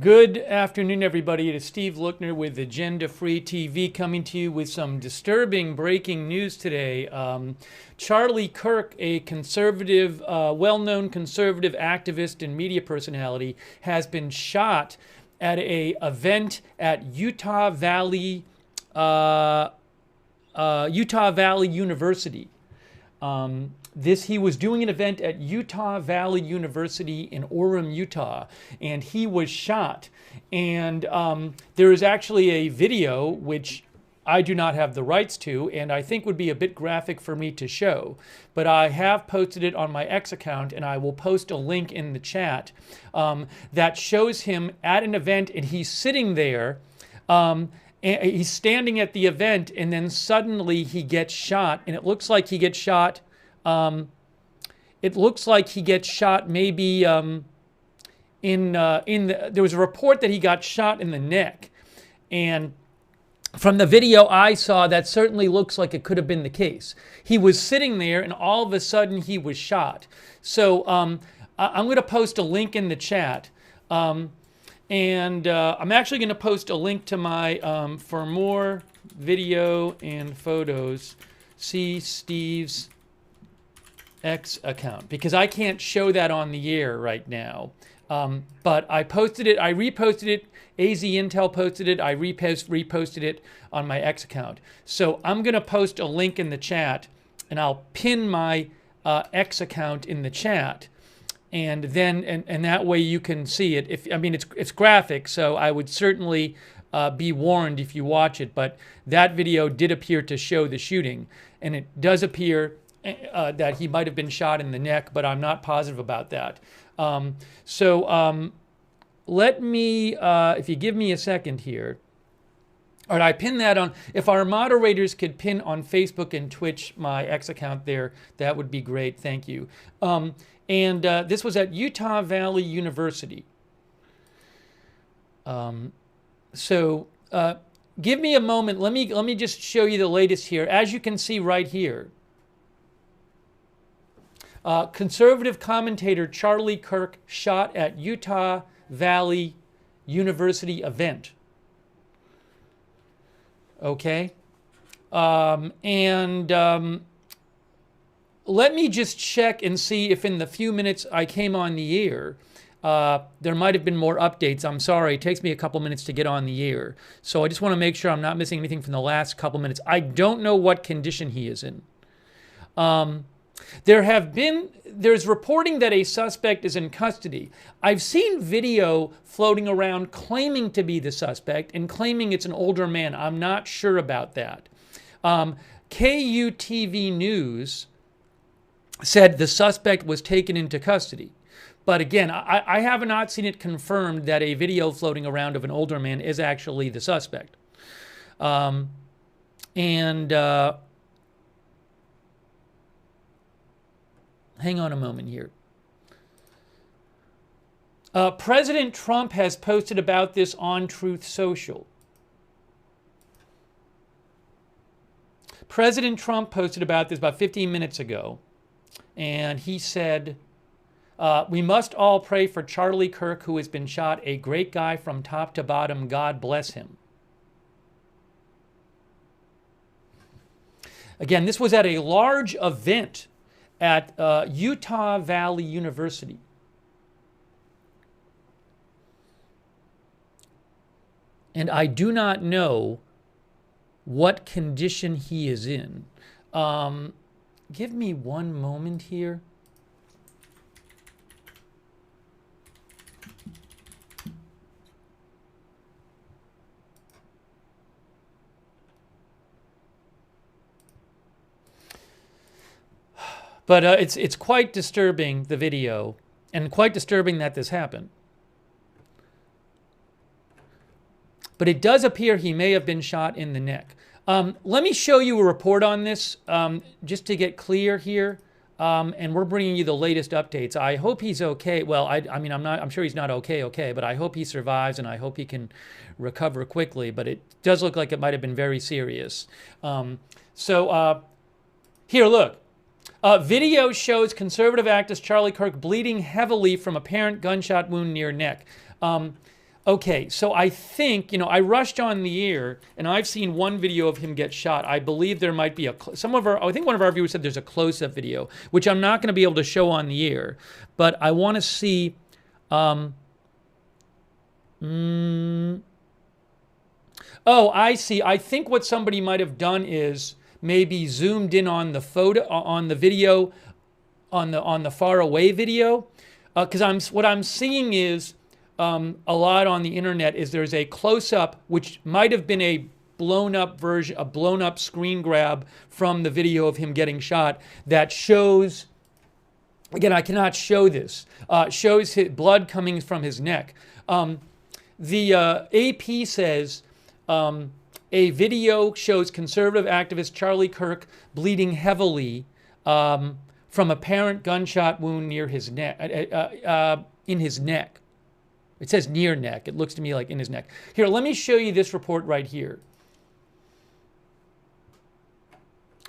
Good afternoon, everybody. It is Steve Lookner with Agenda Free TV coming to you with some disturbing breaking news today. Charlie Kirk, a conservative, well-known conservative activist and media personality, has been shot at an event at Utah Valley University. He was doing an event at Utah Valley University in Orem, Utah, and he was shot. And there is actually a video which I do not have the rights to, and I think would be a bit graphic for me to show. But I have posted it on my X account, and I will post a link in the chat that shows him at an event, and he's sitting there. And he's standing at the event, and then suddenly he gets shot, and it looks like he gets shot. It looks like he gets shot maybe there was a report that he got shot in the neck, and from the video I saw, that certainly looks like it could have been the case. He was sitting there, and all of a sudden he was shot. So I'm going to post a link in the chat. And I'm actually going to post a link to my, for more video and photos, see Steve's X account, because I can't show that on the air right now. But I posted it, I reposted it, AZ Intel posted it, I reposted it on my X account. So I'm going to post a link in the chat, and I'll pin my X account in the chat. And then, and that way you can see it. It's graphic, so I would certainly be warned if you watch it. But that video did appear to show the shooting, and it does appear that he might have been shot in the neck, but I'm not positive about that. Let me, if you give me a second here. All right, I pinned that on. If our moderators could pin on Facebook and Twitch my X account there, that would be great. Thank you. This was at Utah Valley University. Give me a moment. Let me just show you the latest here. As you can see right here, conservative commentator Charlie Kirk shot at Utah Valley University event. Okay. Let me just check and see if in the few minutes I came on the air, there might have been more updates. I'm sorry, it takes me a couple minutes to get on the air. So I just want to make sure I'm not missing anything from the last couple minutes. I don't know what condition he is in. There's reporting that a suspect is in custody. I've seen video floating around claiming to be the suspect and claiming it's an older man. I'm not sure about that. KUTV News said the suspect was taken into custody. But again, I have not seen it confirmed that a video floating around of an older man is actually the suspect. Hang on a moment here. President Trump has posted about this on Truth Social. President Trump posted about this about 15 minutes ago. And he said, we must all pray for Charlie Kirk, who has been shot. A great guy from top to bottom. God bless him. Again, this was at a large event at Utah Valley University. And I do not know what condition he is in. Give me one moment here. But it's quite disturbing, the video, and quite disturbing that this happened. But it does appear he may have been shot in the neck. Let me show you a report on this, just to get clear here. And we're bringing you the latest updates. I hope he's okay. Well, I'm sure he's not okay, but I hope he survives, and I hope he can recover quickly. But it does look like it might have been very serious. Here, look. Video shows conservative activist Charlie Kirk bleeding heavily from apparent gunshot wound near neck. Okay, so I think, I rushed on the air, and I've seen one video of him get shot. I believe there might be I think one of our viewers said there's a close-up video, which I'm not going to be able to show on the air, but I want to see, oh, I see. I think what somebody might have done is maybe zoomed in on the photo, on the video, on the far away video, because what I'm seeing is, a lot on the internet is there's a close-up which might have been a blown-up version, a blown-up screen grab from the video of him getting shot that shows, again, I cannot show this, shows his blood coming from his neck. The AP says a video shows conservative activist Charlie Kirk bleeding heavily from apparent gunshot wound near his neck, in his neck. It says near neck. It looks to me like in his neck. Here, let me show you this report right here.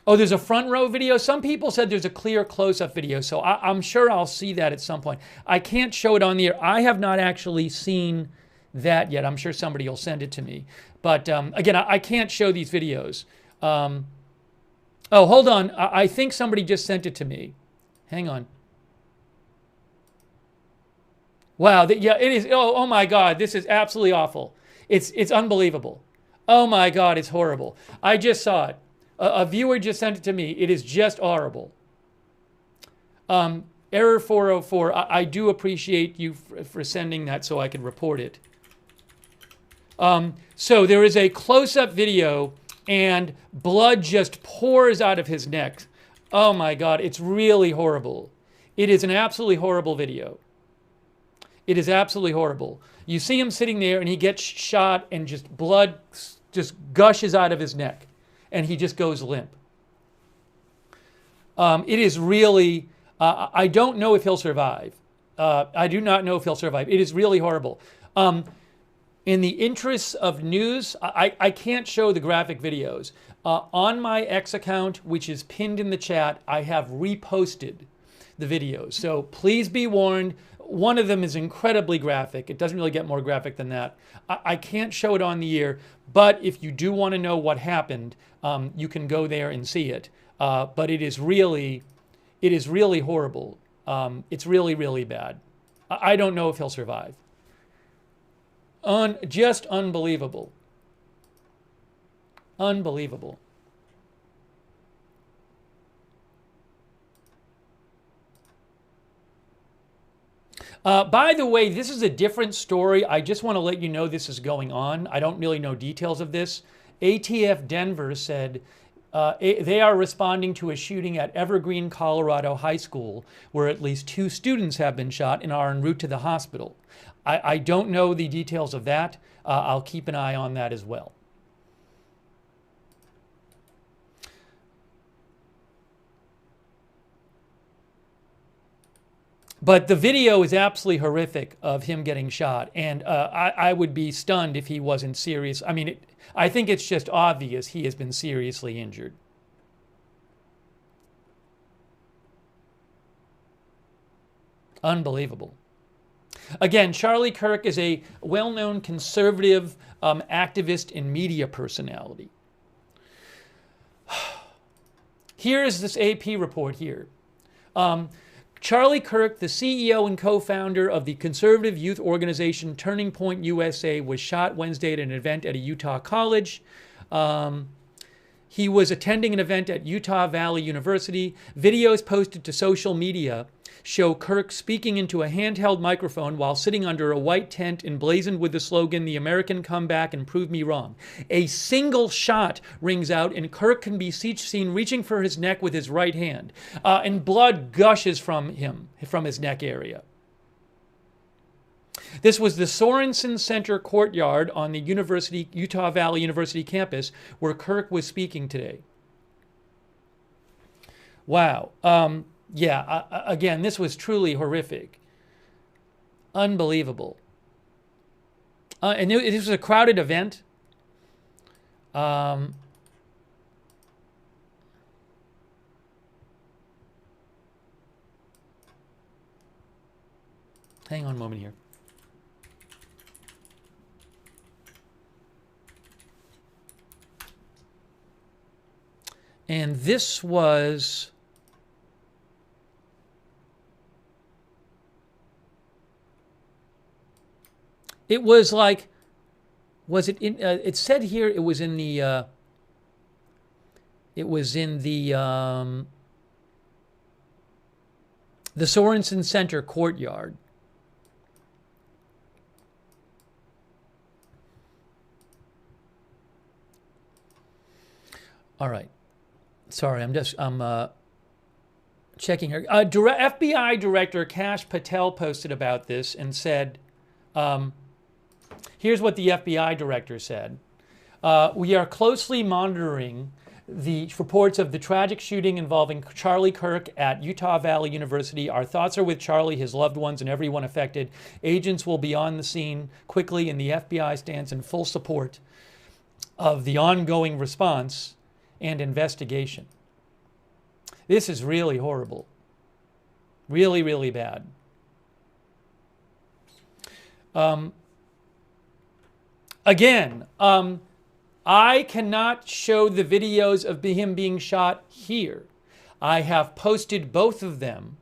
Oh, there's a front row video. Some people said there's a clear close-up video, so I'm sure I'll see that at some point. I can't show it on the air. I have not actually seen that yet. I'm sure somebody will send it to me. But again, I can't show these videos. Oh, hold on. I think somebody just sent it to me. Hang on. Wow, yeah, it is. Oh my God, this is absolutely awful. It's unbelievable. Oh my God, it's horrible. I just saw it. A viewer just sent it to me. It is just horrible. Error 404. I do appreciate you for sending that so I could report it. So there is a close-up video and blood just pours out of his neck. Oh my God, it's really horrible. It is an absolutely horrible video. It is absolutely horrible. You see him sitting there and he gets shot and just blood just gushes out of his neck and he just goes limp. It is really, I don't know if he'll survive. I do not know if he'll survive. It is really horrible. In the interests of news, I can't show the graphic videos. On my X account, which is pinned in the chat, I have reposted the videos. So please be warned. One of them is incredibly graphic. It doesn't really get more graphic than that. I can't show it on the air, but if you do want to know what happened, you can go there and see it. But it is really horrible. It's really, really bad. I don't know if he'll survive. Just unbelievable. Unbelievable. By the way, this is a different story. I just want to let you know this is going on. I don't really know details of this. ATF Denver said they are responding to a shooting at Evergreen, Colorado High School, where at least 2 students have been shot and are en route to the hospital. I don't know the details of that. I'll keep an eye on that as well. But the video is absolutely horrific of him getting shot, and I would be stunned if he wasn't serious. I mean, I think it's just obvious he has been seriously injured. Unbelievable. Again, Charlie Kirk is a well-known conservative activist and media personality. Here is this AP report here. Charlie Kirk, the CEO and co-founder of the conservative youth organization Turning Point USA, was shot Wednesday at an event at a Utah college. He was attending an event at Utah Valley University. Videos posted to social media show Kirk speaking into a handheld microphone while sitting under a white tent emblazoned with the slogan, "The American Comeback and Prove Me Wrong." A single shot rings out and Kirk can be seen reaching for his neck with his right hand. And blood gushes from his neck area. This was the Sorensen Center courtyard on the Utah Valley University campus where Kirk was speaking today. Wow. Yeah, again, this was truly horrific. Unbelievable. And this was a crowded event. Hang on a moment here. And this was... It was like, was it in, it said here it was in the, the Sorensen Center courtyard. All right. Sorry, I'm checking here. FBI Director Kash Patel posted about this and said, here's what the FBI director said. We are closely monitoring the reports of the tragic shooting involving Charlie Kirk at Utah Valley University. Our thoughts are with Charlie, his loved ones, and everyone affected. Agents will be on the scene quickly, and the FBI stands in full support of the ongoing response and investigation. This is really horrible. Really, really bad. Again, I cannot show the videos of him being shot here. I have posted both of them.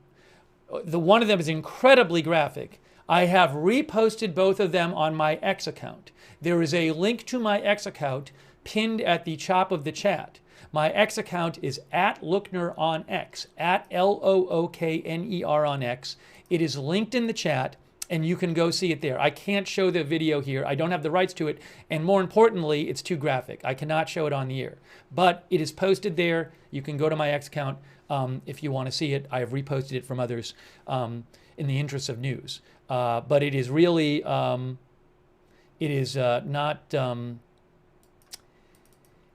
The one of them is incredibly graphic. I have reposted both of them on my X account. There is a link to my X account pinned at the top of the chat. My X account is @Lookner on X, @LOOKNER on X. It is linked in the chat, and you can go see it there. I can't show the video here. I don't have the rights to it. And more importantly, it's too graphic. I cannot show it on the air. But it is posted there. You can go to my X account if you want to see it. I have reposted it from others in the interest of news. But it is really, it is not...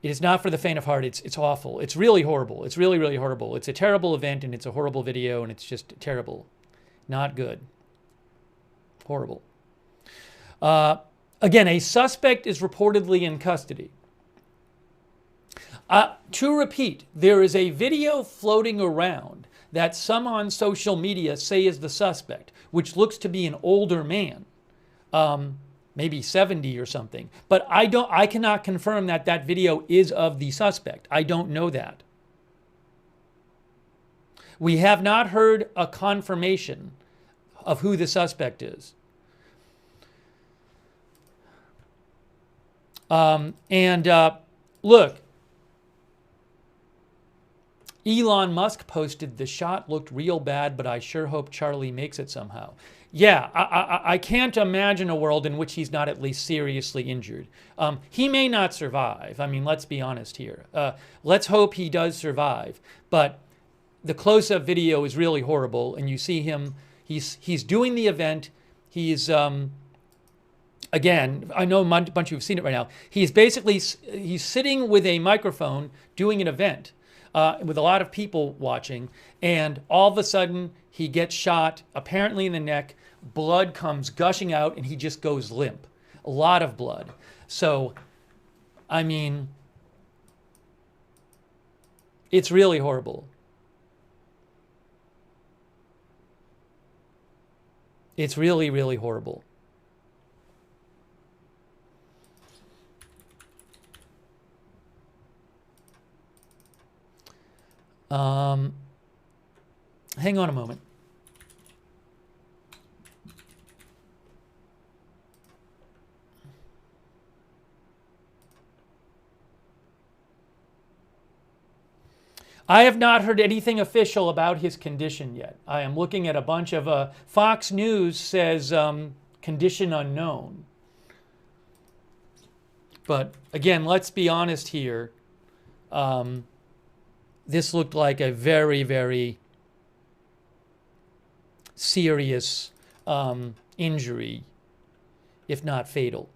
It is not for the faint of heart. It's awful. It's really horrible. It's really, really horrible. It's a terrible event, and it's a horrible video, and it's just terrible. Not good. Horrible. Again, a suspect is reportedly in custody. To repeat, there is a video floating around that some on social media say is the suspect, which looks to be an older man. Maybe 70 or something. But I cannot confirm that that video is of the suspect. I don't know that. We have not heard a confirmation of who the suspect is. Look, Elon Musk posted, the shot looked real bad, but I sure hope Charlie makes it somehow. Yeah, I can't imagine a world in which he's not at least seriously injured. He may not survive. I mean, let's be honest here. Let's hope he does survive. But the close-up video is really horrible, and you see him, he's doing the event. He's, again, I know a bunch of you have seen it right now. He's sitting with a microphone doing an event with a lot of people watching, and all of a sudden he gets shot, apparently in the neck. Blood comes gushing out, and he just goes limp. A lot of blood. So, I mean, it's really horrible. It's really, really horrible. Hang on a moment. I have not heard anything official about his condition yet. I am looking at a bunch of... Fox News says condition unknown. But again, let's be honest here. This looked like a very, very serious injury, if not fatal.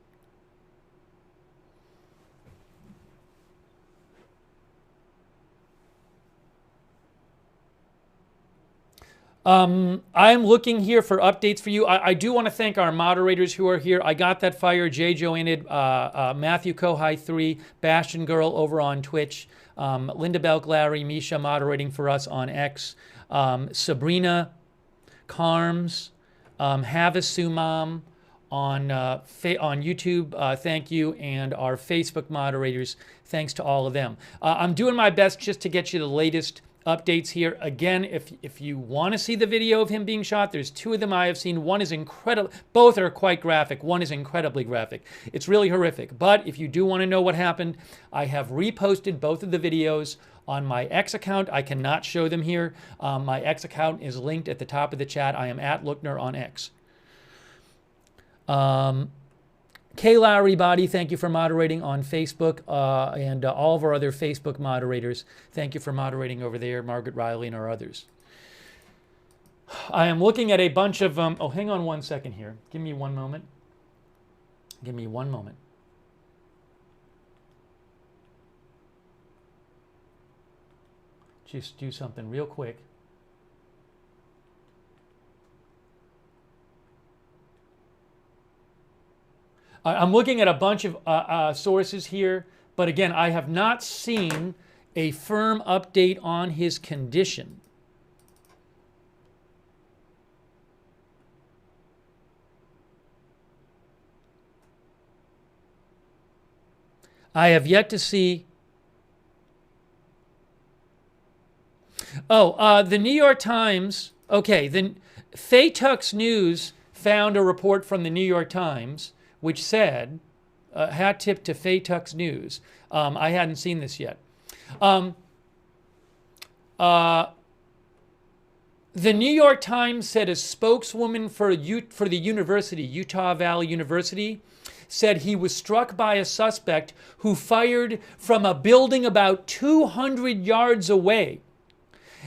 I'm looking here for updates for you. I do want to thank our moderators who are here. I Got That Fire, J. Joanid, Matthew Kohai 3, Bastion Girl over on Twitch, Linda Belk, Larry, Misha moderating for us on X, Sabrina, Carms, Havasumam, on YouTube, thank you, and our Facebook moderators, thanks to all of them. I'm doing my best just to get you the latest updates here. Again, if you want to see the video of him being shot, there's 2 of them I have seen. One is incredible. Both are quite graphic. One is incredibly graphic. It's really horrific. But if you do want to know what happened, I have reposted both of the videos on my X account. I cannot show them here. My X account is linked at the top of the chat. I am at Lookner on X. Kay Lowry Body, thank you for moderating on Facebook, and all of our other Facebook moderators, thank you for moderating over there, Margaret Riley and our others. I am looking at a bunch of, oh, hang on one second here. Give me one moment. Give me one moment. Just do something real quick. I'm looking at a bunch of sources here, but again, I have not seen a firm update on his condition. I have yet to see. Oh, the New York Times. Okay, the Faytuck's News found a report from the New York Times which said, hat tip to Faytuck's News. I hadn't seen this yet. The New York Times said a spokeswoman for the university, Utah Valley University, said he was struck by a suspect who fired from a building about 200 yards away.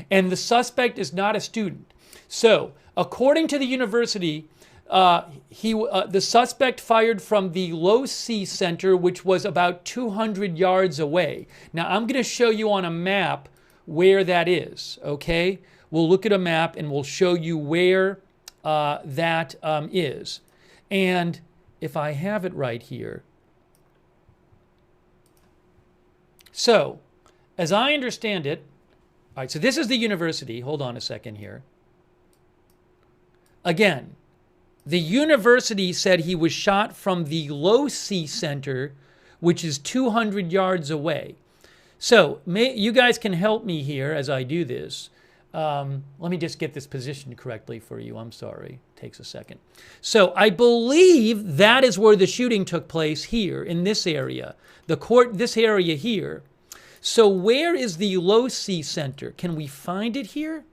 And the suspect is not a student. So, according to the university, the suspect fired from the Low C Center, which was about 200 yards away. Now, I'm going to show you on a map where that is, okay? We'll look at a map and we'll show you where that is. And if I have it right here. So, as I understand it, all right, so this is the university. Hold on a second here. Again, the university said he was shot from the Low C Center, which is 200 yards away. So you guys can help me here as I do this. Let me just get this positioned correctly for you. I'm sorry. Takes a second. So I believe that is where the shooting took place here in this area. This area here. So where is the Low C Center? Can we find it here?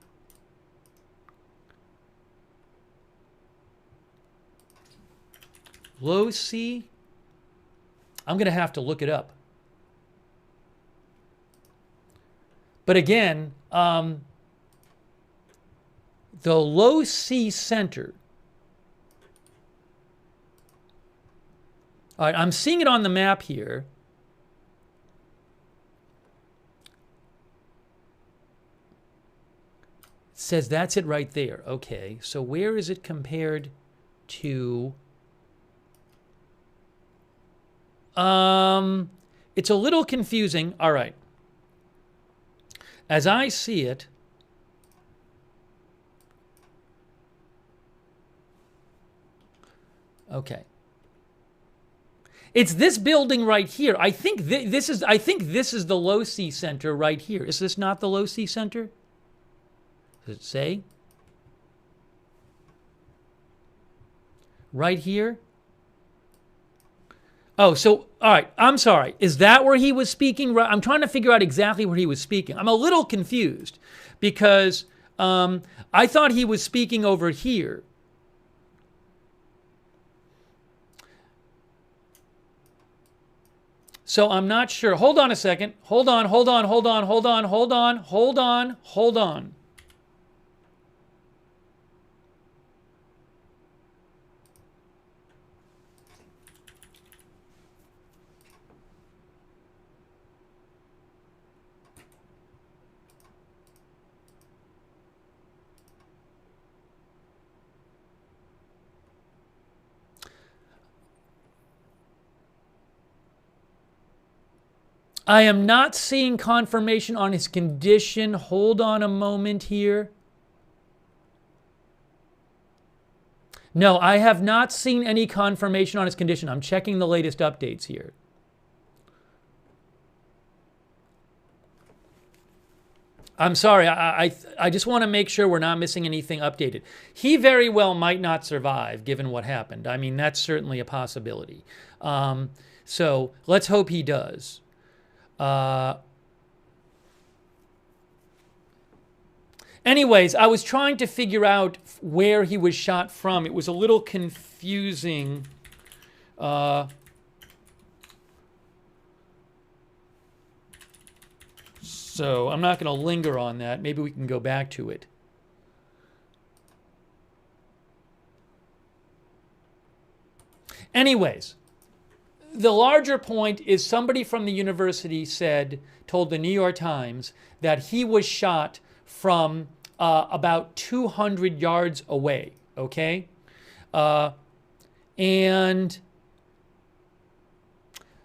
Low C? I'm going to have to look it up. But again, the Low C Center. All right, I'm seeing it on the map here. It says that's it right there. Okay, so where is it compared to? It's a little confusing. All right. As I see it, okay. It's this building right here. I think this is the Low C Center right here. Is this not the Low C Center? Does it say? Right here? Oh, so, all right, I'm sorry. Is that where he was speaking? I'm trying to figure out exactly where he was speaking. I'm a little confused because I thought he was speaking over here. So I'm not sure. Hold on a second. Hold on. I am not seeing confirmation on his condition. Hold on a moment here. No, I have not seen any confirmation on his condition. I'm checking the latest updates here. I'm sorry. I just want to make sure we're not missing anything updated. He very well might not survive, given what happened. I mean, that's certainly a possibility. So let's hope he does. Anyways, I was trying to figure out where he was shot from. It was a little confusing. So I'm not going to linger on that. Maybe we can go back to it. Anyways, the larger point is somebody from the university told the New York Times that he was shot from about 200 yards away, okay? And,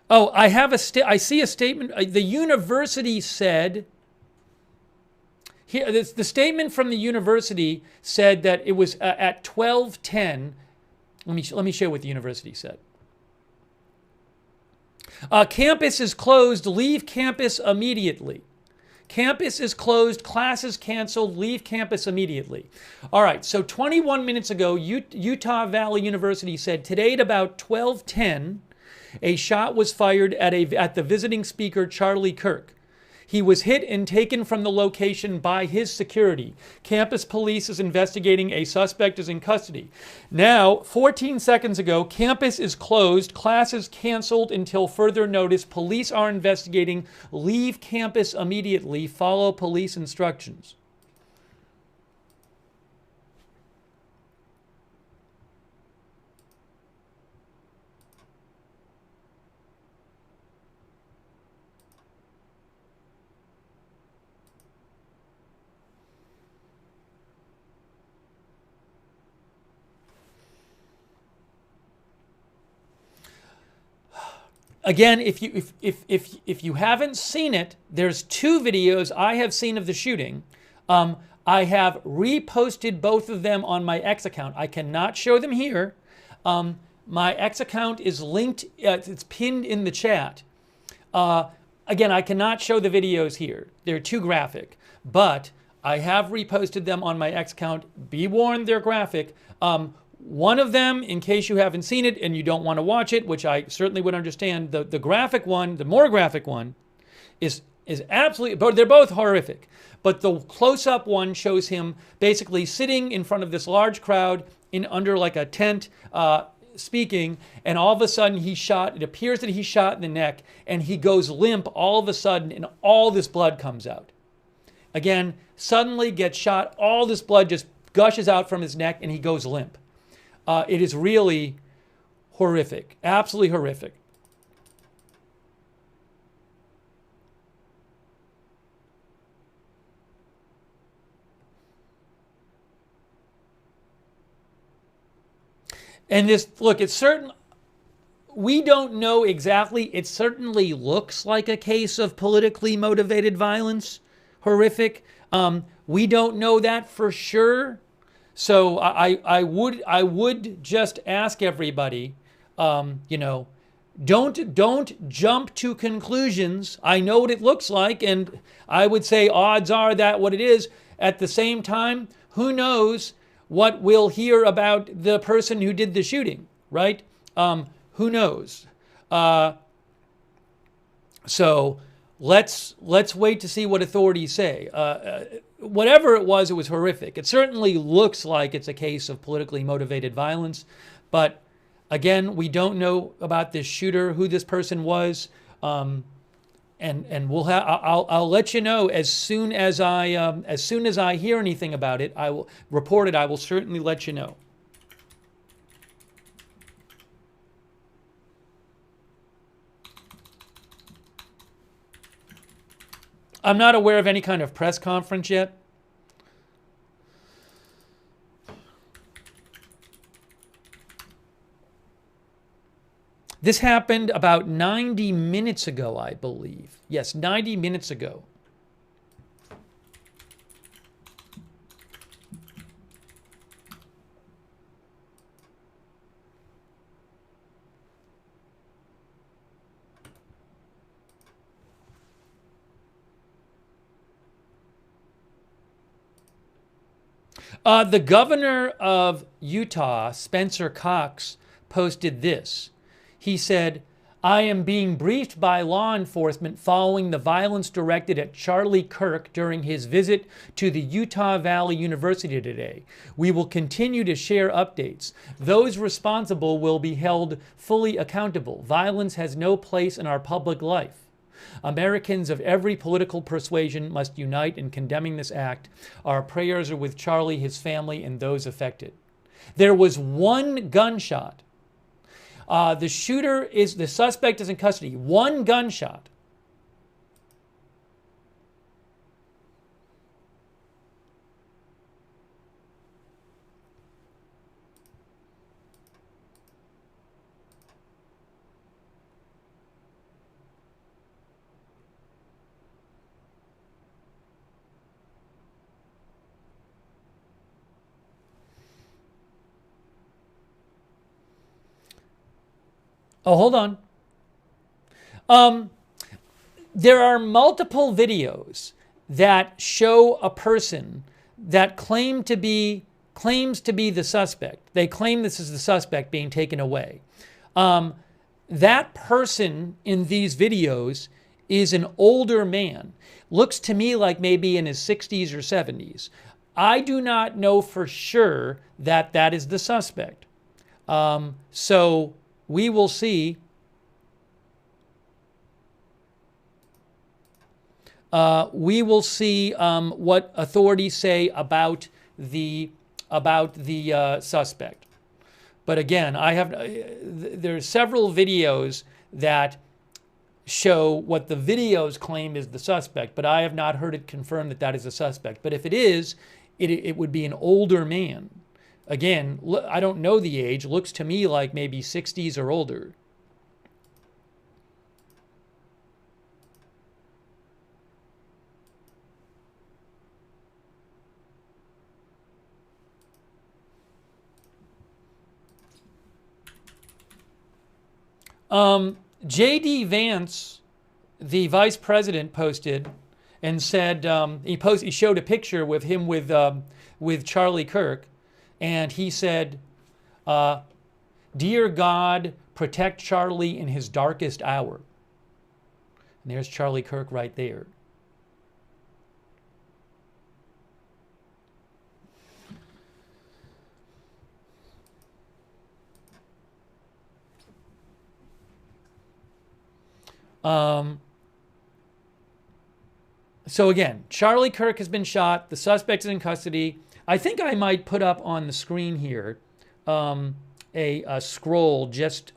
oh, I see a statement. The university said, here, the statement from the university said that it was at 12:10. Let me show you what the university said. Campus is closed. Leave campus immediately. Campus is closed. Classes canceled. Leave campus immediately. All right. So 21 minutes ago, Utah Valley University said today at about 12:10, a shot was fired at the visiting speaker Charlie Kirk. He was hit and taken from the location by his security. Campus police is investigating. A suspect is in custody. Now, 14 seconds ago, campus is closed. Classes canceled until further notice. Police are investigating. Leave campus immediately. Follow police instructions. Again, if you haven't seen it, there's two videos I have seen of the shooting. I have reposted both of them on my X account. I cannot show them here. My X account is linked. It's pinned in the chat. Again, I cannot show the videos here. They're too graphic. But I have reposted them on my X account. Be warned, they're graphic. One of them, in case you haven't seen it and you don't want to watch it, which I certainly would understand, the graphic one, the more graphic one, is absolutely, but they're both horrific. But the close-up one shows him basically sitting in front of this large crowd under like a tent, speaking, and all of a sudden he's shot. It appears that he's shot in the neck, and he goes limp all of a sudden, and all this blood comes out. Again, suddenly gets shot, all this blood just gushes out from his neck, and he goes limp. It is really horrific, absolutely horrific. And this, look, it's certain, we don't know exactly, it certainly looks like a case of politically motivated violence, horrific. We don't know that for sure. So I would just ask everybody, don't jump to conclusions. I know what it looks like, and I would say odds are that what it is. At the same time, who knows what we'll hear about the person who did the shooting, right? Who knows? So let's wait to see what authorities say. Whatever it was horrific. It certainly looks like it's a case of politically motivated violence. But again, we don't know about this shooter, who this person was. And I'll let you know as soon as I hear anything about it. I will report it. I will certainly let you know. I'm not aware of any kind of press conference yet. This happened about 90 minutes ago, I believe. Yes, 90 minutes ago. The governor of Utah, Spencer Cox, posted this. He said, I am being briefed by law enforcement following the violence directed at Charlie Kirk during his visit to the Utah Valley University today. We will continue to share updates. Those responsible will be held fully accountable. Violence has no place in our public life. Americans of every political persuasion must unite in condemning this act. Our prayers are with Charlie, his family, and those affected. There was one gunshot. The suspect is in custody. One gunshot. Oh, hold on. There are multiple videos that show a person that claims to be the suspect. They claim this is the suspect being taken away. That person in these videos is an older man. Looks to me like maybe in his 60s or 70s. I do not know for sure that that is the suspect. So we will see. What authorities say about the suspect. But again, there's several videos that show what the videos claim is the suspect, but I have not heard it confirmed that that is a suspect. But if it is, it would be an older man. Again, I don't know the age. Looks to me like maybe 60s or older. J.D. Vance, the vice president, posted and said he showed a picture with him with Charlie Kirk, and he said, "Dear God, protect Charlie in his darkest hour." And there's Charlie Kirk right there. So again, Charlie Kirk has been shot. The suspect is in custody. I think I might put up on the screen here a scroll just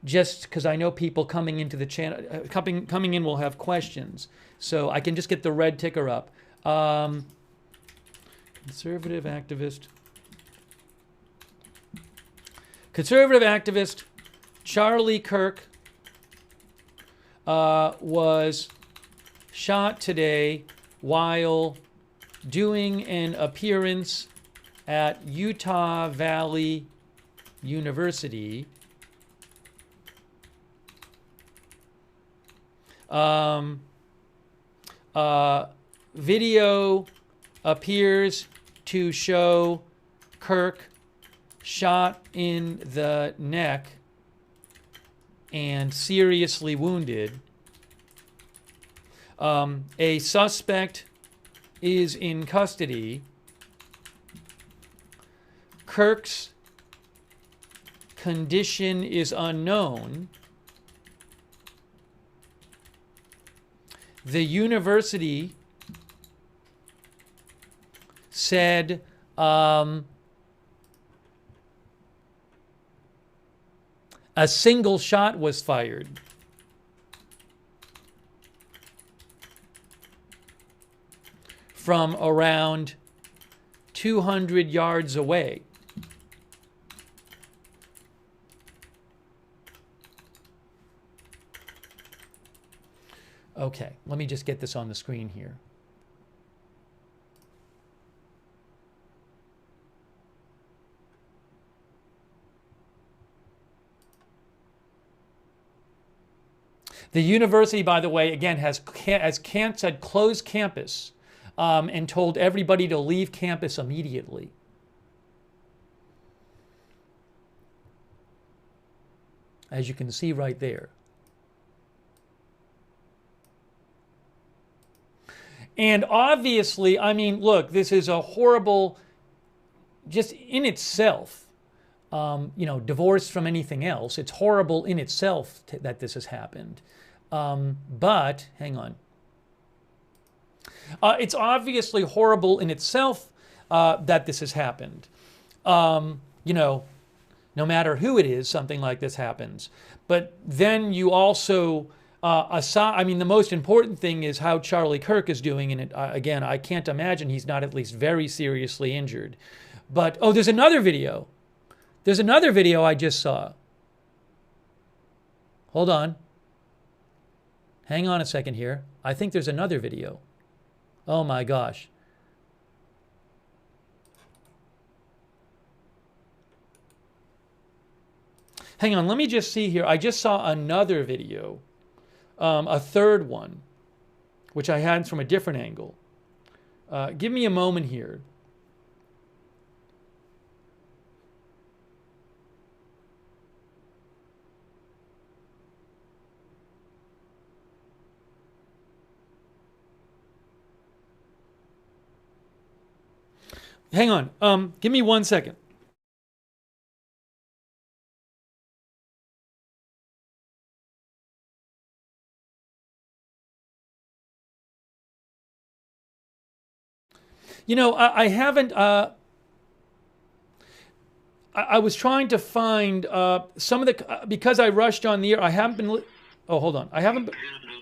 because I know people coming into the channel, coming in will have questions. So I can just get the red ticker up. Conservative activist Charlie Kirk was shot today while doing an appearance at Utah Valley University. Video appears to show Kirk shot in the neck and seriously wounded. A suspect is in custody. Kirk's condition is unknown. The university said a single shot was fired. From around 200 yards away. Okay, let me just get this on the screen here. The university, by the way, again, has said closed campus and told everybody to leave campus immediately. As you can see right there. And obviously, I mean, look, this is a horrible, just in itself, divorced from anything else. It's horrible in itself that this has happened. But, hang on. It's obviously horrible in itself that this has happened. No matter who it is, something like this happens. But then you also, the most important thing is how Charlie Kirk is doing. And again, I can't imagine he's not at least very seriously injured. But, there's another video. There's another video I just saw. Hold on. Hang on a second here. I think there's another video. Oh my gosh. Hang on, let me just see here. I just saw another video, a third one, which I had from a different angle. Give me a moment here. Hang on, give me 1 second. I haven't, I was trying to find some of the, because I rushed on the air, I haven't been, hold on. I haven't,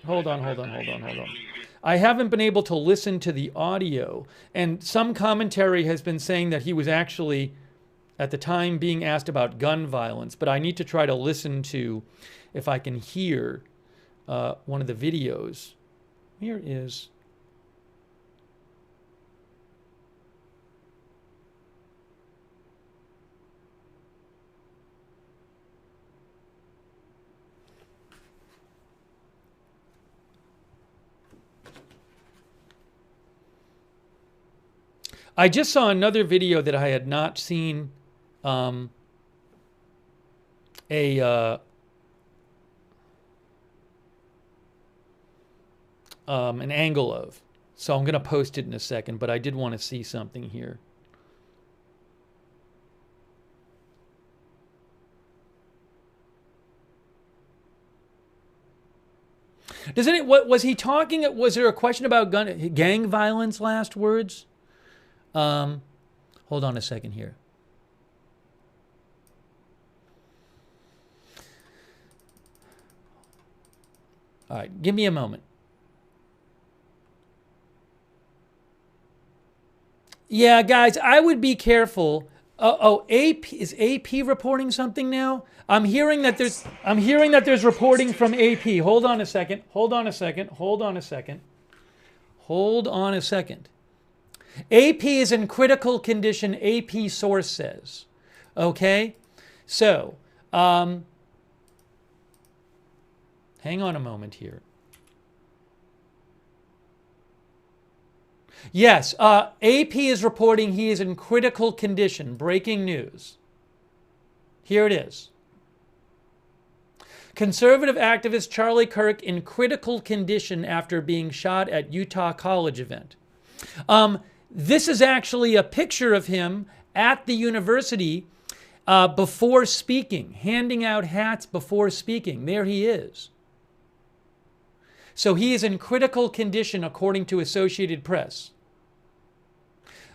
hold on. I haven't been able to listen to the audio, and some commentary has been saying that he was actually, at the time, being asked about gun violence, but I need to try to listen to, if I can hear one of the videos. Here is... I just saw another video that I had not seen an angle of. So I'm going to post it in a second, but I did want to see something here. Was he talking, was there a question about gang violence last words? Hold on a second here. All right, give me a moment. Yeah, guys, I would be careful. AP is AP reporting something now? I'm hearing that there's reporting from AP. Hold on a second. AP is in critical condition, AP source says. Okay? So, hang on a moment here. Yes, AP is reporting he is in critical condition. Breaking news. Here it is. Conservative activist Charlie Kirk in critical condition after being shot at Utah College event. This is actually a picture of him at the university before speaking, handing out hats before speaking. There he is. So he is in critical condition, according to Associated Press.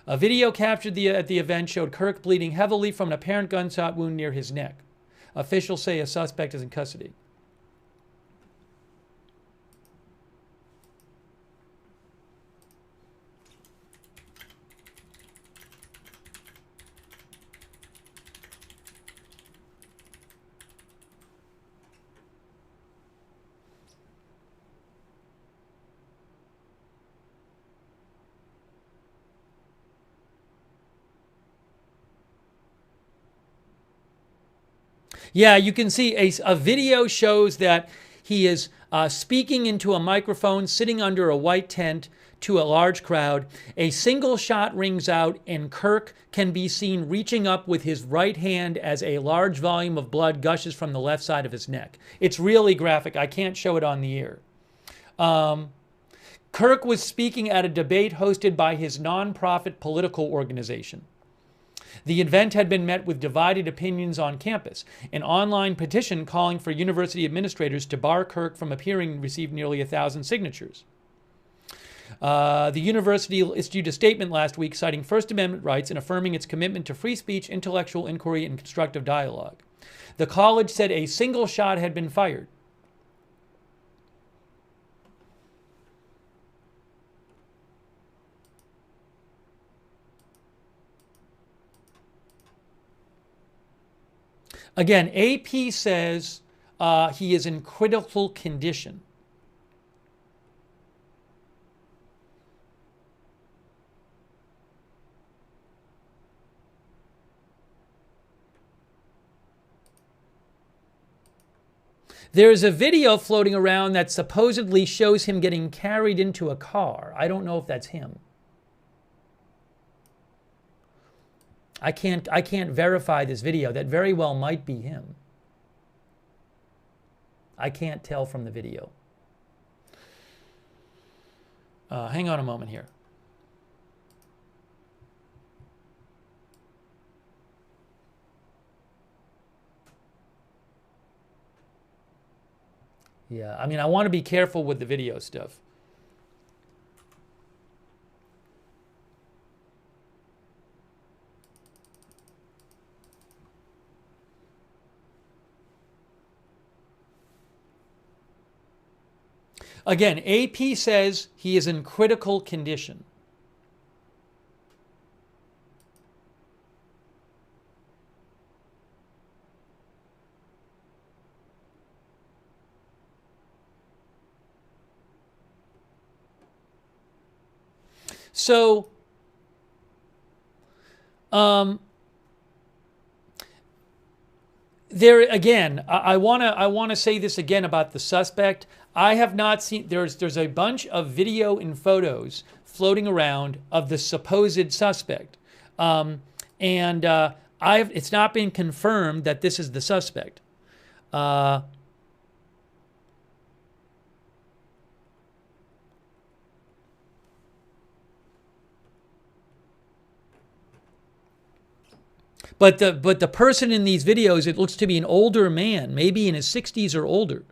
A video captured at the event showed Kirk bleeding heavily from an apparent gunshot wound near his neck. Officials say a suspect is in custody. Yeah, you can see a video shows that he is speaking into a microphone, sitting under a white tent to a large crowd. A single shot rings out, and Kirk can be seen reaching up with his right hand as a large volume of blood gushes from the left side of his neck. It's really graphic. I can't show it on the air. Kirk was speaking at a debate hosted by his nonprofit political organization. The event had been met with divided opinions on campus. An online petition calling for university administrators to bar Kirk from appearing received nearly 1,000 signatures. The university issued a statement last week citing First Amendment rights and affirming its commitment to free speech, intellectual inquiry, and constructive dialogue. The college said a single shot had been fired. Again, AP says he is in critical condition. There's a video floating around that supposedly shows him getting carried into a car. I don't know if that's him. I can't verify this video. That very well might be him. I can't tell from the video. Hang on a moment here. Yeah, I mean, I want to be careful with the video stuff. Again, AP says he is in critical condition. So, there again, I want to say this again about the suspect. I have not seen. There's a bunch of video and photos floating around of the supposed suspect, it's not been confirmed that this is the suspect. But the person in these videos, it looks to be an older man, maybe in his 60s or older.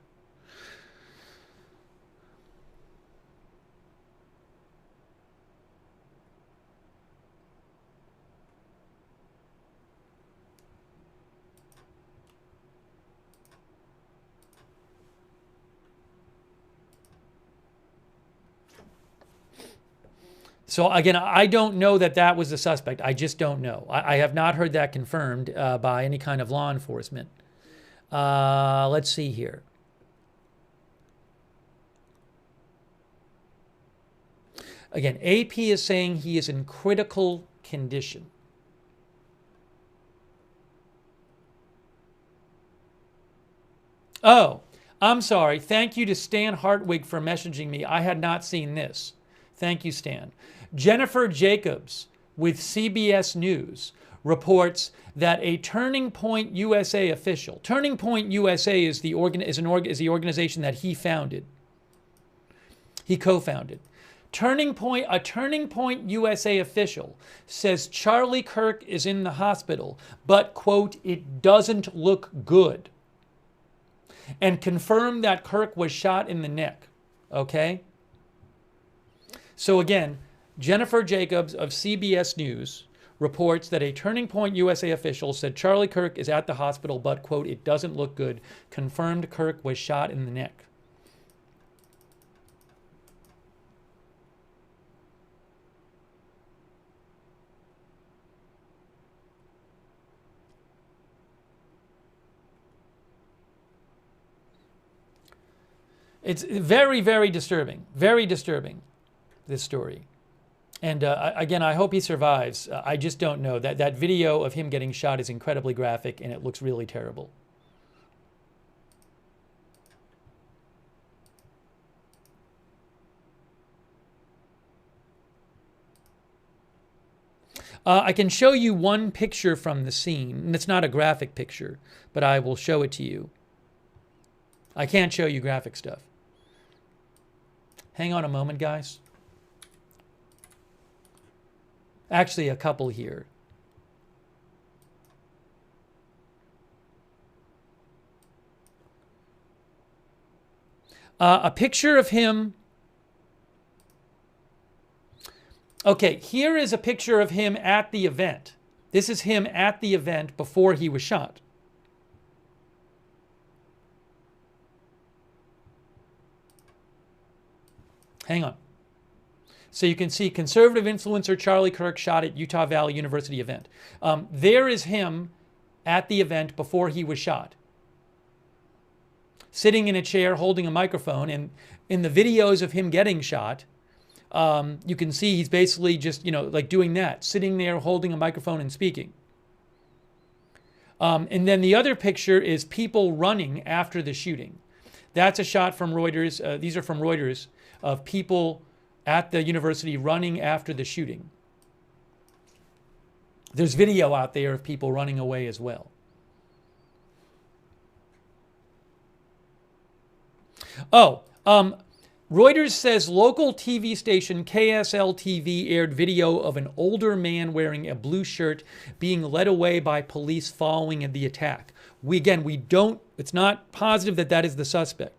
So again, I don't know that that was the suspect. I just don't know. I have not heard that confirmed by any kind of law enforcement. Let's see here. Again, AP is saying he is in critical condition. Oh, I'm sorry. Thank you to Stan Hartwig for messaging me. I had not seen this. Thank you, Stan. Jennifer Jacobs with CBS News reports that a Turning Point USA official, Turning Point USA is the organization that he founded. He co-founded. A Turning Point USA official says Charlie Kirk is in the hospital, but, quote, it doesn't look good. And confirmed that Kirk was shot in the neck. Okay? So again, Jennifer Jacobs of CBS News reports that a Turning Point USA official said Charlie Kirk is at the hospital, but, quote, it doesn't look good. Confirmed Kirk was shot in the neck. It's very, very disturbing. Very disturbing, this story. And again, I hope he survives. I just don't know. That video of him getting shot is incredibly graphic, and it looks really terrible. I can show you one picture from the scene, and it's not a graphic picture, but I will show it to you. I can't show you graphic stuff. Hang on a moment, guys. Actually, a couple here. A picture of him. Okay, here is a picture of him at the event. This is him at the event before he was shot. Hang on. So you can see conservative influencer Charlie Kirk shot at Utah Valley University event. There is him at the event before he was shot, sitting in a chair holding a microphone. And in the videos of him getting shot, you can see he's basically just, like doing that, sitting there holding a microphone and speaking. And then the other picture is people running after the shooting. That's a shot from Reuters. These are from Reuters, of people at the university running after the shooting. There's video out there of people running away as well. Reuters says local TV station KSL-TV aired video of an older man wearing a blue shirt being led away by police following the attack. It's not positive that that is the suspect.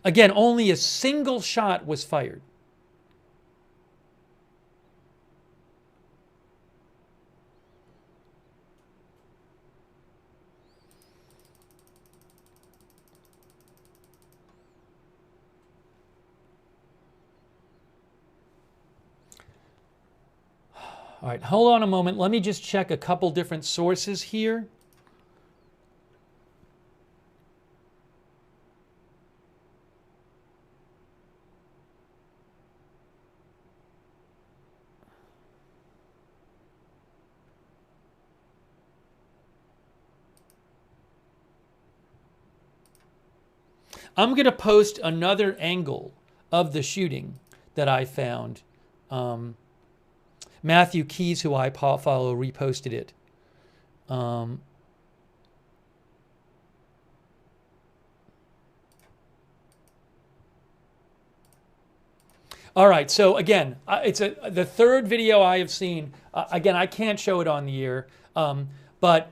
Again, only a single shot was fired. All right, hold on a moment. Let me just check a couple different sources here. I'm going to post another angle of the shooting that I found. Matthew Keys, who I follow, reposted it. All right, so again, it's the third video I have seen. Again, I can't show it on the air, but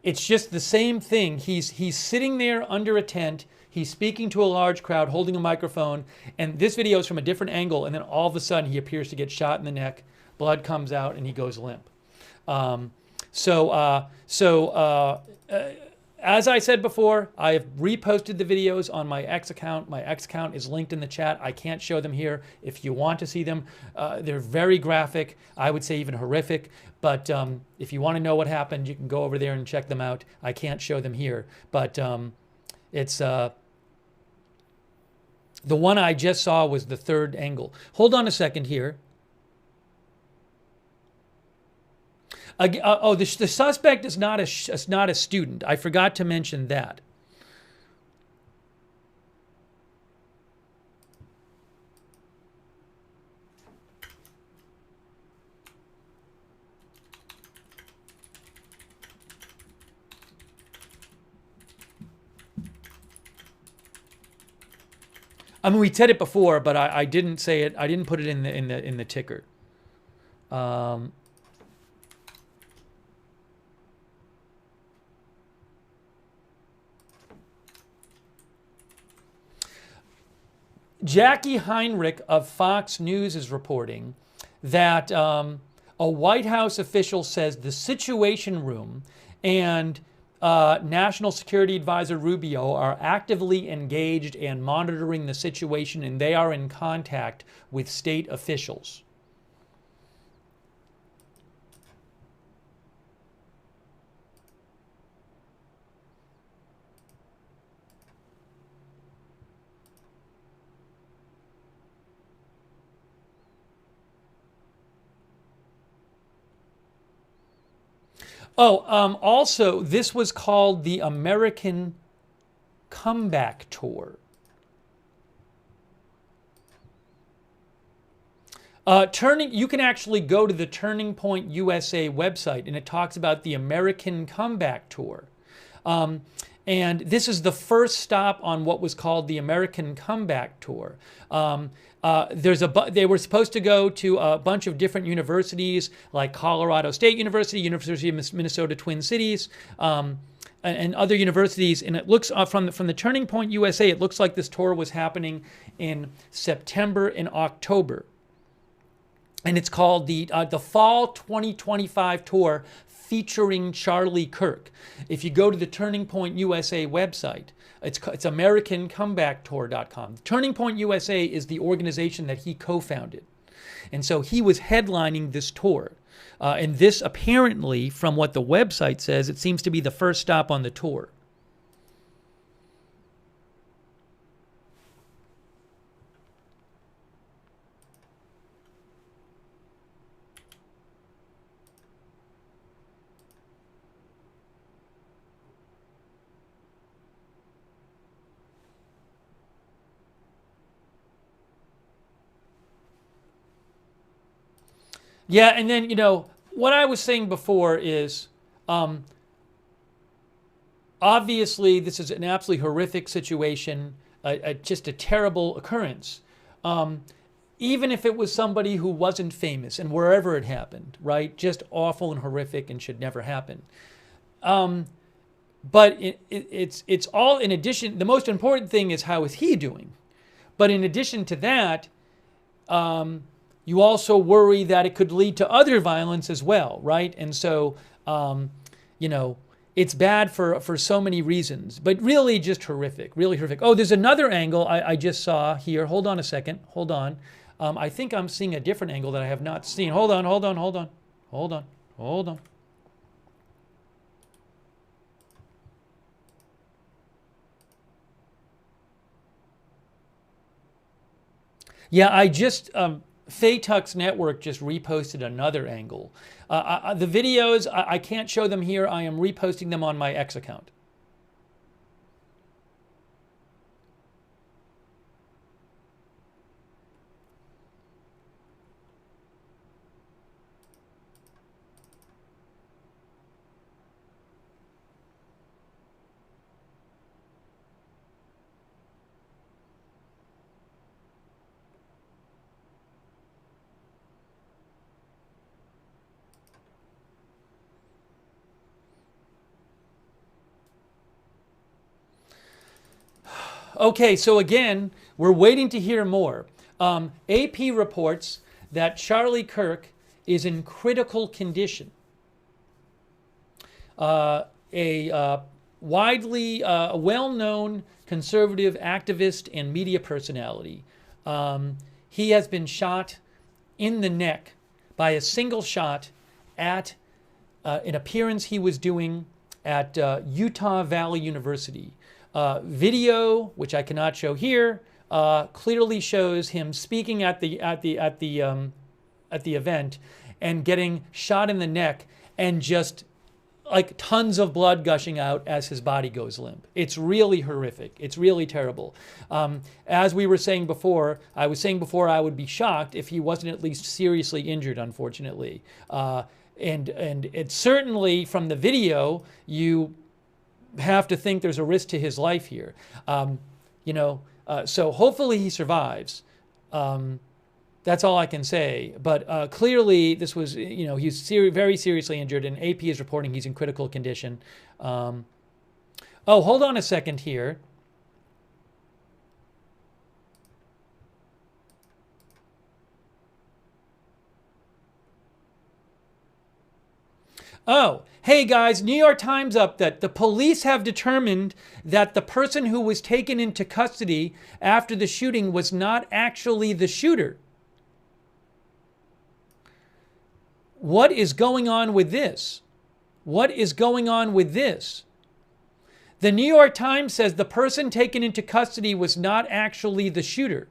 it's just the same thing. He's sitting there under a tent. He's speaking to a large crowd, holding a microphone, and this video is from a different angle, and then all of a sudden he appears to get shot in the neck. Blood comes out, and he goes limp. As I said before, I have reposted the videos on my X account. My X account is linked in the chat. I can't show them here. If you want to see them, they're very graphic. I would say even horrific. But if you want to know what happened, you can go over there and check them out. I can't show them here. But it's... the one I just saw was the third angle. Hold on a second here. The suspect is not a student. I forgot to mention that. I mean, we said it before, but I didn't say it. I didn't put it in the ticker. Jackie Heinrich of Fox News is reporting that a White House official says the Situation Room and National Security Advisor Rubio are actively engaged and monitoring the situation, and they are in contact with state officials. Oh, also, this was called the American Comeback Tour. You can actually go to the Turning Point USA website, and it talks about the American Comeback Tour. And this is the first stop on what was called the American Comeback Tour. They were supposed to go to a bunch of different universities, like Colorado State University, University of Minnesota Twin Cities, and other universities. And it looks from the Turning Point USA, it looks like this tour was happening in September and October. And it's called the Fall 2025 Tour featuring Charlie Kirk. If you go to the Turning Point USA website, it's AmericanComebackTour.com. Turning Point USA is the organization that he co-founded. And so he was headlining this tour. And this apparently, from what the website says, it seems to be the first stop on the tour. Yeah, and then, what I was saying before is, obviously, this is an absolutely horrific situation, just a terrible occurrence. Even if it was somebody who wasn't famous and wherever it happened, right? Just awful and horrific and should never happen. But it's all in addition. The most important thing is, how is he doing? But in addition to that, you also worry that it could lead to other violence as well, right? And so, it's bad for so many reasons, but really just horrific, really horrific. Oh, there's another angle I just saw here. Hold on a second. Hold on. I think I'm seeing a different angle that I have not seen. Hold on. Yeah, I just... Faytuck's network just reposted another angle. The videos, I can't show them here. I am reposting them on my X account. Okay, so again, we're waiting to hear more. AP reports that Charlie Kirk is in critical condition. A widely well-known conservative activist and media personality. He has been shot in the neck by a single shot at an appearance he was doing at Utah Valley University. Video, which I cannot show here, clearly shows him speaking at the event and getting shot in the neck, and just like tons of blood gushing out as his body goes limp. It's really horrific. It's really terrible. As we were saying before, I was saying before, I would be shocked if he wasn't at least seriously injured, unfortunately. And it's certainly, from the video, you have to think there's a risk to his life here. So hopefully he survives. That's all I can say. But clearly this was, he's very seriously injured, and AP is reporting he's in critical condition. Oh, hold on a second here. Oh, hey guys, New York Times update. The police have determined that the person who was taken into custody after the shooting was not actually the shooter. What is going on with this? What is going on with this? The New York Times says the person taken into custody was not actually the shooter.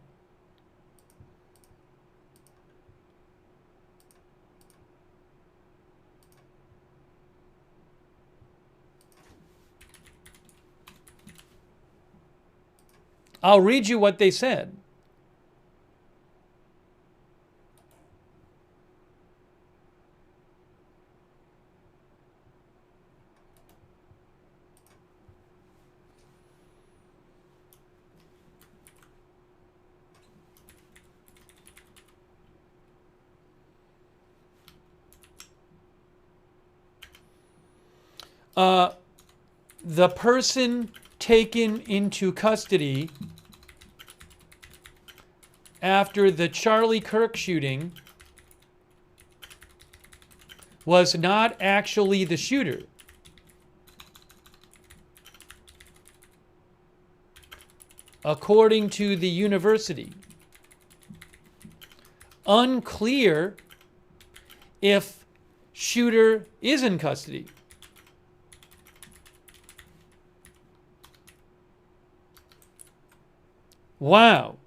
I'll read you what they said. The person taken into custody after the Charlie Kirk shooting was not actually the shooter. According to the university. Unclear if shooter is in custody. Wow.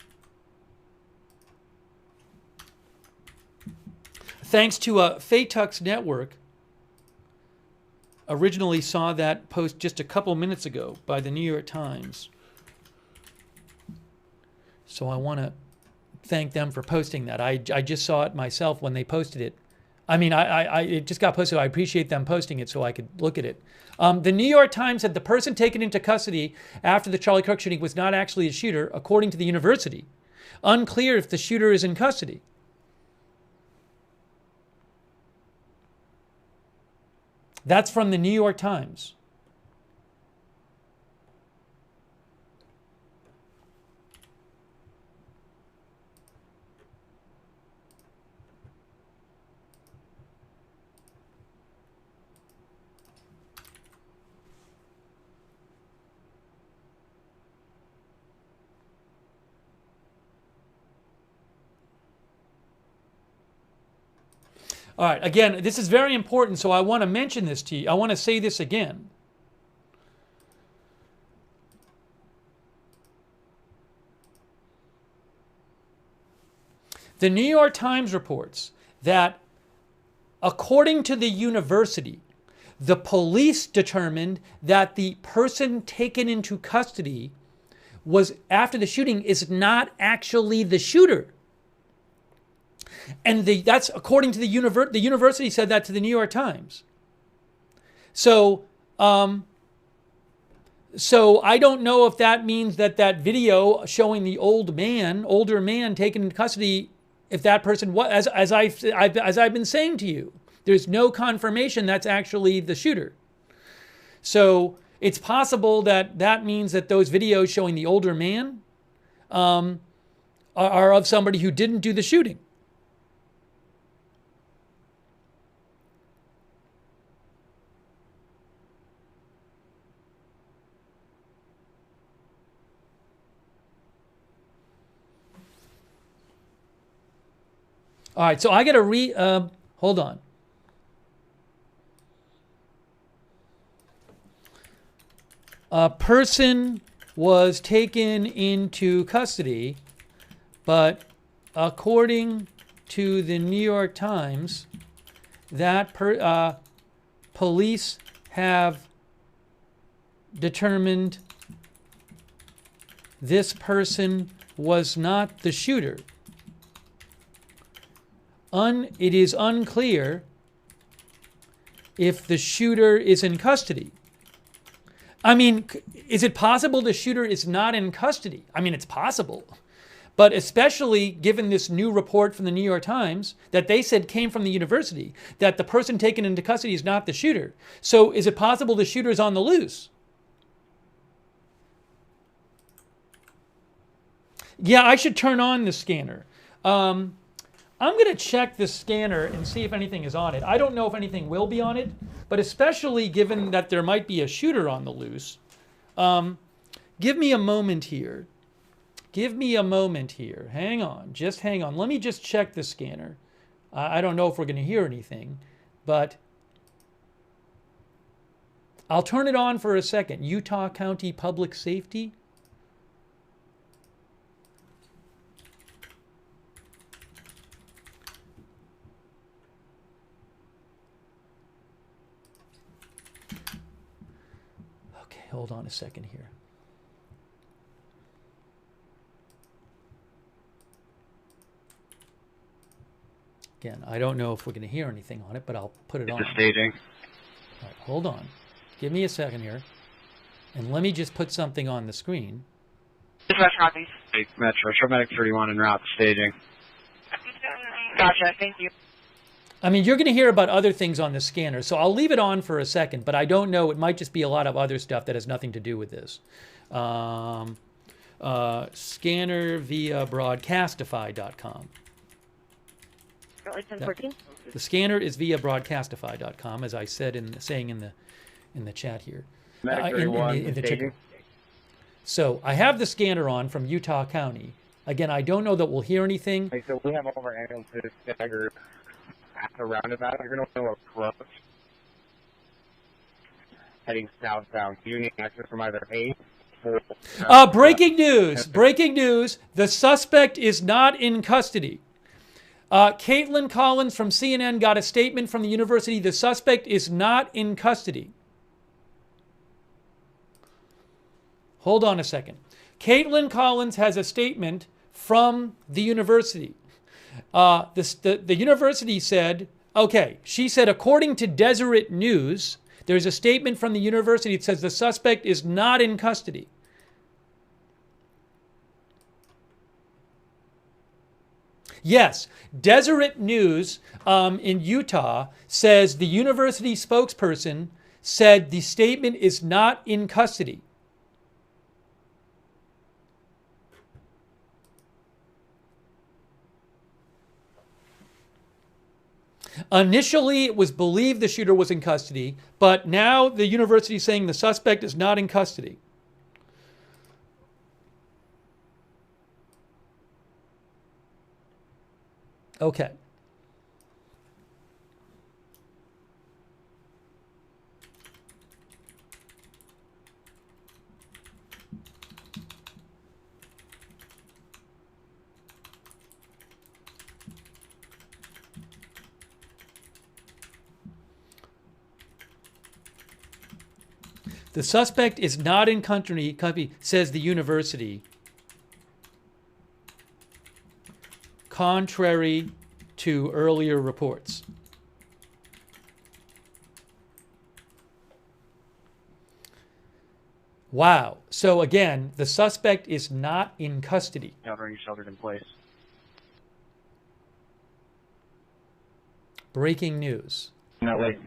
Thanks to Fatux Network, originally saw that post just a couple minutes ago by the New York Times. So I want to thank them for posting that. I just saw it myself when they posted it. I mean, it just got posted. I appreciate them posting it so I could look at it. The New York Times said the person taken into custody after the Charlie Kirk shooting was not actually a shooter, according to the university. Unclear if the shooter is in custody. That's from the New York Times. All right, again, this is very important, so I want to mention this to you. I want to say this again. The New York Times reports that, according to the university, the police determined that the person taken into custody was, after the shooting, is not actually the shooter. And that's according to the university said that to the New York Times. So I don't know if that means that video showing the older man taken into custody, if that person was, as I've been saying to you, there's no confirmation that's actually the shooter. So it's possible that means that those videos showing the older man are of somebody who didn't do the shooting. All right, so I got to hold on. A person was taken into custody, but according to the New York Times, that police have determined this person was not the shooter. It is unclear if the shooter is in custody. I mean, is it possible the shooter is not in custody? I mean, it's possible. But especially given this new report from the New York Times that they said came from the university, that the person taken into custody is not the shooter. So is it possible the shooter is on the loose? Yeah, I should turn on the scanner. I'm going to check the scanner and see if anything is on it. I don't know if anything will be on it, but especially given that there might be a shooter on the loose. Give me a moment here. Give me a moment here. Hang on. Just hang on. Let me just check the scanner. I don't know if we're going to hear anything, but I'll turn it on for a second. Utah County Public Safety. Hold on a second here. Again, I don't know if we're going to hear anything on it, but I'll put it on. The staging. All right, hold on. Give me a second here. And let me just put something on the screen. Dispatch copy. Hey, Metro, show medic 31 en route to staging. Gotcha, thank you. I mean, you're going to hear about other things on the scanner, so I'll leave it on for a second, but I don't know. It might just be a lot of other stuff that has nothing to do with this. Scanner via broadcastify.com. The scanner is via broadcastify.com, as I said saying in the chat here. Medic 31, in the staging. So I have the scanner on from Utah County. Again, I don't know that we'll hear anything. Hey, so we have all of our ambulances staggered at the roundabout. You're going to approach heading southbound. You need access from either 8 or... Breaking news! Breaking news! The suspect is not in custody. Caitlin Collins from CNN got a statement from the university. The suspect is not in custody. Hold on a second. Caitlin Collins has a statement from the university. The university said, okay, she said, according to Deseret News, there's a statement from the university that says the suspect is not in custody. Yes, Deseret News in Utah says the university spokesperson said the statement is not in custody. Initially, it was believed the shooter was in custody, but now the university is saying the suspect is not in custody. Okay. The suspect is not in custody, says the university, contrary to earlier reports. Wow. So again, the suspect is not in custody. Sheltered in place. Breaking news. That way.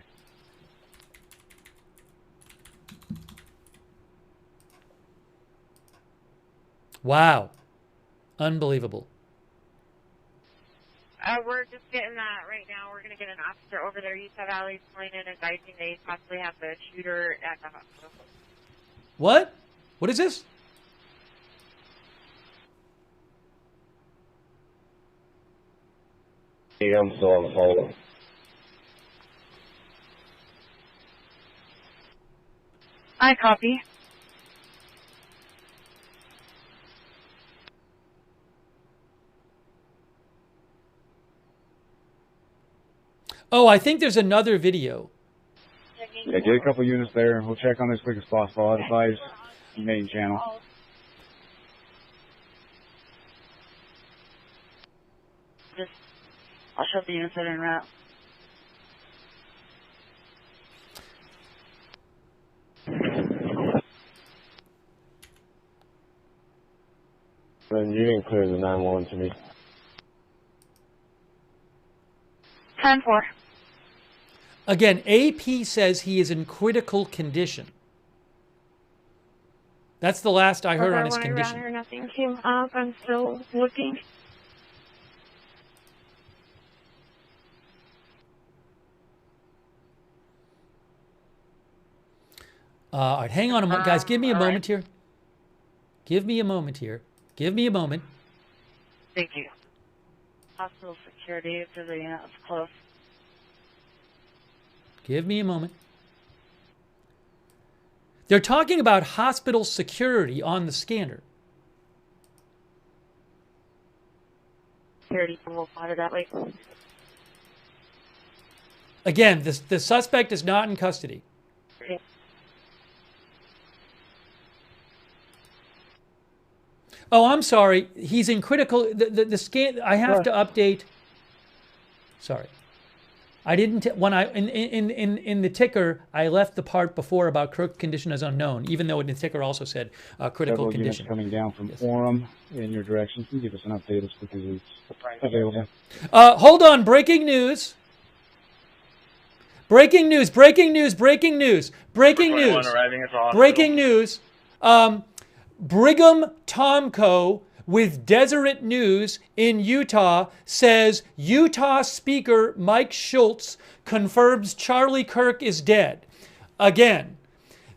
Wow. Unbelievable. We're just getting that right now. We're going to get an officer over there. Utah Valley pulling in advising they possibly have the shooter at the hospital. What? What is this? Hey, I'm still on the phone. I copy. Oh, I think there's another video. Yeah, get a couple units there. We'll check on this quick as possible. I'll advise the main channel. I'll shove the units that are en route. Then you didn't clear the 911 to me. 10-4. Again, AP says he is in critical condition. That's the last I heard on his condition. Here, nothing came up. I'm still looking. All right, hang on a moment. Guys, give me a moment right. here. Give me a moment here. Give me a moment. Thank you. Hospital security, if there's a unit that's close. Give me a moment. They're talking about hospital security on the scanner. Security, we'll find it that way. Again, the suspect is not in custody. Okay. Oh, I'm sorry. He's in critical. The scan. I have to update. Sorry. I didn't, when I, in the ticker, I left the part before about critical condition as unknown, even though in the ticker also said critical Several condition. units coming down from Orem in your direction. Can you give us an update as quick as it's available? Hold on, breaking news. Breaking news, breaking news, breaking news, breaking news. Breaking news. Brigham Tomko with Deseret News in Utah says Utah Speaker Mike Schultz confirms Charlie Kirk is dead. Again,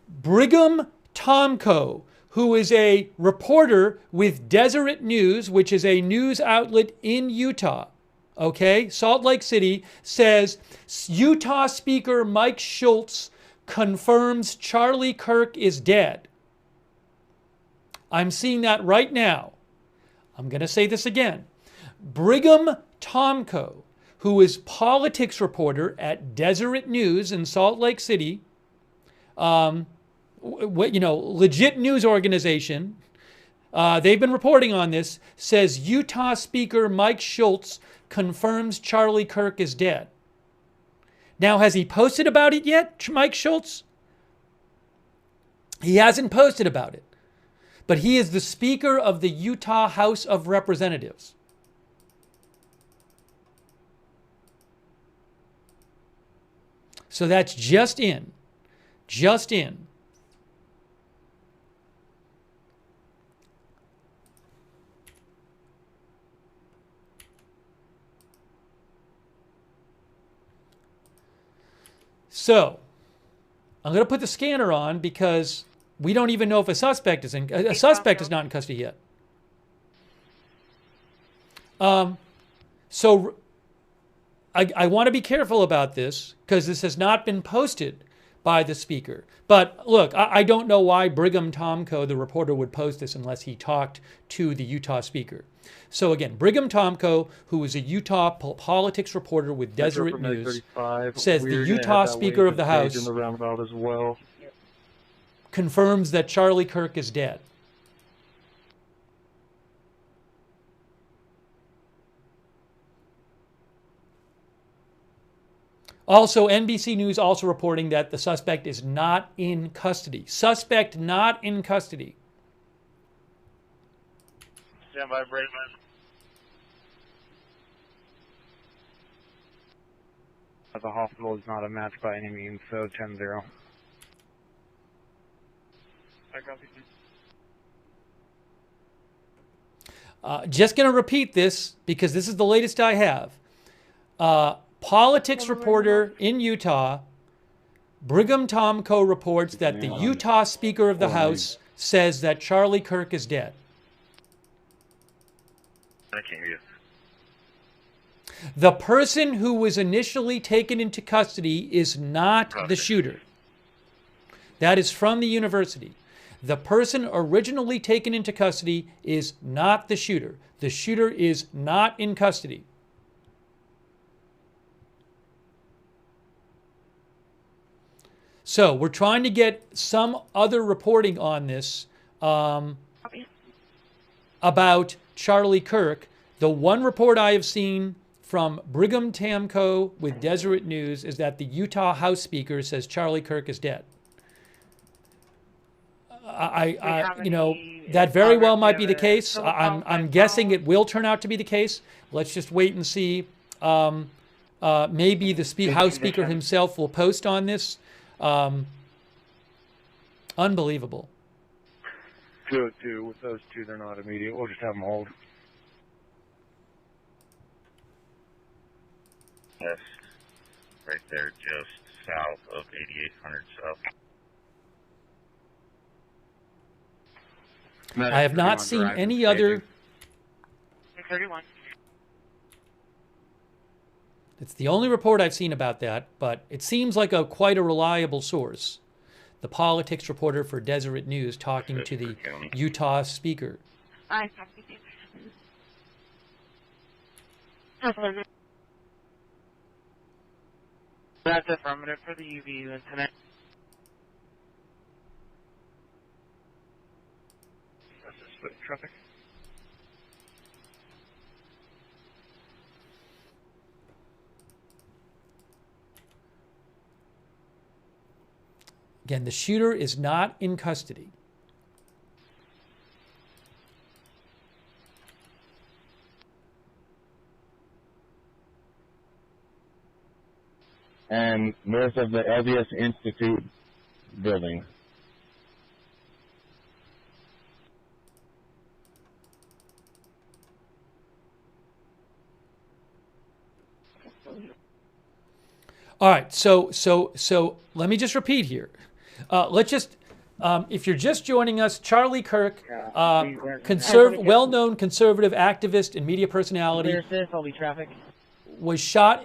Brigham Tomko, who is a reporter with Deseret News, which is a news outlet in Utah, okay, Salt Lake City, says Utah Speaker Mike Schultz confirms Charlie Kirk is dead. I'm seeing that right now. I'm going to say this again. Brigham Tomko, who is politics reporter at Deseret News in Salt Lake City, legit news organization, they've been reporting on this, says Utah Speaker Mike Schultz confirms Charlie Kirk is dead. Now, has he posted about it yet, Mike Schultz? He hasn't posted about it. But he is the Speaker of the Utah House of Representatives. So that's just in. Just in. So, I'm going to put the scanner on because we don't even know if a suspect is not in custody yet. So I want to be careful about this because this has not been posted by the speaker. But look, I don't know why Brigham Tomko, the reporter, would post this unless he talked to the Utah speaker. So again, Brigham Tomko, who is a Utah politics reporter with Deseret News, says the Utah Speaker of the House in the roundabout as well. Confirms that Charlie Kirk is dead. Also, NBC News also reporting that the suspect is not in custody. Suspect not in custody. Stand by, Braden. The hospital is not a match by any means, so 10-0. I copy. Just going to repeat this because this is the latest I have. Politics reporter in Utah, Brigham Tomko, reports that the Utah Speaker of the House says that Charlie Kirk is dead. I can't hear you. The person who was initially taken into custody is not the shooter. That is from the university. The person originally taken into custody is not the shooter. The shooter is not in custody. So we're trying to get some other reporting on this about Charlie Kirk. The one report I have seen from Brigham Tomko with Deseret News is that the Utah House Speaker says Charlie Kirk is dead. That very well might be the case. I'm guessing it will turn out to be the case. Let's just wait and see. Maybe the House Speaker himself will post on this. Unbelievable. 202, with those two, they're not immediate. We'll just have them hold. Yes, right there, just south of 8800 South. I have not seen any other. 31. It's the only report I've seen about that, but it seems like quite a reliable source. The politics reporter for Deseret News talking to the Utah Speaker. I copy. That's affirmative for the UV incident. That's a split traffic. Again, the shooter is not in custody. And north of the LDS Institute building. All right, so let me just repeat here. Let's just, if you're just joining us, Charlie Kirk, well-known conservative activist and media personality, was shot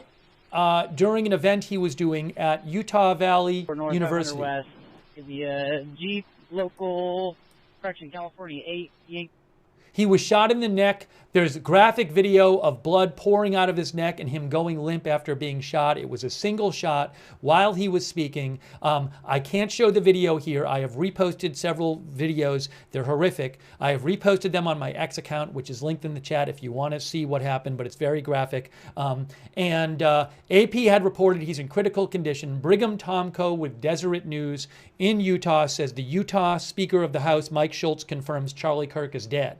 during an event he was doing at Utah Valley University. West, the Jeep local, correction, California 8. He was shot in the neck. There's graphic video of blood pouring out of his neck and him going limp after being shot. It was a single shot while he was speaking. I can't show the video here. I have reposted several videos. They're horrific. I have reposted them on my X account, which is linked in the chat if you want to see what happened, but it's very graphic. AP had reported he's in critical condition. Brigham Tomko with Deseret News in Utah says the Utah Speaker of the House, Mike Schultz, confirms Charlie Kirk is dead.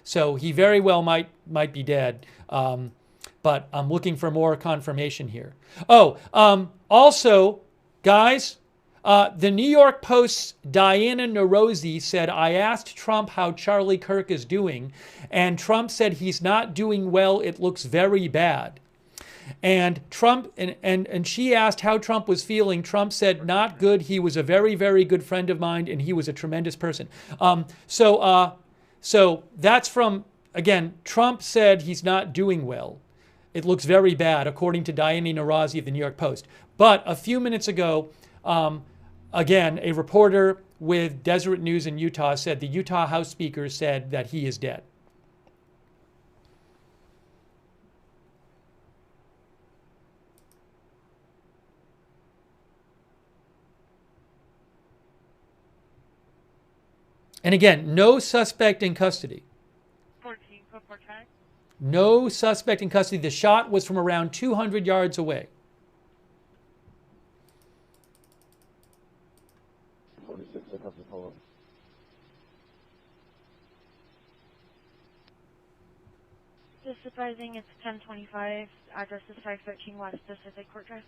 So he very well might be dead, but I'm looking for more confirmation here. Also, guys, the New York Post's Diana Nerozzi said, I asked Trump how Charlie Kirk is doing, and Trump said he's not doing well. It looks very bad. And Trump and she asked how Trump was feeling. Trump said, not good. He was a very, very good friend of mine, and he was a tremendous person. So that's from, again, Trump said he's not doing well. It looks very bad, according to Diana Nerozzi of the New York Post. But a few minutes ago, again, a reporter with Deseret News in Utah said the Utah House Speaker said that he is dead. And again, no suspect in custody. 14, put more time. No suspect in custody. The shot was from around 200 yards away. 46, I have to call up. Just surprising, it's 1025. Address is 513 West Pacific Court Drive.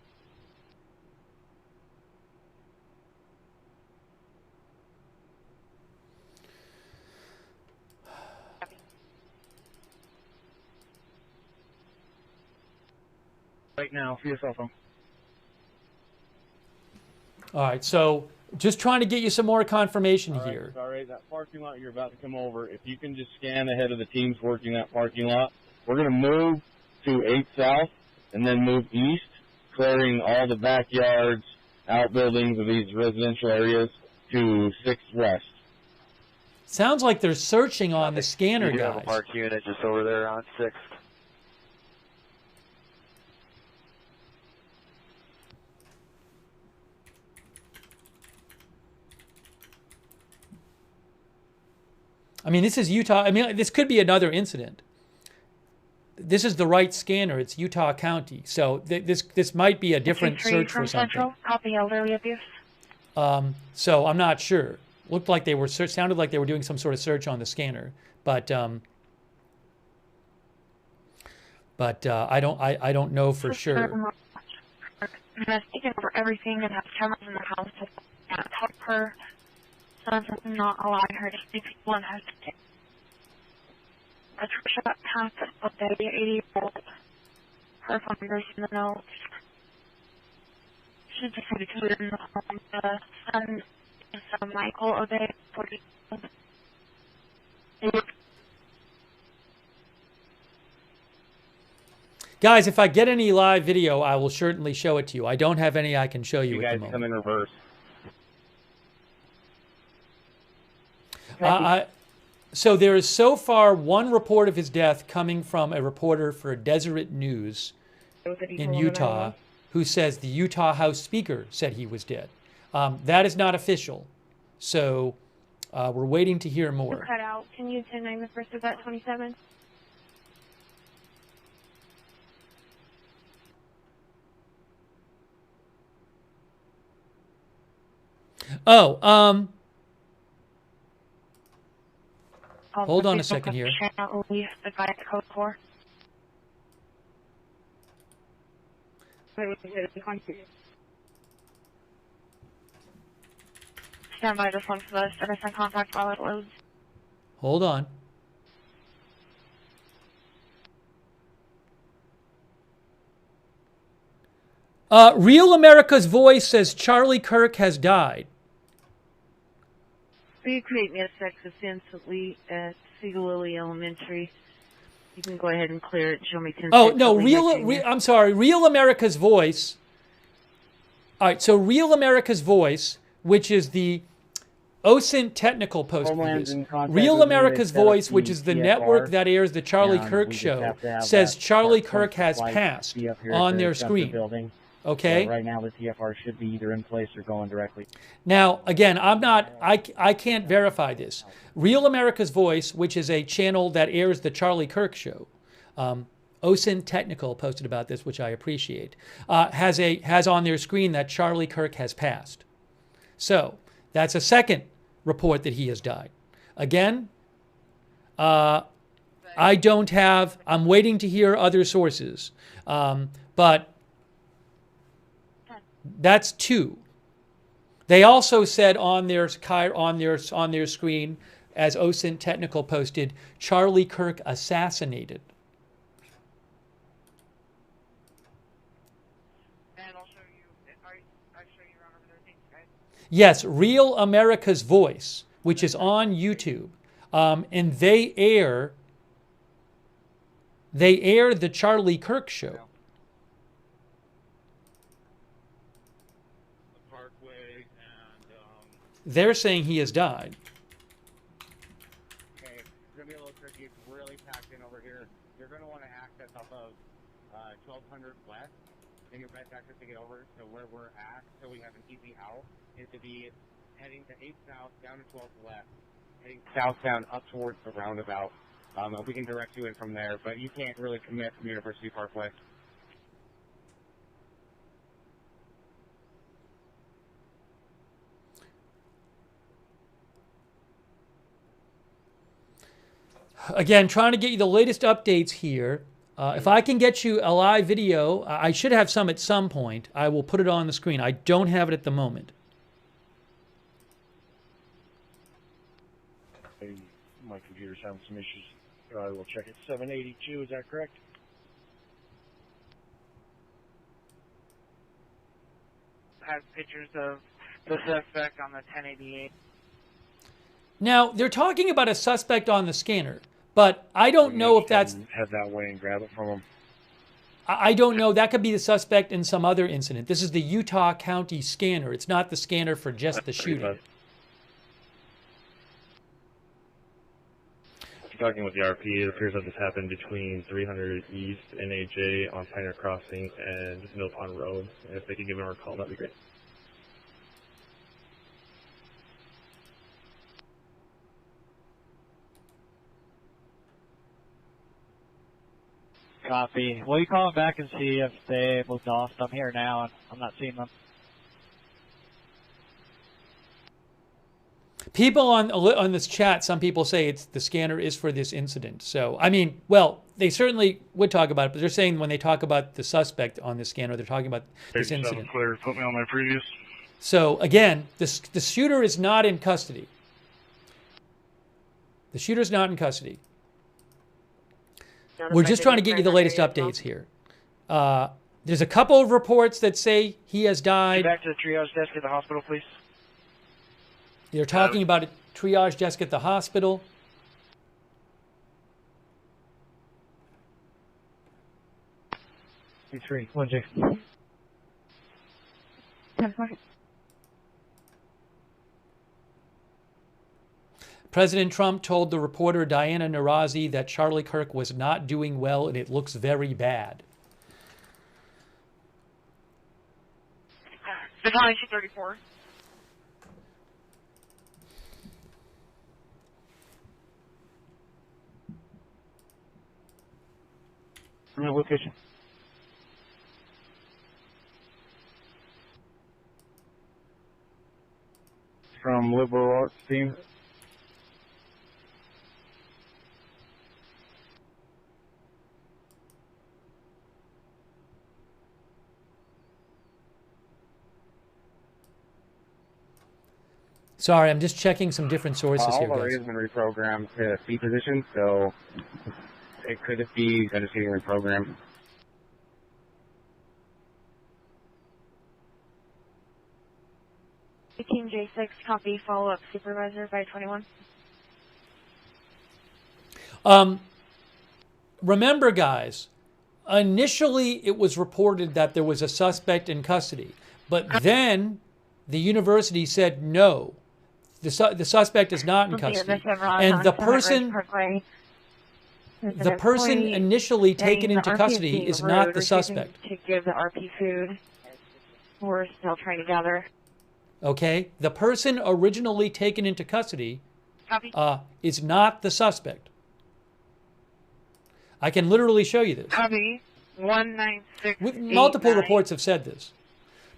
Right now, for your cell phone. All right, so just trying to get you some more confirmation All right, here. sorry, that parking lot you're about to come over, if you can just scan ahead of the teams working that parking lot, we're going to move to 8 South and then move east, clearing all the backyards, outbuildings of these residential areas to 6 West. Sounds like they're searching on the scanner, You have a guys. park unit just over there on 6th. I mean, this is Utah. I mean, this could be another incident. This is the right scanner. It's Utah County. So this might be a different search for something. Central, copy elderly abuse. So I'm not sure. Looked like they were sounded like they were doing some sort of search on the scanner, but I don't know for sure. I'm taking over everything and have cameras in the house. I can't help her. So I'm not allowing her to see people in her state. Patricia has a baby, 80-year-old. Her phone number's in the notes. She decided to live in the home. The son is Michael O'Day, 40. Guys, if I get any live video, I will certainly show it to you. I don't have any I can show you at the moment. You guys come in reverse. So there is so far one report of his death coming from a reporter for Deseret News in Utah who says the Utah House Speaker said he was dead. That is not official. So we're waiting to hear more. Cut out. Can you 10-9 the first of that 27? Oh, hold the on a Facebook second here. channel, the guy at code 4. Stand by just one for the citizen contact while it loads. Hold on. Real America's Voice says Charlie Kirk has died. Will you create me a sex instantly at Siegel Lily Elementary? You can go ahead and clear it and show me 10 Oh, seconds. no, I'm sorry. Real America's Voice. All right, so Real America's Voice, which is the OSINT technical post for this. Real America's Voice, which is the network that airs the Charlie Kirk show, says Charlie Kirk has passed on their screen. Okay. So right now, the TFR should be either in place or going directly. Now, again, I can't verify this. Real America's Voice, which is a channel that airs the Charlie Kirk show, OSINT Technical posted about this, which I appreciate, has on their screen that Charlie Kirk has passed. So that's a second report that he has died. Again, I'm waiting to hear other sources, but that's two. They also said on their screen, as OSINT Technical posted, Charlie Kirk assassinated. And I'll show you, I'll show you around over there. Thanks, guys. Yes, Real America's Voice, which is on YouTube, and they air the Charlie Kirk show. They're saying he has died. Okay, it's going to be a little tricky. It's really packed in over here. You're going to want to access off of 1200 West, and your best access to get over to where we're at, so we have an easy out, is to be heading to 8 South, down to 12 West, heading southbound up towards the roundabout. We can direct you in from there, but you can't really commit from University Parkway. Again, trying to get you the latest updates here. If I can get you a live video, I should have some at some point. I will put it on the screen. I don't have it at the moment. My computer's having some issues. I will check it. 782, is that correct? Has pictures of the suspect on the 1088. Now, they're talking about a suspect on the scanner, but I don't know if that's... Head that way and grab it from him. I don't know. That could be the suspect in some other incident. This is the Utah County scanner. It's not the scanner for just the shooting. Talking with the RP, it appears that this happened between 300 East and AJ on Pioneer Crossing and Mill Pond Road. If they could give him a call, that'd be great. Copy. Will you call them back and see if they moved off? I'm here now, and I'm not seeing them. People on this chat, some people say it's the scanner is for this incident. So, I mean, well, they certainly would talk about it, but they're saying when they talk about the suspect on the scanner, they're talking about this incident. Clear. Put me on my previous. So, again, the shooter is not in custody. The shooter's not in custody. We're just trying to get you the latest updates here. There's a couple of reports that say he has died. Back to the triage desk at the hospital, please. They're talking about a triage desk at the hospital. C3, 1J. President Trump told the reporter Diana Narazi that Charlie Kirk was not doing well and it looks very bad. Vigil 234. Location. from Liberal Arts team. Sorry, I'm just checking some different sources All here, of our guys. has been reprogrammed to C position, so it could just be that it's getting reprogrammed. Team J6, copy, follow-up supervisor by 21. Remember, guys, initially it was reported that there was a suspect in custody, but then the university said no, the suspect is not in custody, and the person initially taken into custody is not the suspect. To give the RP food, we're still trying to gather. Okay, the person originally taken into custody Copy. is not the suspect. I can literally show you this. Copy. 196. Multiple reports have said this.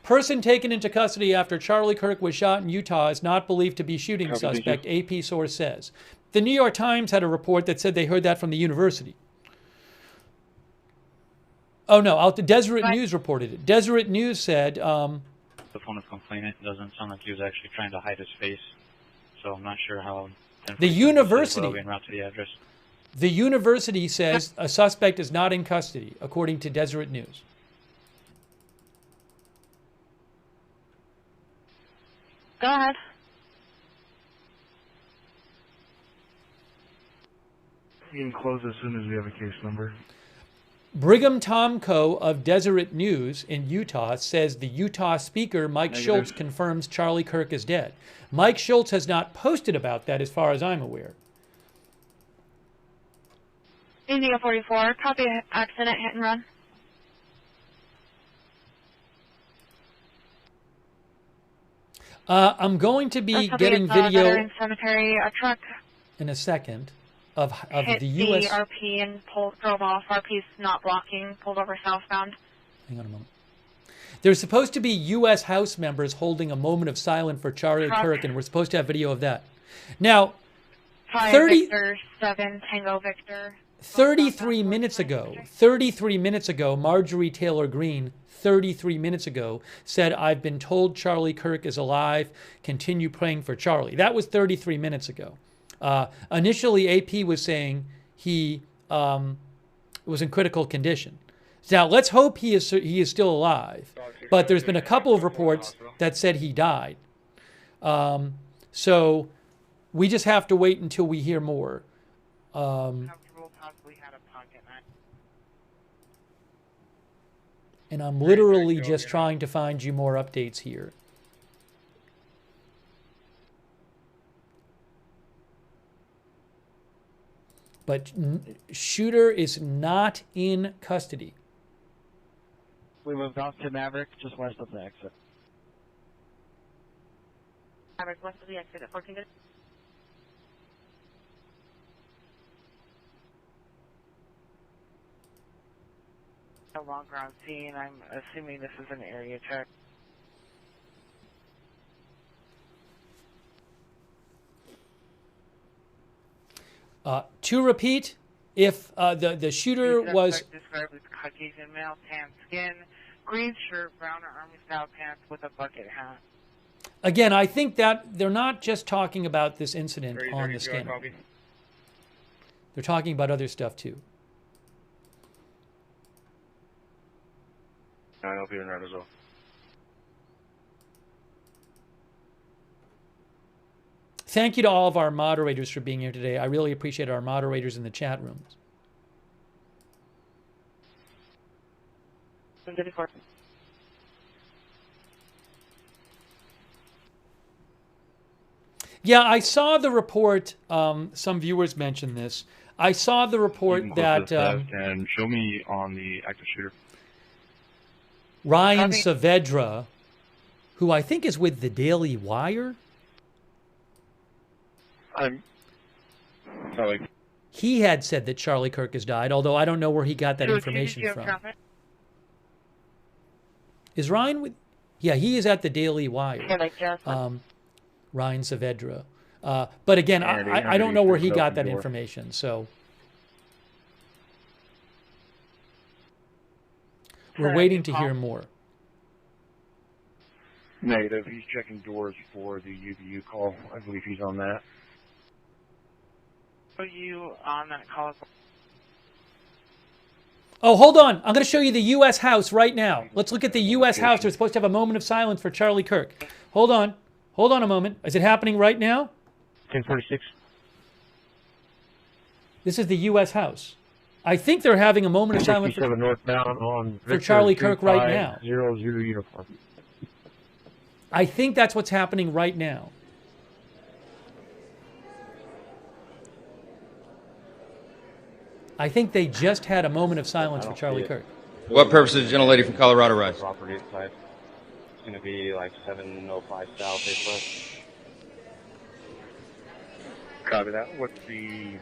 Person taken into custody after Charlie Kirk was shot in Utah is not believed to be shooting suspect, AP source says. The New York Times had a report that said they heard that from the university. Oh, no, Deseret News reported it. Deseret News said... the phone of complainant doesn't sound like he was actually trying to hide his face, so I'm not sure how... The university... En route to the address. The university says a suspect is not in custody, according to Deseret News. Go ahead. You can close as soon as we have a case number. Brigham Tomko of Deseret News in Utah says the Utah speaker, Mike Schultz, confirms Charlie Kirk is dead. Mike Schultz has not posted about that as far as I'm aware. India 44, copy accident, hit and run. I'm going to be getting video cemetery, a truck in a second of hit the U.S. RP and drove off. RP's not blocking, pulled over southbound. Hang on a moment. There's supposed to be U.S. House members holding a moment of silence for Charlie Kirk, and we're supposed to have video of that. Now, 33 minutes ago, Marjorie Taylor Greene, 33 minutes ago, said, "I've been told Charlie Kirk is alive. Continue praying for Charlie." That was 33 minutes ago. Initially, AP was saying he was in critical condition. Now, let's hope he is still alive. But there's been a couple of reports that said he died. So we just have to wait until we hear more. And I'm literally just trying to find you more updates here. But shooter is not in custody. We moved off to Maverick, just west of the exit. Maverick west of the exit at 14. No longer on scene. I'm assuming this is an area check. To repeat, if the shooter was described as Caucasian male, tan skin, green shirt, brown or army style pants with a bucket hat. Again, I think that they're not just talking about this incident on the scanner. They're talking about other stuff too. 9 LP and red as well. Thank you to all of our moderators for being here today. I really appreciate our moderators in the chat rooms. Yeah, I saw the report. Some viewers mentioned this. I saw the report that... and show me on the active shooter. Ryan Saavedra, who I think is with the Daily Wire. He had said that Charlie Kirk has died, although I don't know where he got that information from. Is Ryan with... Yeah, he is at the Daily Wire. Ryan Saavedra. But again, I don't know where he got that information. So we're waiting to hear more. Negative. He's checking doors for the UVU call. I believe he's on that. Are you on that call? Oh, hold on. I'm going to show you the U.S. House right now. Let's look at the U.S. House. They're supposed to have a moment of silence for Charlie Kirk. Hold on. Hold on a moment. Is it happening right now? 1046. This is the U.S. House. I think they're having a moment of silence for Charlie Kirk right now. 00 uniform. I think that's what's happening right now. I think they just had a moment of silence for Charlie Kirk. What purpose does the gentlelady from Colorado rise? Property inside. It's going to be like 705 south, 8 west. Copy that. What's the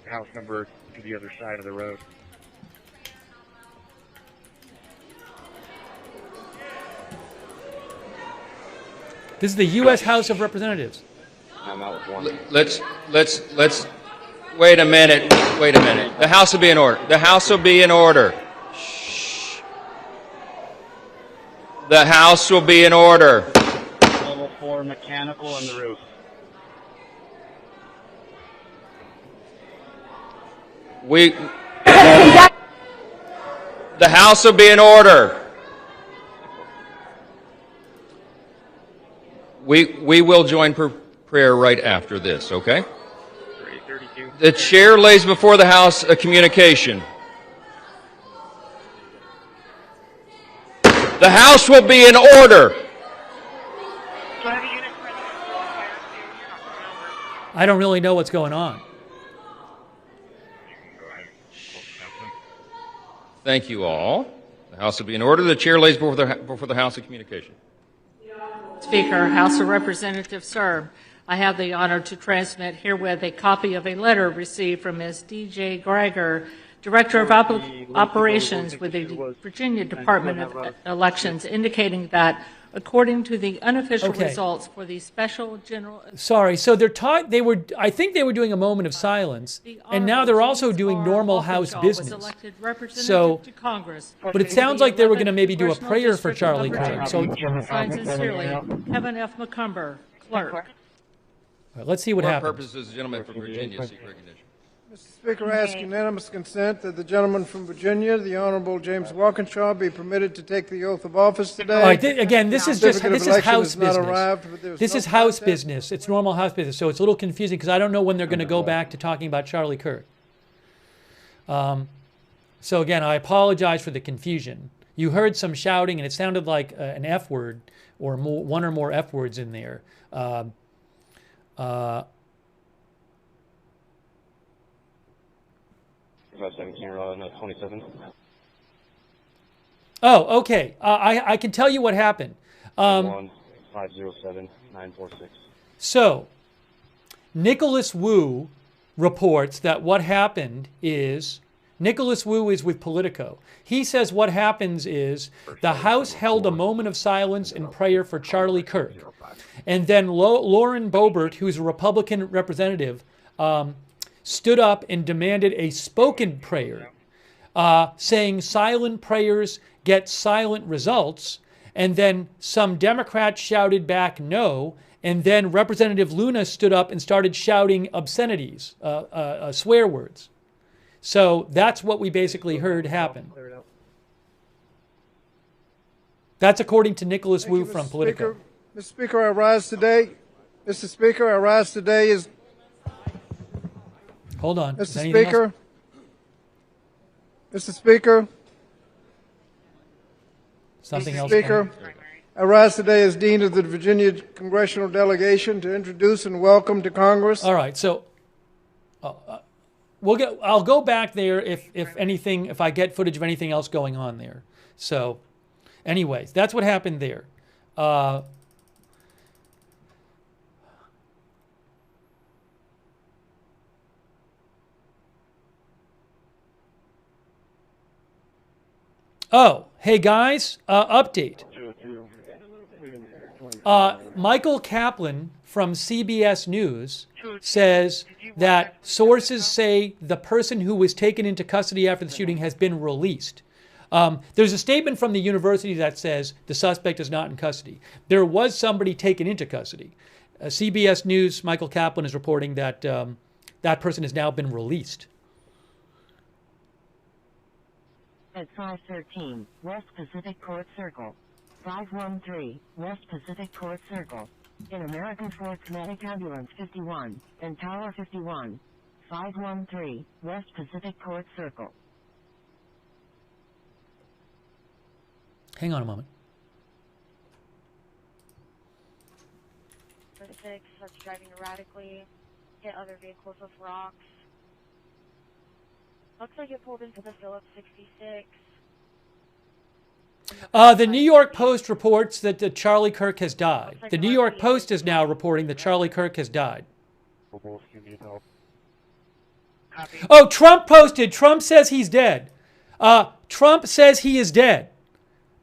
house number to the other side of the road? This is the U.S. House of Representatives. I'm out with one. Let's wait a minute. Wait a minute. The House will be in order. The House will be in order. Shh. The House will be in order. Level 4 mechanical on the roof. The House will be in order. We will join prayer right after this, okay? The chair lays before the House a communication. The House will be in order. I don't really know what's going on. Thank you all. The House will be in order. The chair lays before the House a communication. Speaker, House of Representatives, sir, I have the honor to transmit herewith a copy of a letter received from Ms. D.J. Greiger, Director of Operations with the Virginia Department of Elections, indicating that, according to the unofficial results for the Special General... Sorry, so I think they were doing a moment of silence, and now they're also doing normal House business. So, but it sounds like they were going to maybe do a prayer for Charlie Kirk. So, signed sincerely, Kevin F. McCumber, Clerk. All right, let's see what happens. What purpose does the gentleman from Virginia seek recognition? Mr. Speaker, I ask unanimous consent that the gentleman from Virginia, the Honorable James Walkinshaw, be permitted to take the oath of office today. All right, again, this is House business. This is House business. It's normal House business, so it's a little confusing because I don't know when they're going to go back to talking about Charlie Kirk. So again, I apologize for the confusion. You heard some shouting, and it sounded like an F word or one or more F words in there. About 17, 27. Oh, okay. I can tell you what happened. 507-946. So, Nicholas Wu reports that what happened is, Nicholas Wu is with Politico. He says what happens is the House held a moment of silence and prayer for Charlie Kirk. And then Lauren Boebert, who's a Republican representative, stood up and demanded a spoken prayer, saying silent prayers get silent results. And then some Democrats shouted back no. And then Representative Luna stood up and started shouting obscenities, swear words. So that's what we basically heard happen. That's according to Nicholas Wu from Politico. Mr. Speaker, I rise today. Mr. Speaker, I rise today is... Hold on. Mr. Speaker. Mr. Speaker. Something Mr. else. Speaker, I rise today as Dean of the Virginia Congressional Delegation to introduce and welcome to Congress. All right, so I'll go back there if I get footage of anything else going on there. So, anyways, that's what happened there. Oh, hey guys, update. Michael Kaplan from CBS News says that sources say the person who was taken into custody after the shooting has been released. There's a statement from the university that says the suspect is not in custody. There was somebody taken into custody. CBS News, Michael Kaplan is reporting that that person has now been released. At 513 West Pacific Court Circle. 513 West Pacific Court Circle. In American Fort Kinetic Ambulance 51 and Tower 51. 513 West Pacific Court Circle. Hang on a moment. 36, that's driving erratically, hit other vehicles with rocks. Looks like it pulled into the Phillips 66. The New York Post reports that Charlie Kirk has died. The New York Post is now reporting that Charlie Kirk has died. Oh, Trump posted. Trump says he's dead. Trump says he is dead.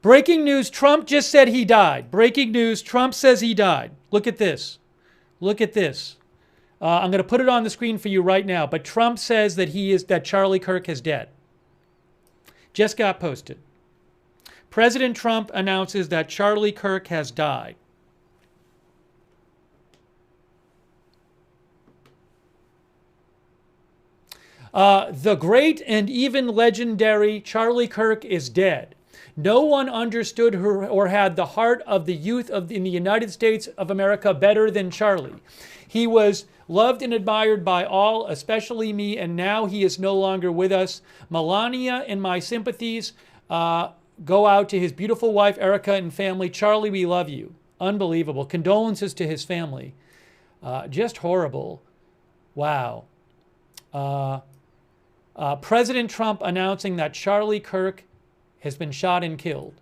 Breaking news, Trump just said he died. Breaking news, Trump says he died. Look at this. Look at this. I'm going to put it on the screen for you right now, but Trump says that Charlie Kirk is dead. Just got posted. President Trump announces that Charlie Kirk has died. The great and even legendary Charlie Kirk is dead. No one understood or had the heart of the youth in the United States of America better than Charlie. He was loved and admired by all, especially me, and now he is no longer with us. Melania and my sympathies go out to his beautiful wife, Erica, and family. Charlie, we love you. Unbelievable. Condolences to his family. Just horrible. Wow. President Trump announcing that Charlie Kirk has been shot and killed.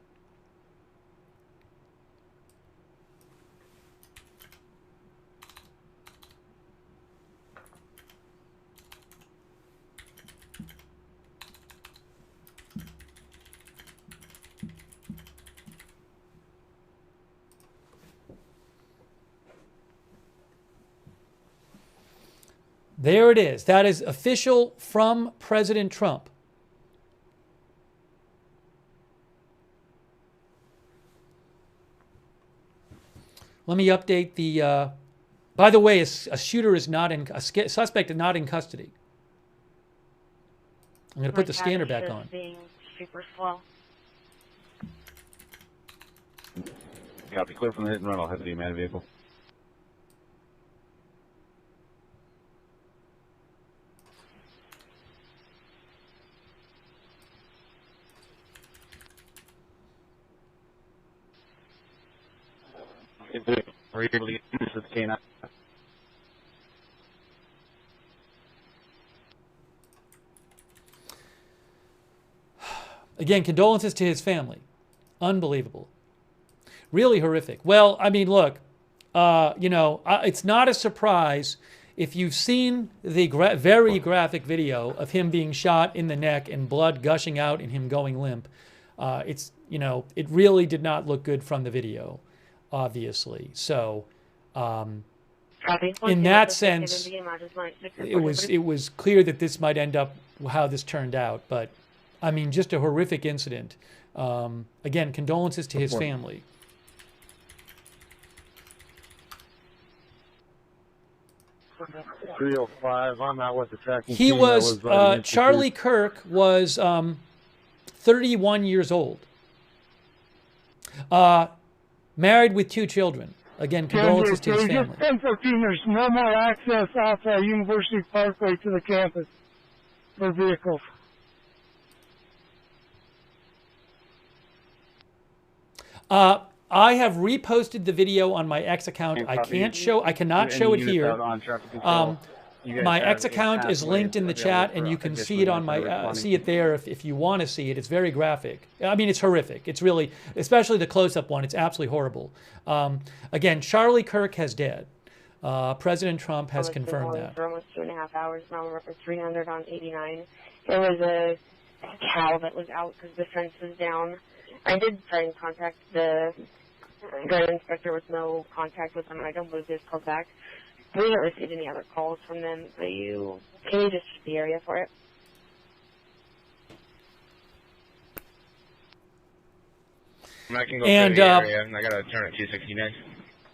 There it is. That is official from President Trump. Let me update the. By the way, a suspect is not in custody. I'm going to put the scanner back on. Being super slow. Copy. Clear from the hit and run. I'll have the man vehicle. Are you able to get this with the K9? Again, condolences to his family. Unbelievable. Really horrific. Well, I mean, look, it's not a surprise if you've seen the very graphic video of him being shot in the neck and blood gushing out and him going limp. It really did not look good from the video, obviously. So, in that sense, it was clear that this might end up how this turned out. But, I mean, just a horrific incident. Again, condolences to his family. .305. I'm out with the tracking He team. was Charlie Kirk was 31 years old. Married with 2 children. Again, condolences to his family. 1014, there's no more access off University Parkway to the campus for vehicles. I have reposted the video on my X account. I cannot show it here. My X account is linked in the chat, and you can see it on my see it there if you want to see it. It's very graphic. I mean, it's horrific. It's really, especially the close-up one. It's absolutely horrible. Again, Charlie Kirk has dead. President Trump has confirmed that. For almost 2.5 hours. Now we're up at 300 on 89. There was a cow that was out because the fence was down. I did try and contact the got an inspector with no contact with them. I don't believe they've called back. We haven't received any other calls from them. Can you just check the area for it? I can go And, to the area, and I gotta turn at 269.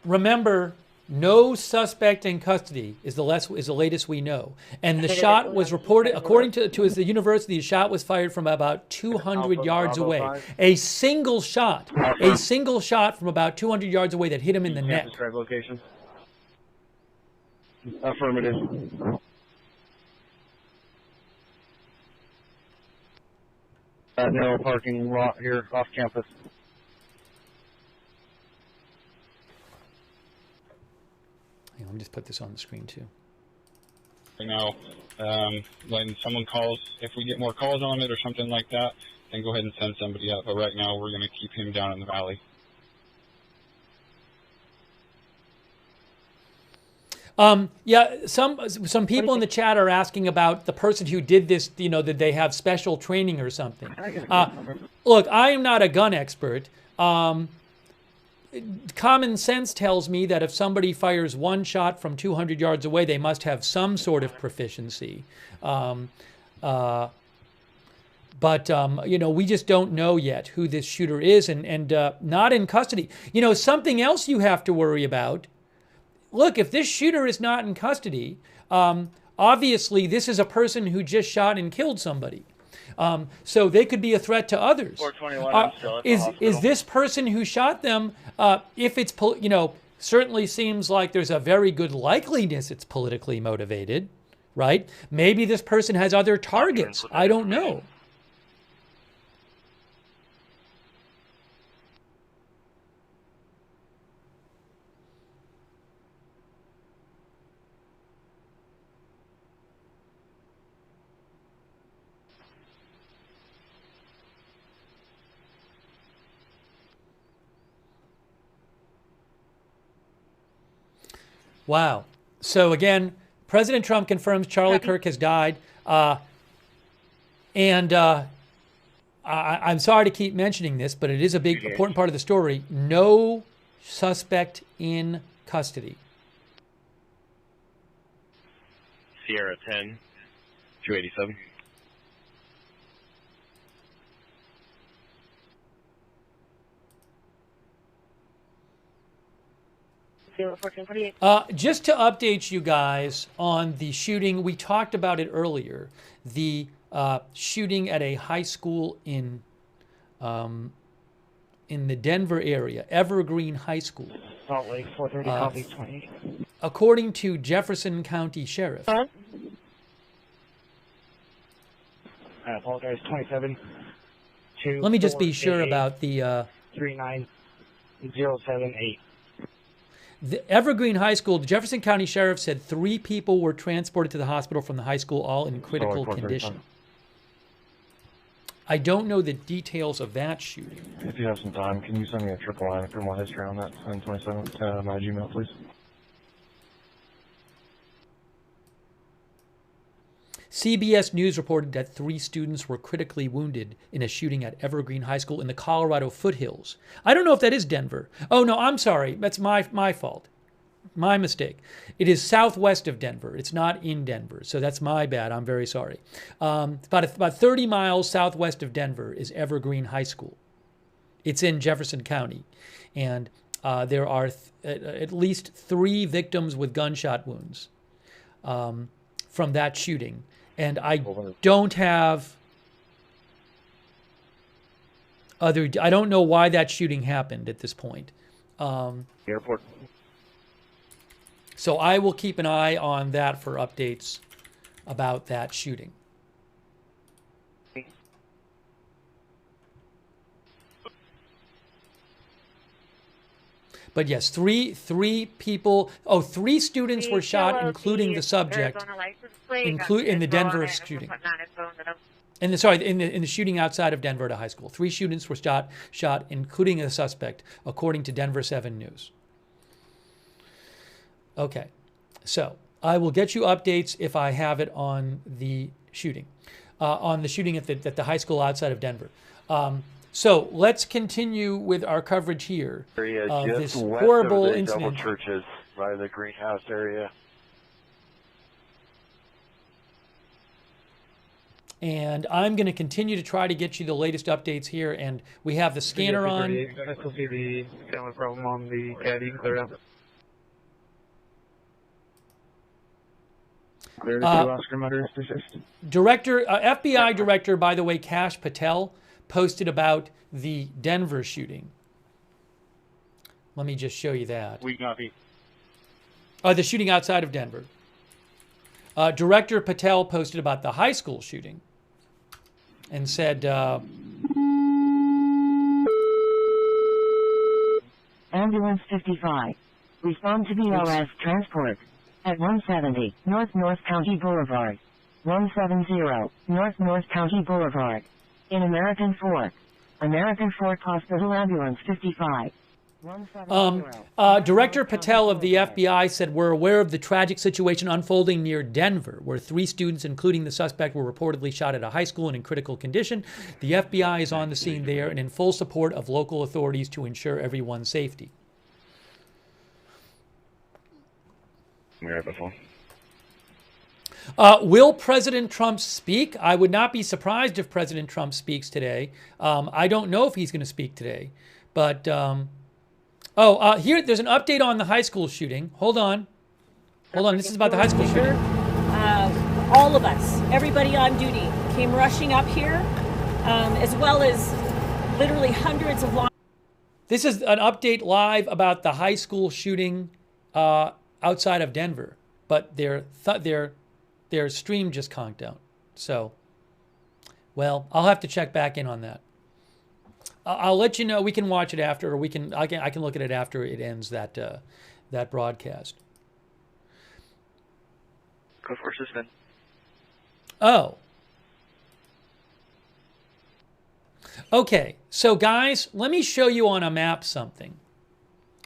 Remember, no suspect in custody is the latest we know. And the shot was reported, according to the university, the shot was fired from about 200 yards away. A single shot from about 200 yards away that hit him in the neck. Campus Drive location. Affirmative. Narrow parking lot here off campus. Let me just put this on the screen too. Right now, when someone calls, if we get more calls on it or something like that, then go ahead and send somebody out. But right now, we're going to keep him down in the valley. Yeah, some people in the chat are asking about the person who did this, did they have special training or something? Look, I am not a gun expert. Common sense tells me that if somebody fires one shot from 200 yards away, they must have some sort of proficiency. But we just don't know yet who this shooter is, and not in custody. Something else you have to worry about. Look, if this shooter is not in custody, obviously this is a person who just shot and killed somebody. So they could be a threat to others. 421, I'm still at the hospital. Is this person who shot them, if it's, certainly seems like there's a very good likeliness it's politically motivated, right? Maybe this person has other targets. I don't know. Wow. So again, President Trump confirms Charlie Kirk has died. I'm sorry to keep mentioning this, but it is a big, important part of the story. No suspect in custody. Sierra 10, 287. Just to update you guys on the shooting, we talked about it earlier. The shooting at a high school in the Denver area, Evergreen High School. Salt Lake, 430, copy 20. According to Jefferson County Sheriff. I apologize, 27. Let me just be sure about the 39078. The Evergreen High School, the Jefferson County Sheriff said 3 people were transported to the hospital from the high school, all in critical condition. I don't know the details of that shooting. If you have some time, can you send me a triple line of criminal history on that 727 my Gmail, please? CBS News reported that 3 students were critically wounded in a shooting at Evergreen High School in the Colorado foothills. I don't know if that is Denver. Oh, no, I'm sorry. That's my fault. My mistake. It is southwest of Denver. It's not in Denver. So that's my bad. I'm very sorry. About 30 miles southwest of Denver is Evergreen High School. It's in Jefferson County. And there are at least 3 victims with gunshot wounds from that shooting. And I don't have I don't know why that shooting happened at this point. Airport. So I will keep an eye on that for updates about that shooting. But yes, three people. Oh, 3 students were shot, including the subject, in the Denver shooting. In the shooting outside of Denver at a high school, 3 students were shot, including a suspect, according to Denver 7 News. Okay, so I will get you updates if I have it on the shooting, at the high school outside of Denver. So let's continue with our coverage here Area of just this west horrible of the incident. double churches by the greenhouse area. And I'm going to continue to try to get you the latest updates here. And we have the scanner on. I still see the camera problem on the caddy. Clear out. Clear to Oscar Motor assist. FBI Director, by the way, Kash Patel, posted about the Denver shooting. Let me just show you that. We copy. The shooting outside of Denver. Director Patel posted about the high school shooting and said, Ambulance 55. Respond to BOS transport at 170 North County Boulevard. 170 North County Boulevard. In American Fork. American Fork Hospital Ambulance 55. Director Patel of the FBI said, we're aware of the tragic situation unfolding near Denver, where 3 students, including the suspect, were reportedly shot at a high school and in critical condition. The FBI is on the scene there and in full support of local authorities to ensure everyone's safety. Will President Trump speak? I would not be surprised if President Trump speaks today. I don't know if he's going to speak today, but here, there's an update on the high school shooting. Hold on. This is about the high school shooting. All of us, everybody on duty, came rushing up here, as well as literally hundreds of law. This is an update live about the high school shooting outside of Denver, but their stream just conked out. So, well, I'll have to check back in on that. I'll let you know. We can watch it after, or I can look at it after it ends that broadcast. Go for suspend. Oh. Okay. So guys, let me show you on a map something.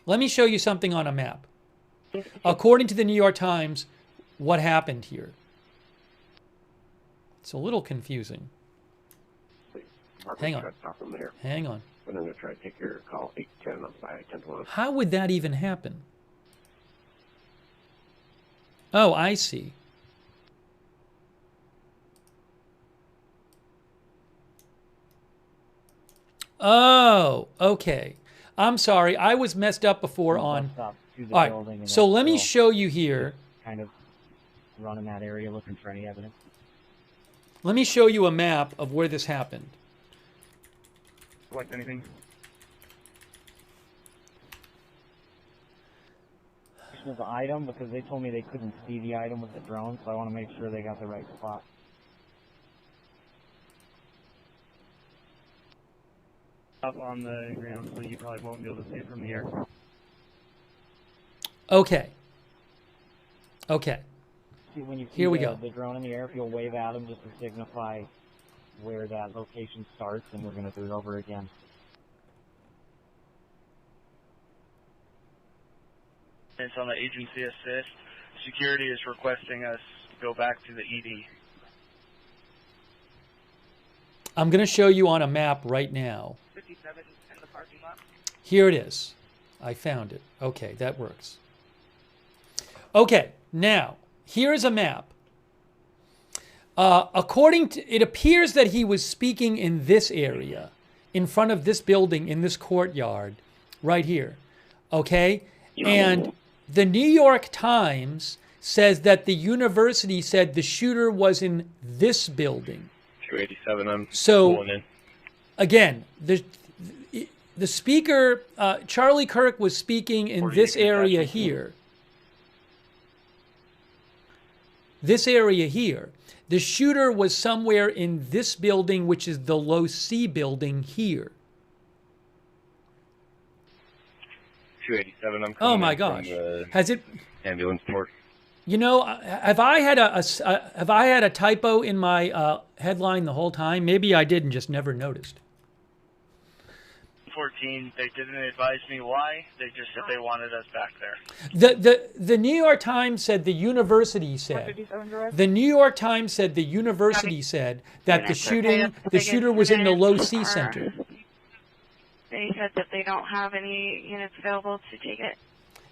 Let me show you something on a map. According to the New York Times, what happened here? It's a little confusing. Hang on. Hang on. I'm going to try to take your call 810 by 10-1. How would that even happen? Oh, I see. Oh, okay. I'm sorry. I was messed up before on... All right, so let me show you here. Kind of run in that area looking for any evidence. Let me show you a map of where this happened. Select anything. Of the item, because they told me they couldn't see the item with the drone, so I want to make sure they got the right spot. Up on the ground, so you probably won't be able to see it from the air. Okay. Okay. See, when you see Here we go. The drone in the air, if you'll wave at them just to signify where that location starts, and we're going to do it over again. It's on the agency assist. Security is requesting us go back to the ED. I'm going to show you on a map right now. 57 in the parking lot. Here it is. I found it. Okay, that works. Okay, now, here's a map. It appears that he was speaking in this area, in front of this building, in this courtyard, right here. Okay? And the New York Times says that the university said the shooter was in this building. 287, I'm so, pulling in. Again, the speaker, Charlie Kirk, was speaking in this area here. This area here. The shooter was somewhere in this building, which is the low C building here. 287, I'm coming Oh my in gosh! from the Has it? Ambulance port. You know, have I had a typo in my headline the whole time? Maybe I did and just never noticed. 14, they didn't advise me why. They just said they wanted us back there. The New York Times said the university said. The New York Times said the university said that the shooter was in the low C center. They said that they don't have any units available to take it.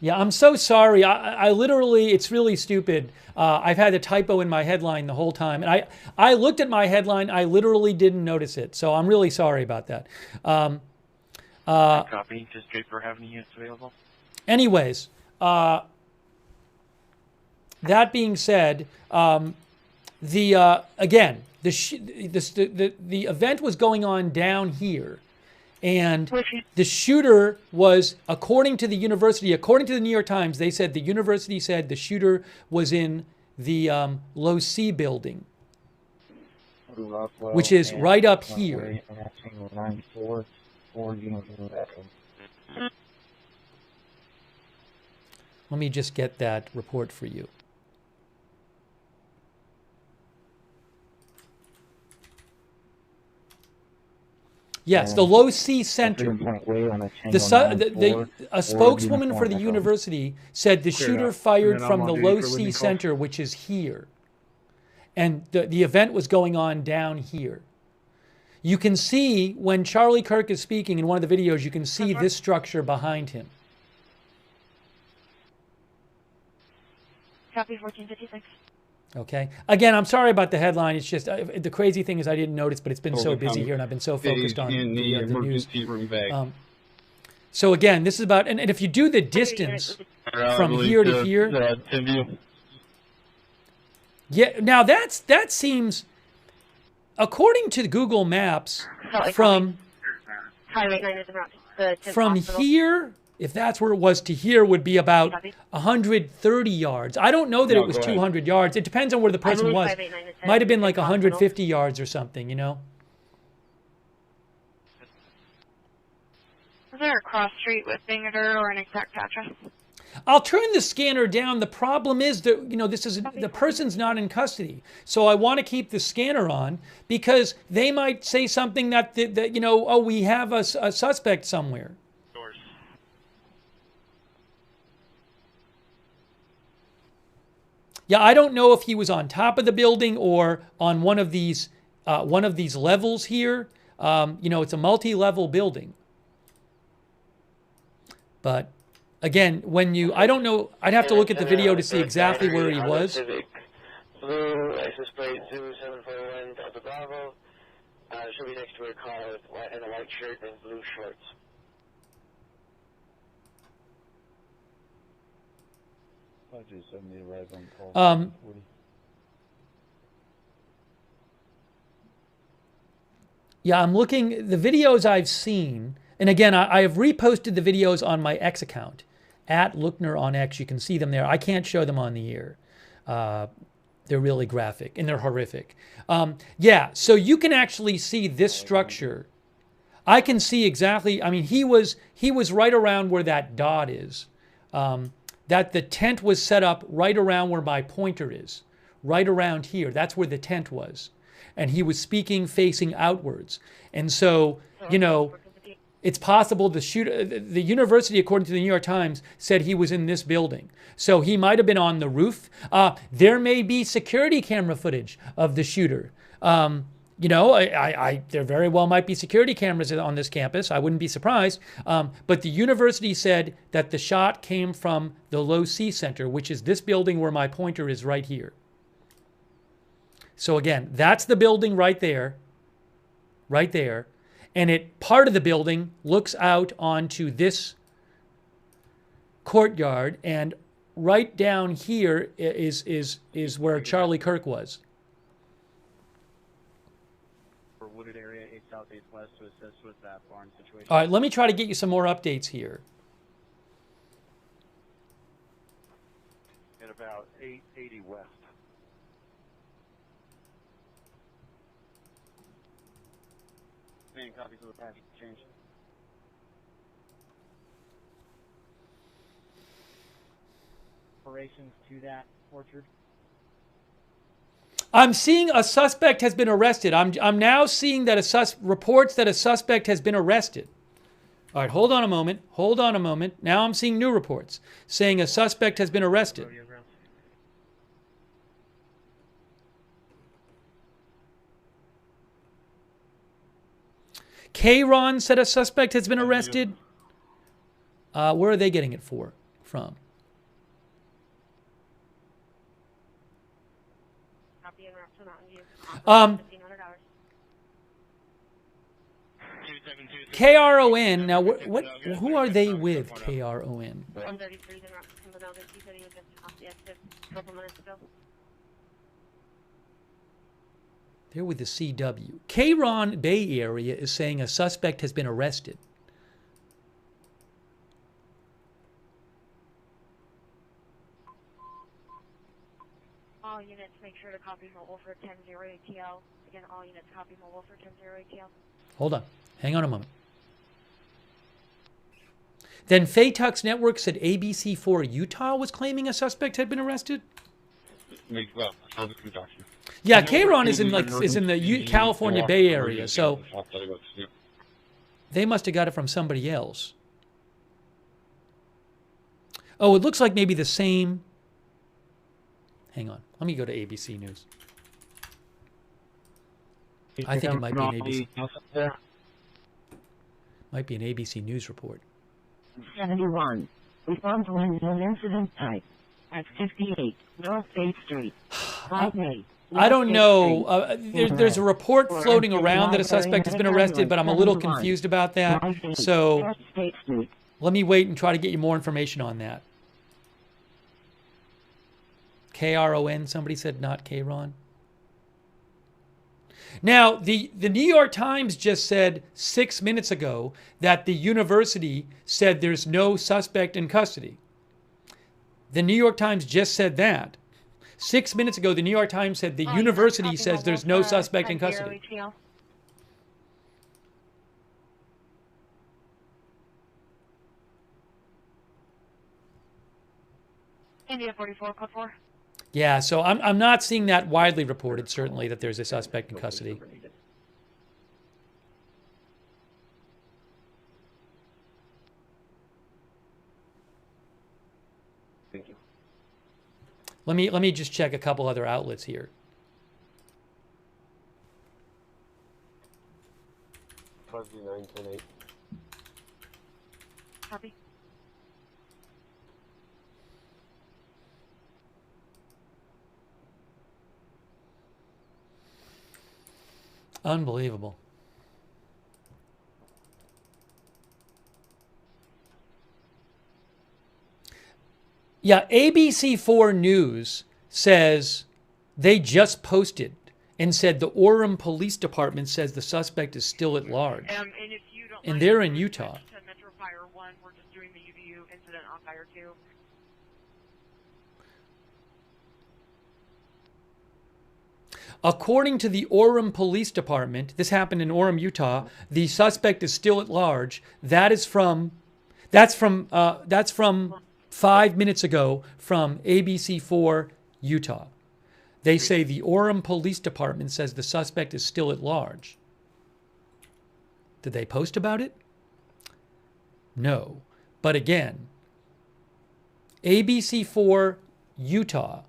Yeah, I'm so sorry. I literally, it's really stupid. I've had a typo in my headline the whole time. And I looked at my headline. I literally didn't notice it. So I'm really sorry about that. Copy. Does Draper have any units available? Anyways, that being said, again, the event was going on down here. And the shooter was, according to the university, according to the New York Times, they said the university said the shooter was in the Low C building, which is right up here. Let me just get that report for you. Yes, the Low C Center. A spokeswoman for the university said the shooter fired from the Low C Center, which is here. And the event was going on down here. You can see, when Charlie Kirk is speaking in one of the videos, you can see this structure behind him. Copy 1456. Okay. Again, I'm sorry about the headline. It's just the crazy thing is I didn't notice, but it's been so busy here, and I've been so focused on the news. So again, this is about, and if you do the distance from here to here, yeah. Now that seems, according to Google Maps, from here. If that's where it was to here, would be about 130 yards. I don't know that it was 200 yards. It depends on where the person was. Might have been like 150 yards or something, you know? Is there a cross street with Binghamton or an exact address? I'll turn the scanner down. The problem is that, you know, the person's not in custody. So I want to keep the scanner on because they might say something that you know, oh, we have a suspect somewhere. Yeah, I don't know if he was on top of the building or on one of these levels here. You know, it's a multi-level building. But again, I don't know. I'd have to look at the video to see exactly where he was. Blue, license plate 0741 Delta Bravo. Should be next to a car in a white shirt and blue shorts. Yeah, I'm looking, the videos I've seen, and again, I have reposted the videos on my X account, @Lookner on X. You can see them there. I can't show them on the air. They're really graphic, and they're horrific. Yeah, so you can actually see this structure. I can see exactly, I mean, he was right around where that dot is. That the tent was set up right around where my pointer is, right around here. That's where the tent was. And he was speaking facing outwards. And so, you know, it's possible the university, according to the New York Times, said he was in this building. So he might have been on the roof. There may be security camera footage of the shooter. You know, there very well might be security cameras on this campus. I wouldn't be surprised. But the university said that the shot came from the Low C Center, which is this building where my pointer is right here. So again, that's the building right there. Right there. And part of the building looks out onto this courtyard. And right down here is where Charlie Kirk was. Wooded area, 8 south, 8 west, to assist with that barn situation. All right, let me try to get you some more updates here. At about 880 west. Main copies of the package change. Operations to that orchard. I'm seeing a suspect has been arrested. I'm now seeing that reports that a suspect has been arrested. All right, hold on a moment. Hold on a moment. Now I'm seeing new reports saying a suspect has been arrested. K-Ron said a suspect has been arrested. Where are they getting it from? KRON. Now, who are they with? KRON. 133 then he said he was just off the exit a couple minutes ago. They're with the CW. K-Ron Bay Area is saying a suspect has been arrested. All units, make sure to copy mobile for 10-0 ATL. Again, all units, copy mobile for 10-0 ATL. Hold on. Hang on a moment. Then Faytux Network said ABC4 Utah was claiming a suspect had been arrested? Well, I'll just talk to you. Yeah, K-Ron is in the California Bay Area, so they must have got it from somebody else. Oh, it looks like maybe the same. Hang on, let me go to ABC News. I think it might be an ABC. Might be an ABC News report. 71. Respond to unknown incident type at 58 North State Street. 5A. I don't know. There's a report floating around that a suspect has been arrested, but I'm a little confused about that. So let me wait and try to get you more information on that. KRON, somebody said, not K-Ron. Now, the New York Times just said 6 minutes ago that the university said there's no suspect in custody. The New York Times just said that. 6 minutes ago, the New York Times said the university says there's no suspect in custody. India 44, code 4. Yeah, so I'm not seeing that widely reported, certainly, that there's a suspect in custody. Thank you. Let me just check a couple other outlets here. Copy. Unbelievable. Yeah, ABC4 News says they just posted and said the Orem Police Department says the suspect is still at large. And if you don't and they're in Utah. To Metro Fire 1, we're just doing the UVU incident on Fire 2. According to the Orem Police Department, this happened in Orem, Utah. The suspect is still at large. That's from 5 minutes ago from ABC4 Utah. They say the Orem Police Department says the suspect is still at large. Did they post about it? No. But again, ABC4 Utah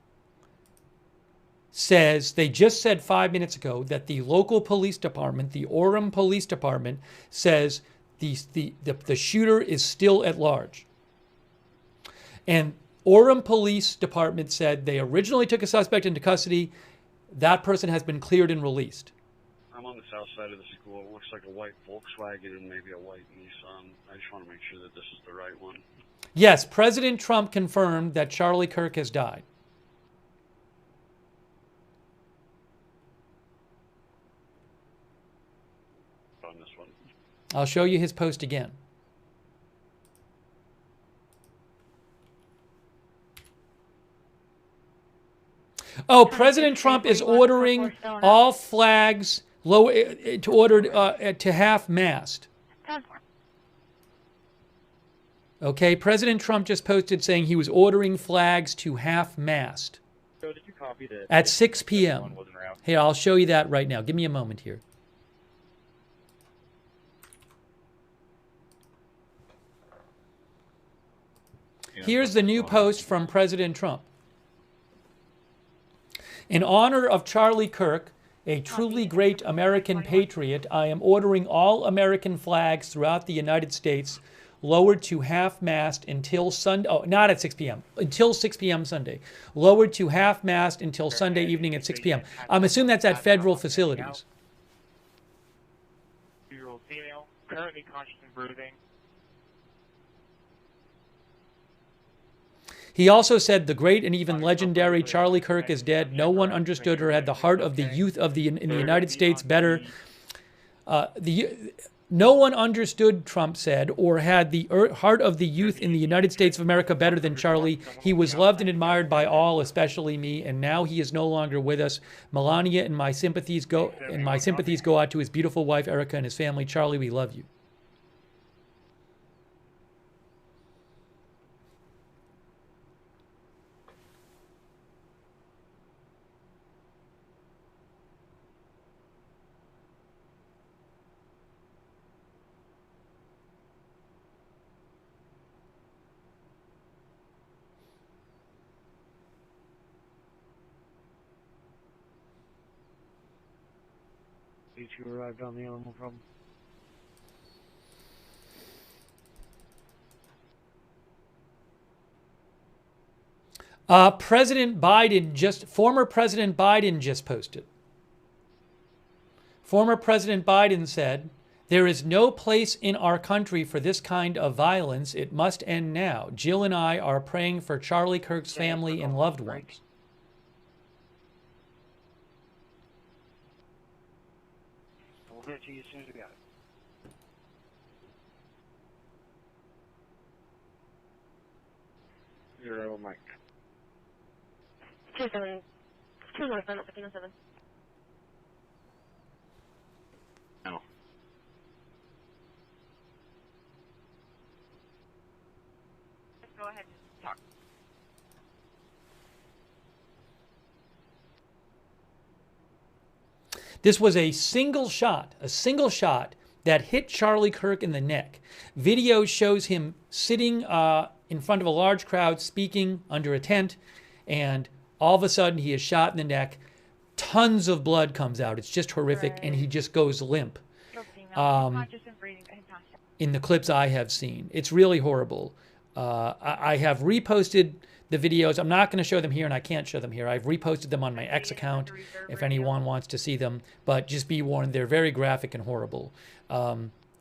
says, they just said 5 minutes ago that the local police department, the Orem Police Department, says the shooter is still at large. And Orem Police Department said they originally took a suspect into custody. That person has been cleared and released. I'm on the south side of the school. It looks like a white Volkswagen and maybe a white Nissan. I just want to make sure that this is the right one. Yes, President Trump confirmed that Charlie Kirk has died. On this one. I'll show you his post again. Oh, President Trump is ordering all flags to half-mast. Okay, President Trump just posted saying he was ordering flags to half-mast at 6 p.m. Here, I'll show you that right now. Give me a moment here. Here's the new post from President Trump. In honor of Charlie Kirk, a truly great American patriot, I am ordering all American flags throughout the United States lowered to half-mast until Sunday, oh, not at 6 p.m., until 6 p.m. Sunday. Lowered to half-mast until Sunday evening at 6 p.m. I'm assuming that's at federal facilities. 2-year-old female, currently conscious and breathing. He also said the great and even legendary Charlie Kirk is dead. No one understood or had the heart of the youth of in the United States better. No one understood, Trump said, or had the heart of the youth in the United States of America better than Charlie. He was loved and admired by all, especially me, and now he is no longer with us. Melania and my sympathies go out to his beautiful wife Erica and his family. Charlie, we love you. You arrived on the animal problem. Former President Biden just posted. Former President Biden said, "There is no place in our country for this kind of violence. It must end now. Jill and I are praying for Charlie Kirk's family and loved ones." We'll get to you as soon as we got it. Zero, Mike. 2-7. 2-7, 1507. No. Go ahead and talk. This was a single shot that hit Charlie Kirk in the neck. Video shows him sitting in front of a large crowd speaking under a tent, and all of a sudden he is shot in the neck. Tons of blood comes out. It's just horrific, and he just goes limp. In the clips I have seen. It's really horrible. I have reposted the videos. I'm not going to show them here, and I can't show them here. I've reposted them on my X account if anyone wants to see them. But just be warned, they're very graphic and horrible.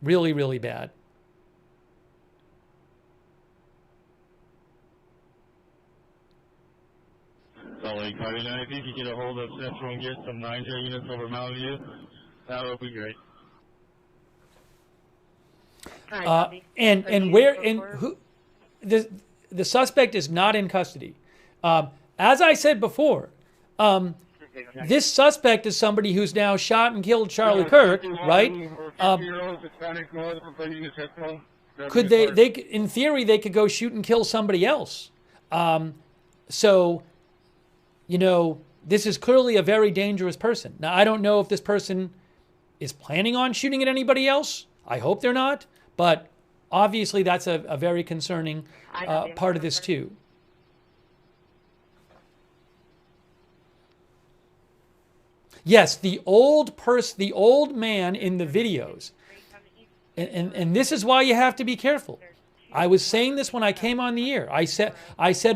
Really, really bad. Solid Carbon, if you could get a hold of Central and get some 9J units over Mountain View, that would be great. The suspect is not in custody. As I said before, this suspect is somebody who's now shot and killed Charlie Kirk, right? Could they in theory, they could go shoot and kill somebody else. So, you know, this is clearly a very dangerous person. Now, I don't know if this person is planning on shooting at anybody else. I hope they're not, but obviously that's a very concerning part of this too. Yes, the old man in the videos, and this is why you have to be careful. I was saying this when I came on the air. I said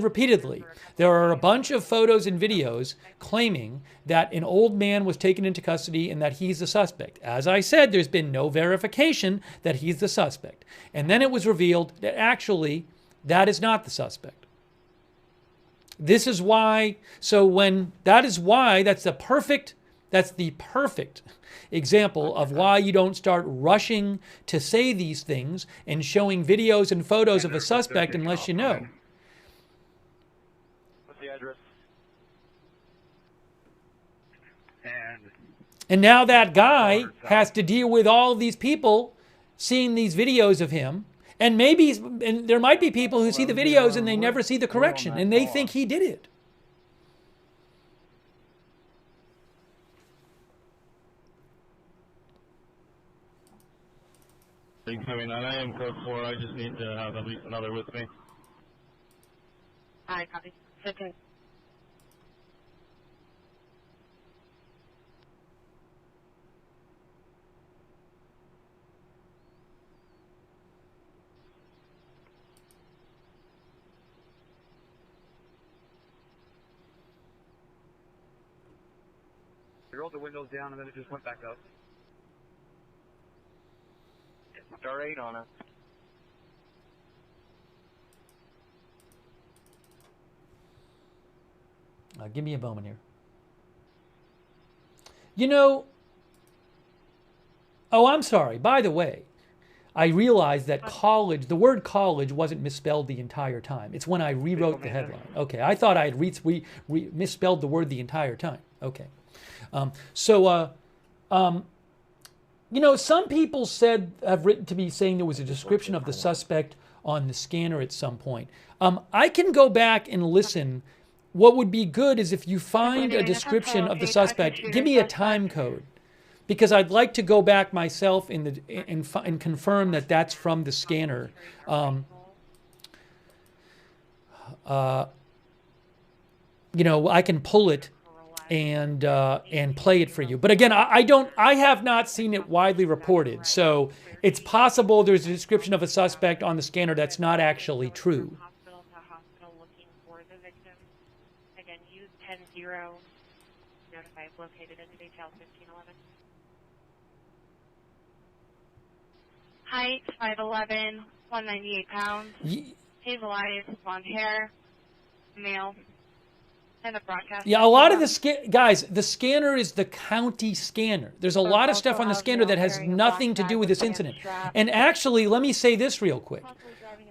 repeatedly, there are a bunch of photos and videos claiming that an old man was taken into custody and that he's the suspect. As I said, there's been no verification that he's the suspect. And then it was revealed that actually that is not the suspect. This is why, that's the perfect example of why you don't start rushing to say these things and showing videos and photos of a suspect unless you know. What's the address? And now that guy has to deal with all of these people seeing these videos of him. And there might be people who see the videos and they never see the correction and they think he did it. Incoming 9 AM code 4, I just need to have at least another with me. Alright, copy. 15. rolled the windows down, and then it just went back up. Star 8 on it. Give me a moment here. You know, oh, I'm sorry. By the way, I realized that college, the word college wasn't misspelled the entire time. It's when I rewrote the headline. Okay, I thought I had misspelled the word the entire time. Okay. You know, some people have written to me saying there was a description of the suspect on the scanner at some point. I can go back and listen. What would be good is if you find a description of the suspect, give me a time code, because I'd like to go back myself and confirm that that's from the scanner. You know, I can pull it and play it for you. But again, I have not seen it widely reported, so it's possible there's a description of a suspect on the scanner that's not actually true. Notified located in detail 1511. Height 5'11", 198 pounds. Hazel eyes, blonde hair, male. And the broadcast. Yeah, a lot of the guys, the scanner is the county scanner. There's a lot of stuff on the scanner that has nothing to do with this incident. And actually, let me say this real quick.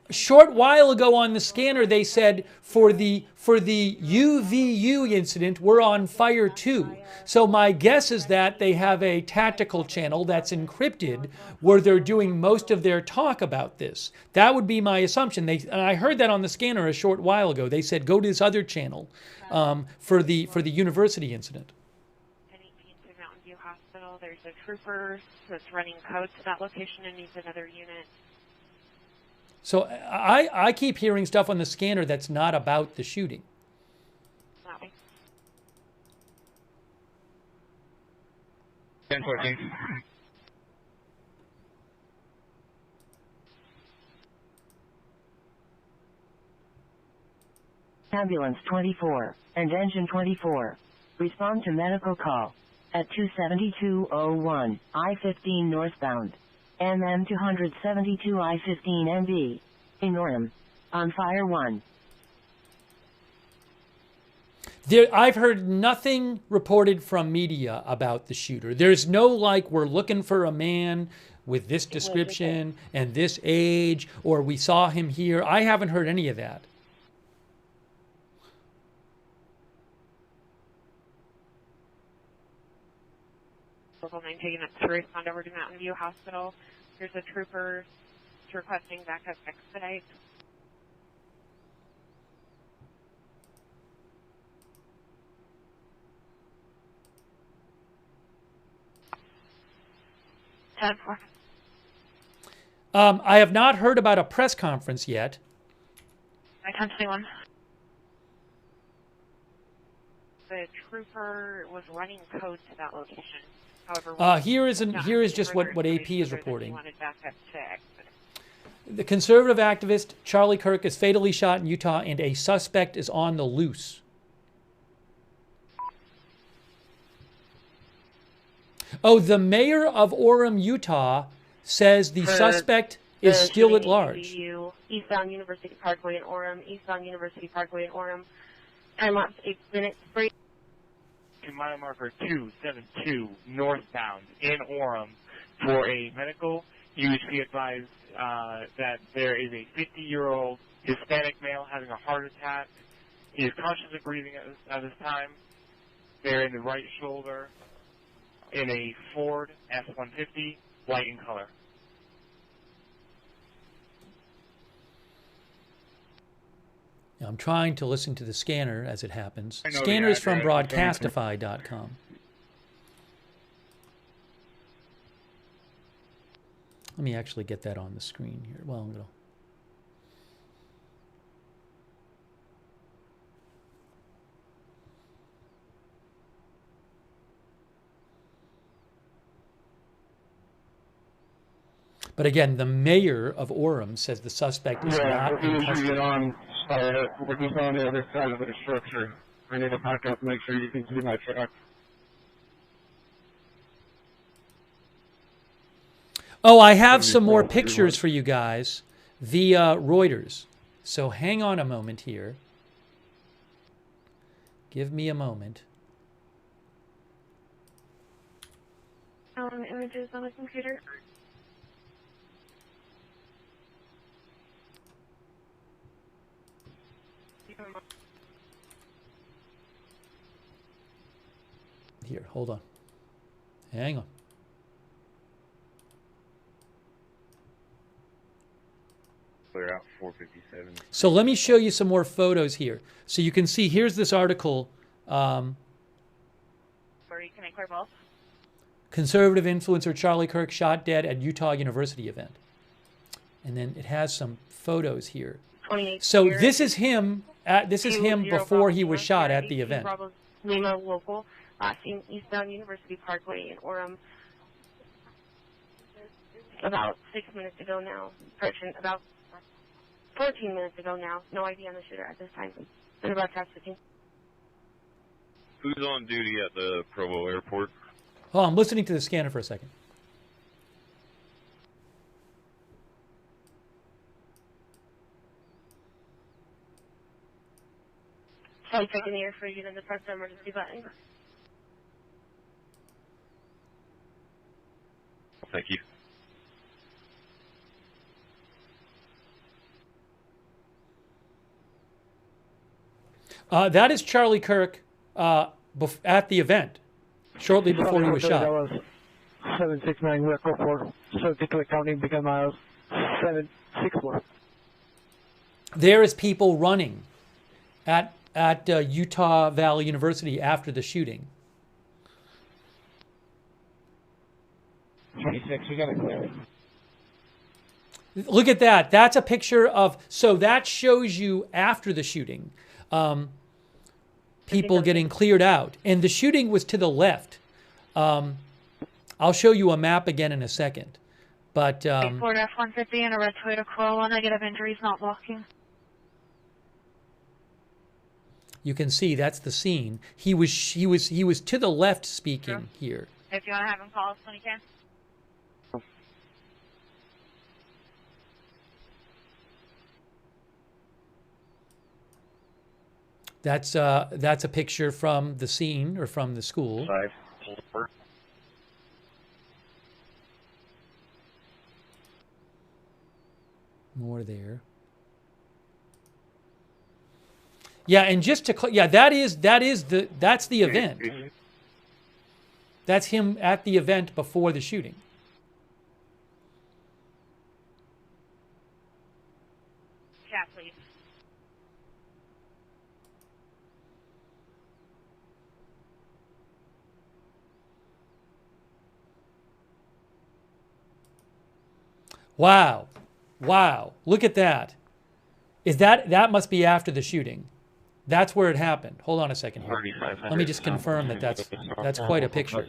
A short while ago on the scanner, they said for the UVU incident, we're on fire too. So my guess is that they have a tactical channel that's encrypted where they're doing most of their talk about this. That would be my assumption. And I heard that on the scanner a short while ago. They said go to this other channel for the university incident. 1018 to Mountain View Hospital. There's a trooper that's running code to that location and needs another unit. So I keep hearing stuff on the scanner that's not about the shooting. Okay. 1014. Ambulance 24 and Engine 24. Respond to medical call at 27201 I-15 northbound. MM 272 I-15 MB. In Orem. On fire 1. I've heard nothing reported from media about the shooter. There's no like we're looking for a man with this description and this age, or we saw him here. I haven't heard any of that. Local 9 taking up to respond over to Mountain View Hospital. There's a trooper requesting backup expedite. I have not heard about a press conference yet. 1021. The trooper was running code to that location. However, here is just what AP is reporting. The conservative activist Charlie Kirk is fatally shot in Utah, and a suspect is on the loose. Oh, the mayor of Orem, Utah, says the suspect is still at large. Eastbound University Parkway in Orem. Eastbound University Parkway in Orem. Time lapse 8 minutes. Break. Mile marker 272 northbound in Orem for a medical. You should be advised that there is a 50-year-old Hispanic male having a heart attack. He is consciously breathing at this time. They're in the right shoulder in a Ford F-150, white in color. I'm trying to listen to the scanner as it happens. Scanners from broadcastify.com. Let me actually get that on the screen here. Well, I'm going to... But again, the mayor of Orem says the suspect is not in custody. We're just on the other side of the structure. I need to back up and make sure you can see my truck. Oh, I have some more pictures for you guys via Reuters. So hang on a moment here. Give me a moment. Images on the computer. Here, hold on. Hang on. Clear out 457. So let me show you some more photos here. So you can see, here's this article. Where you can inquire both. Conservative influencer Charlie Kirk shot dead at Utah University event. And then it has some photos here. So this is him. This is him before he was shot at the event. Lima local, seen eastbound University Parkway in Orem. About 6 minutes ago now. Correction, about 14 minutes ago now. No ID on the shooter at this time. Been about past 15. Who's on duty at the Provo airport? Oh, I'm listening to the scanner for a second. So I'm taking the air for you then to press the emergency button. Thank you. That is Charlie Kirk at the event, shortly before he was shot. That was 769 record for Clay County, Beacon Miles, 761. There is people running at Utah Valley University after the shooting. 26, we got to clear. Look at that. That's a picture of, so that shows you after the shooting, people getting cleared out. And the shooting was to the left. I'll show you a map again in a second. But Ford F-150 and a red Toyota Corolla, negative injuries, not blocking. You can see that's the scene. He was to the left speaking here. If you want to have him call us when you can. That's a picture from the scene or from the school. More there. Yeah, and just to that's the event. That's him at the event before the shooting. Chat, please. Wow. Wow. Look at that. That must be after the shooting. That's where it happened. Hold on a second here. Let me just confirm that that's quite a picture.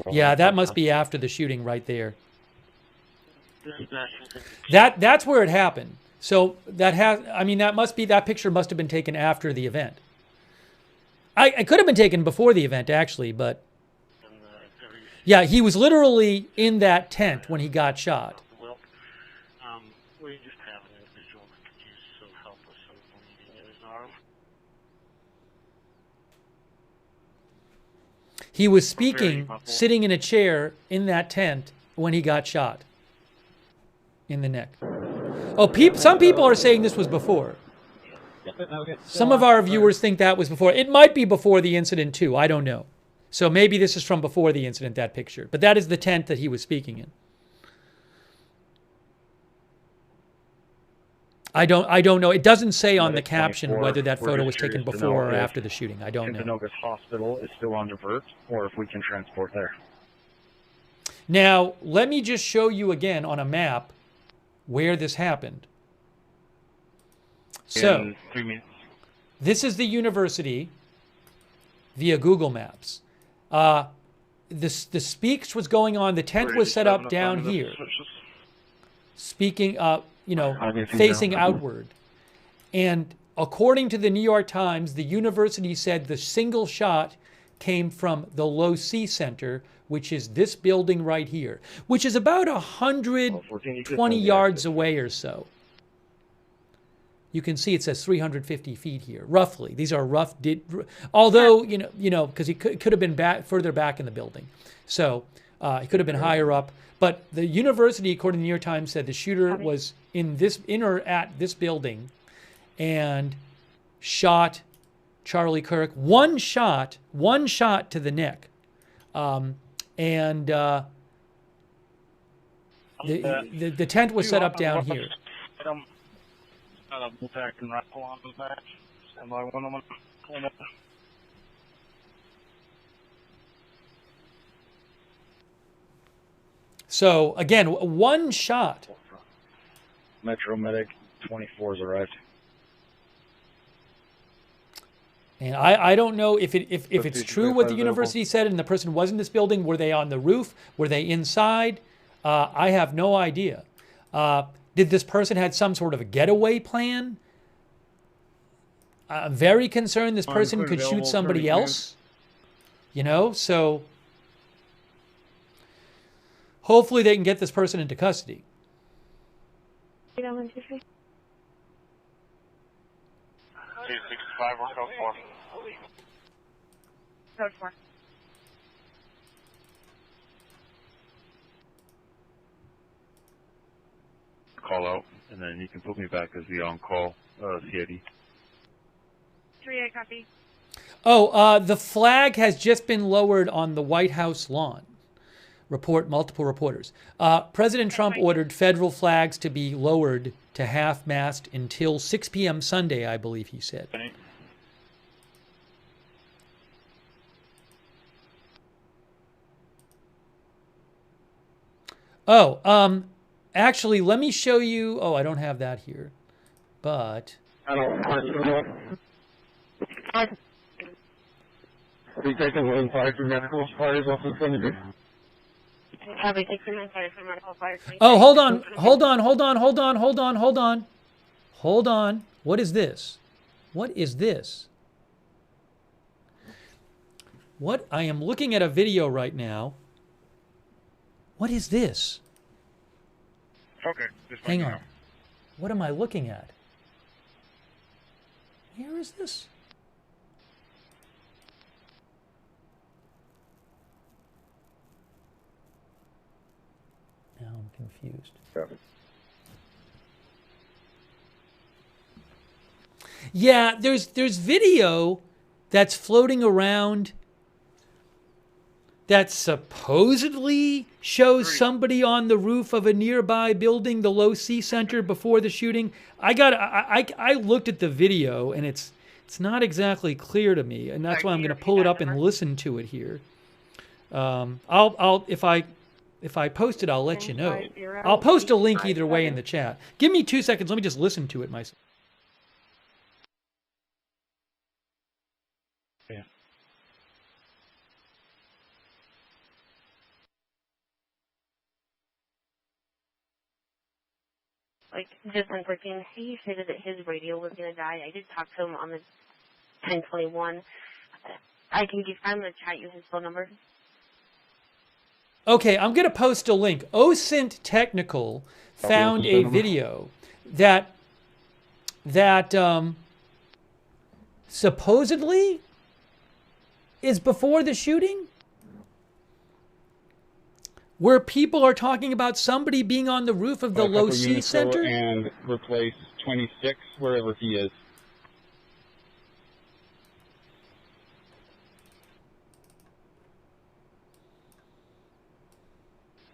Yeah, that must be after the shooting right there. That's where it happened. So that picture must have been taken after the event. It could have been taken before the event actually, but yeah, he was literally in that tent when he got shot. We just have an individual that could use some help with some bleeding in his arm. He was speaking, sitting in a chair in that tent when he got shot in the neck. Oh, some people are saying this was before. Some of our viewers think that was before. It might be before the incident too. I don't know. So maybe this is from before the incident, that picture. But that is the tent that he was speaking in. I don't know. It doesn't say on the caption whether that photo was taken before or after the shooting. I don't know. Timpanogos Hospital is still on divert, or if we can transport there. Now, let me just show you again on a map where this happened. So, this is the university via Google Maps. The speech was going on. The tent was set up down here. Speaking facing outward. And according to the New York Times, the university said the single shot came from the Low C Center, which is this building right here, which is about 120 yards away or so. You can see it says 350 feet here, roughly. These are rough, although, because he could have been further back in the building. So he could have been higher up. But the university, according to the New York Times, said the shooter was in or at this building and shot Charlie Kirk. One shot to the neck. The tent was set up down here. So again, one shot. Metro Medic 24's arrived. And I don't know if it's true what the university said and the person was in this building. Were they on the roof? Were they inside? I have no idea. Did this person had some sort of a getaway plan? I'm very concerned this person could shoot somebody else. So hopefully they can get this person into custody. Code 4. Call out, and then you can put me back as the on-call CID. 3-8, copy. Oh, the flag has just been lowered on the White House lawn. Report multiple reporters. President Trump ordered federal flags to be lowered to half-mast until 6 p.m. Sunday, I believe he said. Oh, actually, let me show you. Oh, I don't have that here, but. We taking one fire for medical fires off the Senator. Probably take some fire for medical fire. Oh, hold on. What is this? What? I am looking at a video right now. What is this? Okay. Hang on. What am I looking at? Where is this? Now I'm confused. Yeah, there's video that's floating around that supposedly shows somebody on the roof of a nearby building, the Low C Center, before the shooting. I looked at the video and it's not exactly clear to me, and that's why I'm going to pull it up and listen to it here. If I post it, I'll let you know. I'll post a link either way in the chat. Give me 2 seconds. Let me just listen to it myself. Yeah. Like, just on freaking, he stated that his radio was going to die. I did talk to him on the 1021. I'm going to chat you his phone number. Okay, I'm going to post a link. OSINT Technical found a video that supposedly is before the shooting, where people are talking about somebody being on the roof of the Low C Center and replace 26 wherever he is.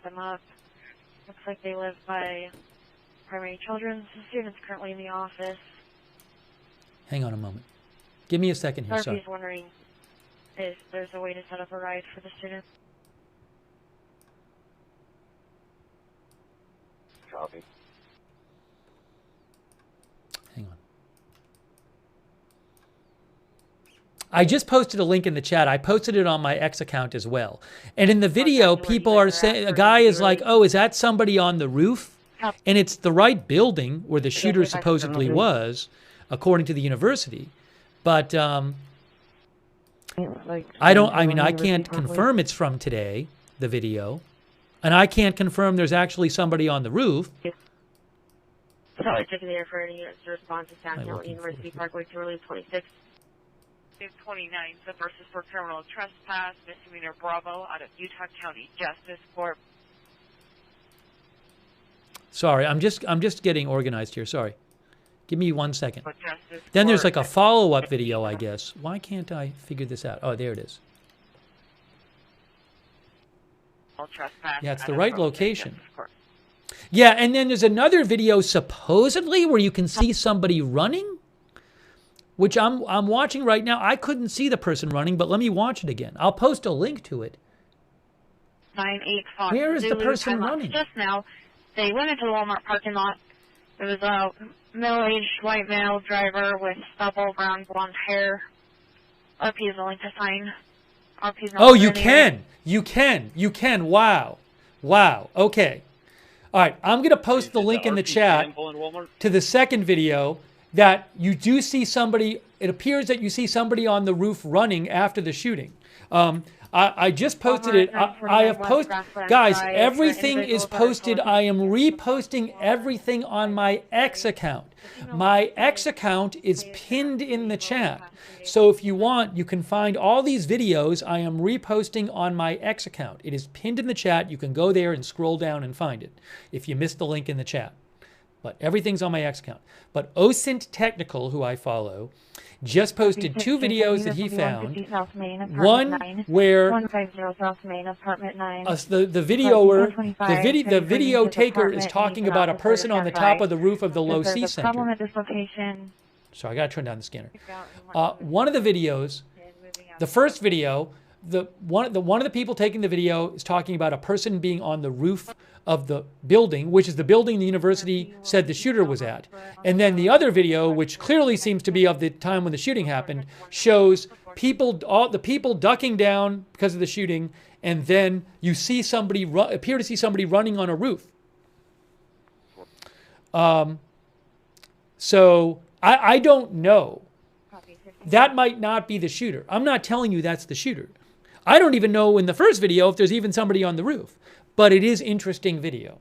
Them up. Looks like they live by Primary Children's. The student's currently in the office. Hang on a moment. Give me a second here. Sorry. He's wondering if there's a way to set up a ride for the student. Copy. Hang on. I just posted a link in the chat. I posted it on my X account as well. And in the video, people are saying, a guy is like, oh, is that somebody on the roof? And it's the right building where the shooter supposedly was, according to the university. But I can't confirm it's from today, the video. And I can't confirm there's actually somebody on the roof. Sorry, checking the air for any units to respond to San Hill University Parkway to relieve 26. 29, the versus for criminal trespass, misdemeanor Bravo out of Utah County Justice Court. Sorry, I'm just getting organized here. Sorry. Give me 1 second. Then there's like a follow-up video, I guess. Why can't I figure this out? Oh, there it is. Yeah, it's the right location. Yeah, and then there's another video supposedly where you can see somebody running, which I'm watching right now. I couldn't see the person running, but let me watch it again. I'll post a link to it. 9-8 Fox Where is the Zulu, person time out. running? Just now, they went into the Walmart parking lot. There was a middle-aged white male driver with stubble, brown, blonde hair. RP is a link to sign. RP is not Oh, you anywhere. can. You can. Wow. Okay. All right. I'm going to post the link in the chat to the second video that you do see somebody. It appears that you see somebody on the roof running after the shooting. I just posted it. I have posted. Guys, everything is posted. I am reposting everything on my X account. My X account is pinned in the chat. So if you want, you can find all these videos I am reposting on my X account. It is pinned in the chat. You can go there and scroll down and find it if you missed the link in the chat. But everything's on my X account. But OSINT Technical, who I follow, just posted 2 videos that he found. One where the video taker is talking about a person on the top of the roof of the Low C Center. Sorry, I got to turn down the scanner. One of the videos, the first video, one of the people taking the video is talking about a person being on the roof of the building, which is the building the university said the shooter was at. And then the other video, which clearly seems to be of the time when the shooting happened, shows the people ducking down because of the shooting, and then you see somebody appear to see somebody running on a roof. So I don't know. That might not be the shooter. I'm not telling you that's the shooter. I don't even know in the first video if there's even somebody on the roof. But it is interesting video.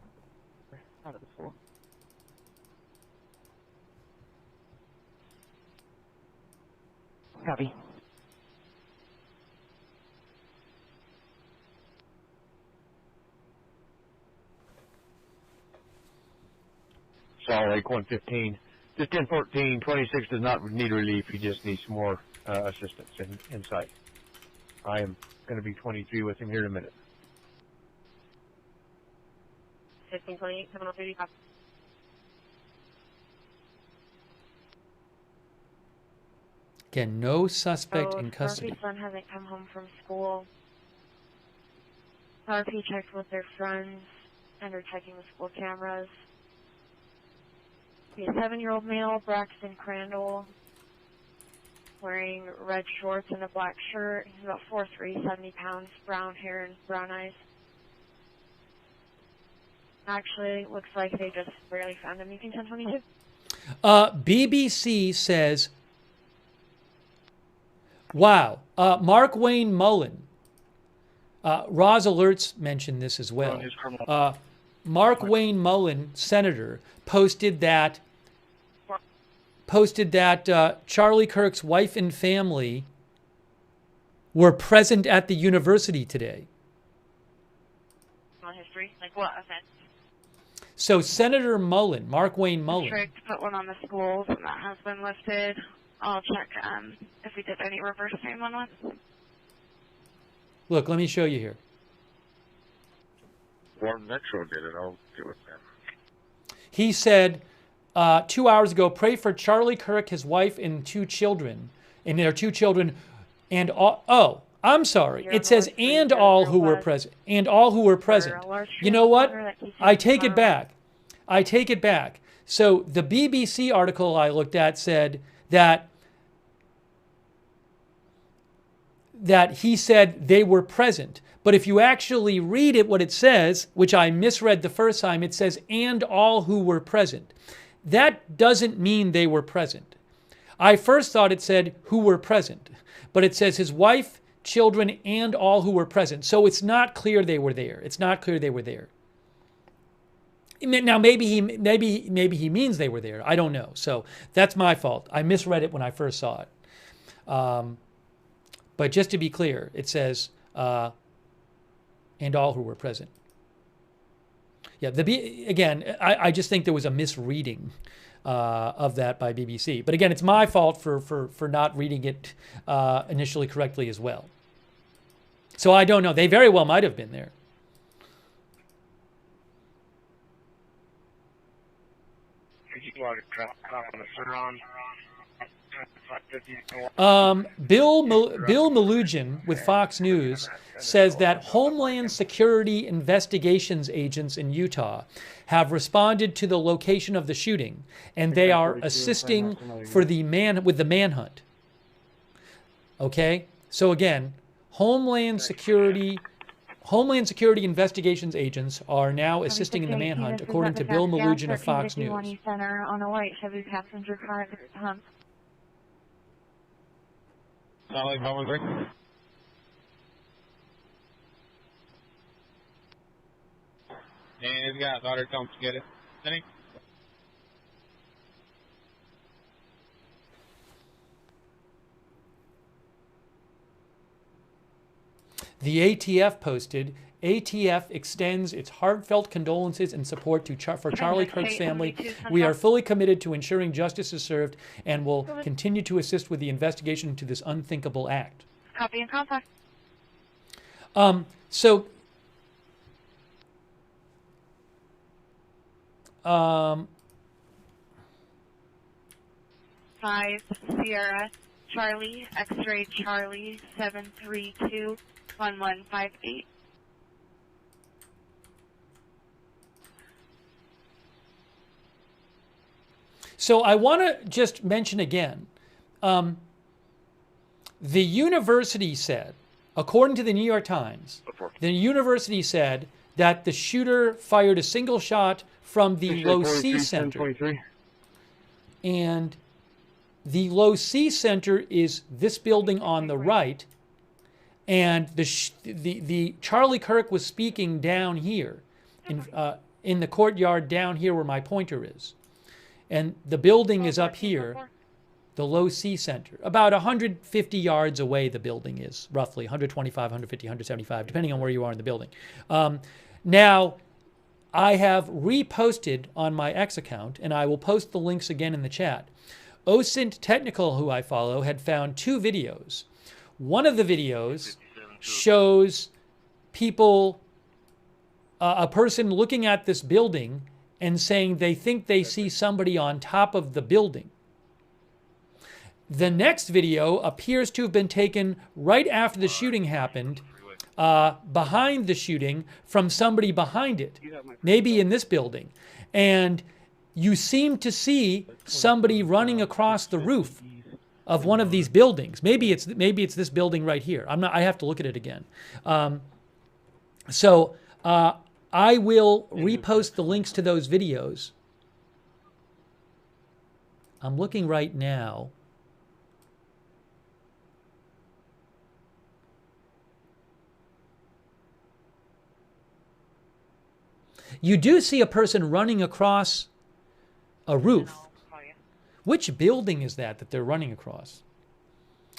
Copy. Salt Lake 115. Just 1014. 26 does not need relief. He just needs some more assistance inside. I am going to be 23 with him here in a minute. 1528, 703, copy. Again, no suspect in custody. RP's son hasn't come home from school. RP checked with their friends and are checking the school cameras. The 7-year-old male, Braxton Crandall, wearing red shorts and a black shirt. He's about 4'3", 70 pounds, brown hair and brown eyes. Actually, looks like they just barely found him. You can 1022. BBC says, wow, Mark Wayne Mullen. Roz Alerts mentioned this as well. Mark Wayne Mullen, senator, posted that Charlie Kirk's wife and family were present at the university today. On history, like what offense? So Senator Mullen, Mark Wayne Mullen. District put one on the schools, and that has been lifted. I'll check if we did any reverse 911. Look, let me show you here. Warren Metro did it. I'll get with them. He said 2 hours ago, pray for Charlie Kirk, his wife, and 2 children. And their 2 children, and all, oh, I'm sorry. It says, and all who were present. And all who were present. You know what? I take it back. I take it back. So the BBC article I looked at said that he said they were present. But if you actually read it, what it says, which I misread the first time, it says, and all who were present. That doesn't mean they were present. I first thought it said who were present, but it says his wife, children, and all who were present. So it's not clear they were there. It's not clear they were there. Now maybe he means they were there. I don't know. So that's my fault. I misread it when I first saw it. But just to be clear, it says and all who were present. Yeah. Again, I just think there was a misreading of that by BBC. But again, it's my fault for not reading it initially correctly as well. So I don't know. They very well might have been there. Bill Malugin with Fox News says that Homeland Security investigations agents in Utah have responded to the location of the shooting, and they are assisting with the manhunt. Okay, so again, Homeland Security investigations agents are now assisting in the manhunt, according to Bill Malugin of Fox News. Center on a white Chevy passenger car at Hunt. Charlie, Bravo 3. And he's got daughter come to get it. Any? The ATF posted, ATF extends its heartfelt condolences and support for Charlie Kirk's family. We are fully committed to ensuring justice is served and will continue to assist with the investigation into this unthinkable act. Copy and contact. So, 5 Sierra Charlie X-ray Charlie 732-1158. So I want to just mention again, the university said, according to the New York Times, the university said that the shooter fired a single shot from the Low C Center. And the Low C Center is this building on the right, and the Charlie Kirk was speaking down here, in the courtyard down here where my pointer is. And the building is up here, the Low C Center. About 150 yards away the building is, roughly, 125, 150, 175, depending on where you are in the building. Now, I have reposted on my X account, and I will post the links again in the chat. OSINT Technical, who I follow, had found 2 videos. One of the videos shows people, a person looking at this building and saying they think they see somebody on top of the building. The next video appears to have been taken right after the shooting happened, behind the shooting, from somebody behind it, maybe in this building. And you seem to see somebody running across the roof of one of these buildings. Maybe it's this building right here. I have to look at it again. I will repost the links to those videos. I'm looking right now. You do see a person running across a roof. Which building is that they're running across?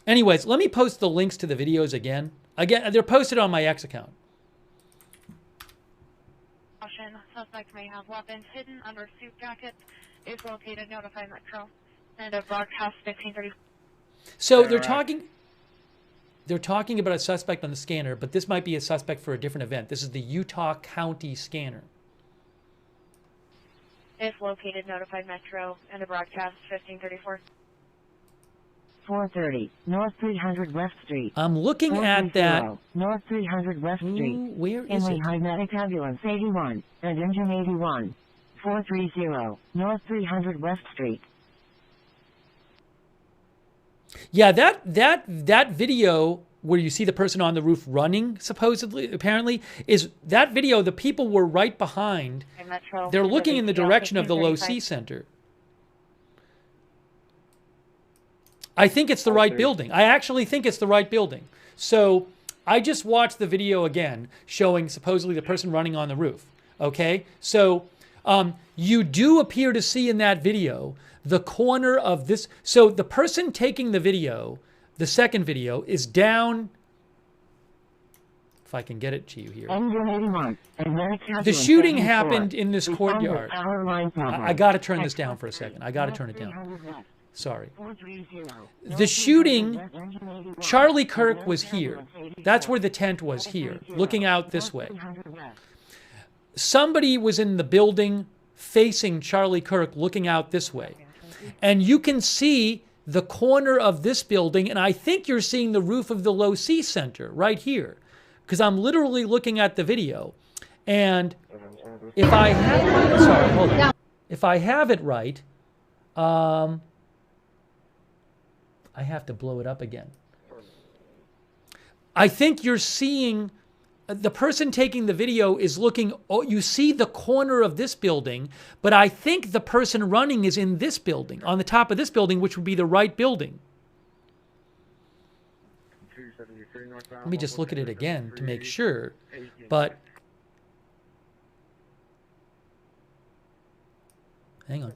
Anyways, let me post the links to the videos again. Again, they're posted on my X account. Suspect may have weapons hidden under suit jackets. Is located. Notify Metro. And a broadcast 1530. So they're talking about a suspect on the scanner, but this might be a suspect for a different event. This is the Utah County scanner. Is located. Notified Metro. And a broadcast 1534. 430 North 300 West Street. I'm looking at that. North 300 West Street. Where is it? High Medic Ambulance 81 and Engine 81. 430 North 300 West Street. Yeah, that video where you see the person on the roof running, supposedly, apparently, is that video. The people were right behind. They're looking in the direction of the Low C Center. I think it's the right building. I actually think it's the right building. So I just watched the video again showing supposedly the person running on the roof. Okay? So you do appear to see in that video the corner of this. So the person taking the video, the second video, is down. If I can get it to you here. The shooting happened in this courtyard. I got to turn this down for a second. I got to turn it down. Sorry. The shooting, Charlie Kirk was here. That's where the tent was, here, looking out this way. Somebody was in the building facing Charlie Kirk, looking out this way. And you can see the corner of this building, and I think you're seeing the roof of the Low C Center right here, because I'm literally looking at the video. And if I have, sorry, hold on. If I have it right, I have to blow it up again. I think you're seeing, the person taking the video is looking, oh, you see the corner of this building, but I think the person running is in this building, on the top of this building, which would be the right building. Let me just look at it again to make sure, but hang on.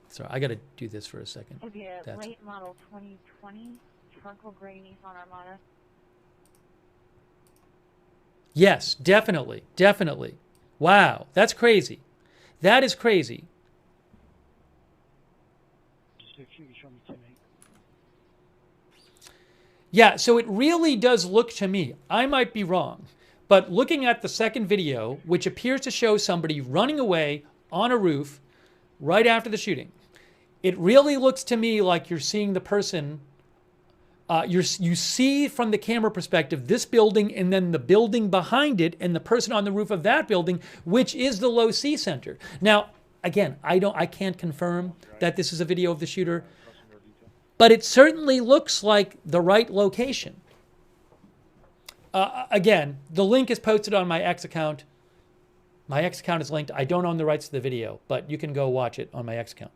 Sorry, I got to do this for a second. It'd be a late model 2020 charcoal gray Nissan Armada. Yes, definitely, definitely. Wow, that's crazy. That is crazy. Yeah, so it really does look to me, I might be wrong, but looking at the second video, which appears to show somebody running away on a roof right after the shooting, it really looks to me like you're seeing the person, you see from the camera perspective this building and then the building behind it and the person on the roof of that building, which is the Low C Center. Now, again, I can't confirm that this is a video of the shooter, but it certainly looks like the right location. Again, the link is posted on my X account. My X account is linked. I don't own the rights to the video, but you can go watch it on my X account.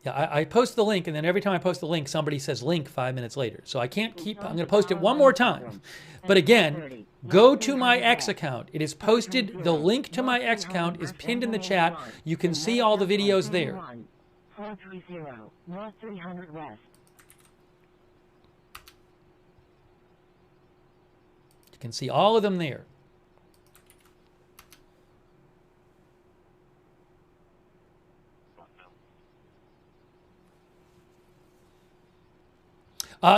Yeah, I post the link, and then every time I post the link, somebody says link 5 minutes later. So I can't keep, I'm going to post it one more time. But again, go to my X account. It is posted, the link to my X account is pinned in the chat. You can see all the videos there. 430, North 300 West. You can see all of them there.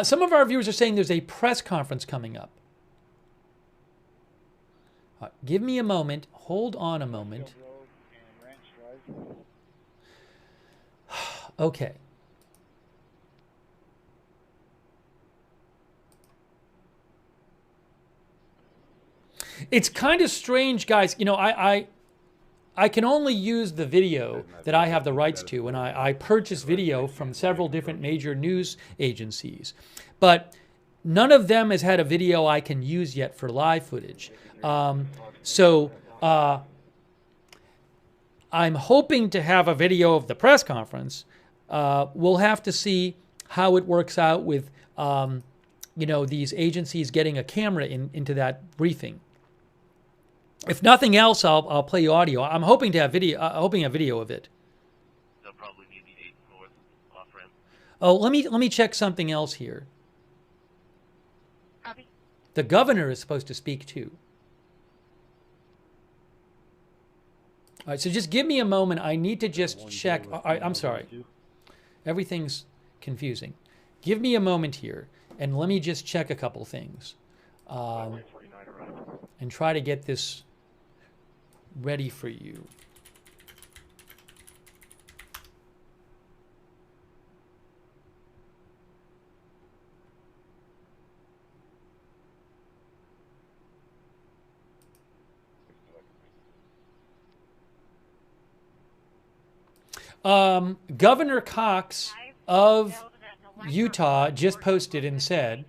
Some of our viewers are saying there's a press conference coming up. Give me a moment. Hold on a moment. Okay. It's kind of strange, guys. You know, I can only use the video that I have the rights to, and I purchase video from several different major news agencies. But none of them has had a video I can use yet for live footage. So I'm hoping to have a video of the press conference. We'll have to see how it works out with, you know, these agencies getting a camera into that briefing. If nothing else, I'll play you audio. I'm hoping to have video. Hoping a video of it. They'll probably need the 8th North off ramp. Oh, let me check something else here. Copy. The governor is supposed to speak too. All right, so just give me a moment. I need to just check. All right, I'm sorry. Everything's confusing. Give me a moment here, and let me just check a couple things, and try to get this ready for you. Governor Cox of Utah just posted and said,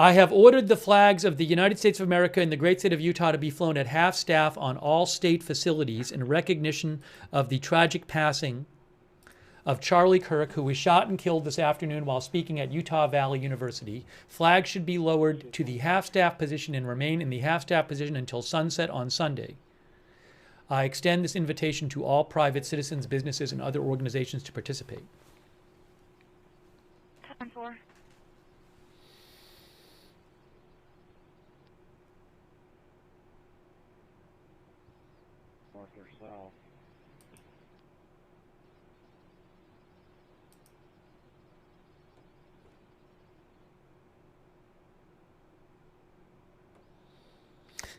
I have ordered the flags of the United States of America and the great state of Utah to be flown at half staff on all state facilities in recognition of the tragic passing of Charlie Kirk, who was shot and killed this afternoon while speaking at Utah Valley University. Flags should be lowered to the half-staff position and remain in the half-staff position until sunset on Sunday. I extend this invitation to all private citizens, businesses, and other organizations to participate. 10-4. North or south.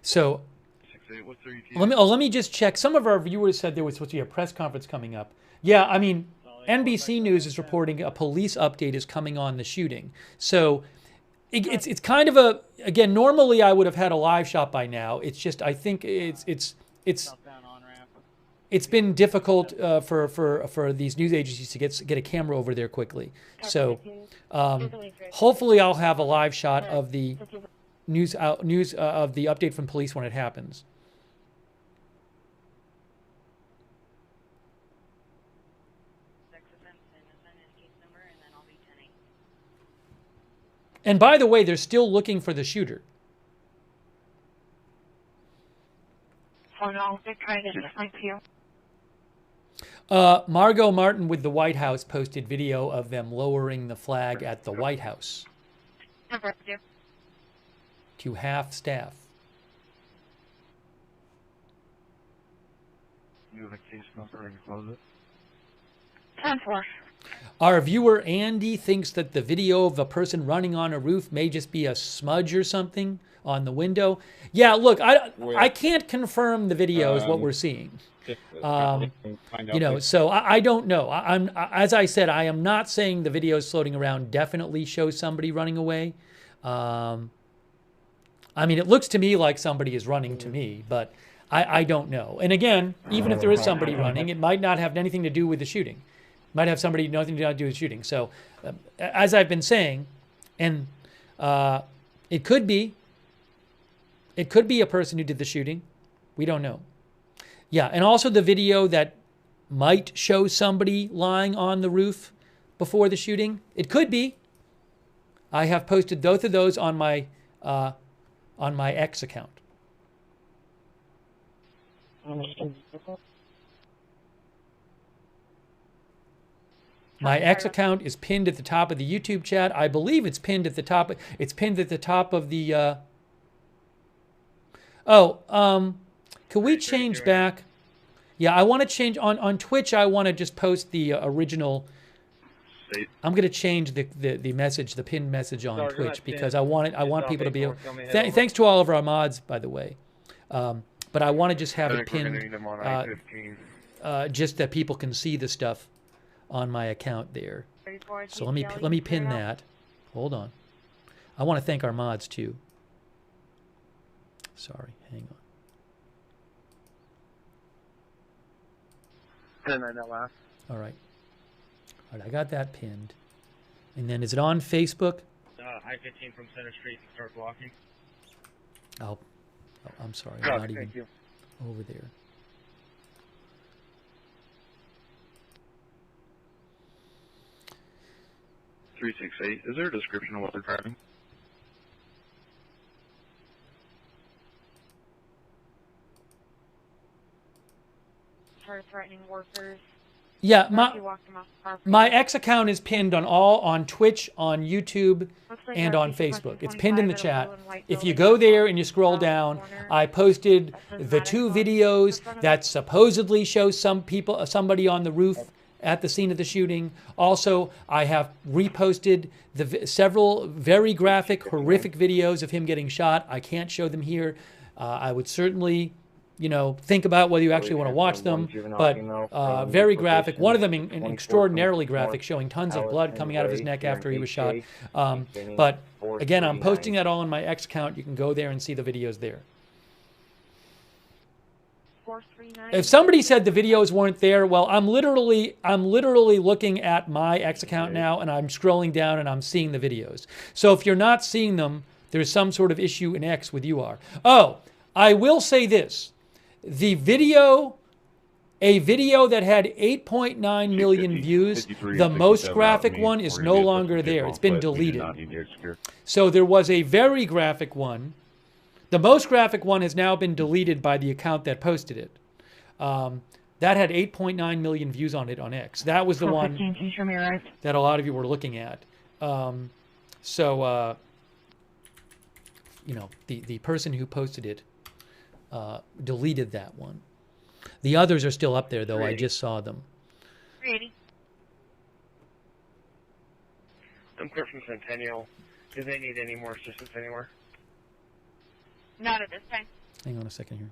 So let me just check. Some of our viewers said there was supposed to be a press conference coming up. Yeah, I mean, NBC News is reporting a police update is coming on the shooting. So it's kind of a, again, normally I would have had a live shot by now. It's just, I think it's been difficult for these news agencies to get a camera over there quickly. So hopefully I'll have a live shot of the news of the update from police when it happens. And by the way, they're still looking for the shooter. Oh no, they're trying to find you. Margot Martin with the White House posted video of them lowering the flag at the White House to half staff. You have a case number and close it. 10-4. Our viewer Andy thinks that the video of a person running on a roof may just be a smudge or something on the window. Yeah, look, I can't confirm the video is what we're seeing. You know, so I don't know. As I said, I am not saying the videos floating around definitely show somebody running away. I mean, it looks to me like somebody is running to me, but I don't know. And again, even if there is somebody running, it might not have anything to do with the shooting. Might have somebody nothing to do with shooting. So, as I've been saying, and it could be a person who did the shooting. We don't know. Yeah, and also the video that might show somebody lying on the roof before the shooting. It could be. I have posted both of those on my X account. My X account is pinned at the top of the YouTube chat. I believe it's pinned at the top. It's pinned at the top of the. Can we change back? Yeah, I want to change on Twitch. I want to just post the original. I'm going to change the message, the pinned message on Twitch because I want people to be able. Thanks to all of our mods, by the way. But I want to just have it pinned, just that people can see the stuff on my account there. So let me pin that. Hold on. I want to thank our mods too. Sorry, hang on. All right. All right, I got that pinned. And then is it on Facebook? I-15 from Center Street and start blocking. Oh, I'm sorry. I'm not even over there. Is there a description of what they're driving? Started threatening workers. Yeah, my X account is pinned on Twitch, on YouTube, and on Facebook. It's pinned in the chat. If you go there and you scroll down, I posted the 2 videos that supposedly show somebody on the roof at the scene of the shooting. Also, I have reposted several very graphic, horrific videos of him getting shot. I can't show them here. I would certainly, think about whether you actually want to watch them, but very graphic. One of them extraordinarily graphic, showing tons of blood coming out of his neck after he was shot. But again, I'm posting that all on my X account. You can go there and see the videos there. If somebody said the videos weren't there, well, I'm literally looking at my X account now, and I'm scrolling down and I'm seeing the videos. So if you're not seeing them, there's some sort of issue in X with you are. Oh, I will say this. A video that had 8.9 million views, the most graphic one is no longer there. It's been deleted. So there was a very graphic one. The most graphic one has now been deleted by the account that posted it. That had 8.9 million views on it on X. That was the one that a lot of you were looking at. You know, the person who posted it deleted that one. The others are still up there, though. I just saw them. 380. I'm clear from Centennial. Do they need any more assistance anywhere? Not at this time. Hang on a second here.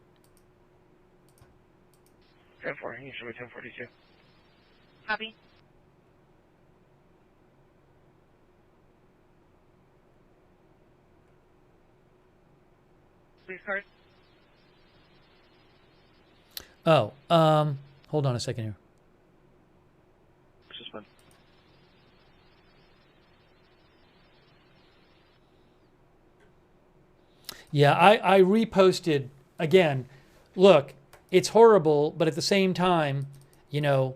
10-4, you show me 1042. Copy. Police cars. Oh, hold on a second here. Suspend. Yeah, I reposted again. Look, it's horrible, but at the same time, you know,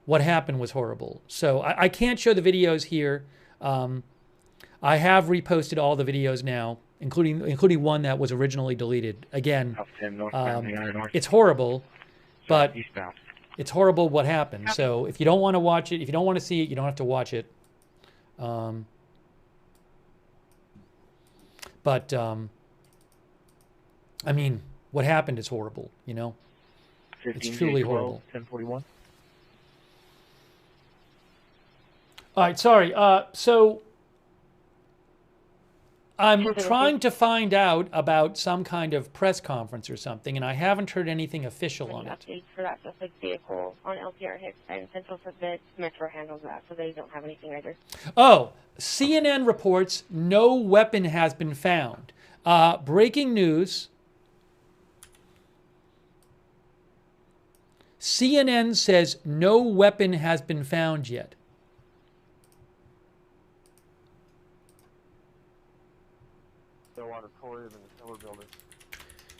what happened was horrible. So I can't show the videos here. I have reposted all the videos now, including one that was originally deleted. Again, it's horrible, but it's horrible what happened. So if you don't want to watch it, if you don't want to see it, you don't have to watch it. I mean, what happened is horrible, you know? It's truly horrible. 1041. All right, sorry. So I'm trying to find out about some kind of press conference or something, and I haven't heard anything official on it. Updates for that suspect vehicle on LPR Hicks and Central Submit. Metro handles that, so they don't have anything either. Oh, CNN reports no weapon has been found. Breaking news. CNN says no weapon has been found yet.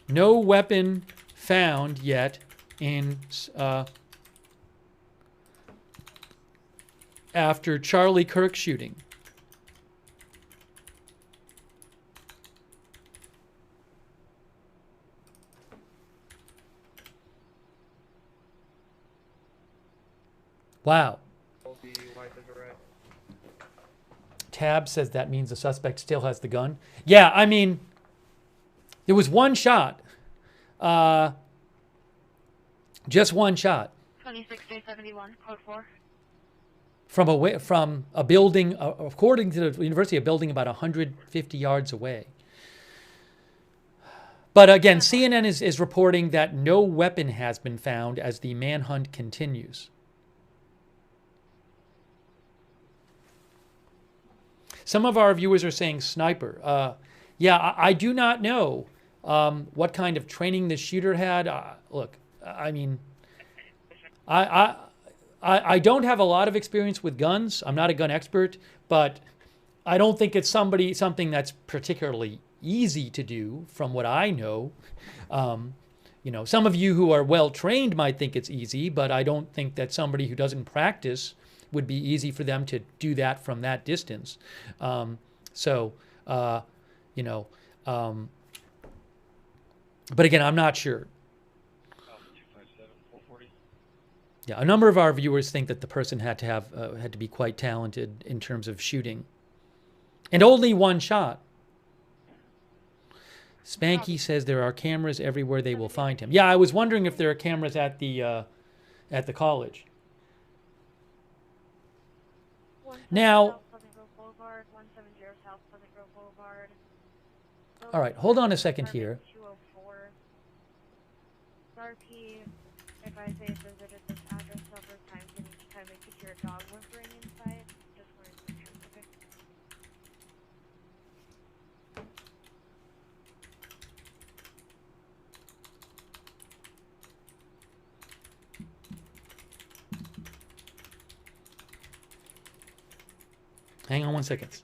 No weapon found yet in after Charlie Kirk shooting. Wow. Tab says that means the suspect still has the gun. Yeah, I mean, there was one shot. Just one shot. 26-71, code 4. From a building, according to the university, a building about 150 yards away. But again, CNN is reporting that no weapon has been found as the manhunt continues. Some of our viewers are saying sniper. Yeah, I do not know what kind of training the shooter had. Look, I mean, I don't have a lot of experience with guns. I'm not a gun expert, but I don't think it's something that's particularly easy to do from what I know. You know, some of you who are well trained might think it's easy, but I don't think that somebody who doesn't practice would be easy for them to do that from that distance. You know, but again, I'm not sure. Yeah, a number of our viewers think that the person had to be quite talented in terms of shooting, and only one shot. Spanky says there are cameras everywhere. They will find him. Yeah, I was wondering if there are cameras at the college. Now, all right, hold on a second here. If I say visited this address several times and each time I could hear a dog whimpering inside, just wanted to make sure. Okay. Hang on 1 second.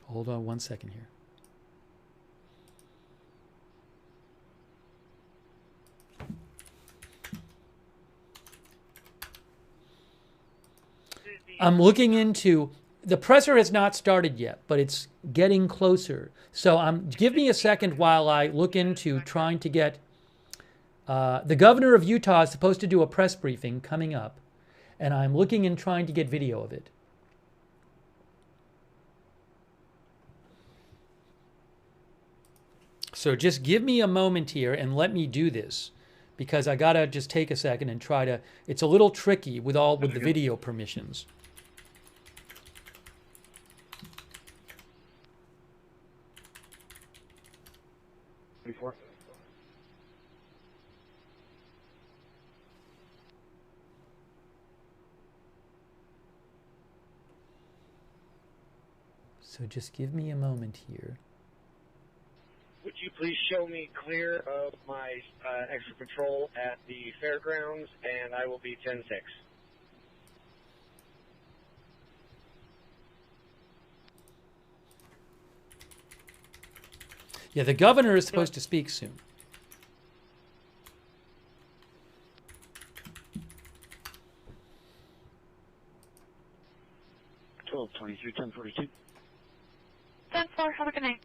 Hold on 1 second here. I'm looking into, the presser has not started yet, but it's getting closer. So give me a second while I look into trying to get, the governor of Utah is supposed to do a press briefing coming up, and I'm looking and trying to get video of it. So just give me a moment here and let me do this, because I gotta just take a second and try to, it's a little tricky with the video permissions. Before. So just give me a moment here. Would you please show me clear of my extra patrol at the fairgrounds, and I will be 10-6. Yeah, the governor is supposed to speak soon. $12:23, 10:42. 10-4, have a good night.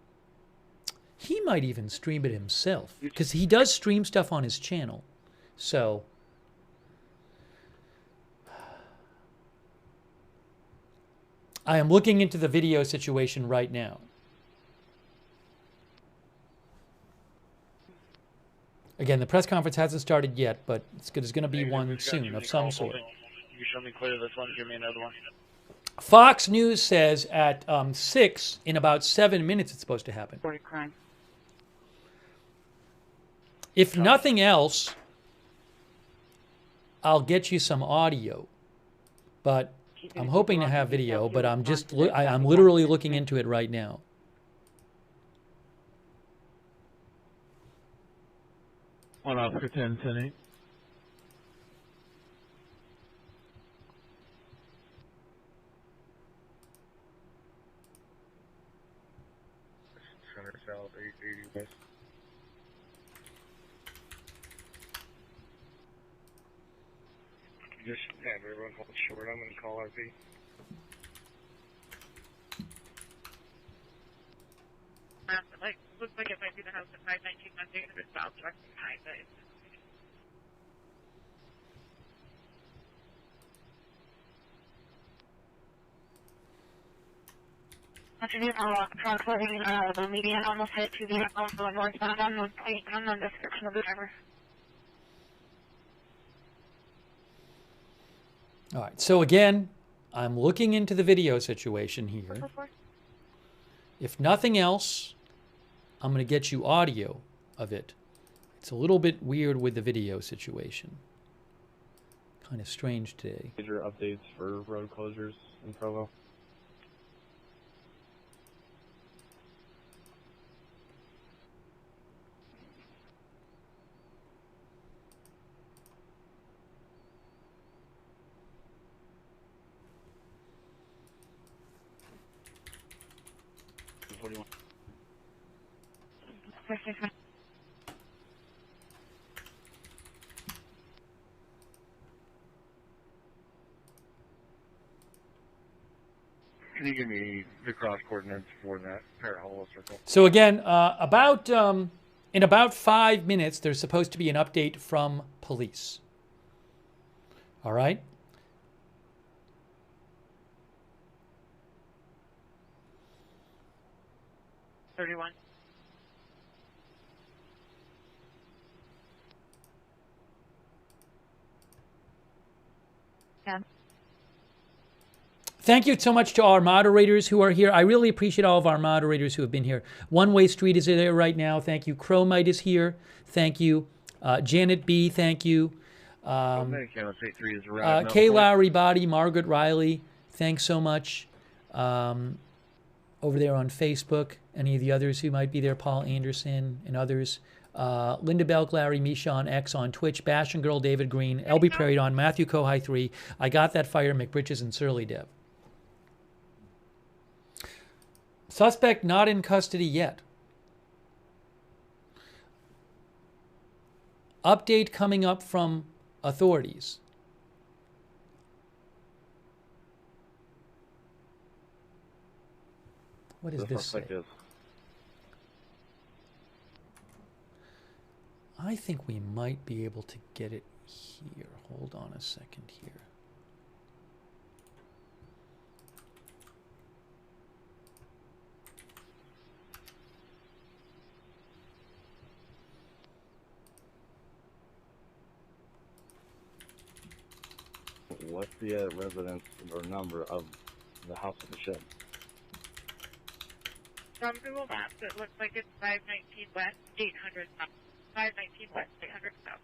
He might even stream it himself, because he does stream stuff on his channel. So I am looking into the video situation right now. Again, the press conference hasn't started yet, but there's going to be one soon of some sort. You show me clear this one, give me another one. Fox News says at 6, in about 7 minutes, it's supposed to happen. Crime. If nothing else, I'll get you some audio. But I'm hoping to have video, but I'm literally looking into it right now. One Oscar 10-8. Center South 880 West. Just have everyone hold short. I'm going to call RP. Looks like it might be the house at 519 Monday and it's south truck behind it. After these trucks living the median almost hit two vehicles going northbound on the plate and the description of the driver. All right, so again, I'm looking into the video situation here. If nothing else, I'm going to get you audio of it. It's a little bit weird with the video situation. Kind of strange today. Major updates for road closures in Provo. Can you give me the cross coordinates for that parallel circle? So again, in about 5 minutes, there's supposed to be an update from police. All right? $31. Yeah. Thank you so much to our moderators who are here. I really appreciate all of our moderators who have been here. One Way Street is there right now. Thank you. Chromite is here. Thank you. Janet B. Thank you. Kay Lowry Body, Margaret Riley. Thanks so much. Over there on Facebook. Any of the others who might be there, Paul Anderson and others. Linda Belk, Larry, Michon, X on Twitch, Bash and Girl, David Green, LB Prairie on Matthew Kohai 3, I Got That Fire, McBritches, and Surly Dev. Suspect not in custody yet. Update coming up from authorities. What does this say? I think we might be able to get it here. Hold on a second here. What's the residence or number of the house with the shed? From Google Maps, it looks like it's 519 West, 800 South. 519 West, 800 South.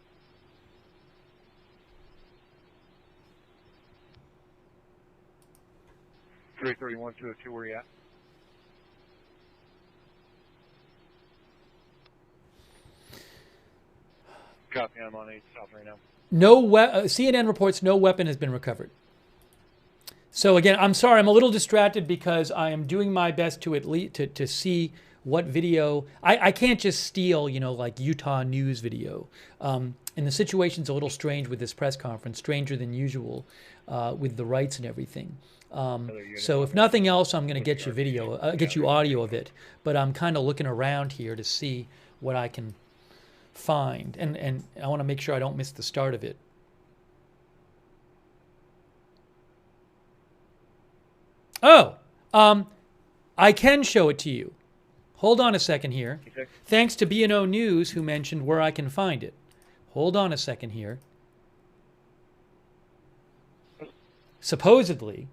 (331-202), where you at? Copy, I'm on 8 South right now. No CNN reports no weapon has been recovered. So again, I'm sorry, I'm a little distracted because I am doing my best to at least to see what video. I can't just steal, you know, like Utah news video. And the situation's a little strange with this press conference, stranger than usual, with the rights and everything. So if nothing else, I'm going to get you video, get you audio of it. But I'm kind of looking around here to see what I can find, and I want to make sure I don't miss the start of it. Oh, I can show it to you. Hold on a second here. Thanks to B&O News, who mentioned where I can find it. Hold on a second here. Supposedly,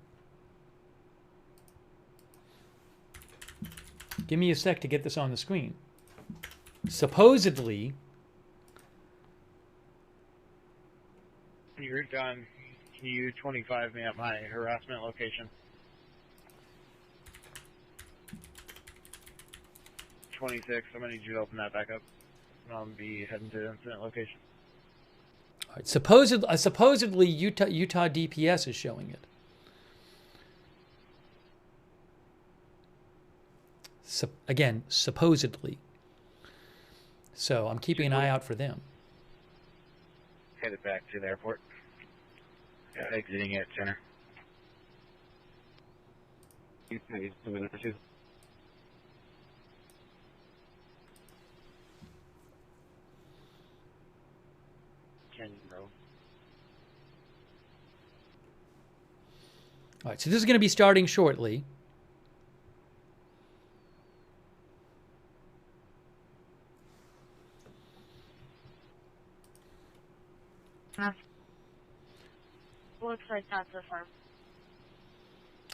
give me a sec to get this on the screen. Supposedly, You're done. Can you 25 me at my harassment location? 26. I'm gonna need you to open that back up. I'll be heading to the incident location. all right, supposedly Utah DPS is showing it. Again, supposedly. So I'm keeping an eye out for them. Headed back to the airport. Exiting at center. Okay, a minute or two. Canyon Road. All right, so this is going to be starting shortly. Looks like that's a farm.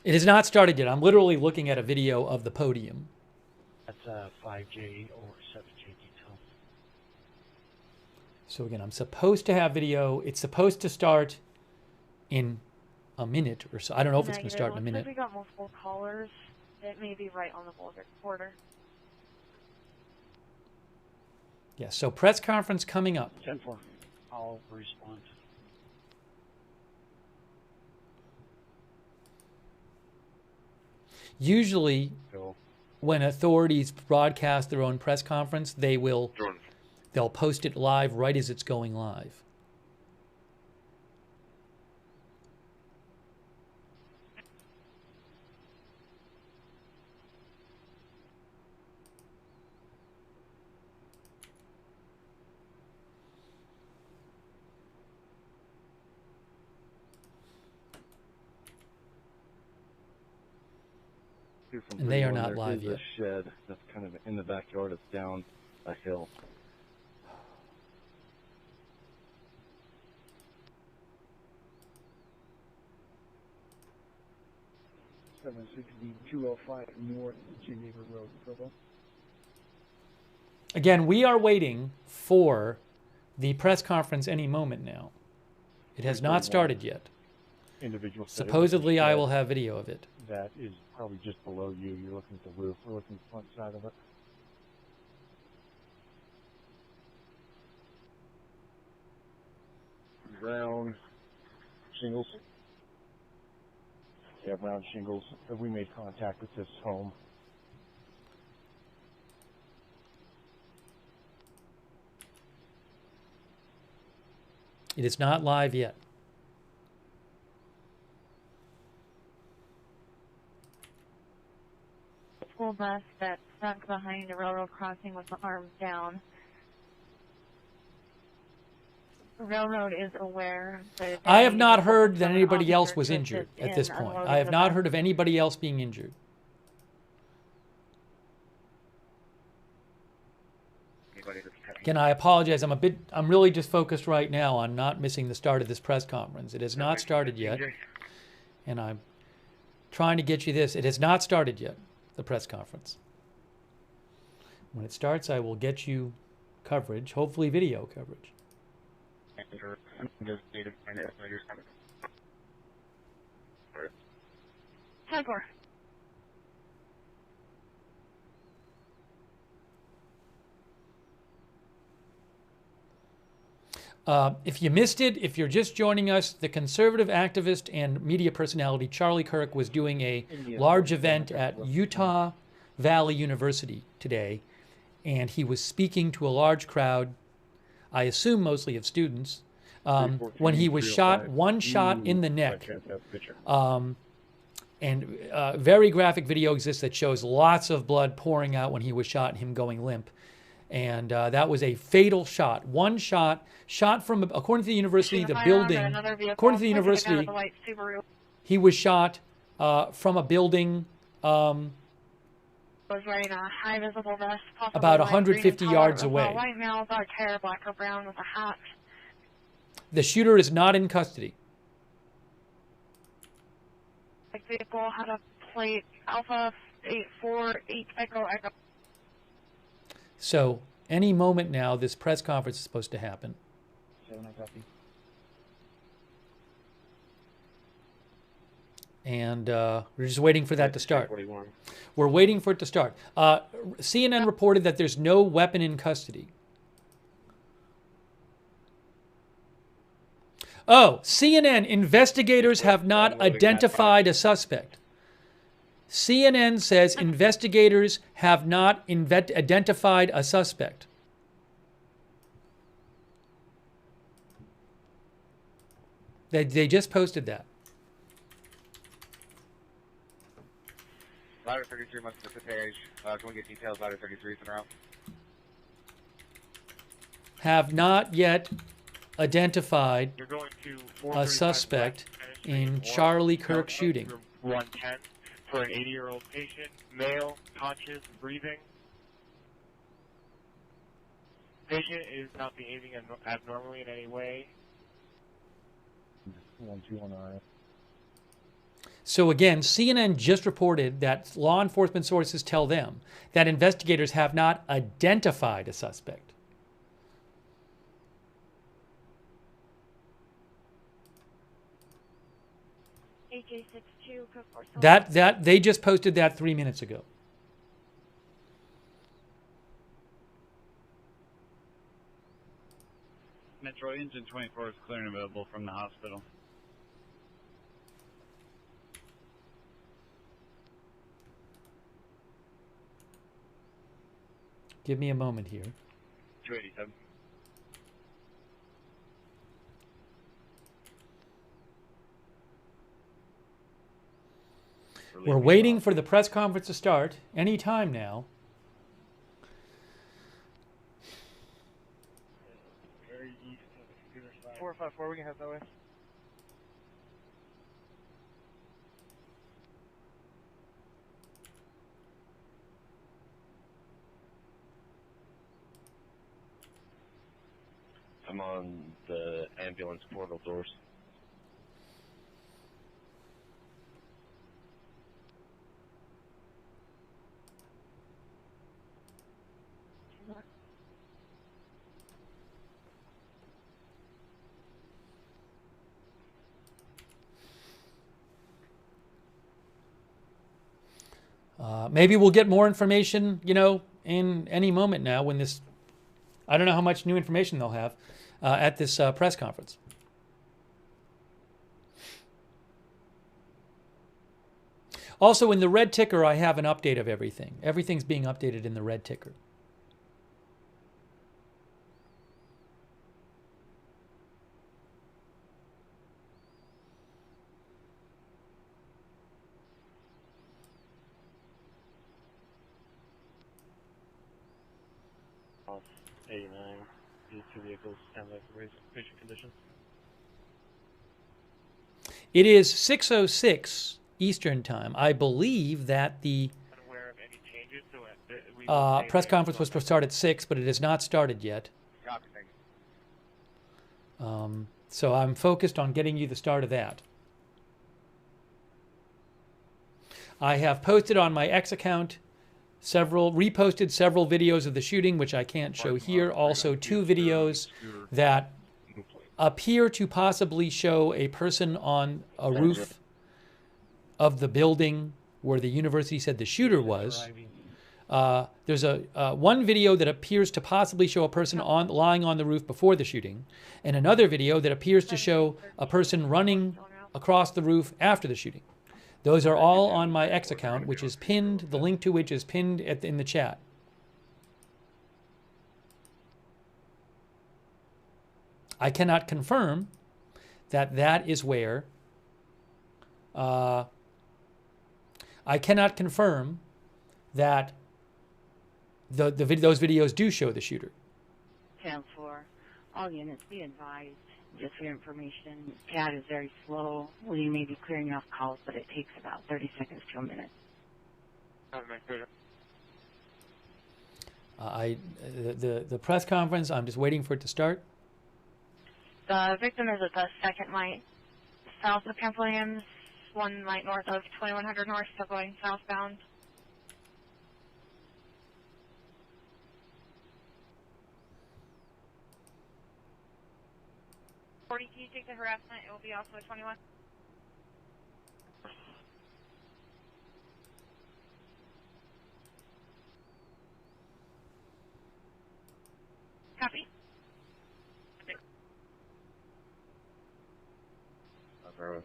It has not started yet. I'm literally looking at a video of the podium. That's 5J or 7J detail. So again, I'm supposed to have video. It's supposed to start in a minute or so. I don't know if it's going to start in a minute. We got multiple callers. It may be right on the border. Yeah, so press conference coming up. 10-4. I'll respond. Usually, when authorities broadcast their own press conference, they'll post it live right as it's going live. And they are not live yet. There's a shed that's kind of in the backyard. It's down a hill. (760-205) North Geneva Road, Provo. Again, we are waiting for the press conference any moment now. It has not started yet. Individual. Supposedly, I will have video of it. That is probably just below you. You're looking at the roof. We're looking at the front side of it. ground shingles. Yeah, brown shingles. We made contact with this home. It is not live yet. School bus that's stuck behind a railroad crossing with the arms down. The railroad is aware that I have not heard that anybody else was injured at this point. I have not heard of anybody else being injured. Again, I apologize. I'm really just focused right now on not missing the start of this press conference. It has not started yet. And I'm trying to get you this. It has not started yet, the press conference. When it starts, I will get you coverage, hopefully video coverage. Cycler. If you missed it, if you're just joining us, the conservative activist and media personality Charlie Kirk was doing a large event at Utah Valley University today, and he was speaking to a large crowd, I assume mostly of students, when he was shot, one shot in the neck. And very graphic video exists that shows lots of blood pouring out when he was shot and him going limp. And that was a fatal shot. One shot from, according to the university, the building, according to the university, he was shot from a building was wearing a high visible vest, about 150 yards away. White male without hair, black or brown with a hat. The shooter is not in custody. The vehicle had a plate Alpha 848 Echo Echo. So any moment now, this press conference is supposed to happen. And we're just waiting for that to start. We're waiting for it to start. CNN reported that there's no weapon in custody. Oh, CNN, investigators have not identified a suspect. CNN says investigators have not identified a suspect. They just posted that. Ladder 33 must be the page. Can we get details? Ladder 33 is in route. Have not yet identified a suspect in Charlie Kirk shooting. 110 for an 80-year-old patient, male, conscious, breathing. Patient is not behaving abnormally in any way. 1219. So again, CNN just reported that law enforcement sources tell them that investigators have not identified a suspect. That they just posted that 3 minutes ago. Metro Engine 24 is clear and available from the hospital. Give me a moment here. 287. We're waiting for the press conference to start any time now. Very east of the computer side. 454, we can head that way. I'm on the ambulance portal doors. Maybe we'll get more information, in any moment now when this, I don't know how much new information they'll have at this press conference. Also, in the red ticker, I have an update of everything. Everything's being updated in the red ticker. Off 89. These two vehicles stand by for patient condition. It is 6:06 Eastern Time. I believe that the press conference was supposed to start at 6, but it has not started yet. So I'm focused on getting you the start of that. I have posted on my X account reposted several videos of the shooting, which I can't show here. Also, 2 videos that appear to possibly show a person on a roof of the building where the university said the shooter was. There's one video that appears to possibly show a person lying on the roof before the shooting, and another video that appears to show a person running across the roof after the shooting. Those are all on my X account, which is pinned, the link to which is pinned in the chat. I cannot confirm that that is where. I cannot confirm that those videos do show the shooter. 10-4. All units be advised. Just for your information, CAD is very slow. Well, you may be clearing off calls, but it takes about 30 seconds to a minute. The press conference, I'm just waiting for it to start. The victim is at the second light south of Camp Williams, 1 light north of 2100 North, still going southbound. Can you take the harassment? It will be also 21. Copy.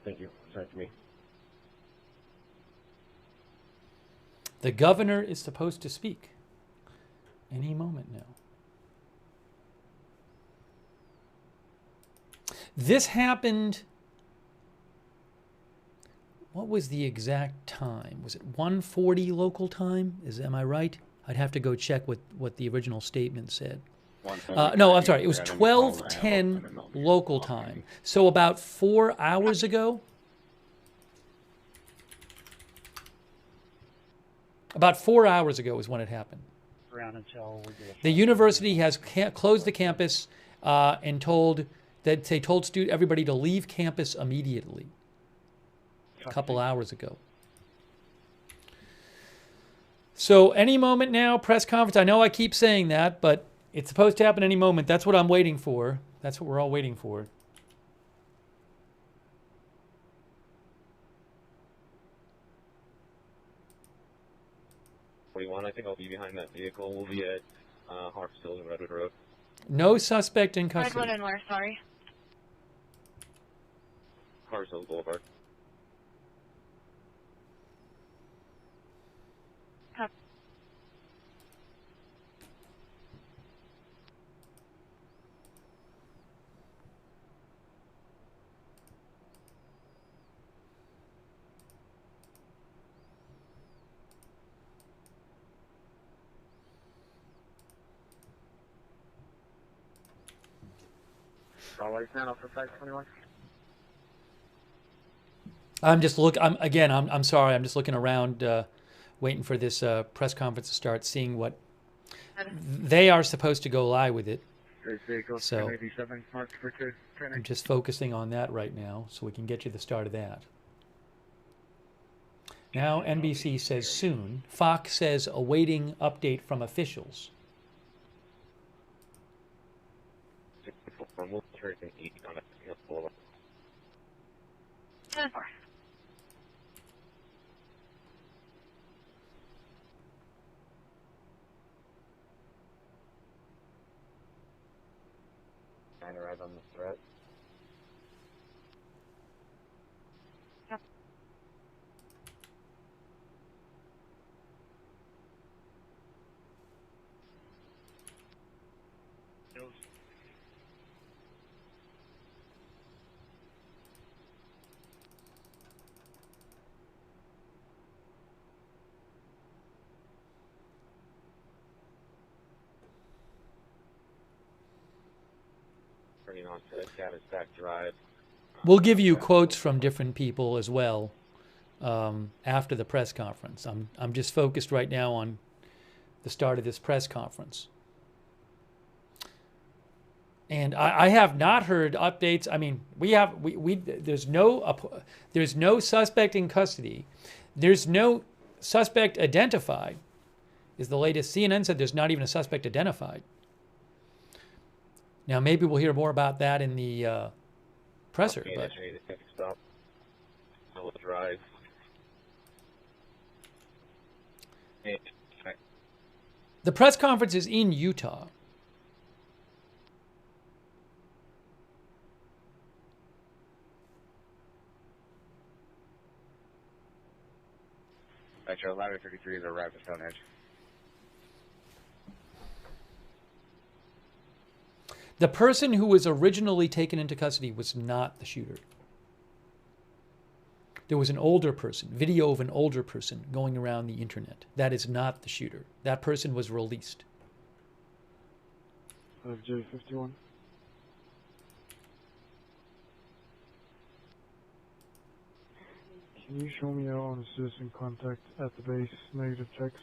Thank you. Send it to me. The governor is supposed to speak any moment now. This happened, what was the exact time? Was it 1:40 local time? Am I right? I'd have to go check what the original statement said. No, I'm sorry. It was 12:10 local time. So about 4 hours ago. About 4 hours ago is when it happened. The university has closed the campus and told everybody to leave campus immediately. A couple hours ago. So any moment now, press conference. I know I keep saying that, but it's supposed to happen any moment. That's what I'm waiting for. That's what we're all waiting for. I think I'll be behind that vehicle. We'll be at Harpsfield and Redwood Road. No suspect in custody. Redwood and where, sorry? Harpsfield Boulevard. I'm sorry. I'm just looking around, waiting for this press conference to start, seeing what they are supposed to go live with it. So I'm just focusing on that right now, so we can get you the start of that. Now NBC says soon. Fox says awaiting update from officials. Trying to arrive on the threat. onto Cabbage Back Drive. We'll give you quotes from different people as well after the press conference. I'm just focused right now on the start of this press conference. And I have not heard updates. I mean, there's no suspect in custody. There's no suspect identified, is the latest. CNN said there's not even a suspect identified. Now, maybe we'll hear more about that in the presser. Okay, But stop. Drive. the press conference is in Utah. Metro Ladder 33 has arrived at Stonehenge. The person who was originally taken into custody was not the shooter. There was an older person, video of an older person going around the internet. That is not the shooter. That person was released. J51. Can you show me out on a citizen contact at the base, negative checks?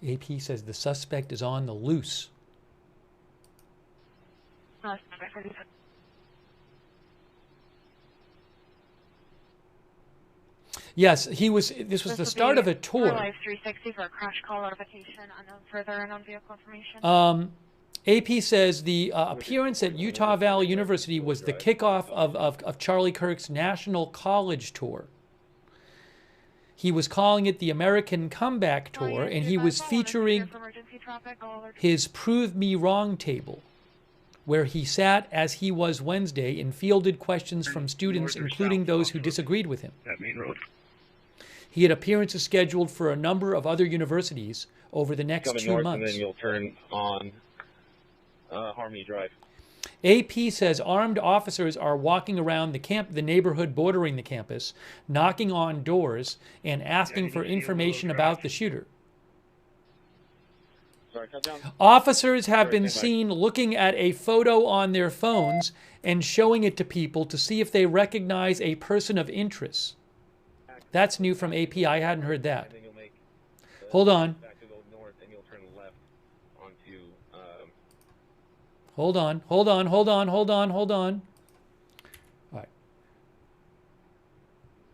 AP says the suspect is on the loose. Yes, he was. This was the start of a tour. Live 360 for a crash call notification. Unknown further unknown vehicle information. AP says the appearance at Utah Valley University was the kickoff of Charlie Kirk's National College Tour. He was calling it the American Comeback Tour, and he was featuring his Prove Me Wrong table, where he sat as he was Wednesday and fielded questions from students, including those who disagreed with him. That main road. He had appearances scheduled for a number of other universities over the next Coming 2 north, months. and then you'll turn on Harmony Drive. AP says armed officers are walking around the neighborhood bordering the campus, knocking on doors and asking for information about the shooter. Sorry, cut down. Officers have been seen looking at a photo on their phones and showing it to people to see if they recognize a person of interest. That's new from AP. I hadn't heard that. Hold on. Hold on. All right.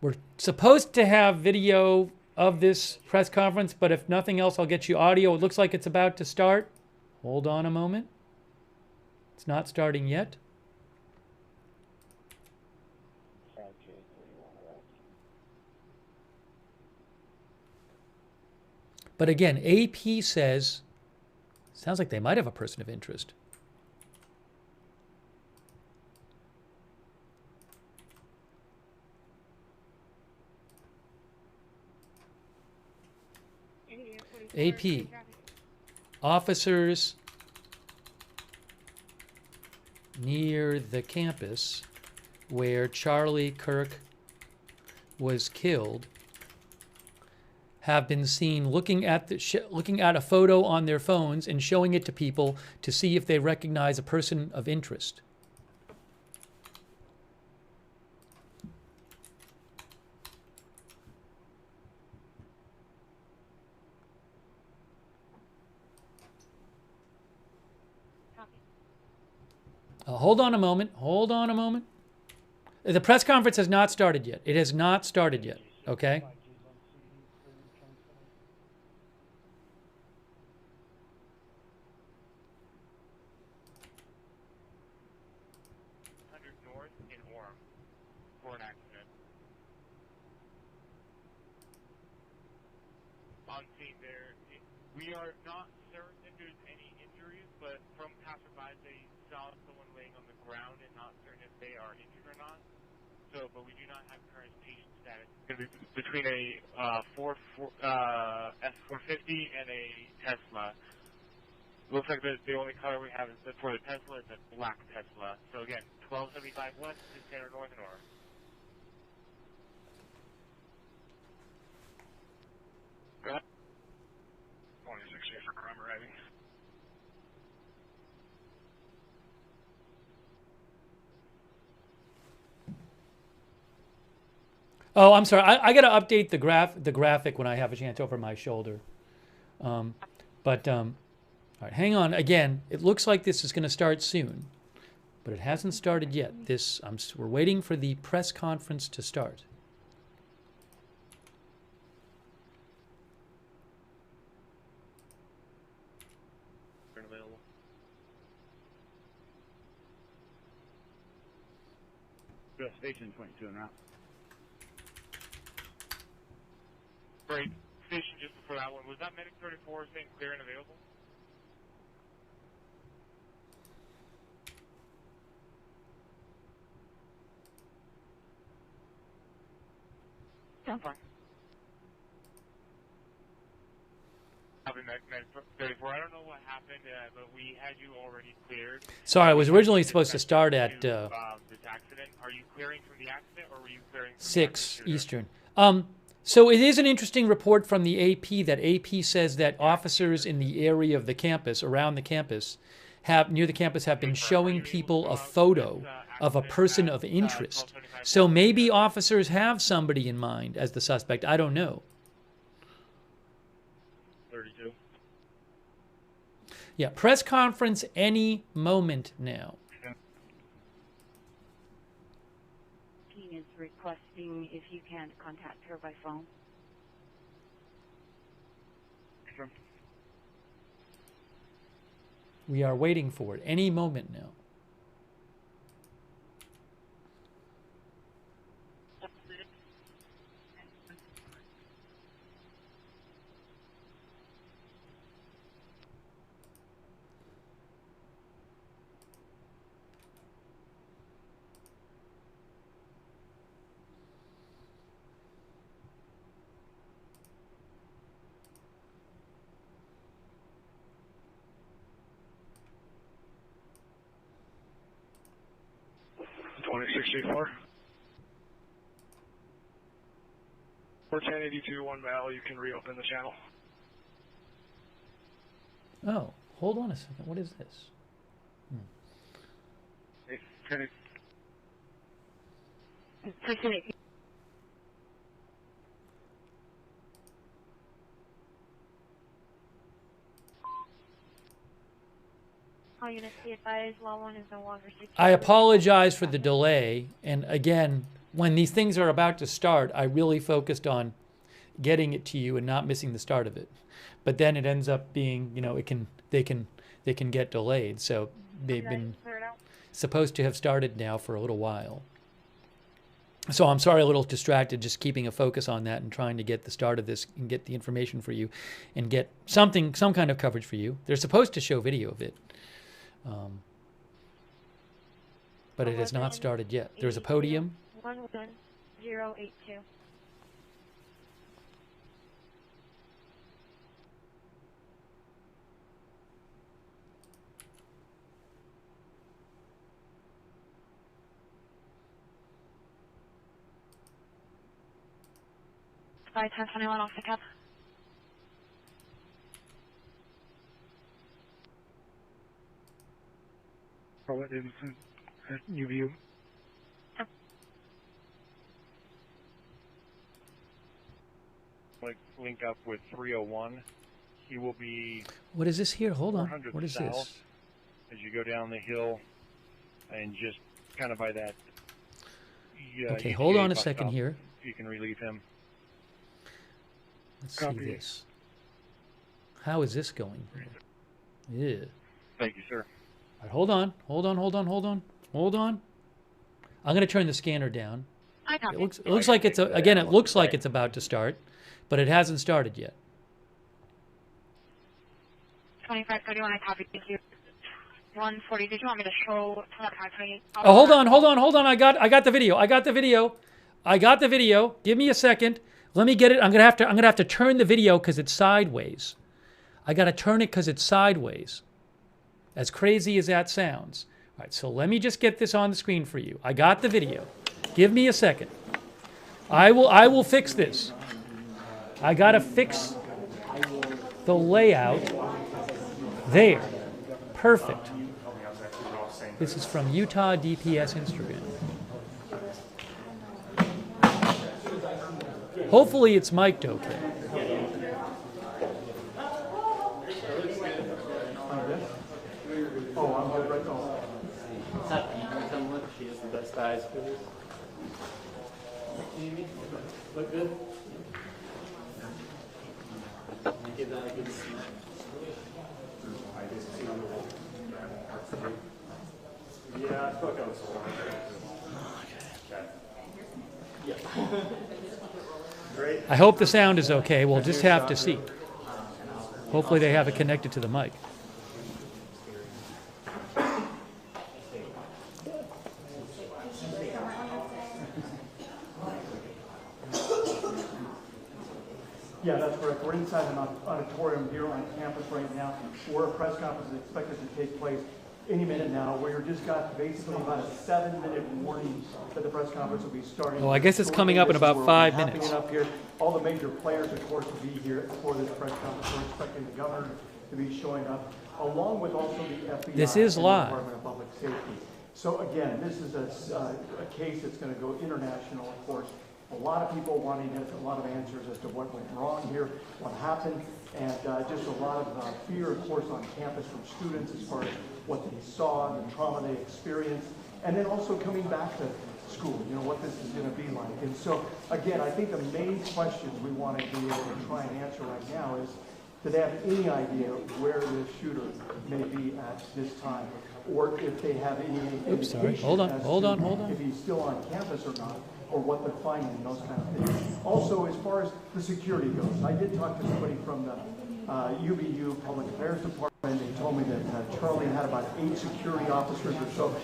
We're supposed to have video of this press conference, but if nothing else, I'll get you audio. It looks like it's about to start. Hold on a moment. It's not starting yet. But again, AP says, sounds like they might have a person of interest. AP, officers near the campus where Charlie Kirk was killed have been seen looking at a photo on their phones and showing it to people to see if they recognize a person of interest. Hold on a moment. The press conference has not started yet. It has not started yet, okay? North in Orem for an accident. On scene there, we are not certain if there's any injuries, but from passersby they saw someone laying on the ground and not certain if they are injured or not. So, but we do not have current patient status. It's going to be between a S450 and a Tesla. Looks like the only color we have is for the Tesla is a black Tesla. So again, 1275 West to Center North and Orem. Go ahead. Morning, driving. Oh, I'm sorry. I got to update the graphic when I have a chance over my shoulder. All right, hang on. Again, it looks like this is going to start soon, but it hasn't started yet. We're waiting for the press conference to start. Available. Station 22 en route. Great. Station just before that one. Was that Medic 34 saying clear and available? Sounds fine. Copy, Medic 34. I don't know what happened, but we had you already cleared. Sorry, I was originally supposed to start at this accident. Are you clearing from the accident, or were you clearing from 6 Eastern. So it is an interesting report from the AP that AP says that officers in the area of the campus, around the campus, near the campus, have been showing people a photo of a person of interest. So maybe officers have somebody in mind as the suspect. I don't know. 32. Yeah, press conference any moment now. Is requesting, if you can, contact her by phone. Sure. We are waiting for it any moment now. For 1082 1 Val, you can reopen the channel. Oh, hold on a second. What is this? All units be advised, Law 1 is no longer secure. I apologize for the delay. And again, when these things are about to start, I really focused on getting it to you and not missing the start of it. But then it ends up being, they can get delayed. So they've been supposed to have started now for a little while. So I'm sorry, a little distracted, just keeping a focus on that and trying to get the start of this and get the information for you and get some kind of coverage for you. They're supposed to show video of it. But it has not started yet. There's a podium. 11082. By 1021 off the cap. Paulette Davidson at UVU. Link up with 301. He will be. What is this here? Hold on. What is south this? As you go down the hill, and just kind of by that. Okay, hold on a second here. You can relieve him. Let's see this. How is this going? Yeah. Thank you, sir. All right, hold on. I'm going to turn the scanner down. It looks like it's again. It looks like it's about to start, but it hasn't started yet. 2531, I copy. Thank you. 140. Did you want me to show 2528? Oh, hold on. I got the video. Give me a second. Let me get it. I'm gonna have to turn the video because it's sideways. I gotta turn it because it's sideways. As crazy as that sounds. All right, so let me just get this on the screen for you. I got the video. Give me a second. I will fix this. I gotta fix the layout. There. Perfect. This is from Utah DPS Instagram. Hopefully it's mic'd okay. Oh, I'm good right now. She has the best eyes for this. Look good? Give that a good smack. Yeah, I feel like I was Great. I hope the sound is okay. We'll just have to see. Hopefully they have it connected to the mic. Yeah, that's correct. We're inside an auditorium here on campus right now, where a press conference is expected to take place any minute now. Where you just got basically about a 7-minute warning that the press conference will be starting. Well, I guess it's coming up in about 5 minutes. It up here. All the major players, of course, will be here for this press conference. We're expecting the governor to be showing up, along with also the FBI. This is live. Department of Public Safety. So again, this is a case that's going to go international, of course. A lot of people wanting a lot of answers as to what went wrong here, what happened, and just a lot of fear, of course, on campus from students as far as what they saw and the trauma they experienced, and then also coming back to school, you know, what this is going to be like. And so, again, I think the main questions we want to be able to try and answer right now is, do they have any idea where the shooter may be at this time? Or if they have any indication if he's still on campus or not, or what they're finding, those kind of things. Also, as far as the security goes, I did talk to somebody from the UVU Public Affairs Department. They told me that Charlie had about 8 security officers or so,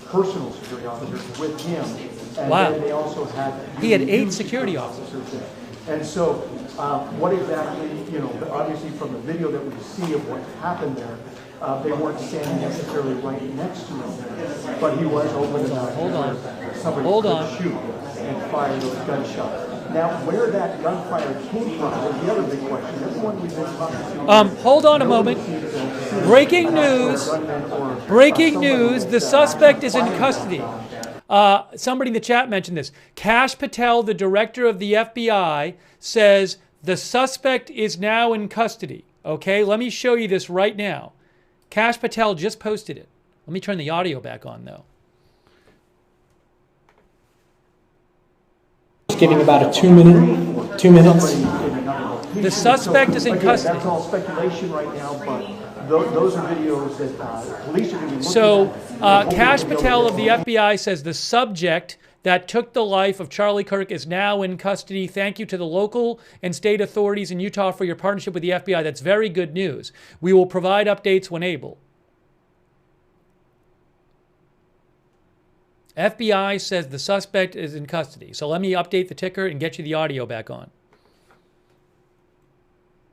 personal security officers with him. And then they also had he had 8 security officers there. And so, what exactly, you know, obviously from the video that we see of what happened there, they weren't standing necessarily right next to him, but he was open enough where somebody could shoot and fire those gunshots. Now, where that gunfire came from is the other big question. Everyone we've been talking to. Hold on a moment. Breaking news. Breaking news. The suspect is in custody. Somebody in the chat mentioned this. Kash Patel, the director of the FBI, says the suspect is now in custody. Okay, let me show you this right now. Kash Patel just posted it. Let me turn the audio back on, though. Just giving about a 2 minutes. The suspect is in custody. That's all speculation right now, but those are videos that police are going to be looking So, at. Kash Patel of the FBI says the subject that took the life of Charlie Kirk is now in custody. Thank you to the local and state authorities in Utah for your partnership with the FBI. That's very good news. We will provide updates when able. FBI says the suspect is in custody. So let me update the ticker and get you the audio back on.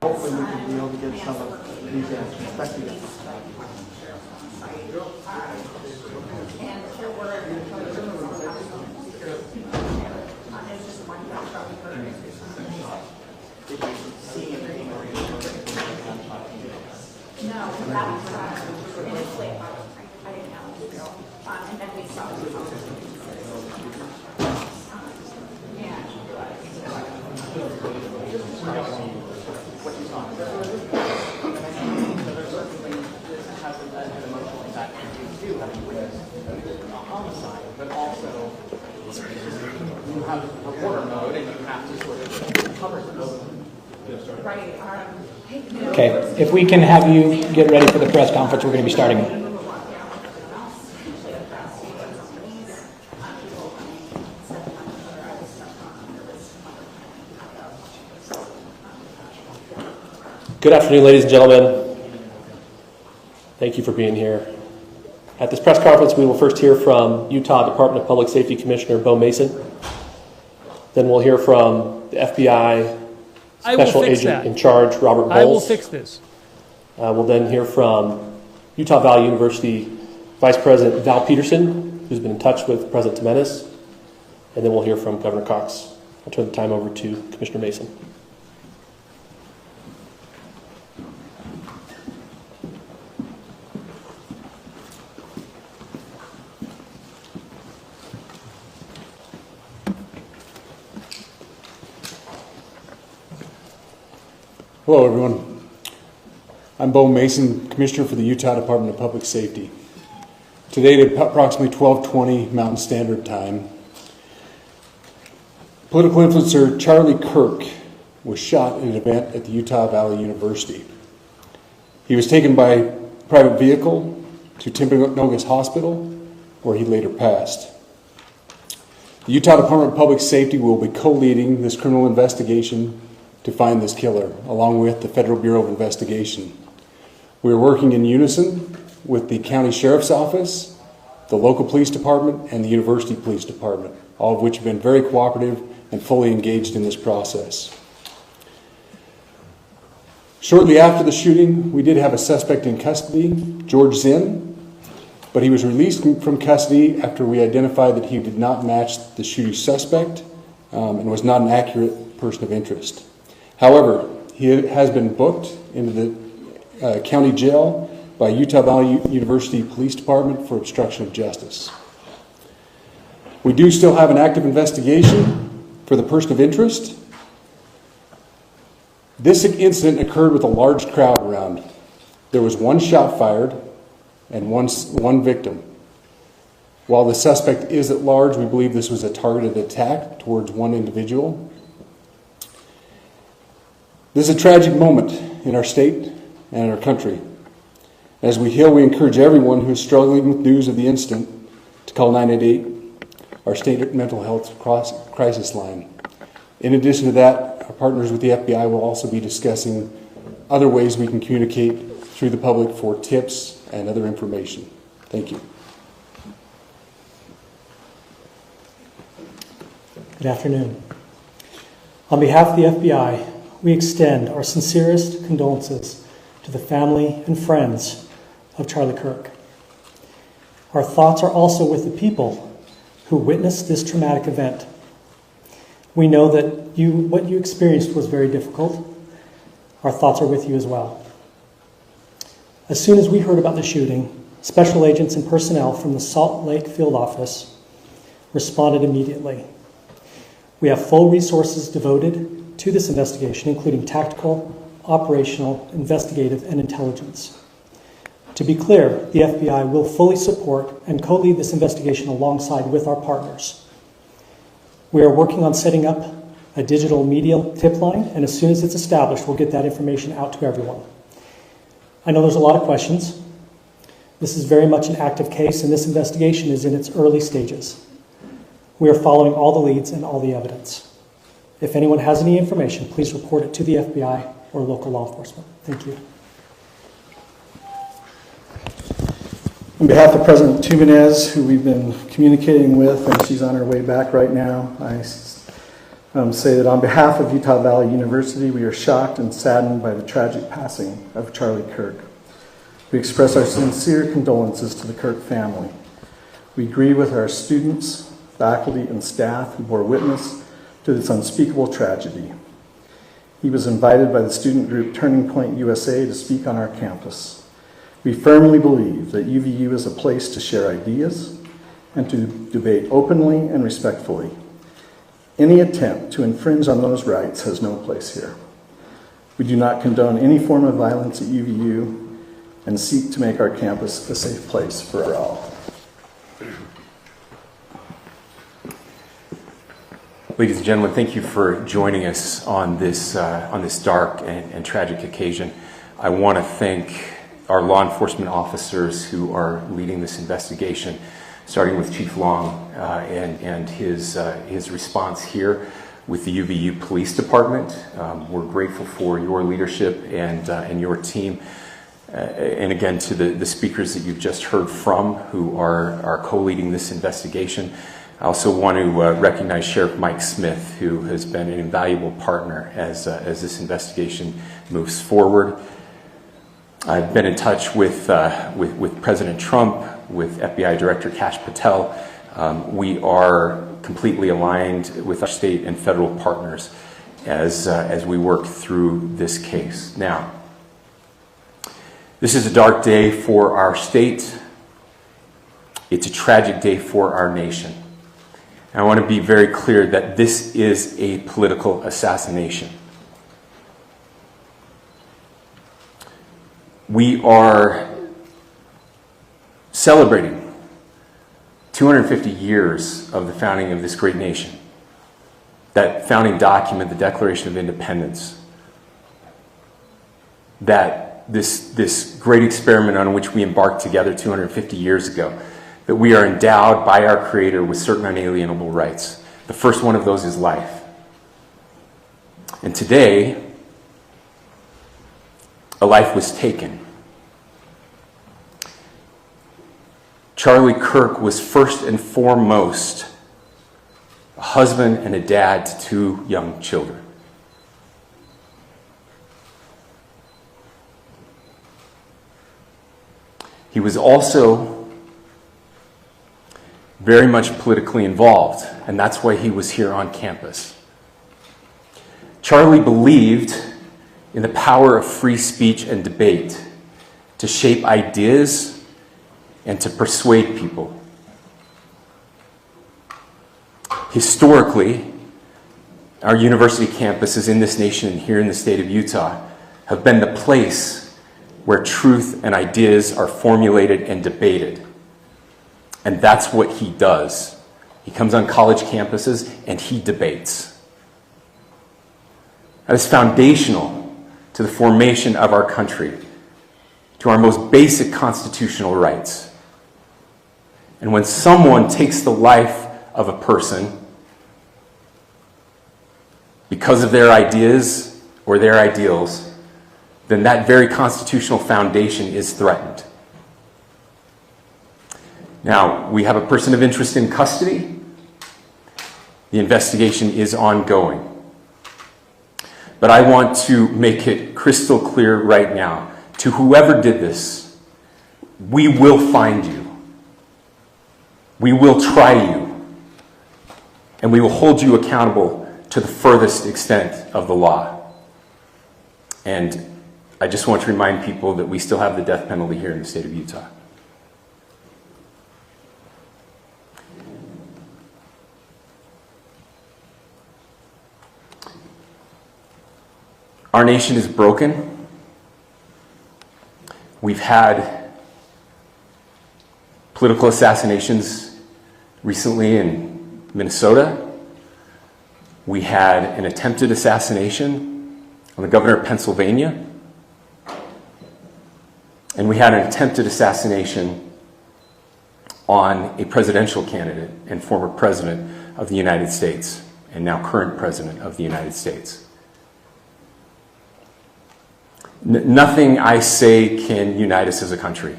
Hopefully we can be able to get some of these answers. Back to you. No, that was initially I didn't know. And then we saw it. But also, you have reporter mode and you have to sort of cover those. Right. Okay, if we can have you get ready for the press conference, we're going to be starting. Good afternoon, ladies and gentlemen. Thank you for being here. At this press conference, we will first hear from Utah Department of Public Safety Commissioner Bo Mason. Then we'll hear from the FBI Special Agent in Charge, Robert Bowles. I will fix this. We'll then hear from Utah Valley University Vice President Val Peterson, who's been in touch with President Jimenez. And then we'll hear from Governor Cox. I'll turn the time over to Commissioner Mason. Hello, everyone. I'm Bo Mason, Commissioner for the Utah Department of Public Safety. Today at approximately 12:20 Mountain Standard Time, political influencer Charlie Kirk was shot in an event at the Utah Valley University. He was taken by private vehicle to Timpanogos Hospital, where he later passed. The Utah Department of Public Safety will be co-leading this criminal investigation to find this killer, along with the Federal Bureau of Investigation. We are working in unison with the County Sheriff's Office, the local police department, and the University Police Department, all of which have been very cooperative and fully engaged in this process. Shortly after the shooting, we did have a suspect in custody, George Zinn, but he was released from custody after we identified that he did not match the shooting suspect and was not an accurate person of interest. However, he has been booked into the county jail by Utah Valley University Police Department for obstruction of justice. We do still have an active investigation for the person of interest. This incident occurred with a large crowd around. There was one shot fired and one victim. While the suspect is at large, we believe this was a targeted attack towards one individual. This is a tragic moment in our state and in our country. As we heal, we encourage everyone who is struggling with news of the incident to call 988, our state mental health crisis line. In addition to that, our partners with the FBI will also be discussing other ways we can communicate through the public for tips and other information. Thank you. Good afternoon. On behalf of the FBI, we extend our sincerest condolences to the family and friends of Charlie Kirk. Our thoughts are also with the people who witnessed this traumatic event. We know that what you experienced was very difficult. Our thoughts are with you as well. As soon as we heard about the shooting, special agents and personnel from the Salt Lake Field Office responded immediately. We have full resources devoted to this investigation, including tactical, operational, investigative, and intelligence. To be clear, the FBI will fully support and co-lead this investigation alongside with our partners. We are working on setting up a digital media tip line, and as soon as it's established, we'll get that information out to everyone. I know there's a lot of questions. This is very much an active case, and this investigation is in its early stages. We are following all the leads and all the evidence. If anyone has any information, please report it to the FBI or local law enforcement. Thank you. On behalf of President Tubanez, who we've been communicating with, and she's on her way back right now, I say that on behalf of Utah Valley University, we are shocked and saddened by the tragic passing of Charlie Kirk. We express our sincere condolences to the Kirk family. We grieve with our students, faculty, and staff who bore witness to this unspeakable tragedy. He was invited by the student group Turning Point USA to speak on our campus. We firmly believe that UVU is a place to share ideas and to debate openly and respectfully. Any attempt to infringe on those rights has no place here. We do not condone any form of violence at UVU and seek to make our campus a safe place for all. Ladies and gentlemen, thank you for joining us on this dark and tragic occasion. I want to thank our law enforcement officers who are leading this investigation, starting with Chief Long and his response here with the UVU Police Department. We're grateful for your leadership and your team. And again, to the speakers that you've just heard from who are co-leading this investigation. I also want to recognize Sheriff Mike Smith, who has been an invaluable partner as this investigation moves forward. I've been in touch with President Trump, with FBI Director Kash Patel. We are completely aligned with our state and federal partners as we work through this case. Now, this is a dark day for our state. It's a tragic day for our nation. And I want to be very clear that this is a political assassination. We are celebrating 250 years of the founding of this great nation. That founding document, the Declaration of Independence, that this great experiment on which we embarked together 250 years ago, that we are endowed by our Creator with certain unalienable rights. The first one of those is life. And today, a life was taken. Charlie Kirk was first and foremost a husband and a dad to 2 young children. He was also very much politically involved, and that's why he was here on campus. Charlie believed in the power of free speech and debate to shape ideas and to persuade people. Historically, our university campuses in this nation and here in the state of Utah have been the place where truth and ideas are formulated and debated. And that's what he does. He comes on college campuses and he debates. That is foundational to the formation of our country, to our most basic constitutional rights. And when someone takes the life of a person because of their ideas or their ideals, then that very constitutional foundation is threatened. Now, we have a person of interest in custody. The investigation is ongoing. But I want to make it crystal clear right now, to whoever did this, we will find you. We will try you. And we will hold you accountable to the furthest extent of the law. And I just want to remind people that we still have the death penalty here in the state of Utah. Our nation is broken. We've had political assassinations recently in Minnesota. We had an attempted assassination on the governor of Pennsylvania. And we had an attempted assassination on a presidential candidate and former president of the United States, and now current president of the United States. Nothing I say can unite us as a country.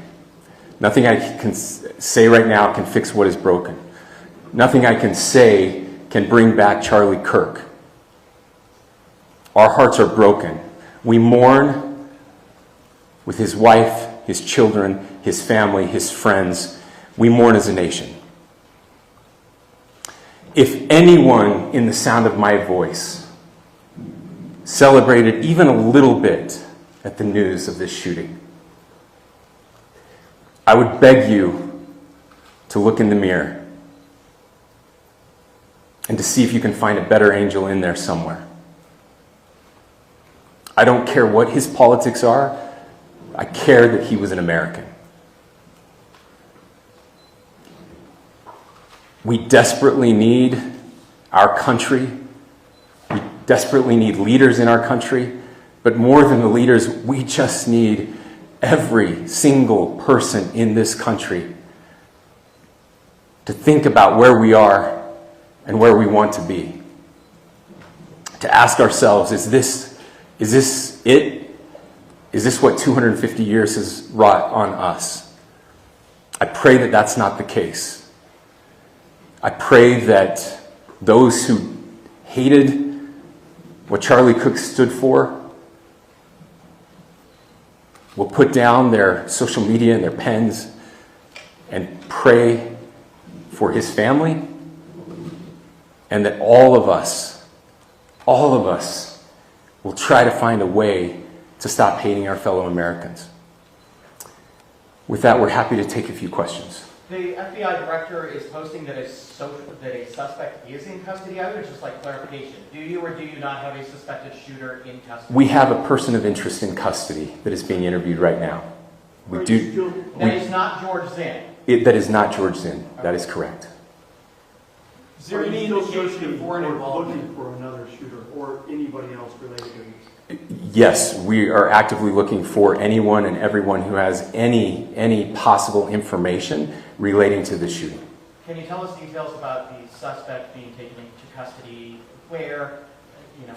Nothing I can say right now can fix what is broken. Nothing I can say can bring back Charlie Kirk. Our hearts are broken. We mourn with his wife, his children, his family, his friends. We mourn as a nation. If anyone in the sound of my voice celebrated even a little bit at the news of this shooting, I would beg you to look in the mirror and to see if you can find a better angel in there somewhere. I don't care what his politics are. I care that he was an American. We desperately need our country. We desperately need leaders in our country. But more than the leaders, we just need every single person in this country to think about where we are and where we want to be. To ask ourselves, is this it? Is this what 250 years has wrought on us? I pray that that's not the case. I pray that those who hated what Charlie Kirk stood for will put down their social media and their pens and pray for his family, and that all of us will try to find a way to stop hating our fellow Americans. With that, we're happy to take a few questions. The FBI director is posting that a suspect is in custody. I would just like clarification. Do you or do you not have a suspected shooter in custody? We have a person of interest in custody that is being interviewed right now. We do. That is not George Zinn. That is not George Zinn. That is correct. Is there any indication of foreign involvement looking for another shooter or anybody else related to this? Yes, we are actively looking for anyone and everyone who has any possible information relating to the shooting. Can you tell us details about the suspect being taken into custody? Where?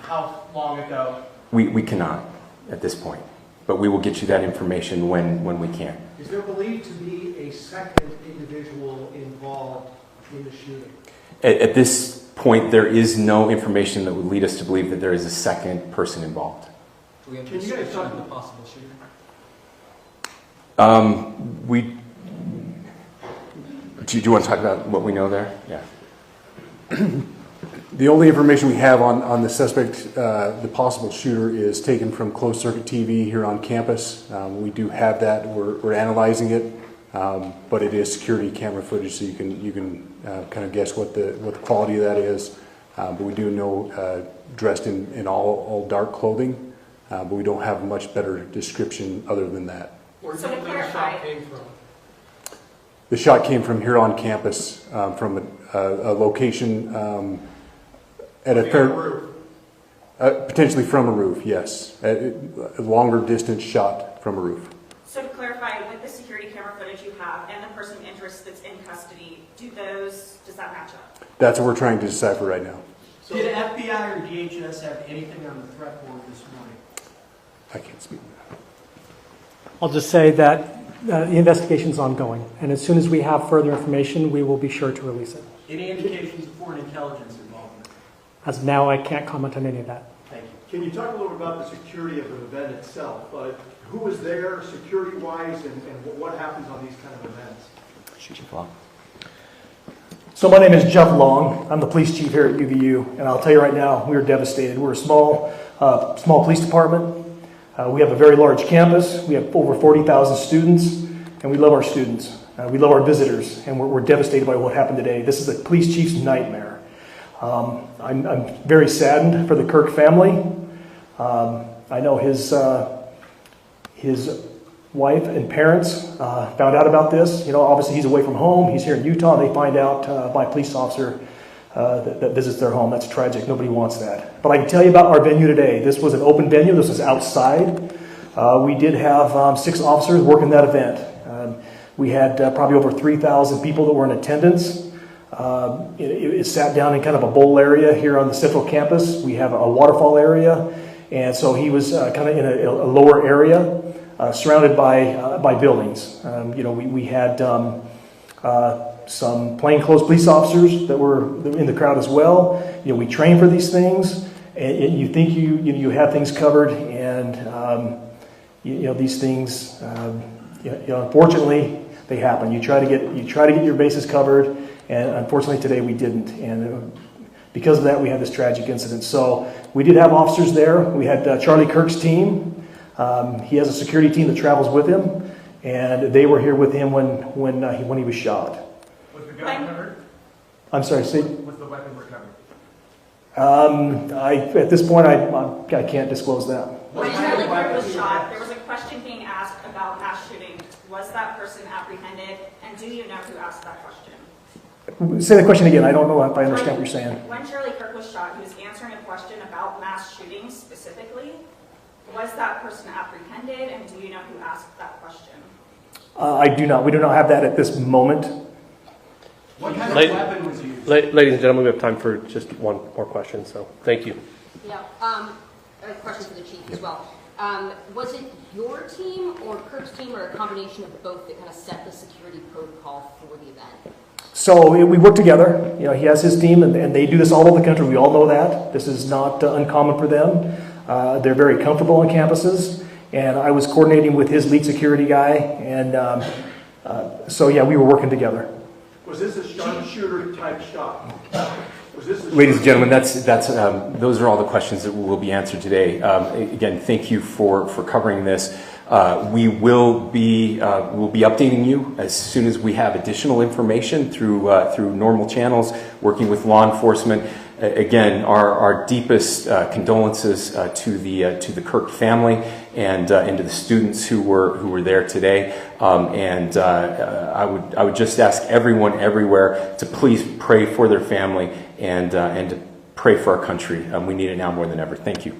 How long ago? We cannot at this point, but we will get you that information when we can. Is there believed to be a second individual involved in the shooting? At this point, there is no information that would lead us to believe that there is a second person involved. Can you guys talk about the possible shooter? Do you want to talk about what we know there? Yeah. The only information we have on the suspect, the possible shooter, is taken from closed-circuit TV here on campus. We do have that. We're analyzing it, but it is security camera footage, so you can kind of guess what the quality of that is. But we do know dressed in all dark clothing, but we don't have a much better description other than that. Where do you think the shot came from? The shot came from here on campus, from a location at a fair, potentially from a roof. Yes, a longer distance shot from a roof. So to clarify, with the security camera footage you have and the person of interest that's in custody, does that match up? That's what we're trying to decipher right now. So did FBI or DHS have anything on the threat board this morning? I can't speak to that. I'll just say that the investigation is ongoing, and as soon as we have further information, we will be sure to release it. Any indications of foreign intelligence involvement? As of now, I can't comment on any of that. Thank you. Can you talk a little about the security of the event itself? Who was there security-wise, and what happens on these kind of events? So my name is Jeff Long. I'm the police chief here at UVU, and I'll tell you right now, we are devastated. We're a small police department. We have a very large campus. We have over 40,000 students, and we love our students. We love our visitors, and we're devastated by what happened today. This is the police chief's nightmare. I'm very saddened for the Kirk family. I know his wife and parents found out about this. Obviously he's away from home. He's here in Utah. They find out by a police officer that visits their home. That's tragic. Nobody wants that. But I can tell you about our venue today. This was an open venue. This was outside. We did have 6 officers working that event. We had probably over 3,000 people that were in attendance. It sat down in kind of a bowl area here on the central campus. We have a waterfall area. And so he was kind of in a lower area, surrounded by buildings. We had some plainclothes police officers that were in the crowd as well. We train for these things, and you think you have things covered, and these things, unfortunately, they happen. You try to get your bases covered, and unfortunately today we didn't. And because of that, we had this tragic incident. So we did have officers there. We had Charlie Kirk's team. He has a security team that travels with him, and they were here with him when he was shot. Was the gun recovered? I'm sorry, say. Was the weapon recovered? At this point, I can't disclose that. When Charlie Kirk was shot, there was a question being asked about mass shooting. Was that person apprehended, and do you know who asked that question? Say the question again. I don't know if I understand what you're saying. When Charlie Kirk was shot, he was answering a question about mass shootings specifically. Was that person apprehended, and do you know who asked that question? I do not. We do not have that at this moment. What kind of weapon was used? Ladies and gentlemen, we have time for just one more question, so thank you. Yeah, a question for the chief as well. Was it your team or Kirk's team or a combination of both that kind of set the security protocol for the event? So we work together. He has his team, and they do this all over the country. We all know that. This is not uncommon for them. They're very comfortable on campuses, and I was coordinating with his lead security guy, and so yeah, we were working together. Was this a sharpshooter type shot? Ladies and gentlemen, those are all the questions that will be answered today. Again, thank you for covering this. We will be updating you as soon as we have additional information through normal channels, working with law enforcement. Again, our deepest condolences to the Kirk family and to the students who were there today. I would just ask everyone everywhere to please pray for their family and to pray for our country. We need it now more than ever. Thank you.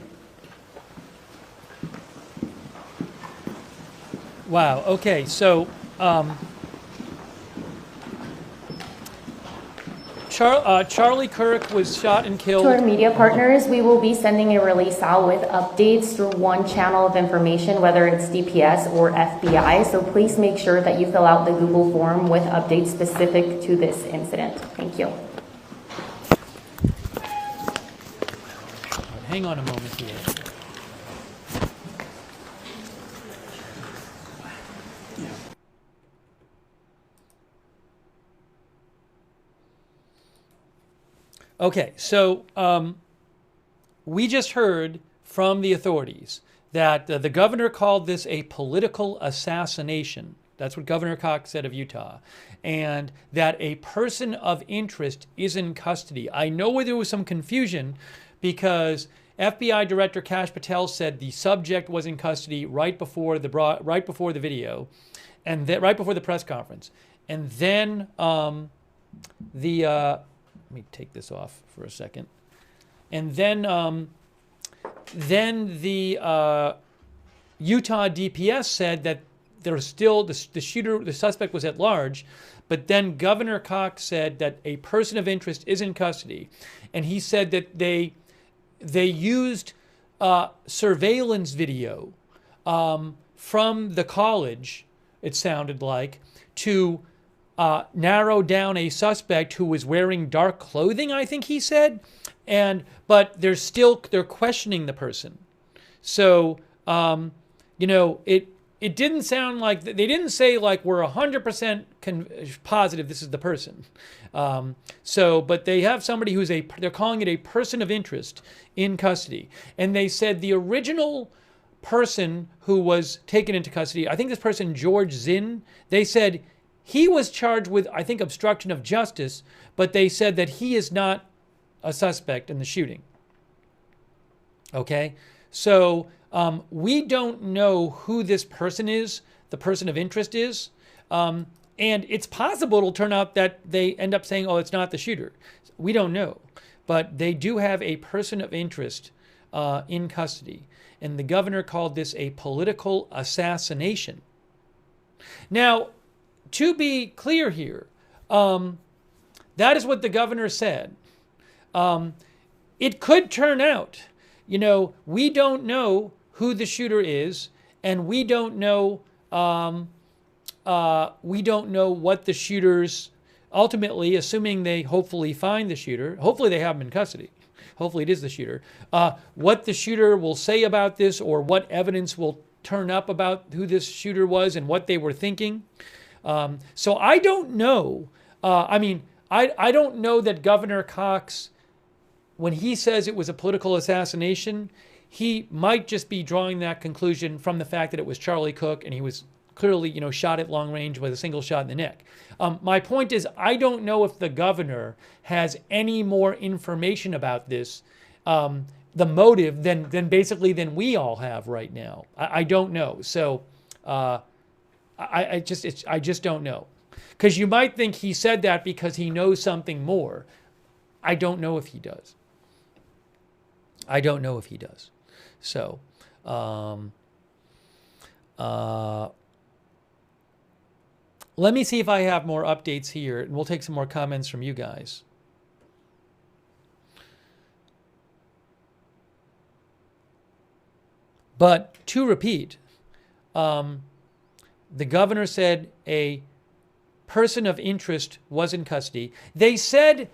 Wow. Okay. So, Charlie Kirk was shot and killed. To our media partners, we will be sending a release out with updates through one channel of information, whether it's DPS or FBI. So please make sure that you fill out the Google form with updates specific to this incident. Thank you. Hang on a moment here. Okay, so we just heard from the authorities that the governor called this a political assassination. That's what Governor Cox said of Utah. And that a person of interest is in custody. I know there was some confusion because FBI Director Kash Patel said the subject was in custody right before the video, and right before the press conference. And then let me take this off for a second. And then the Utah DPS said that there's still the suspect was at large, but then Governor Cox said that a person of interest is in custody, and he said that they used surveillance video from the college, it sounded like, to narrow down a suspect who was wearing dark clothing, I think he said, but they're questioning the person. So it didn't sound like they didn't say like we're 100% positive this is the person. But they have somebody they're calling it a person of interest in custody, and they said the original person who was taken into custody, I think this person George Zinn, they said he was charged with, I think, obstruction of justice, but they said that he is not a suspect in the shooting. Okay? So we don't know who this person is, the person of interest is, and it's possible it'll turn out that they end up saying, oh, it's not the shooter. We don't know. But they do have a person of interest in custody, and the governor called this a political assassination. Now, to be clear here, that is what the governor said. It could turn out, we don't know who the shooter is, and we don't know what the shooters ultimately, assuming they hopefully find the shooter, hopefully they have him in custody. Hopefully it is the shooter. What the shooter will say about this, or what evidence will turn up about who this shooter was and what they were thinking. So I don't know. I don't know that Governor Cox, when he says it was a political assassination, he might just be drawing that conclusion from the fact that it was Charlie Kirk and he was clearly, shot at long range with a single shot in the neck. My point is, I don't know if the governor has any more information about this, the motive, than we all have right now. I don't know. So I just don't know. Because you might think he said that because he knows something more. I don't know if he does. So, let me see if I have more updates here, and we'll take some more comments from you guys. But to repeat, the governor said a person of interest was in custody. They said,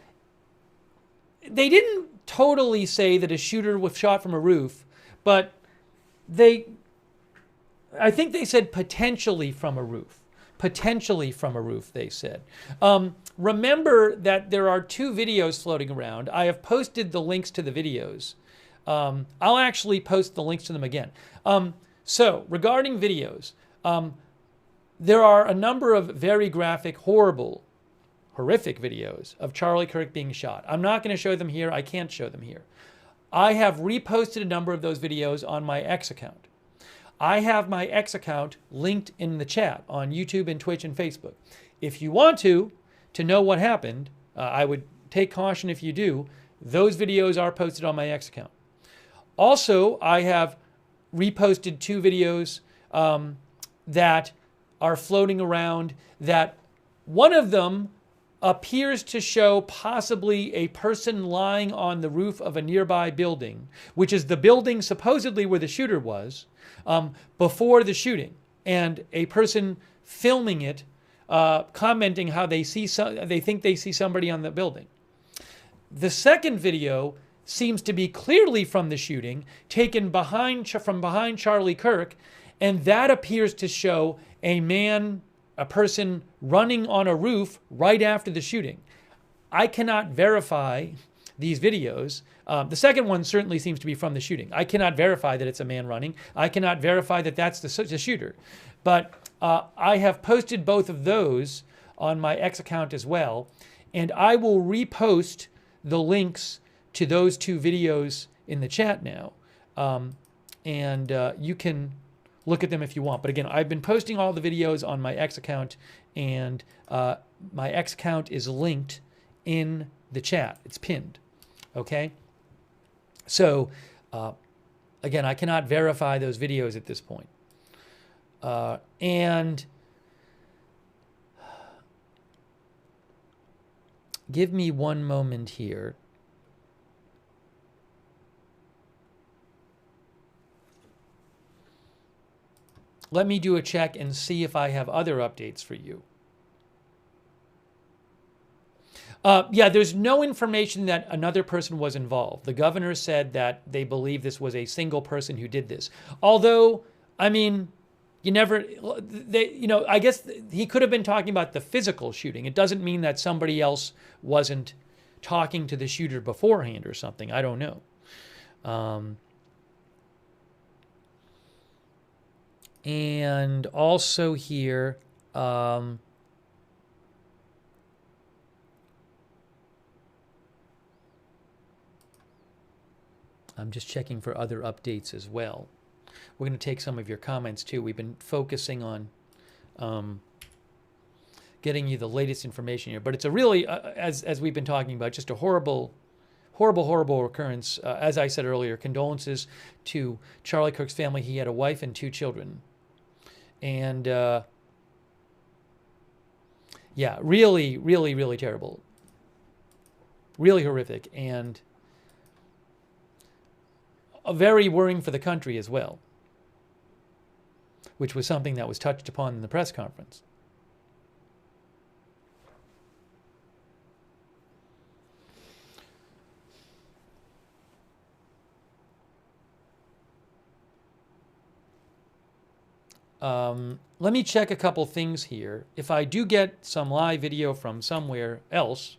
they didn't totally say that a shooter was shot from a roof, but I think they said potentially from a roof. Potentially from a roof, they said. Remember that there are 2 videos floating around. I have posted the links to the videos. I'll actually post the links to them again. So regarding videos, there are a number of very graphic, horrific videos of Charlie Kirk being shot. I'm not going to show them here. I can't show them here. I have reposted a number of those videos on my X account. I have my X account linked in the chat on YouTube and Twitch and Facebook. If you want to know what happened, I would take caution if you do. Those videos are posted on my X account. Also, I have reposted 2 videos that are floating around, that one of them appears to show possibly a person lying on the roof of a nearby building, which is the building supposedly where the shooter was, before the shooting, and a person filming it, commenting how they think they see somebody on the building. The second video seems to be clearly from the shooting, taken from behind Charlie Kirk, and that appears to show a person running on a roof right after the shooting. I cannot verify these videos. The second one certainly seems to be from the shooting. I cannot verify that it's a man running. I cannot verify that that's the shooter. But I have posted both of those on my X account as well, and I will repost the links to those 2 videos in the chat now, and you can look at them if you want. But again, I've been posting all the videos on my X account, and my X account is linked in the chat. It's pinned. Okay? So, again, I cannot verify those videos at this point. And give me one moment here. Let me do a check and see if I have other updates for you. Yeah, there's no information that another person was involved. The governor said that they believe this was a single person who did this. Although, I mean, I guess he could have been talking about the physical shooting. It doesn't mean that somebody else wasn't talking to the shooter beforehand or something. I don't know. And also here, I'm just checking for other updates as well. We're going to take some of your comments too. We've been focusing on getting you the latest information here, but it's a really, as we've been talking about, just a horrible occurrence. As I said earlier, condolences to Charlie Kirk's family. He had a wife and 2 children. And yeah, really, really, really terrible. Really horrific, and very worrying for the country as well, which was something that was touched upon in the press conference. Let me check a couple things here. If I do get some live video from somewhere else,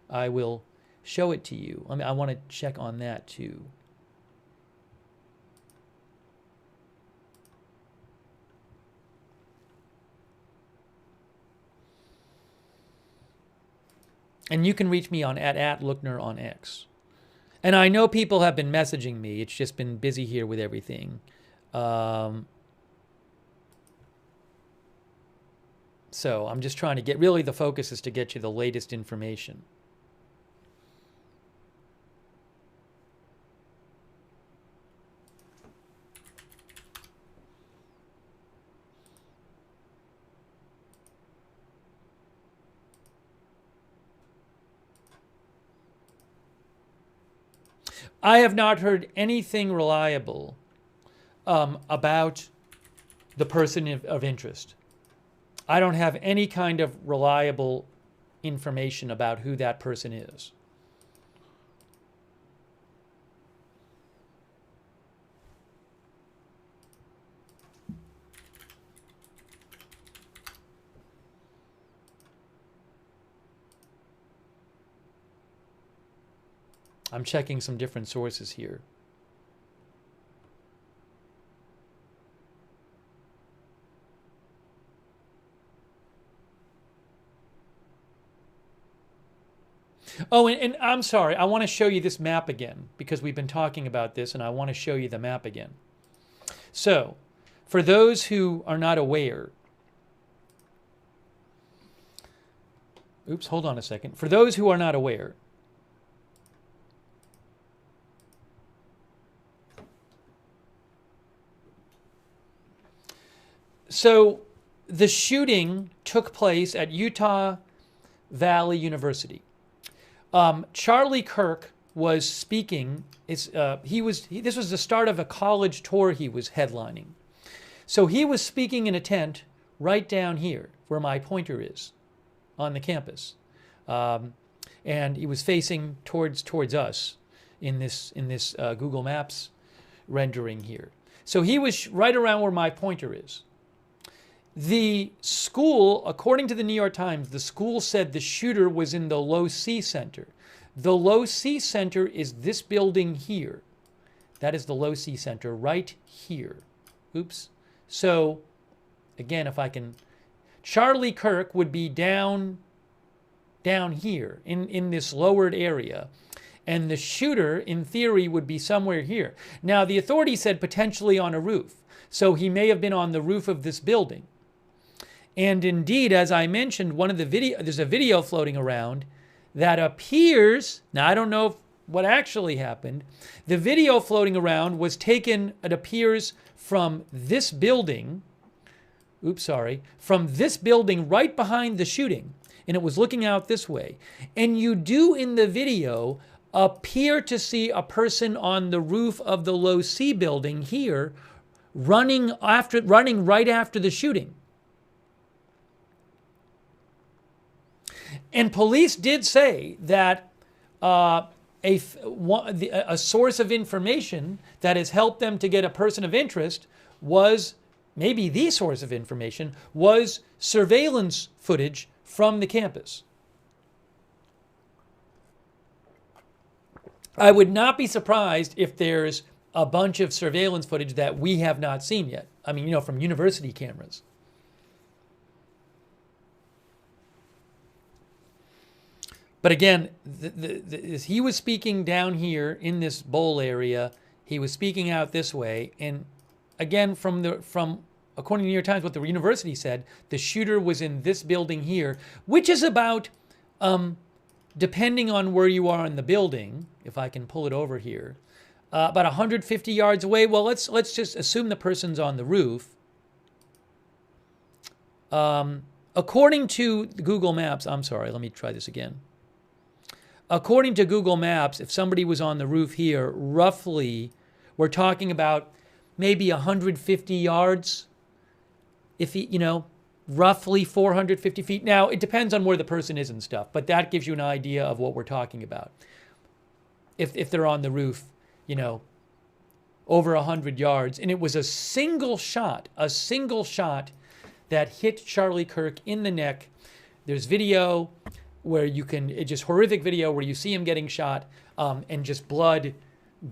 I will show it to you. I want to check on that too. And you can reach me on at Lookner on X. And I know people have been messaging me. It's just been busy here with everything. So I'm just trying to get, really the focus is to get you the latest information. I have not heard anything reliable about the person of interest. I don't have any kind of reliable information about who that person is. I'm checking some different sources here. Oh, and I'm sorry. I want to show you this map again because we've been talking about this, and I want to show you the map again. So, for those who are not aware, oops, hold on a second. For those who are not aware, so the shooting took place at Utah Valley University. Charlie Kirk was speaking. This was the start of a college tour he was headlining. So he was speaking in a tent right down here where my pointer is on the campus. And he was facing towards us in this Google Maps rendering here. So he was right around where my pointer is. The school, according to the New York Times, the school said the shooter was in the Low C Center. The Low C Center is this building here. That is the Low C Center right here. Oops. So, again, if I can... Charlie Kirk would be down here in this lowered area. And the shooter, in theory, would be somewhere here. Now, the authorities said potentially on a roof. So he may have been on the roof of this building. And indeed, as I mentioned, there's a video floating around that appears, now I don't know what actually happened, the video floating around was taken, it appears, from this building, from this building right behind the shooting, and it was looking out this way. And you do in the video appear to see a person on the roof of the Low C building here running right after the shooting. And police did say that a source of information that has helped them to get a person of interest was, maybe the source of information, was surveillance footage from the campus. I would not be surprised if there's a bunch of surveillance footage that we have not seen yet. I mean, from university cameras. But again, he was speaking down here in this bowl area. He was speaking out this way. And again, according to the New York Times, what the university said, the shooter was in this building here, which is about, depending on where you are in the building, if I can pull it over here, about 150 yards away. Well, let's just assume the person's on the roof. According to Google Maps, I'm sorry, let me try this again. According to Google Maps, if somebody was on the roof here, roughly, we're talking about maybe 150 yards, roughly 450 feet. Now, it depends on where the person is and stuff, but that gives you an idea of what we're talking about. If they're on the roof, over 100 yards, and it was a single shot that hit Charlie Kirk in the neck. There's video where it's just horrific video where you see him getting shot and just blood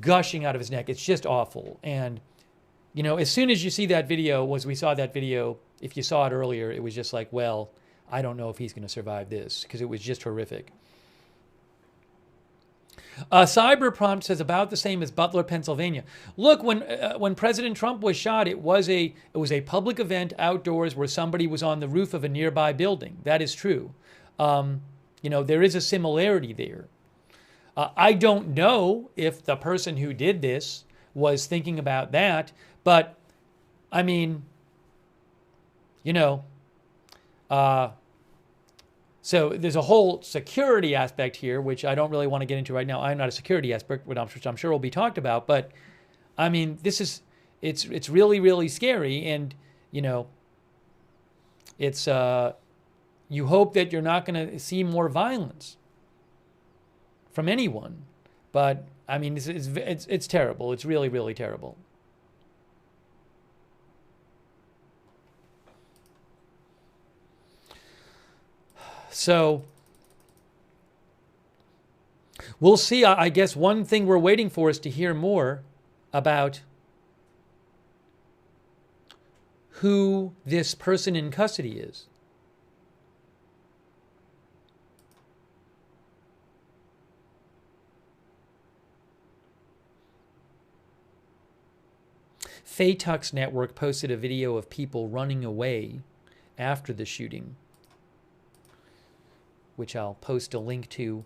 gushing out of his neck. It's just awful. And, as soon as you see that video, we saw that video, if you saw it earlier, it was just like, well, I don't know if he's going to survive this because it was just horrific. Cyberprompt says about the same as Butler, Pennsylvania. Look, when President Trump was shot, it was a public event outdoors where somebody was on the roof of a nearby building. That is true. There is a similarity there. I don't know if the person who did this was thinking about that, but I mean, so there's a whole security aspect here, which I don't really want to get into right now. I'm not a security expert, which I'm sure will be talked about, but I mean, it's really, really scary. And, it's, you hope that you're not going to see more violence from anyone. But I mean, it's terrible. It's really, really terrible. So we'll see. I guess one thing we're waiting for is to hear more about who this person in custody is. Faytux Network posted a video of people running away after the shooting, which I'll post a link to.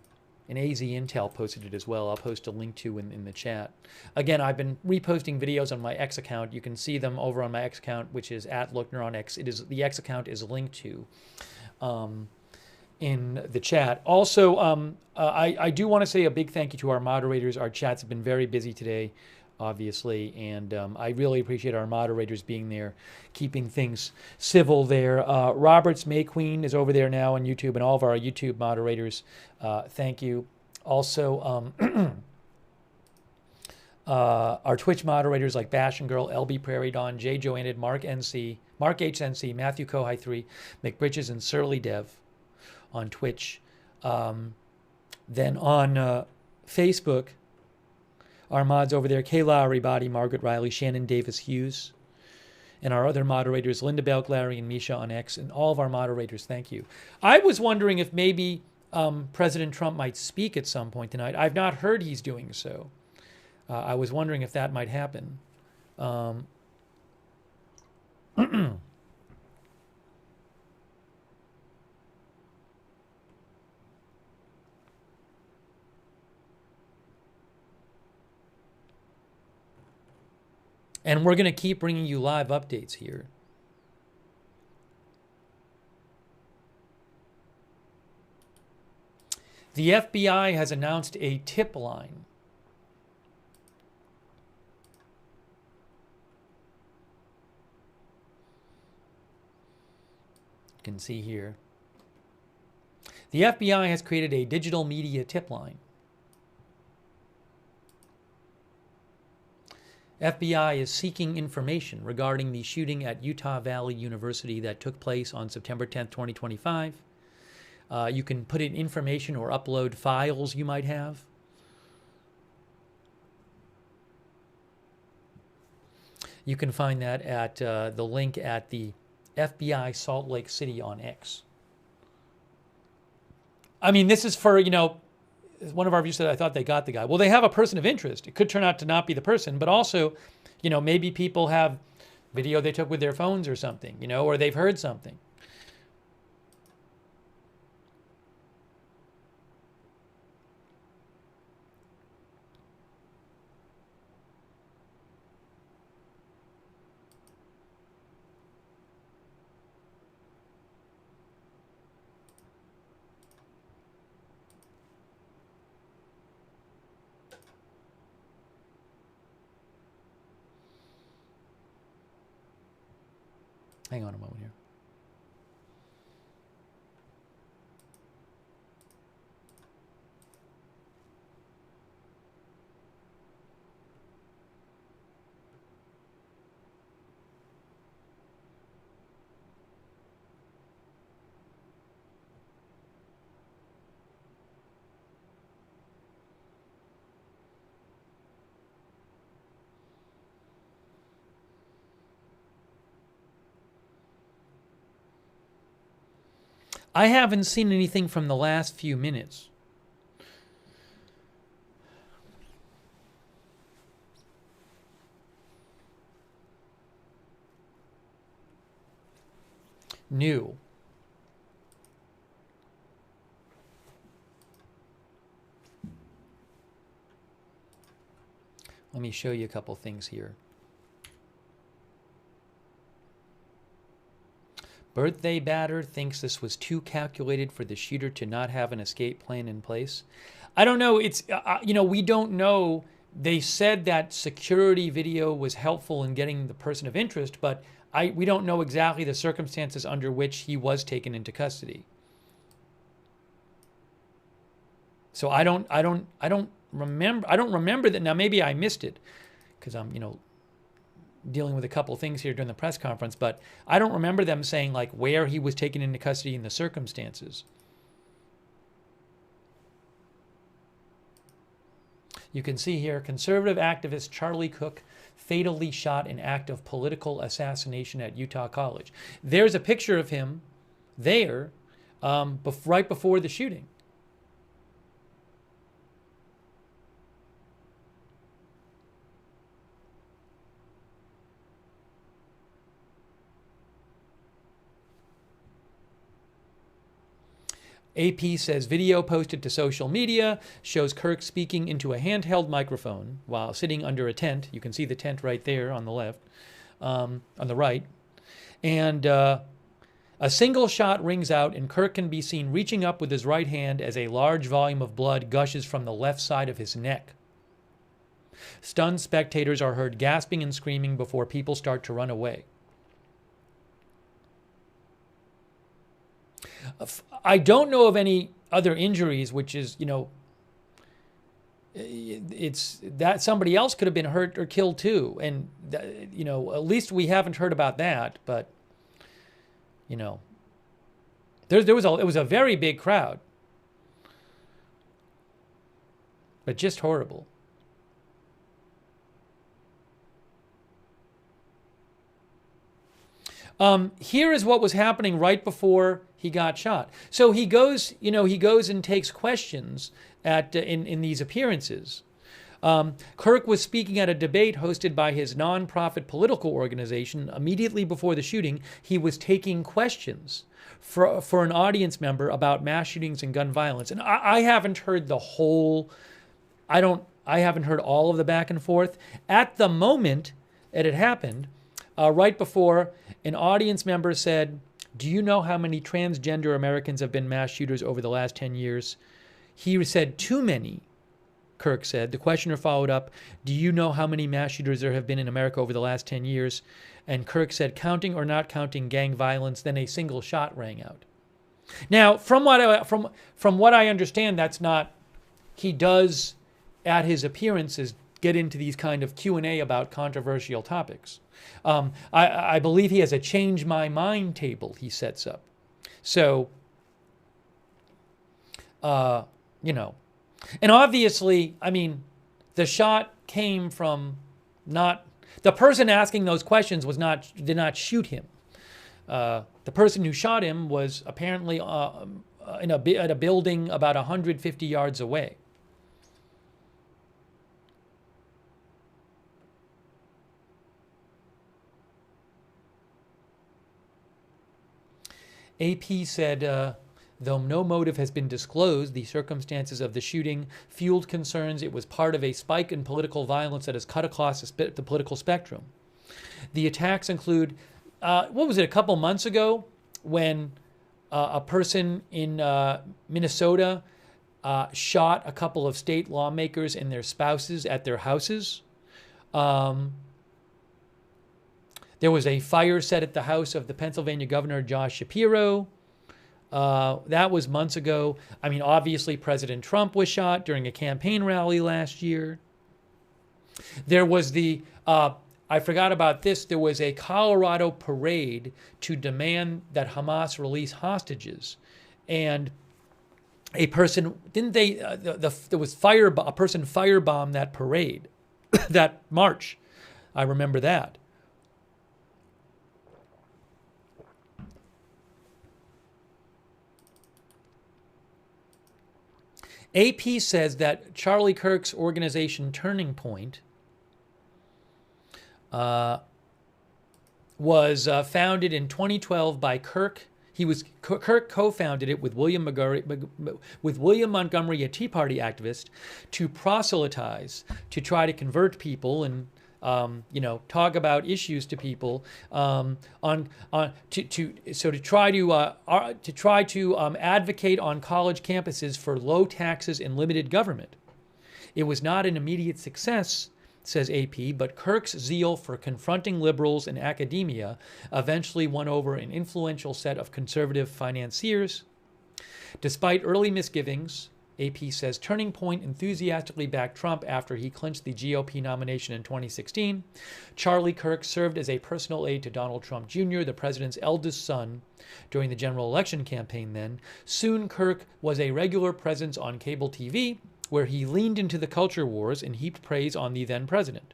And AZ Intel posted it as well. I'll post a link to in the chat. Again, I've been reposting videos on my X account. You can see them over on my X account, which is @Lookner on X. The X account is linked to in the chat. Also, I do want to say a big thank you to our moderators. Our chats have been very busy today, obviously, and I really appreciate our moderators being there, keeping things civil there. Roberts Mayqueen is over there now on YouTube, and all of our YouTube moderators, thank you. Also, our Twitch moderators like Bash and Girl, LB Prairie Dawn, J. Joanted, Mark NC, Mark HNC, Matthew Kohai 3, McBridges, and Surly Dev on Twitch. Then on Facebook, our mods over there, Kay Lowry Body, Margaret Riley, Shannon Davis Hughes, and our other moderators, Linda Belk, Larry, and Misha on X, and all of our moderators, thank you. I was wondering if maybe President Trump might speak at some point tonight. I've not heard he's doing so. I was wondering if that might happen. And we're going to keep bringing you live updates here. The FBI has announced a tip line. You can see here. The FBI has created a digital media tip line. FBI is seeking information regarding the shooting at Utah Valley University that took place on September 10th, 2025. You can put in information or upload files you might have. You can find that at the link at the FBI Salt Lake City on X. I mean, this is for, you know, one of our viewers said, I thought they got the guy. Well, they have a person of interest. It could turn out to not be the person, but also, you know, maybe people have video they took with their phones or something, you know, or they've heard something. Hang on a moment here. I haven't seen anything from the last few minutes. New. Let me show you a couple things here. Birthday batter thinks this was too calculated for the shooter to not have an escape plan in place. I don't know. It's, you know, we don't know. They said that security video was helpful in getting the person of interest, but we don't know exactly the circumstances under which he was taken into custody. So I don't remember that. Now maybe I missed it because I'm, you know, dealing with a couple things here during the press conference, but I don't remember them saying like where he was taken into custody and the circumstances. You can see here, conservative activist Charlie Kirk fatally shot in act of political assassination at Utah College. There's a picture of him there right before the shooting. AP says video posted to social media shows Kirk speaking into a handheld microphone while sitting under a tent. You can see the tent right there on the left, on the right. And a single shot rings out, and Kirk can be seen reaching up with his right hand as a large volume of blood gushes from the left side of his neck. Stunned spectators are heard gasping and screaming before people start to run away. I don't know of any other injuries, which is, you know, it's that somebody else could have been hurt or killed too. And, you know, at least we haven't heard about that. But, you know, it was a very big crowd. But just horrible. Here is what was happening right before he got shot. So he goes, you know, he goes and takes questions at in these appearances. Kirk was speaking at a debate hosted by his nonprofit political organization. Immediately before the shooting, he was taking questions for an audience member about mass shootings and gun violence. And I haven't heard the whole. I haven't heard all of the back and forth. At the moment that it happened, right before, an audience member said, "Do you know how many transgender Americans have been mass shooters over the last 10 years?" He said, "Too many," Kirk said. The questioner followed up, "Do you know how many mass shooters there have been in America over the last 10 years? And Kirk said, "Counting or not counting gang violence," then a single shot rang out. Now, from what I understand, that's not, he does, at his appearances, get into these kind of Q&A about controversial topics. I believe he has a change my mind table he sets up. So, you know, and obviously, I mean, the shot came from not, the person asking those questions did not shoot him. The person who shot him was apparently at a building about 150 yards away. AP said, though no motive has been disclosed, the circumstances of the shooting fueled concerns it was part of a spike in political violence that has cut across the political spectrum. The attacks include, what was it, a couple months ago, when a person in Minnesota shot a couple of state lawmakers and their spouses at their houses. There was a fire set at the house of the Pennsylvania governor, Josh Shapiro. That was months ago. I mean, obviously, President Trump was shot during a campaign rally last year. There was I forgot about this, there was a Colorado parade to demand that Hamas release hostages. And a person, there was a person firebombed that parade, that march. I remember that. AP says that Charlie Kirk's organization Turning Point was founded in 2012 by Kirk. Kirk co-founded it with William Montgomery, a Tea Party activist, to proselytize, to try to convert people and talk about issues to people, to try to advocate on college campuses for low taxes and limited government. It was not an immediate success, says AP, but Kirk's zeal for confronting liberals in academia eventually won over an influential set of conservative financiers. Despite early misgivings, AP says Turning Point enthusiastically backed Trump after he clinched the GOP nomination in 2016. Charlie Kirk served as a personal aide to Donald Trump Jr., the president's eldest son, during the general election campaign then. Soon, Kirk was a regular presence on cable TV, where he leaned into the culture wars and heaped praise on the then president.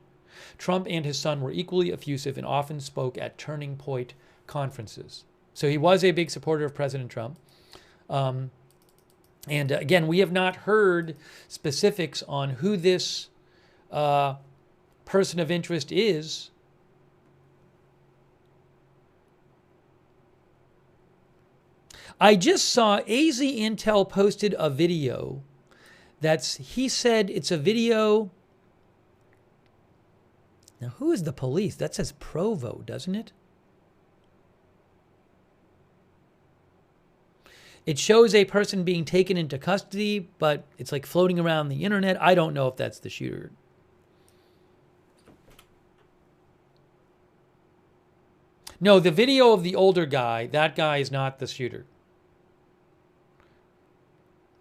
Trump and his son were equally effusive and often spoke at Turning Point conferences. So he was a big supporter of President Trump. And again, we have not heard specifics on who this person of interest is. I just saw AZ Intel posted a video he said it's a video. Now, who is the police? That says Provo, doesn't it? It shows a person being taken into custody, but it's like floating around the internet. I don't know if that's the shooter. No, the video of the older guy, that guy is not the shooter.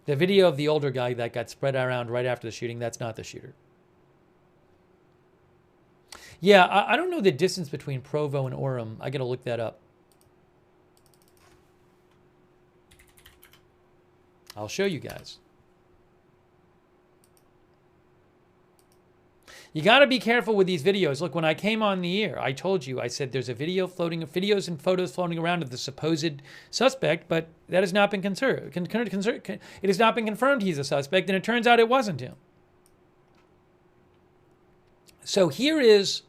The video of the older guy that got spread around right after the shooting, that's not the shooter. Yeah, I don't know the distance between Provo and Orem. I got to look that up. I'll show you guys. You got to be careful with these videos. Look, when I came on the air, I told you, I said there's a videos and photos floating around of the supposed suspect, but that has not been it has not been confirmed he's a suspect, and it turns out it wasn't him. So here is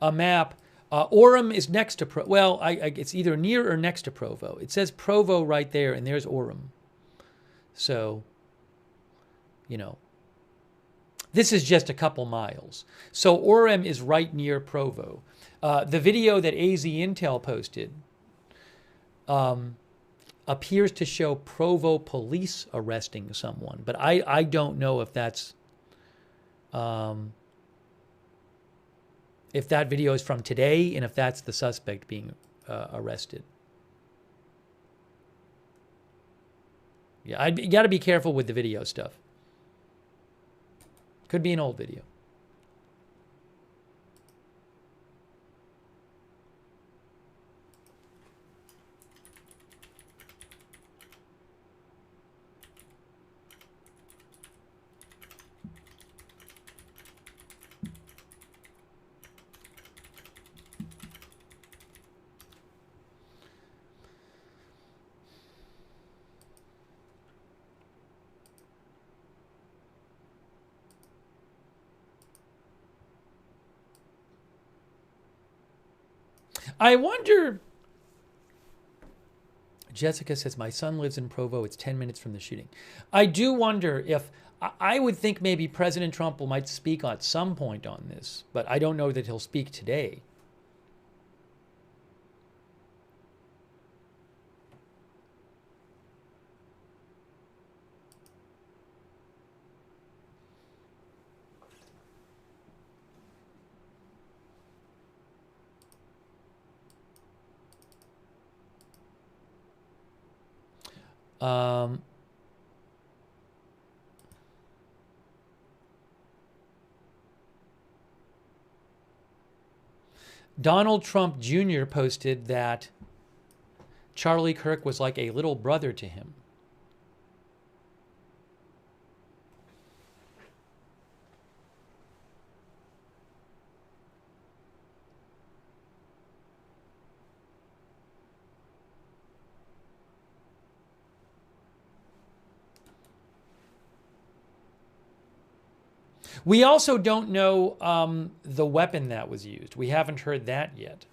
a map. Orem is next to Provo. Well, it's either near or next to Provo. It says Provo right there, and there's Orem. So, you know, this is just a couple miles. So Orem is right near Provo. The video that AZ Intel posted appears to show Provo police arresting someone, but I don't know if that's if that video is from today and if that's the suspect being arrested. Yeah, you got to be careful with the video stuff. Could be an old video. I wonder, Jessica says, my son lives in Provo. It's 10 minutes from the shooting. I do wonder if, I would think maybe President Trump might speak at some point on this, but I don't know that he'll speak today. Donald Trump Jr. posted that Charlie Kirk was like a little brother to him. We also don't know the weapon that was used. We haven't heard that yet.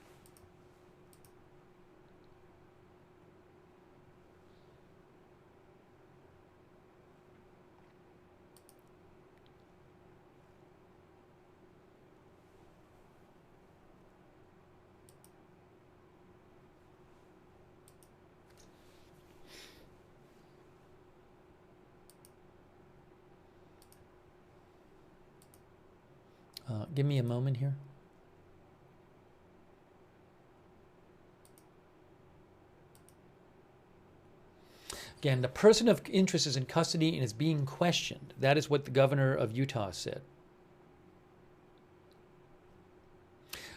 Give me a moment here. Again, the person of interest is in custody and is being questioned. That is what the governor of Utah said.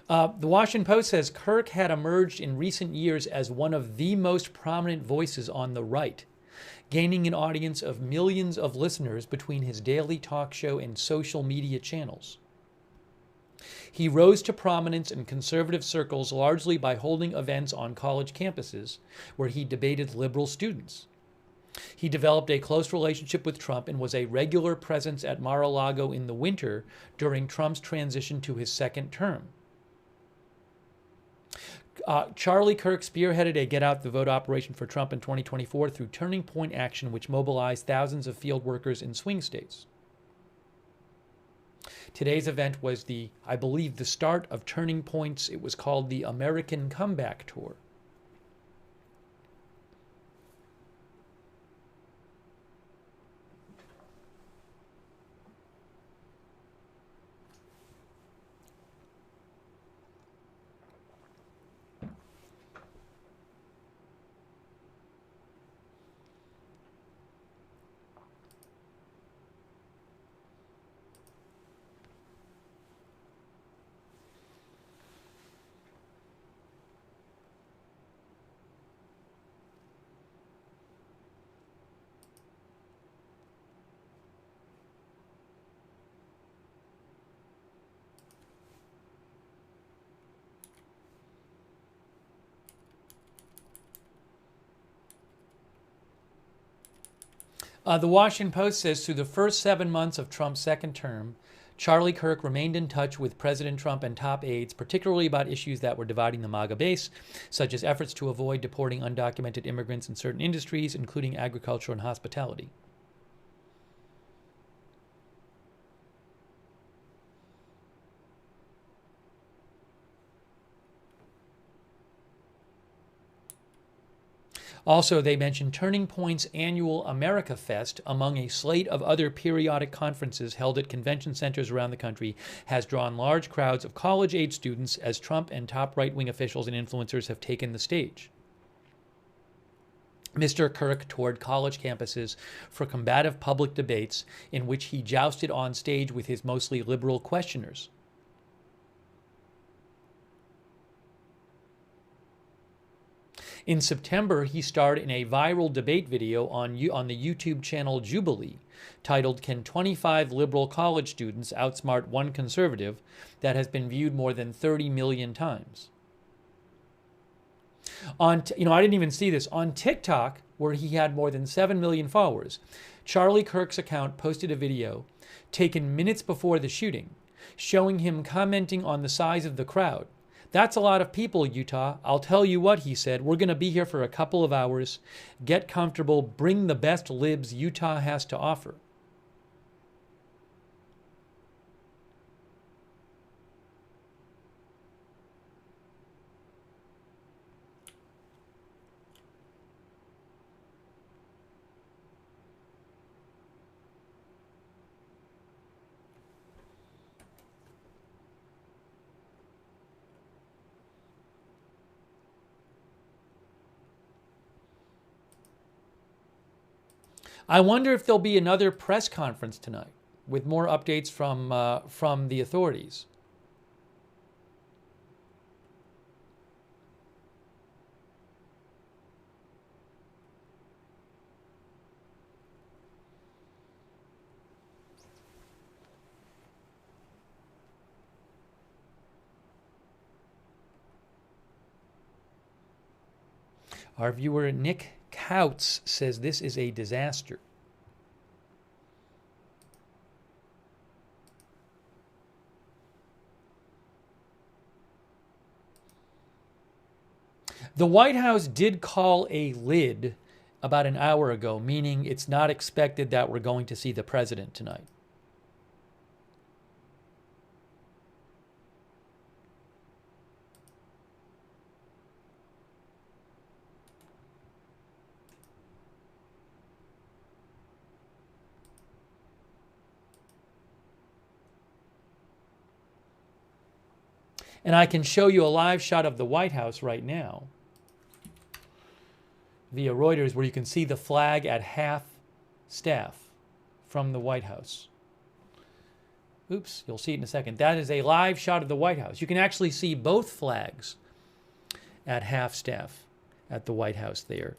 The Washington Post says Kirk had emerged in recent years as one of the most prominent voices on the right, gaining an audience of millions of listeners between his daily talk show and social media channels. He rose to prominence in conservative circles largely by holding events on college campuses where he debated liberal students. He developed a close relationship with Trump and was a regular presence at Mar-a-Lago in the winter during Trump's transition to his second term. Charlie Kirk spearheaded a Get Out the Vote operation for Trump in 2024 through Turning Point Action, which mobilized thousands of field workers in swing states. Today's event was I believe, the start of Turning Point's, it was called the American Comeback Tour. The Washington Post says through the first 7 months of Trump's second term, Charlie Kirk remained in touch with President Trump and top aides, particularly about issues that were dividing the MAGA base, such as efforts to avoid deporting undocumented immigrants in certain industries, including agriculture and hospitality. Also, they mentioned Turning Point's annual America Fest, among a slate of other periodic conferences held at convention centers around the country, has drawn large crowds of college-age students as Trump and top right-wing officials and influencers have taken the stage. Mr. Kirk toured college campuses for combative public debates in which he jousted on stage with his mostly liberal questioners. In September, he starred in a viral debate video on the YouTube channel Jubilee, titled "Can 25 Liberal College Students Outsmart One Conservative?" that has been viewed more than 30 million times. I didn't even see this. On TikTok, where he had more than 7 million followers, Charlie Kirk's account posted a video taken minutes before the shooting, showing him commenting on the size of the crowd. "That's a lot of people, Utah. I'll tell you what," he said. "We're going to be here for a couple of hours. Get comfortable. Bring the best libs Utah has to offer." I wonder if there'll be another press conference tonight with more updates from the authorities. Our viewer Nick Couts says this is a disaster. The White House did call a lid about an hour ago, meaning it's not expected that we're going to see the president tonight. And I can show you a live shot of the White House right now via Reuters, where you can see the flag at half staff from the White House. Oops, you'll see it in a second. That is a live shot of the White House. You can actually see both flags at half staff at the White House there.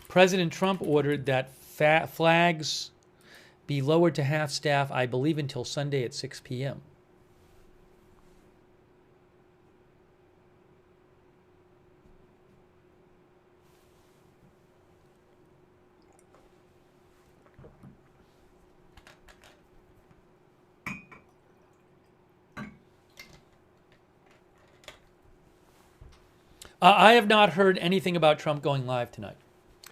President Trump ordered that flags be lowered to half staff, I believe, until Sunday at 6 p.m. I have not heard anything about Trump going live tonight.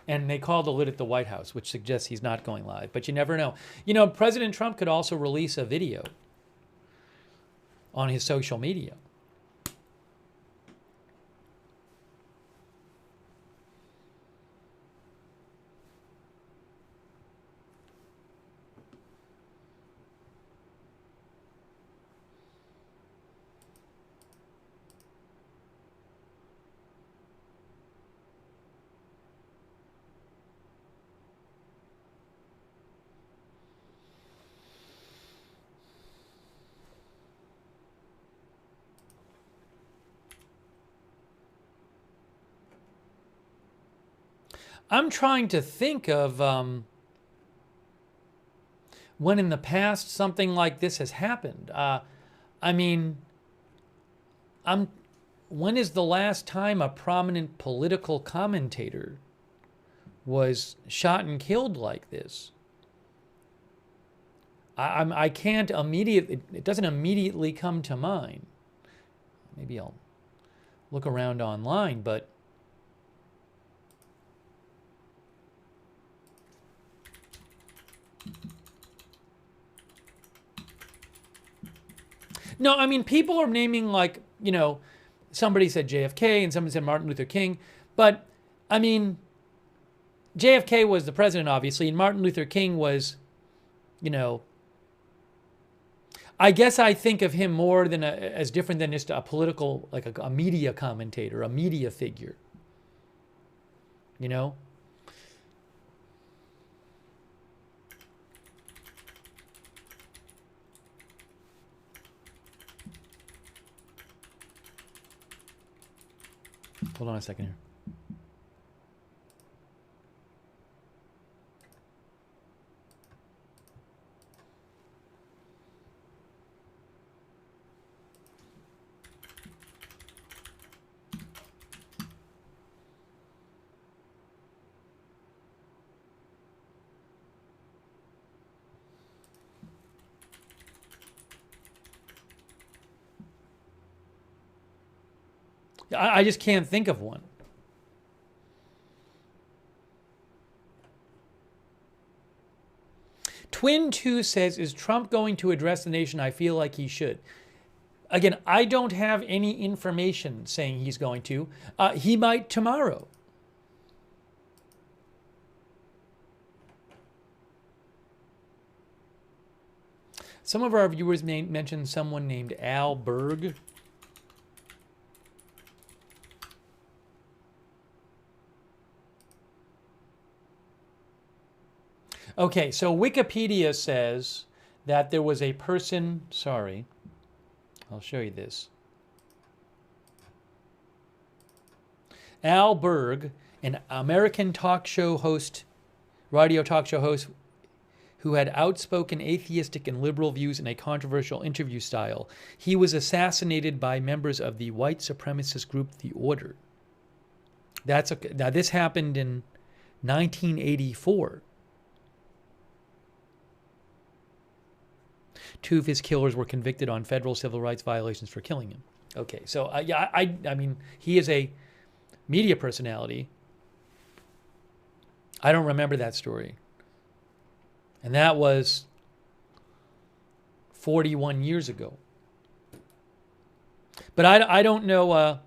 And they called a lid at the White House, which suggests he's not going live. But you never know. You know, President Trump could also release a video on his social media. I'm trying to think of when in the past something like this has happened. I mean, when is the last time a prominent political commentator was shot and killed like this? I can't immediately, it doesn't immediately come to mind. Maybe I'll look around online, but no, I mean, people are naming, like, you know, somebody said JFK and somebody said Martin Luther King. But, I mean, JFK was the president, obviously, and Martin Luther King was, you know, I guess I think of him more than as different than just a political, like a media commentator, a media figure. You know? Hold on a second here. I just can't think of one. Twin2 says, is Trump going to address the nation? I feel like he should. Again, I don't have any information saying he's going to. He might tomorrow. Some of our viewers mentioned someone named Al Berg. Okay, so Wikipedia says that there was a person, sorry, I'll show you this. Al Berg, an American talk show host, radio talk show host, who had outspoken atheistic and liberal views in a controversial interview style. He was assassinated by members of the white supremacist group, The Order. Now this happened in 1984. Two of his killers were convicted on federal civil rights violations for killing him. Okay, so yeah, I mean, he is a media personality. I don't remember that story. And that was 41 years ago. But I don't know.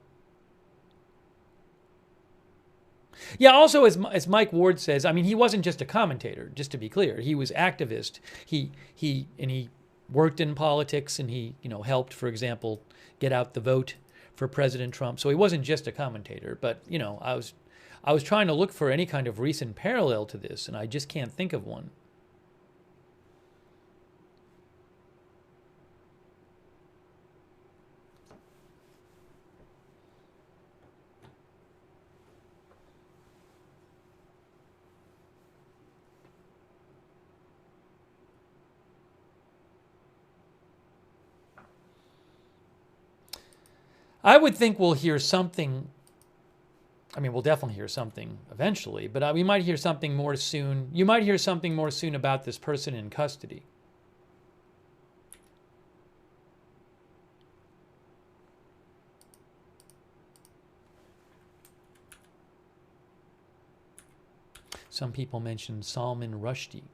Yeah, also, as Mike Ward says, I mean, he wasn't just a commentator, just to be clear. He was activist. He worked in politics, and he, you know, helped, for example, get out the vote for President Trump. So he wasn't just a commentator. But, you know, I was trying to look for any kind of recent parallel to this, and I just can't think of one. I would think we'll hear something. I mean, we'll definitely hear something eventually, but we might hear something more soon. You might hear something more soon about this person in custody. Some people mentioned Salman Rushdie.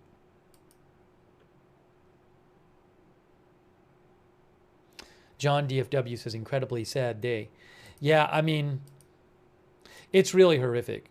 John DFW says, incredibly sad day. Yeah, I mean, it's really horrific.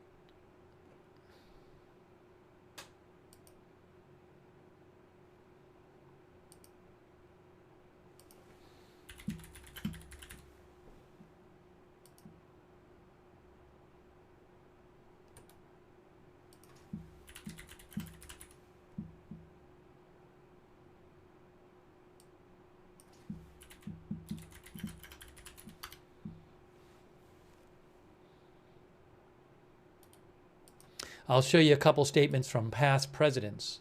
I'll show you a couple statements from past presidents.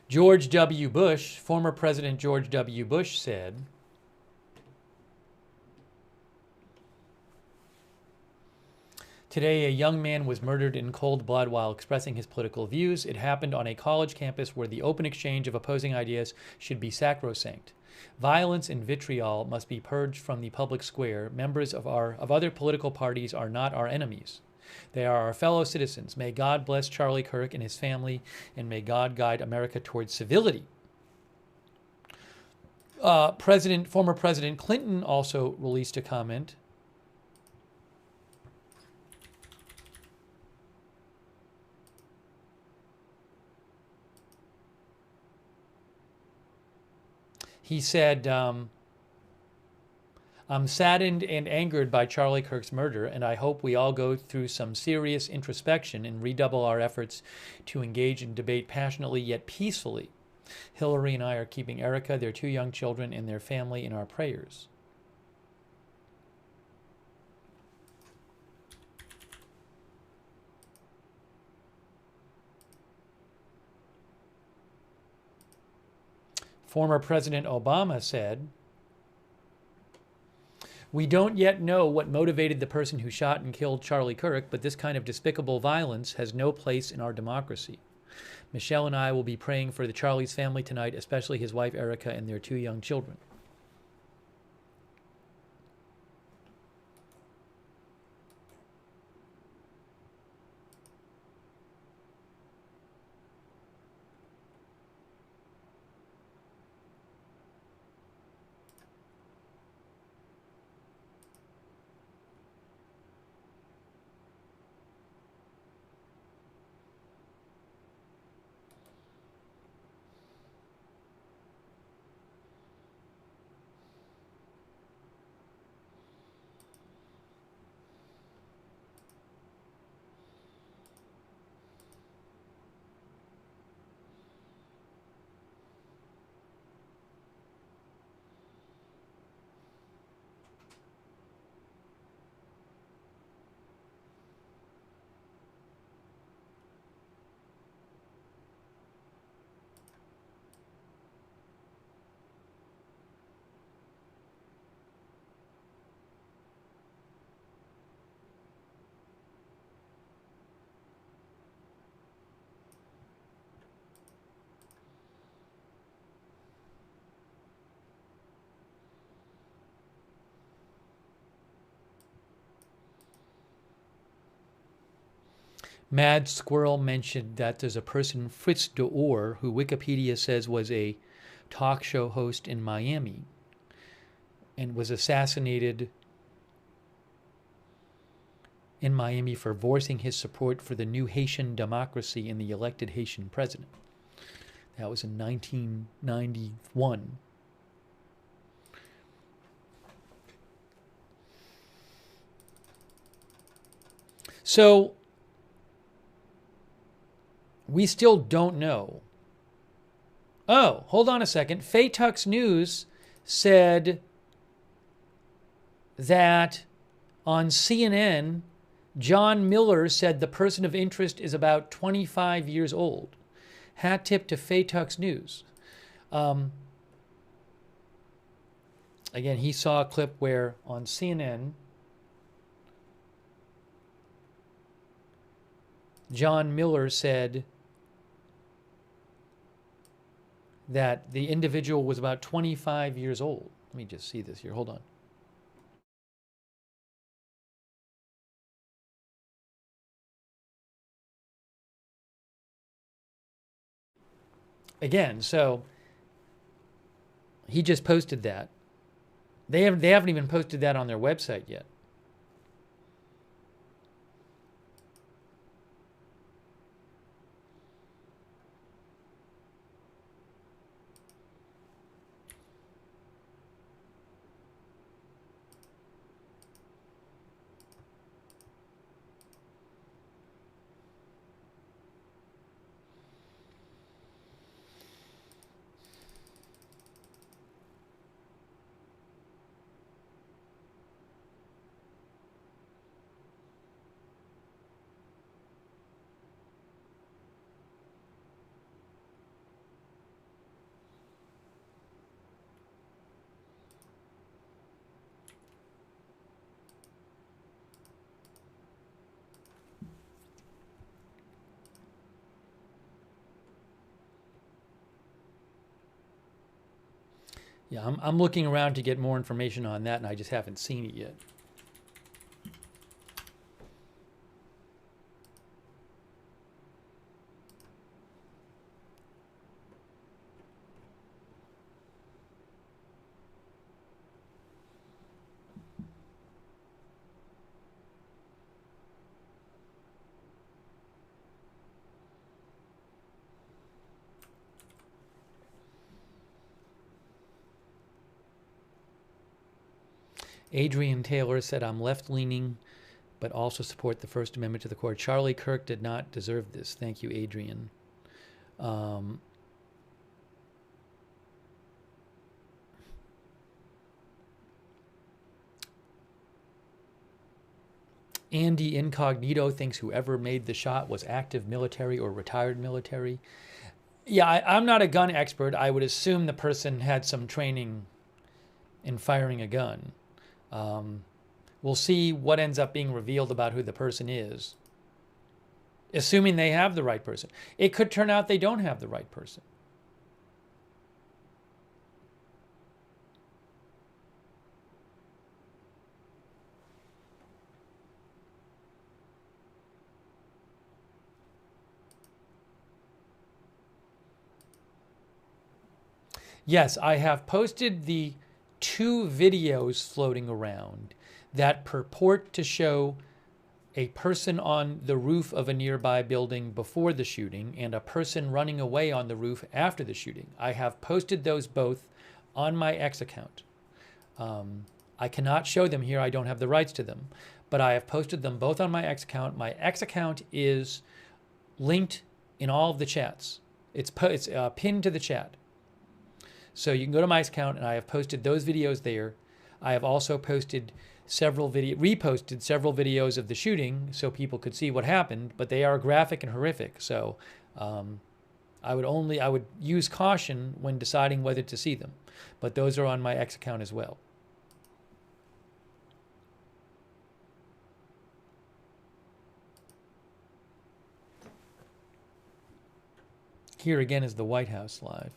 George W. Bush, former President George W. Bush said, "Today, a young man was murdered in cold blood while expressing his political views. It happened on a college campus where the open exchange of opposing ideas should be sacrosanct. Violence and vitriol must be purged from the public square. Members of other political parties are not our enemies. They are our fellow citizens. May God bless Charlie Kirk and his family, and may God guide America towards civility." Former President Clinton also released a comment. He said, "I'm saddened and angered by Charlie Kirk's murder, and I hope we all go through some serious introspection and redouble our efforts to engage in debate passionately yet peacefully. Hillary and I are keeping Erica, their 2 young children, and their family in our prayers." Former President Obama said, "We don't yet know what motivated the person who shot and killed Charlie Kirk, but this kind of despicable violence has no place in our democracy. Michelle and I will be praying for the Charlie's family tonight, especially his wife Erica and their 2 young children." Mad Squirrel mentioned that there's a person, Fritz d'Or, who Wikipedia says was a talk show host in Miami and was assassinated in Miami for voicing his support for the new Haitian democracy and the elected Haitian president. That was in 1991. So we still don't know. Oh, hold on a second. Faytux News said that on CNN, John Miller said the person of interest is about 25 years old. Hat tip to Faytux News. Again, he saw a clip where on CNN, John Miller said that the individual was about 25 years old. Let me just see this here. Hold on. again, so he just posted that. They haven't even posted that on their website yet. Yeah, I'm looking around to get more information on that, and I just haven't seen it yet. Adrian Taylor said, I'm left-leaning, but also support the First Amendment to the court. Charlie Kirk did not deserve this. Thank you, Adrian. Andy Incognito thinks whoever made the shot was active military or retired military. Yeah, I'm not a gun expert. I would assume the person had some training in firing a gun. We'll see what ends up being revealed about who the person is, assuming they have the right person. It could turn out they don't have the right person. Yes, I have posted the 2 videos floating around that purport to show a person on the roof of a nearby building before the shooting and a person running away on the roof after the shooting. I have posted those both on my X account. I cannot show them here. I don't have the rights to them. But I have posted them both on my X account. My X account is linked in all of the chats. It's pinned to the chat. So you can go to my account, and I have posted those videos there. I have also posted reposted several videos of the shooting so people could see what happened, but they are graphic and horrific. So I would use caution when deciding whether to see them. But those are on my X account as well. Here again is the White House live.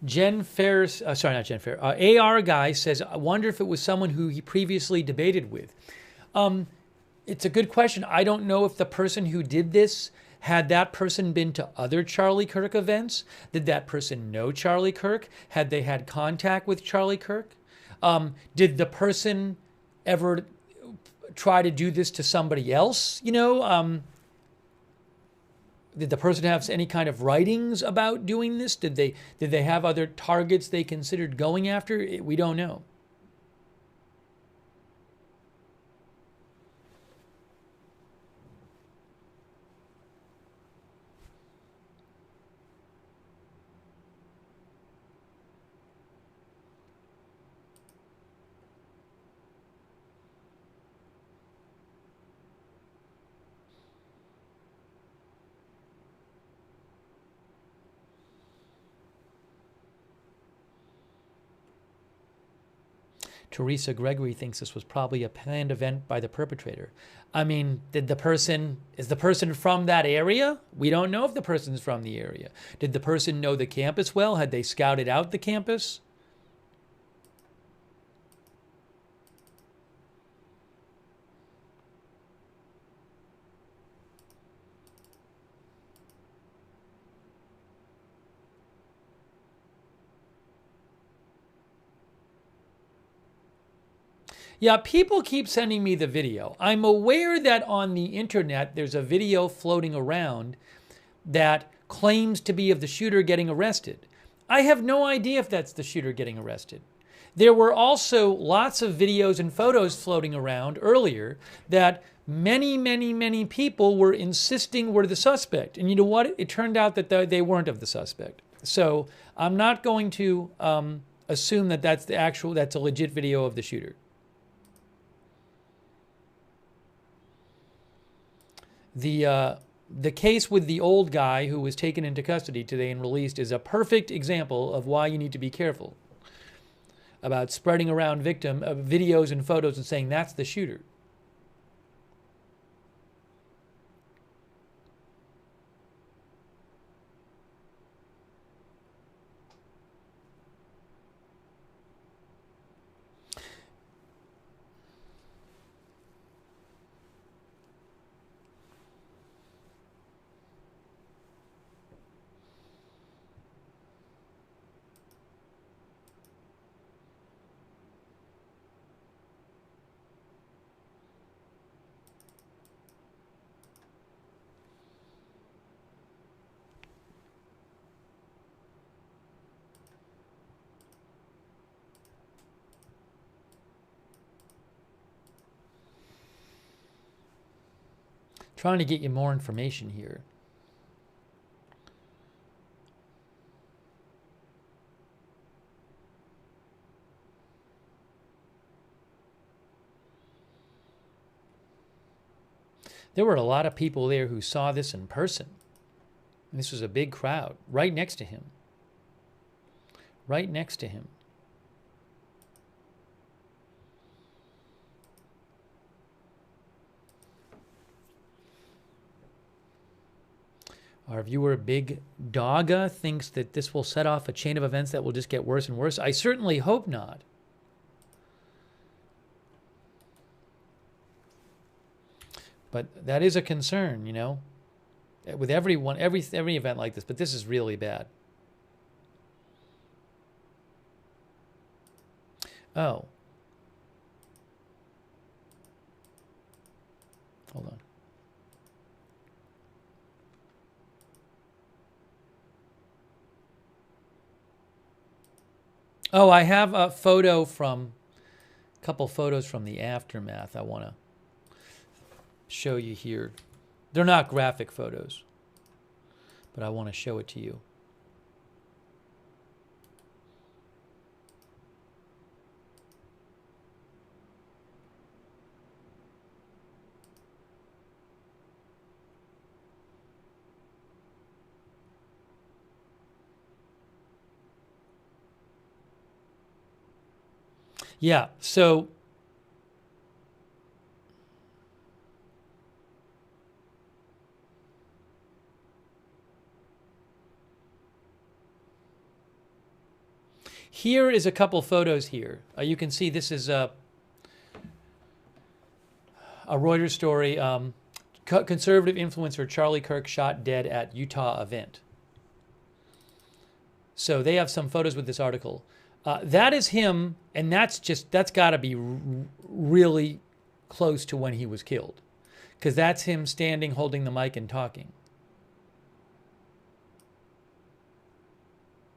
Jen Fair, sorry, not Jen Fair. AR guy says, I wonder if it was someone who he previously debated with. It's a good question. I don't know if the person who did this, had that person been to other Charlie Kirk events? Did that person know Charlie Kirk? Had they had contact with Charlie Kirk? Did the person ever try to do this to somebody else? You know, did the person have any kind of writings about doing this? Did they have other targets they considered going after? We don't know. Teresa Gregory thinks this was probably a planned event by the perpetrator. I mean, is the person from that area? We don't know if the person's from the area. Did the person know the campus well? Had they scouted out the campus? Yeah, people keep sending me the video. I'm aware that on the internet there's a video floating around that claims to be of the shooter getting arrested. I have no idea if that's the shooter getting arrested. There were also lots of videos and photos floating around earlier that many people were insisting were the suspect. And you know what? It turned out that they weren't of the suspect. So I'm not going to assume that that's a legit video of the shooter. The case with the old guy who was taken into custody today and released is a perfect example of why you need to be careful about spreading around videos and photos and saying that's the shooter. Trying to get you more information here. There were a lot of people there who saw this in person. And this was a big crowd right next to him. Right next to him. Our viewer, Big Dogga, thinks that this will set off a chain of events that will just get worse and worse. I certainly hope not. But that is a concern, you know, with every event like this. But this is really bad. Oh. Hold on. Oh, I have a couple photos from the aftermath I want to show you here. They're not graphic photos, but I want to show it to you. Yeah, so here is a couple photos here. You can see this is a Reuters story. Conservative influencer Charlie Kirk shot dead at Utah event. So they have some photos with this article. That is him, and that's got to be really close to when he was killed, because that's him standing, holding the mic and talking,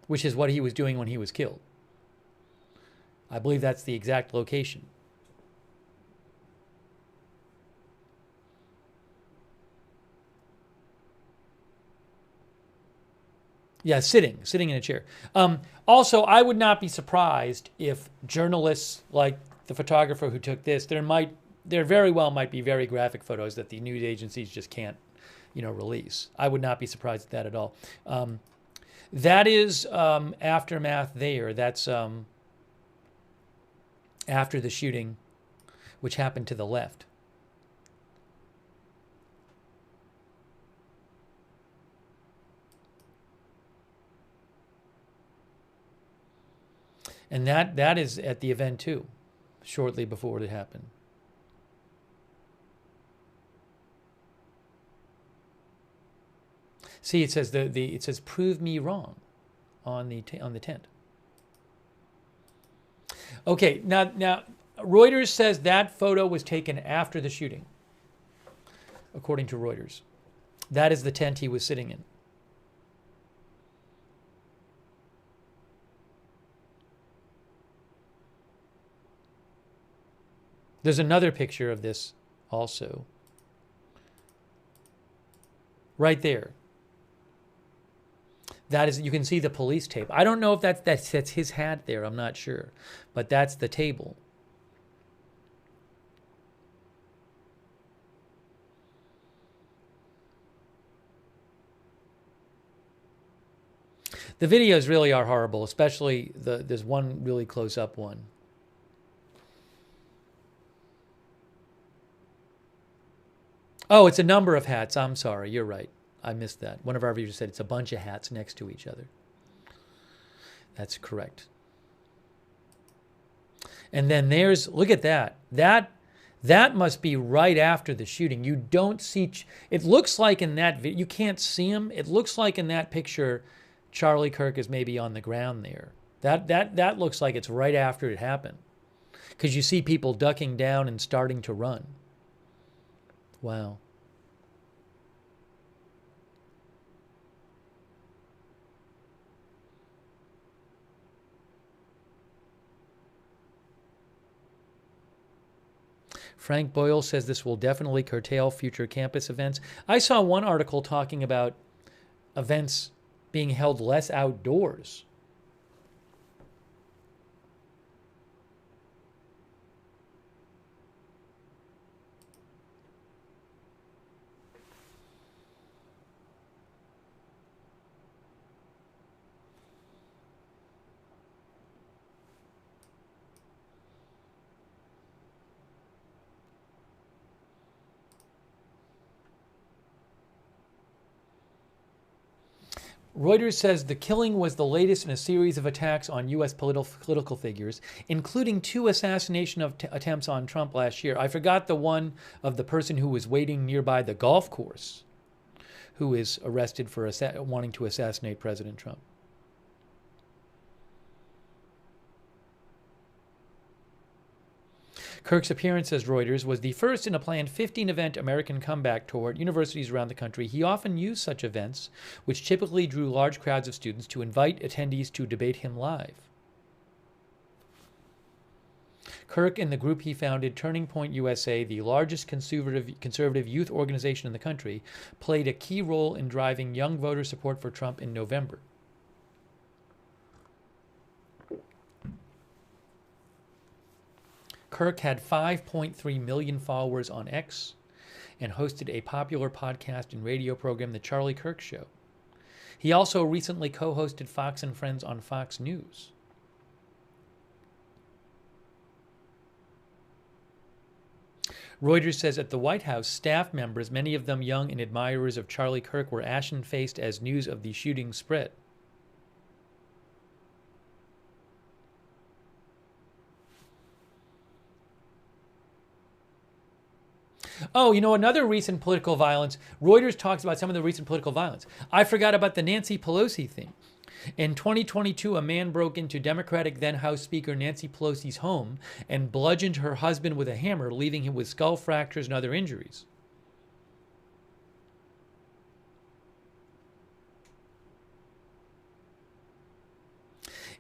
which is what he was doing when he was killed. I believe that's the exact location. Yeah, sitting in a chair. Also, I would not be surprised if journalists like the photographer who took this, there very well might be very graphic photos that the news agencies just can't, release. I would not be surprised at that at all. That is aftermath there. That's after the shooting, which happened to the left. And that is at the event too, shortly before it happened. See, it says it says "prove me wrong" on the tent. Okay, now Reuters says that photo was taken after the shooting. According to Reuters, that is the tent he was sitting in. There's another picture of this also. Right there. That is, you can see the police tape. I don't know if that's his hat there. I'm not sure. But that's the table. The videos really are horrible, especially there's one really close-up one. Oh, it's a number of hats. I'm sorry. You're right. I missed that. One of our viewers said it's a bunch of hats next to each other. That's correct. And then there's, look at that. That must be right after the shooting. You don't see, it looks like in that video, you can't see him. It looks like in that picture, Charlie Kirk is maybe on the ground there. That looks like it's right after it happened. Because you see people ducking down and starting to run. Wow. Frank Boyle says this will definitely curtail future campus events. I saw one article talking about events being held less outdoors. Reuters says the killing was the latest in a series of attacks on U.S. political figures, including 2 assassination attempts on Trump last year. I forgot the one of the person who was waiting nearby the golf course, who is arrested for wanting to assassinate President Trump. Kirk's appearance, says Reuters, was the first in a planned 15-event American comeback tour at universities around the country. He often used such events, which typically drew large crowds of students, to invite attendees to debate him live. Kirk and the group he founded, Turning Point USA, the largest conservative youth organization in the country, played a key role in driving young voter support for Trump in November. Kirk had 5.3 million followers on X and hosted a popular podcast and radio program, The Charlie Kirk Show. He also recently co-hosted Fox and Friends on Fox News. Reuters says at the White House, staff members, many of them young and admirers of Charlie Kirk, were ashen-faced as news of the shooting spread. Oh, you know, another recent political violence. Reuters talks about some of the recent political violence. I forgot about the Nancy Pelosi thing. In 2022, a man broke into Democratic then House Speaker Nancy Pelosi's home and bludgeoned her husband with a hammer, leaving him with skull fractures and other injuries.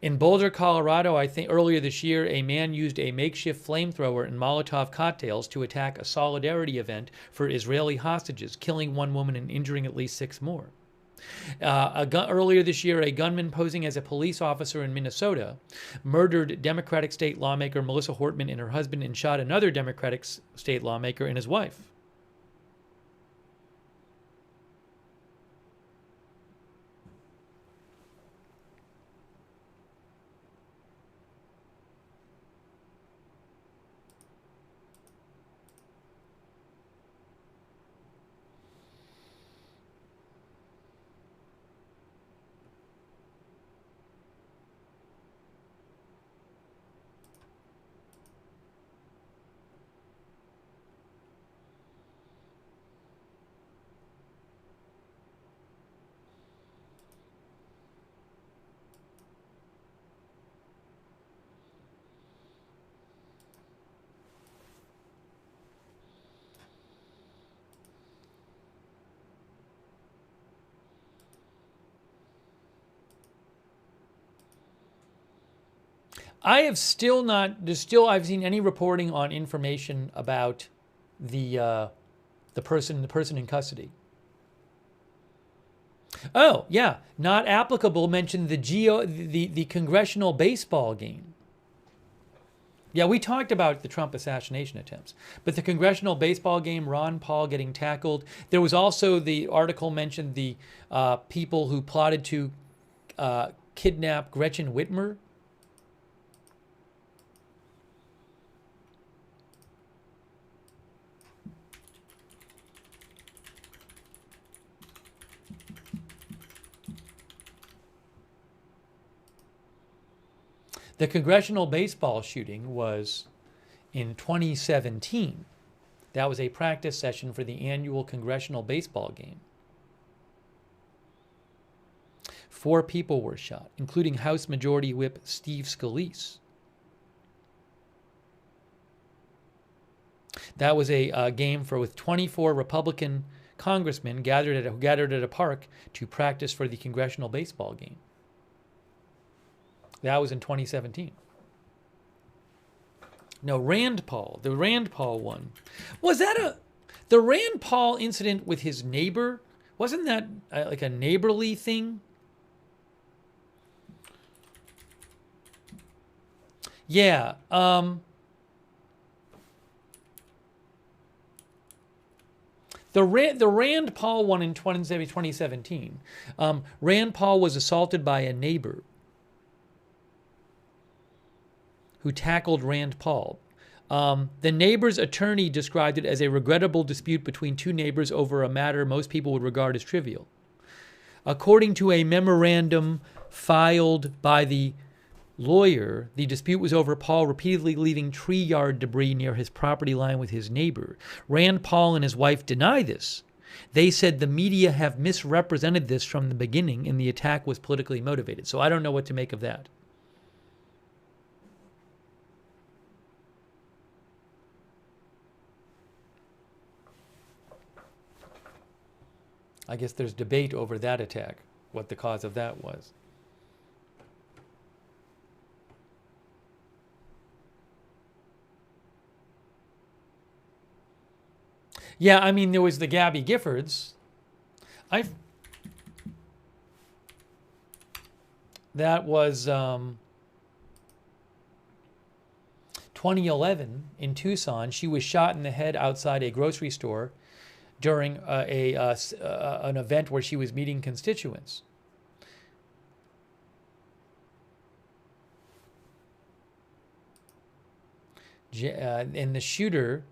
In Boulder, Colorado, I think earlier this year, a man used a makeshift flamethrower and Molotov cocktails to attack a solidarity event for Israeli hostages, killing 1 woman and injuring at least 6 more. Earlier this year, a gunman posing as a police officer in Minnesota murdered Democratic state lawmaker Melissa Hortman and her husband and shot another Democratic state lawmaker and his wife. I have still not. I've seen any reporting on information about the person in custody. Oh yeah, not applicable. Mentioned the congressional baseball game. Yeah, we talked about the Trump assassination attempts, but the congressional baseball game, Ron Paul getting tackled. There was also the article mentioned the people who plotted to kidnap Gretchen Whitmer. The congressional baseball shooting was in 2017. That was a practice session for the annual congressional baseball game. 4 people were shot, including House Majority Whip Steve Scalise. That was a game with 24 Republican congressmen gathered at a park to practice for the congressional baseball game. That was in 2017. No, Rand Paul. The Rand Paul one. Was that the Rand Paul incident with his neighbor? Wasn't that like a neighborly thing? Yeah. The Rand Paul one in 2017. Rand Paul was assaulted by a neighbor who tackled Rand Paul. The neighbor's attorney described it as a regrettable dispute between 2 neighbors over a matter most people would regard as trivial. According to a memorandum filed by the lawyer, the dispute was over Paul repeatedly leaving tree yard debris near his property line with his neighbor. Rand Paul and his wife deny this. They said the media have misrepresented this from the beginning and the attack was politically motivated. So I don't know what to make of that. I guess there's debate over that attack, what the cause of that was. Yeah, I mean, there was the Gabby Giffords. That was 2011 in Tucson. She was shot in the head outside a grocery store during an event where she was meeting constituents. And the shooter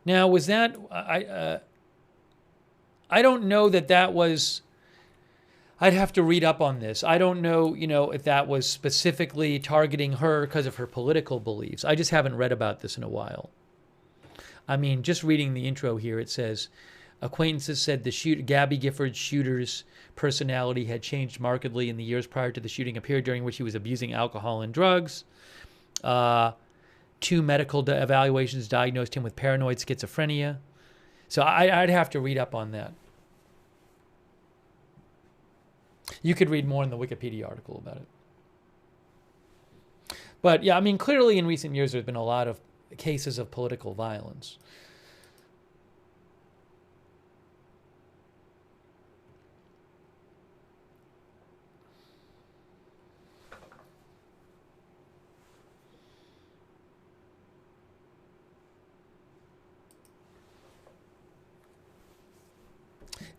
now was that I don't know that was. I'd have to read up on this. I don't know, if that was specifically targeting her because of her political beliefs. I just haven't read about this in a while. I mean, just reading the intro here, it says, acquaintances said Gabby Gifford's shooter's personality had changed markedly in the years prior to the shooting, a period during which he was abusing alcohol and drugs. 2 medical evaluations diagnosed him with paranoid schizophrenia. So I'd have to read up on that. You could read more in the Wikipedia article about it. But yeah, I mean, clearly in recent years, there's been a lot of cases of political violence.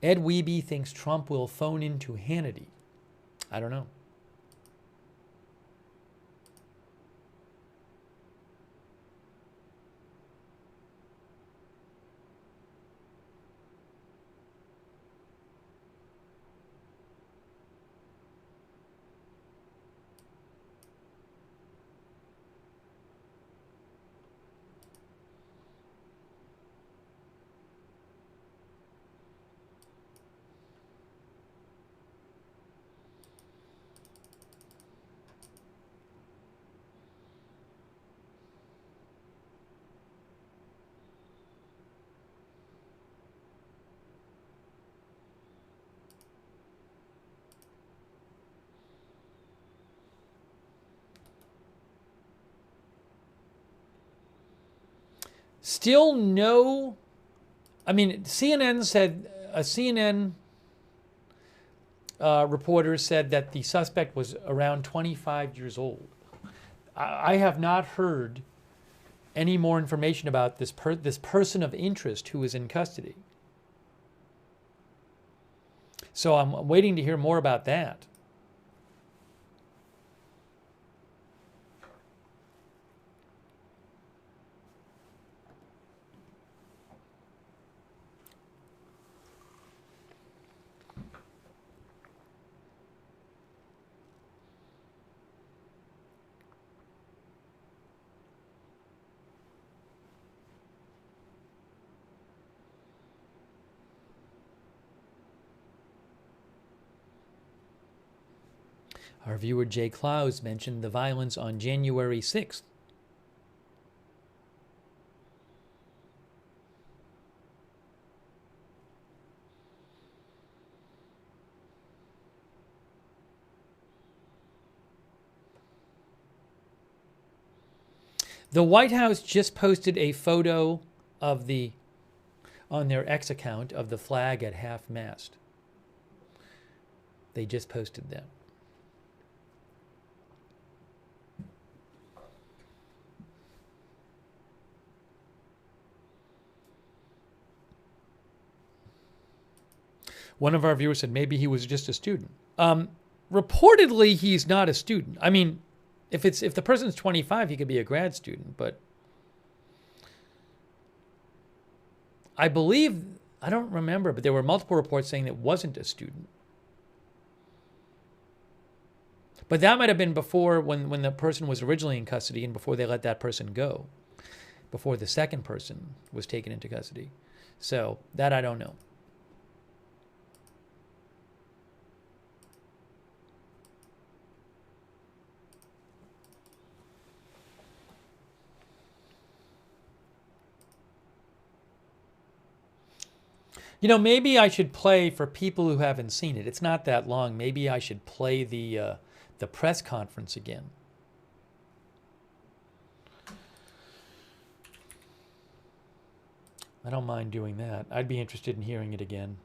Ed Wiebe thinks Trump will phone into Hannity. I don't know. still no, I mean, CNN said, a CNN reporter said that the suspect was around 25 years old. I have not heard any more information about this person of interest who is in custody. So I'm waiting to hear more about that. Our viewer Jay Clowes mentioned the violence on January 6th. The White House just posted a photo of on their X account of the flag at half-mast. They just posted that. One of our viewers said maybe he was just a student. Reportedly, he's not a student. I mean, if the person's 25, he could be a grad student, but I believe, I don't remember, but there were multiple reports saying it wasn't a student. But that might have been before when the person was originally in custody and before they let that person go, before the second person was taken into custody. So that I don't know. You know, maybe I should play, for people who haven't seen it, it's not that long, maybe I should play the press conference again. I don't mind doing that. I'd be interested in hearing it again.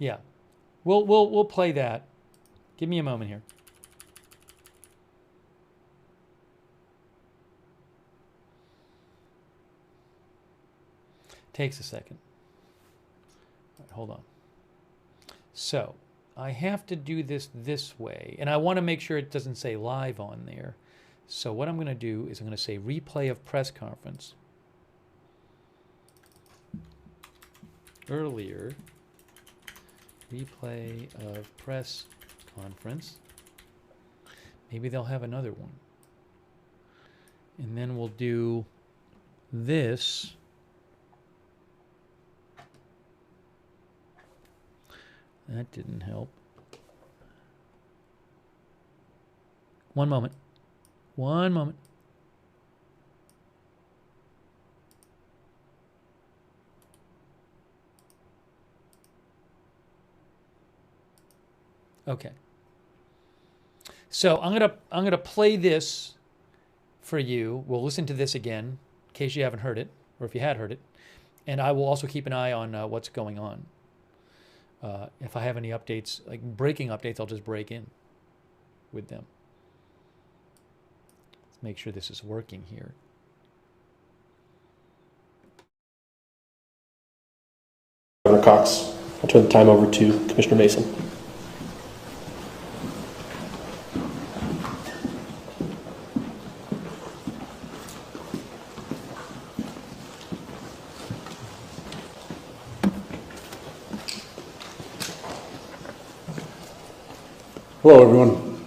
Yeah, we'll play that. Give me a moment here. Takes a second. All right, hold on. So I have to do this way, and I want to make sure it doesn't say live on there. So what I'm going to do is I'm going to say replay of press conference. Earlier. Replay of press conference. Maybe they'll have another one. And then we'll do this. That didn't help. One moment. One moment. Okay. So I'm gonna play this for you. We'll listen to this again in case you haven't heard it, or if you had heard it, and I will also keep an eye on what's going on. If I have any updates, like breaking updates, I'll just break in with them. Let's make sure this is working here. Governor Cox, I'll turn the time over to Commissioner Mason. Hello, everyone.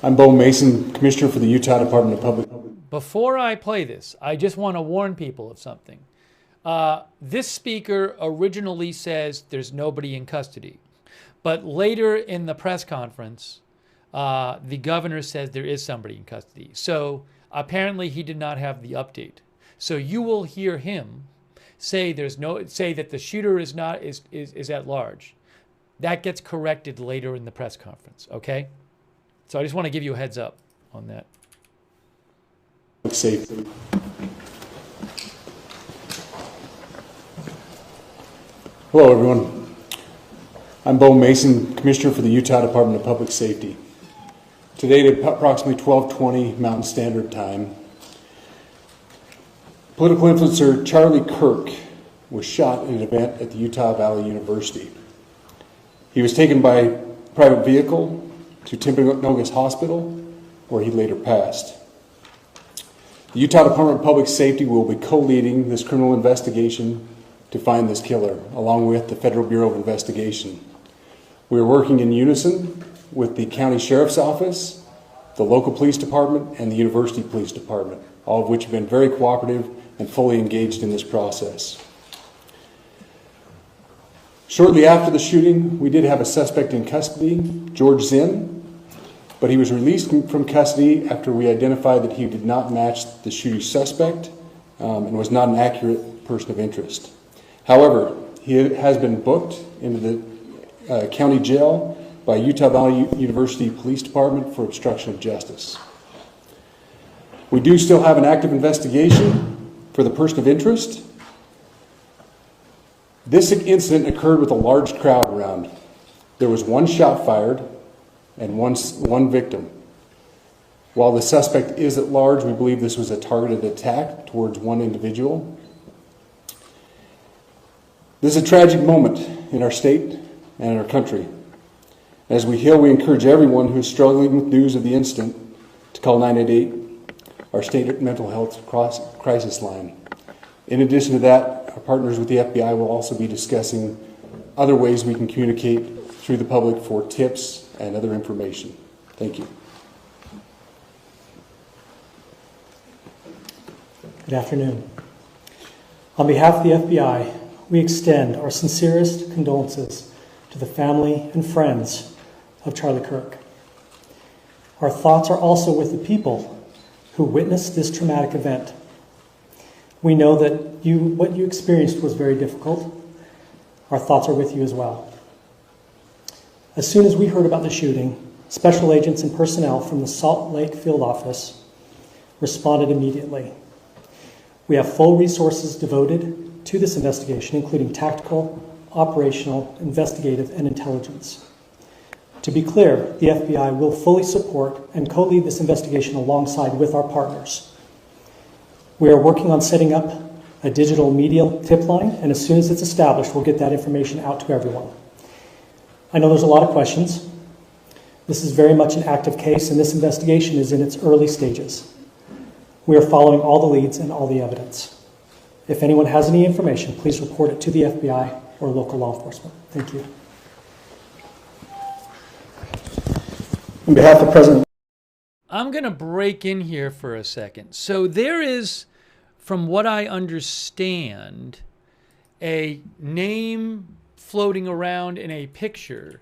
I'm Bo Mason, Commissioner for the Utah Department of Public. Before I play this, I just want to warn people of something. This speaker originally says there's nobody in custody, but later in the press conference, the governor says there is somebody in custody. So apparently he did not have the update. So you will hear him say that the shooter is at large. That gets corrected later in the press conference, okay? So I just want to give you a heads up on that. Safety. Hello, everyone. I'm Bo Mason, Commissioner for the Utah Department of Public Safety. Today at approximately 12:20 Mountain Standard Time, political influencer Charlie Kirk was shot in an event at the Utah Valley University. He was taken by private vehicle to Timpanogos Hospital, where he later passed. The Utah Department of Public Safety will be co-leading this criminal investigation to find this killer, along with the Federal Bureau of Investigation. We are working in unison with the County Sheriff's Office, the local police department, and the University Police Department, all of which have been very cooperative and fully engaged in this process. Shortly after the shooting, we did have a suspect in custody, George Zinn, but he was released from custody after we identified that he did not match the shooting suspect and was not an accurate person of interest. However, he has been booked into the county jail by Utah Valley University Police Department for obstruction of justice. We do still have an active investigation for the person of interest. This incident occurred with a large crowd around. There was one shot fired and one victim. While the suspect is at large, we believe this was a targeted attack towards one individual. This is a tragic moment in our state and in our country. As we heal, we encourage everyone who is struggling with news of the incident to call 988, our state mental health crisis line. In addition to that, our partners with the FBI will also be discussing other ways we can communicate through the public for tips and other information. Thank you. Good afternoon. On behalf of the FBI, we extend our sincerest condolences to the family and friends of Charlie Kirk. Our thoughts are also with the people who witnessed this traumatic event. We know that what you experienced was very difficult. Our thoughts are with you as well. As soon as we heard about the shooting, special agents and personnel from the Salt Lake field office responded immediately. We have full resources devoted to this investigation, including tactical, operational, investigative, and intelligence. To be clear, the FBI will fully support and co-lead this investigation alongside with our partners. We are working on setting up a digital media tip line, and as soon as it's established, we'll get that information out to everyone. I know there's a lot of questions. This is very much an active case, and this investigation is in its early stages. We are following all the leads and all the evidence. If anyone has any information, please report it to the FBI or local law enforcement. Thank you. On behalf of President, I'm going to break in here for a second. So there is, from what I understand, a name floating around in a picture.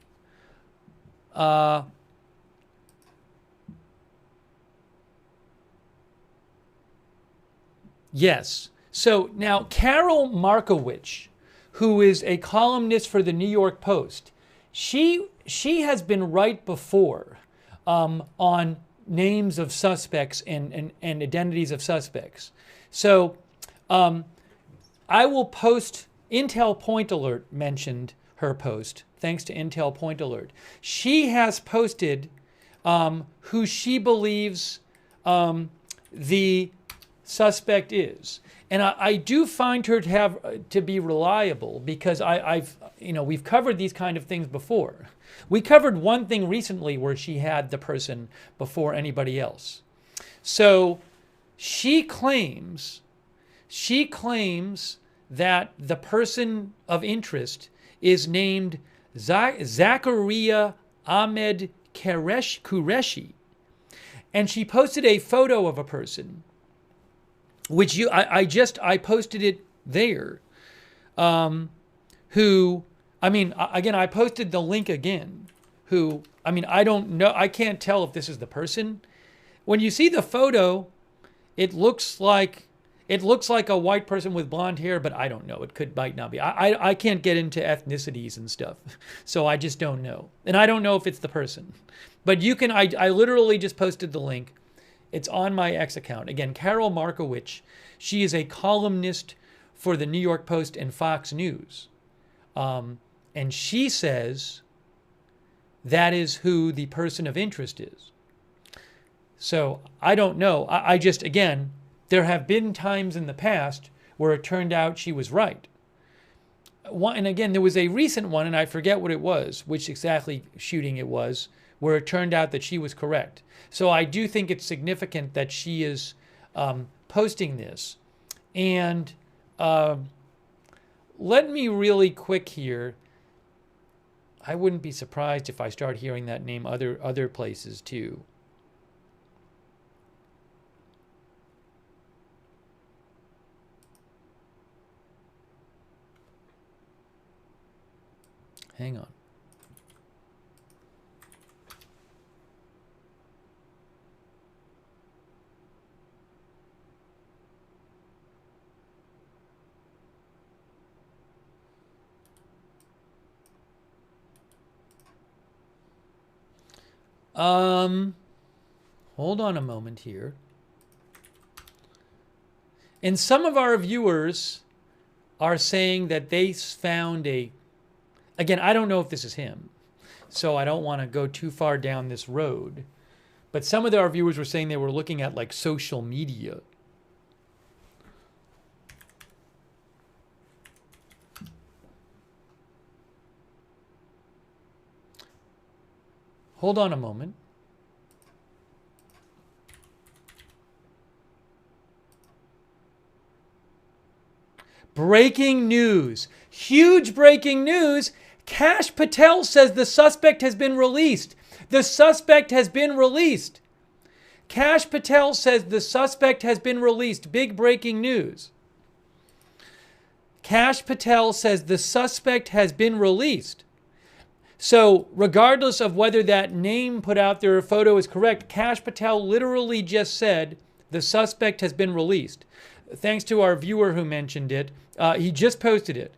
Yes. So now Carol Markowicz, who is a columnist for the New York Post, she has been right before on names of suspects and identities of suspects. So I will post, Intel Point Alert mentioned her post, thanks to Intel Point Alert. She has posted who she believes the suspect is. And I do find her to be reliable because we've covered these kind of things before. We covered one thing recently where she had the person before anybody else. So she claims that the person of interest is named Zachariah Ahmed Qureshi. And she posted a photo of a person, which I posted it there, I posted the link again, who, I mean, I don't know. I can't tell if this is the person. When you see the photo, it looks like a white person with blonde hair, but I don't know. Might not be. I can't get into ethnicities and stuff, so I just don't know. And I don't know if it's the person. But you can, I literally just posted the link. It's on my X account. Again, Carol Markowicz. She is a columnist for the New York Post and Fox News. And she says that is who the person of interest is. So I don't know. I just, again, there have been times in the past where it turned out she was right. And again, there was a recent one, and I forget what it was, which exactly shooting it was, where it turned out that she was correct. So I do think it's significant that she is posting this. And let me really quick here. I wouldn't be surprised if I start hearing that name other places too. Hang on. Hold on a moment here. And some of our viewers are saying that they found again, I don't know if this is him, so I don't want to go too far down this road. But some of our viewers were saying they were looking at like social media. Hold on a moment. Breaking news. Huge breaking news. Kash Patel says the suspect has been released. The suspect has been released. Kash Patel says the suspect has been released. Big breaking news. Kash Patel says the suspect has been released. So regardless of whether that name put out there or photo is correct, Kash Patel literally just said the suspect has been released. Thanks to our viewer who mentioned it. He just posted it.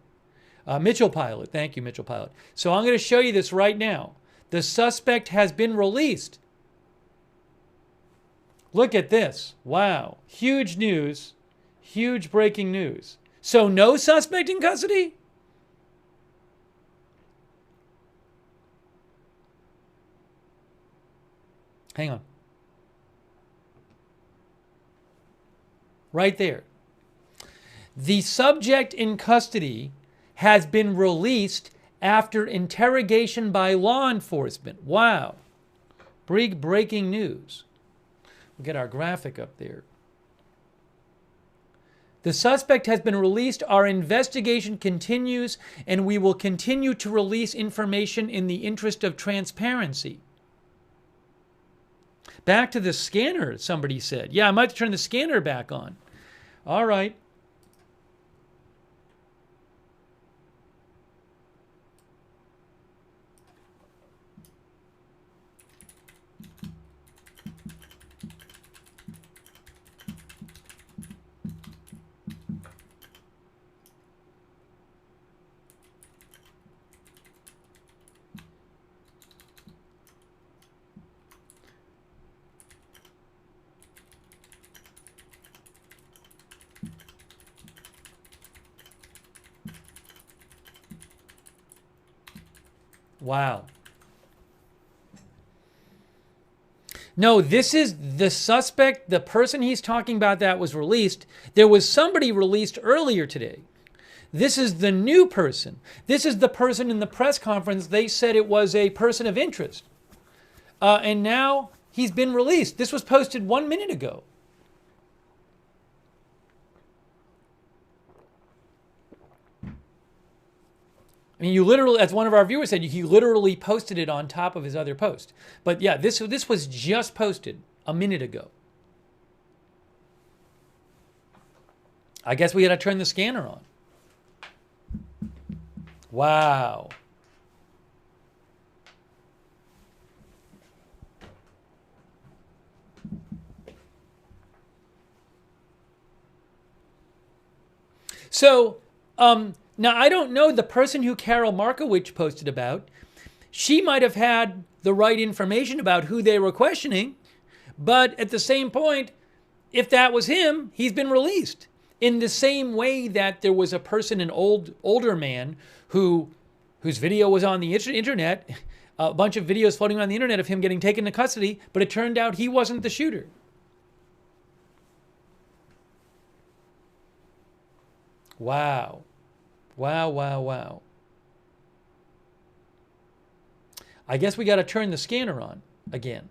Mitchell Pilot. Thank you, Mitchell Pilot. So I'm going to show you this right now. The suspect has been released. Look at this. Wow. Huge news. Huge breaking news. So no suspect in custody? Hang on. Right there. The subject in custody has been released after interrogation by law enforcement. Wow. Big breaking news. We'll get our graphic up there. The suspect has been released. Our investigation continues, and we will continue to release information in the interest of transparency. Back to the scanner, somebody said. Yeah, I might have to turn the scanner back on. All right. Wow. No, this is the suspect, the person he's talking about that was released. There was somebody released earlier today. This is the new person. This is the person in the press conference. They said it was a person of interest. And now he's been released. This was posted 1 minute ago. I mean, you literally, as one of our viewers said, he literally posted it on top of his other post. But yeah, this was just posted a minute ago. I guess we got to turn the scanner on. Wow. So now I don't know the person who Carol Markowicz posted about. She might have had the right information about who they were questioning, but at the same point, if that was him, he's been released. In the same way that there was a person, an older man, whose video was on the internet, a bunch of videos floating on the internet of him getting taken into custody, but it turned out he wasn't the shooter. Wow. Wow, wow, wow. I guess we got to turn the scanner on again.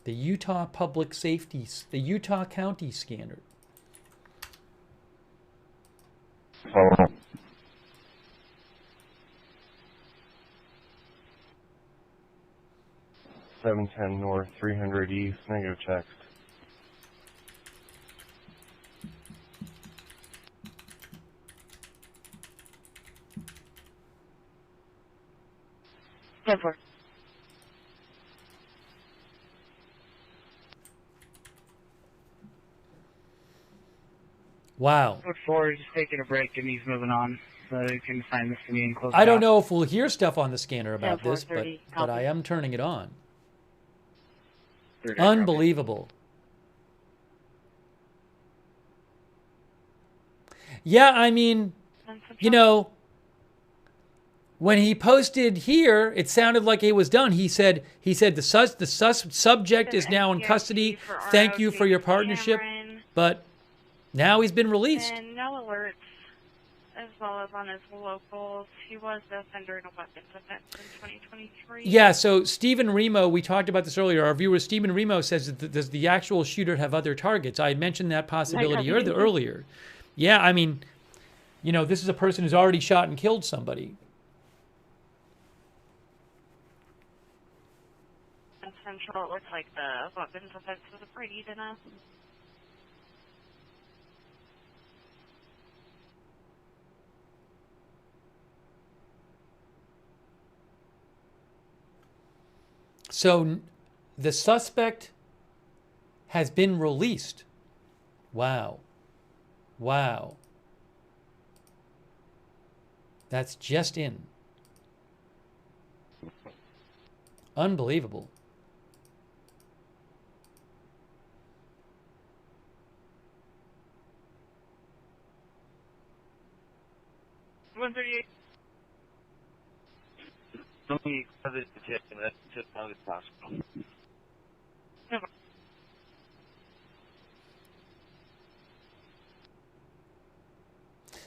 The Utah Public Safety, the Utah County Scanner. Follow. 710 North, 300 East, negative text. Go for it. Wow. Look forward to just taking a break and he's moving on so you can sign this to me and close it I don't out. know if we'll hear stuff on the scanner about Yeah, this, but 4:30, I am turning it on. 30, Unbelievable. Yeah, I mean, you know, when he posted here, it sounded like it was done. He said the subject is now in custody. Thank you for your partnership. But now he's been released. And no alerts, as well as on his locals. He was the offender in a weapons offense in 2023. Yeah, so Stephen Remo, we talked about this earlier. Our viewer Stephen Remo says, does the actual shooter have other targets? I had mentioned that possibility earlier. Yeah, I mean, you know, this is a person who's already shot and killed somebody. In Central, it looks like the weapons offense was a Brady dinner. So the suspect has been released. Wow. Wow. That's just in. Unbelievable. Let me cover the tip and that's just as long as possible.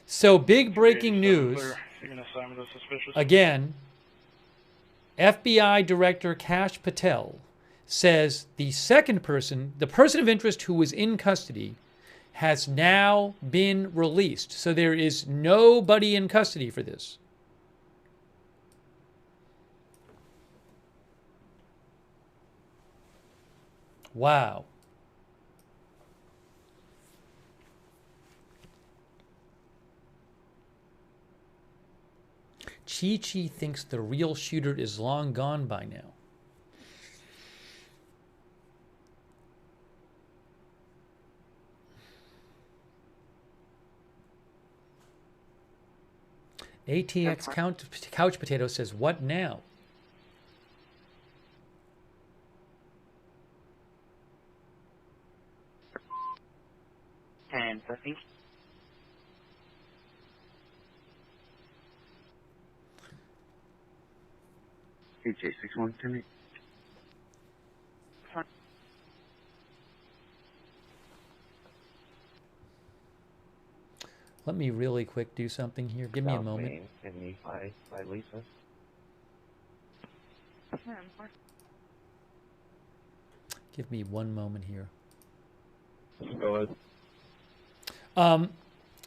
So big breaking news. Again, FBI Director Kash Patel says the second person, the person of interest who was in custody, has now been released. So there is nobody in custody for this. Wow. Chi-Chi thinks the real shooter is long gone by now. ATX Couch Potato says, what now? And I think J61 to me. Let me really quick do something here. Give me a moment. And me by Lisa. Give me one moment here. Go ahead.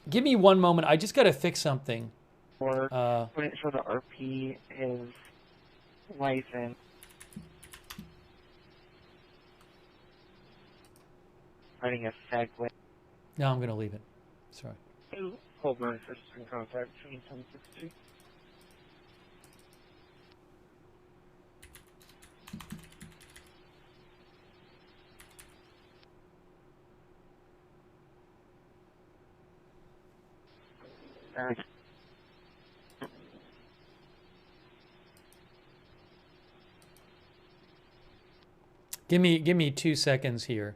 Give me one moment. I just got to fix something. Or put it so the RP is license. Writing a segue. No, I'm going to leave it. Sorry. Hold on, first in contact 1062. Give me 2 seconds here.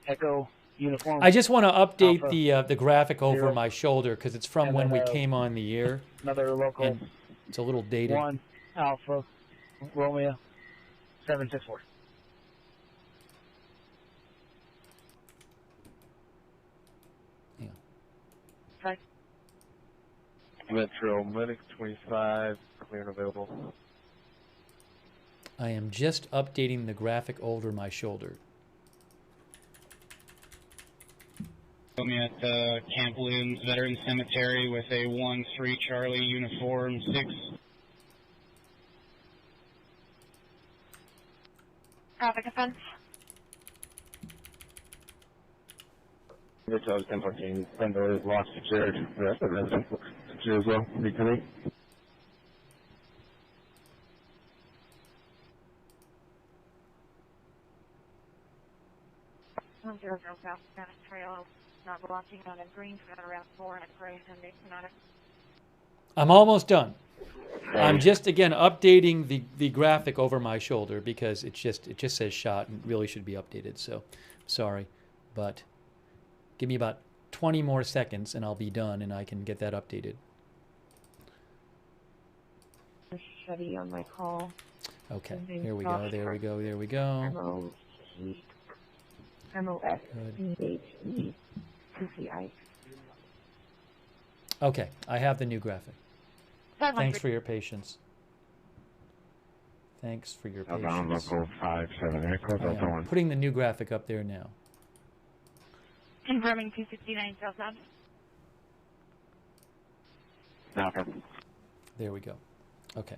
Echo uniform. I just want to update Alpha, the graphic over 0. my shoulder because it's from And when we then, came on the air. Another local. And it's a little dated. 1 Alpha Romeo 764. Yeah. Hi. Metro Medic 25, clear and available. I am just updating the graphic over my shoulder. Me at Camp Lynn's Veteran Cemetery with a 1-3 Charlie uniform 6. Traffic offense. Metro 1014, window is locked, secured. The rest of the residents look secure as well. Reconnect. Zero South Spanish Trail, not blocking on a green for around 4 and a gray Sunday Sonata. I'm almost done. I'm just again updating the graphic over my shoulder because it just says shot and really should be updated. So sorry, but give me about 20 more seconds and I'll be done and I can get that updated. Chevy on my call. Okay, here we go. There we go. There we go. MOSCHETCI. Okay, I have the new graphic. Thanks for your patience. Thanks for your patience. Local 57, I'm putting the new graphic up there now. Confirming 269 southbound. There we go. Okay.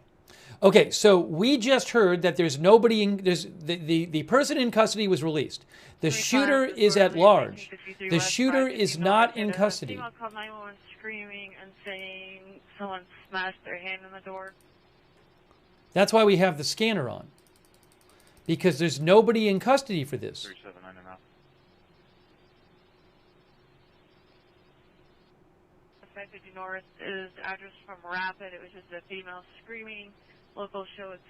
Okay, so we just heard that there's nobody in, the person in custody was released. The shooter is at large. The shooter is not in custody. Female called 911 screaming and saying someone smashed their hand in the door. That's why we have the scanner on. Because there's nobody in custody for this. 379 and out. Suspected due north is address from Rapid. It was just a female screaming. Local show it's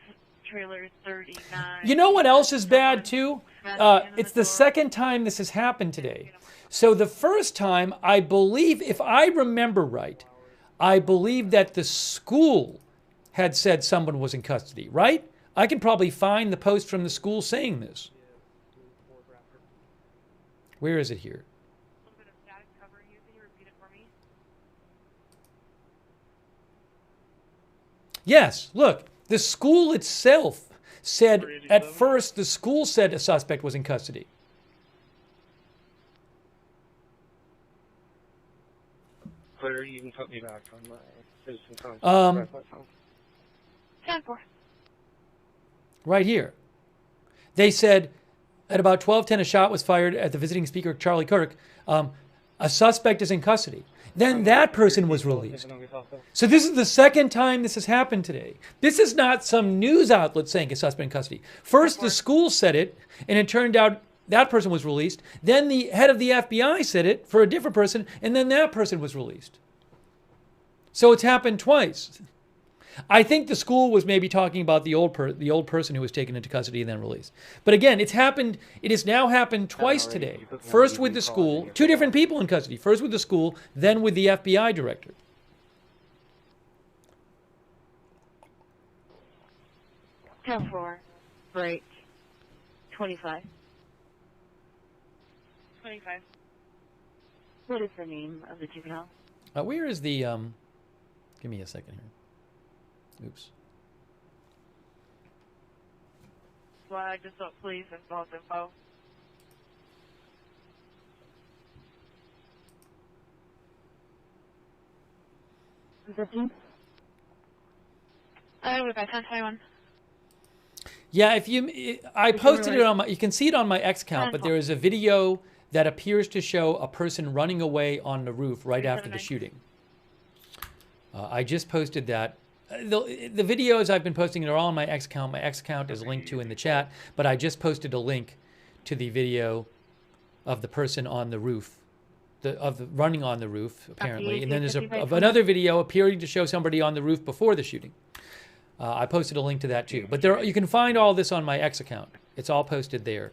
trailer 39. You know what else is bad too? It's the second time this has happened today. So the first time, I believe, if I remember right, I believe that the school had said someone was in custody, right? I can probably find the post from the school saying this. Where is it here? Yes, look, the school itself said, at first, the school said a suspect was in custody. Clear, you can put me back on my citizen phone. 10-4. Right here. They said, at about 12:10, a shot was fired at the visiting speaker, Charlie Kirk. A suspect is in custody. Then that person was released. So this is the second time this has happened today. This is not some news outlet saying a suspect in custody. First, the school said it, and it turned out that person was released. Then the head of the FBI said it for a different person, and then that person was released. So it's happened twice. I think the school was maybe talking about the old person who was taken into custody and then released. But again, it has now happened twice today. First with the school, two different people in custody. First with the school, then with the FBI director. 10-4. Break. 25. 25. What is the name of the juvenile? Where is the, give me a second here. Oops. Well, I just thought police and false info. We're back on 10-21. Yeah, I posted it on my, you can see it on my X account, but there is a video that appears to show a person running away on the roof right after the shooting. I just posted that. The videos I've been posting are all on my X account. My X account is linked to in the chat, but I just posted a link to the video of the person on the roof running on the roof, apparently. And then there's another video appearing to show somebody on the roof before the shooting. I posted a link to that too. But you can find all this on my X account. It's all posted there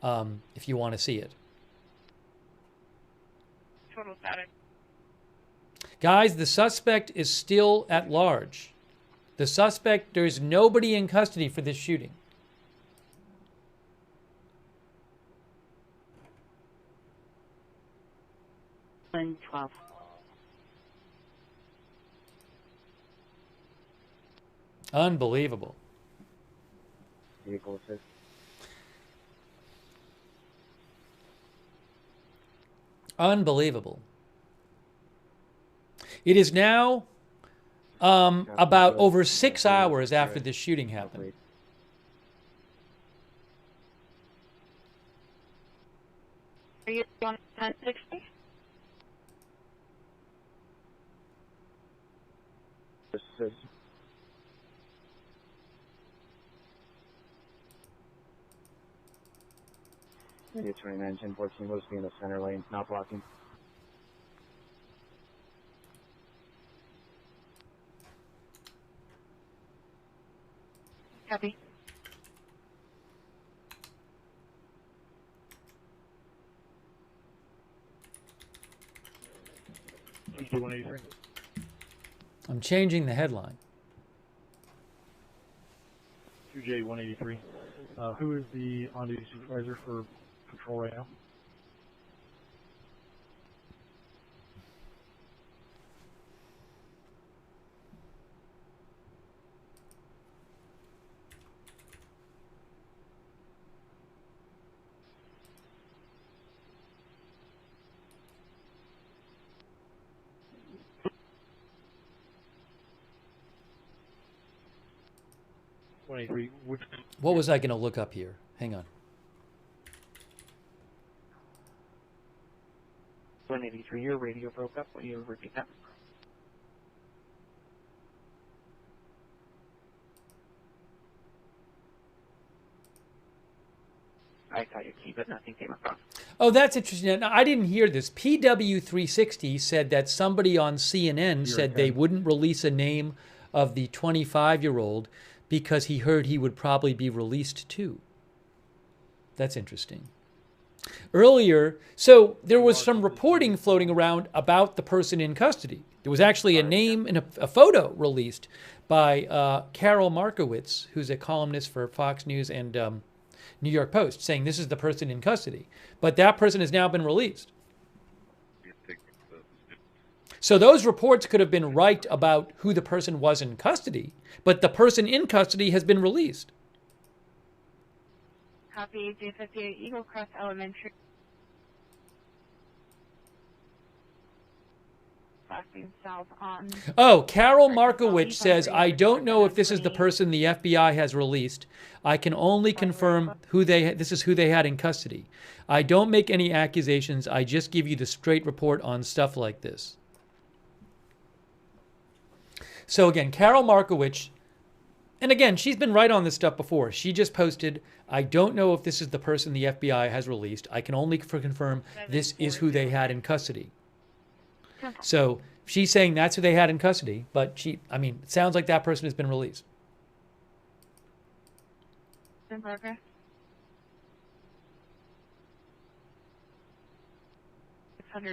if you want to see it. Total static. Guys, the suspect is still at large. The suspect, there's nobody in custody for this shooting. And 12. Unbelievable. Vehicle assist. Unbelievable. It is now about over 6 hours after this shooting happened. Are you on 1060? Maybe 29, 1014, mostly in the center lane, not blocking. Copy. I'm changing the headline. 2J183. Who is the on-duty supervisor for patrol right now? What was I going to look up here? Hang on. 183, your radio broke up. Will you repeat that? I thought you'd keep it, nothing came across. Oh, that's interesting. Now, I didn't hear this. PW360 said that somebody on CNN said they wouldn't release a name of the 25-year-old because he heard he would probably be released too. That's interesting. Earlier, so there was some reporting floating around about the person in custody. There was actually a name and a photo released by Carol Markowitz, who's a columnist for Fox News and New York Post, saying this is the person in custody. But that person has now been released. So those reports could have been right about who the person was in custody, but the person in custody has been released. Copy, J58, Eagle Crest Elementary. South on. Oh, Carol Markowitz says, I don't know if this is the person the FBI has released. I can only confirm this is who they had in custody. I don't make any accusations. I just give you the straight report on stuff like this. So again, Carol Markowitz, and again, she's been right on this stuff before. She just posted, I don't know if this is the person the FBI has released. I can only confirm this is who they had in custody. So she's saying that's who they had in custody, but it sounds like that person has been released. In progress.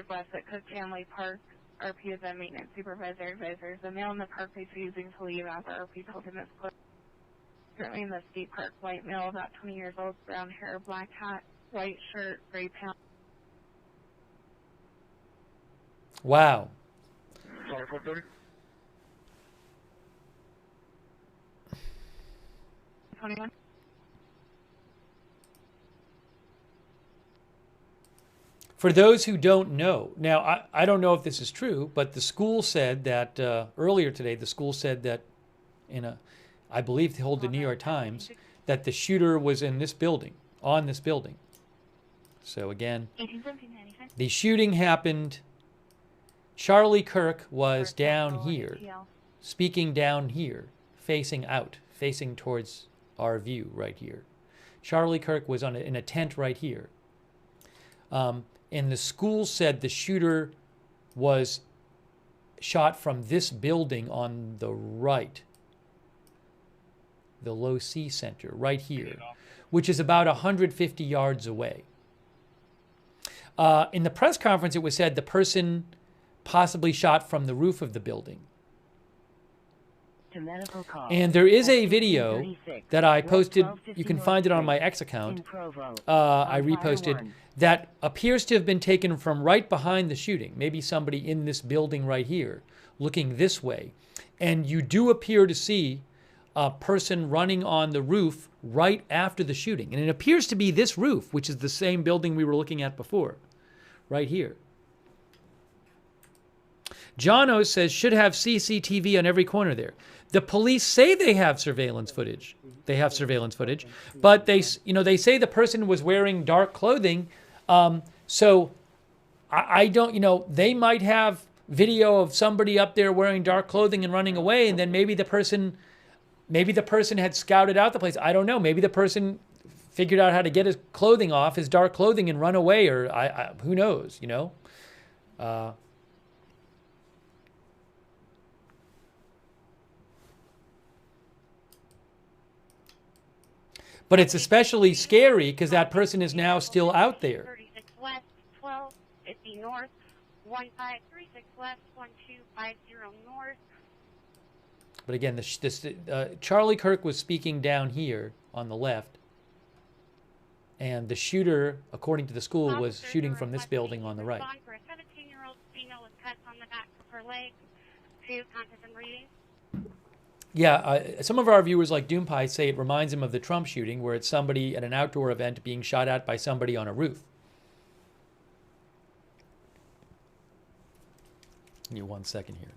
West at Cook Hanley Park. RP is a maintenance supervisor advisor. The male in the park is using to leave after RP told him it's closed. Currently in the skate park, white male, about 20 years old, brown hair, black hat, white shirt, gray pants. Wow. 21. For those who don't know, now I don't know if this is true, but the school said that earlier today, the school said that I believe they told the New York Times that the shooter was in this building, on this building. So again, the shooting happened. Charlie Kirk was down here, speaking down here, facing out, facing towards our view right here. Charlie Kirk was in a tent right here. And the school said the shooter was shot from this building on the right, the Low C Center, right here, which is about 150 yards away. In the press conference, it was said the person possibly shot from the roof of the building. And there is a video that I posted. You can find it on my X account. I reposted that appears to have been taken from right behind the shooting. Maybe somebody in this building right here, looking this way. And you do appear to see a person running on the roof right after the shooting. And it appears to be this roof, which is the same building we were looking at before, right here. Jono says, should have CCTV on every corner there. The police say they have surveillance footage. They have surveillance footage, but they say the person was wearing dark clothing. So I don't, they might have video of somebody up there wearing dark clothing and running away, and then maybe the person had scouted out the place. I don't know. Maybe the person figured out how to get his clothing off, his dark clothing, and run away, or who knows, But it's especially scary because that person is now still out there. 36 west, 1250 north, 1536 west, 1250 north. But again, Charlie Kirk was speaking down here on the left, and the shooter, according to the school, was shooting from this building on the right. For a 17-year-old female with cuts on the back of her leg, to contact and reading. Yeah, some of our viewers like Doompie say it reminds him of the Trump shooting, where it's somebody at an outdoor event being shot at by somebody on a roof. Give me 1 second here.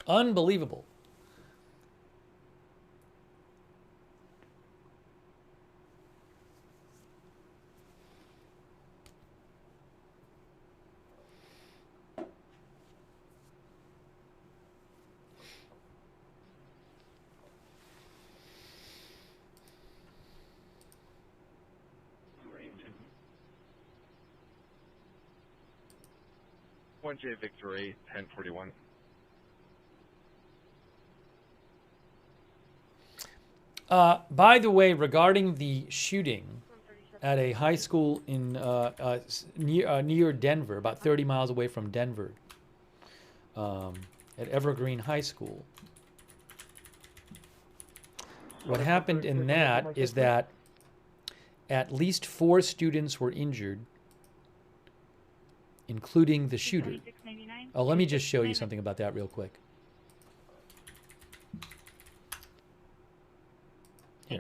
Unbelievable. J Victory 1041. By the way, regarding the shooting at a high school in near Denver, about 30 miles away from Denver, at Evergreen High School, what happened in that is that at least 4 students were injured, including the shooter. Oh, let me just show you something about that real quick. Here.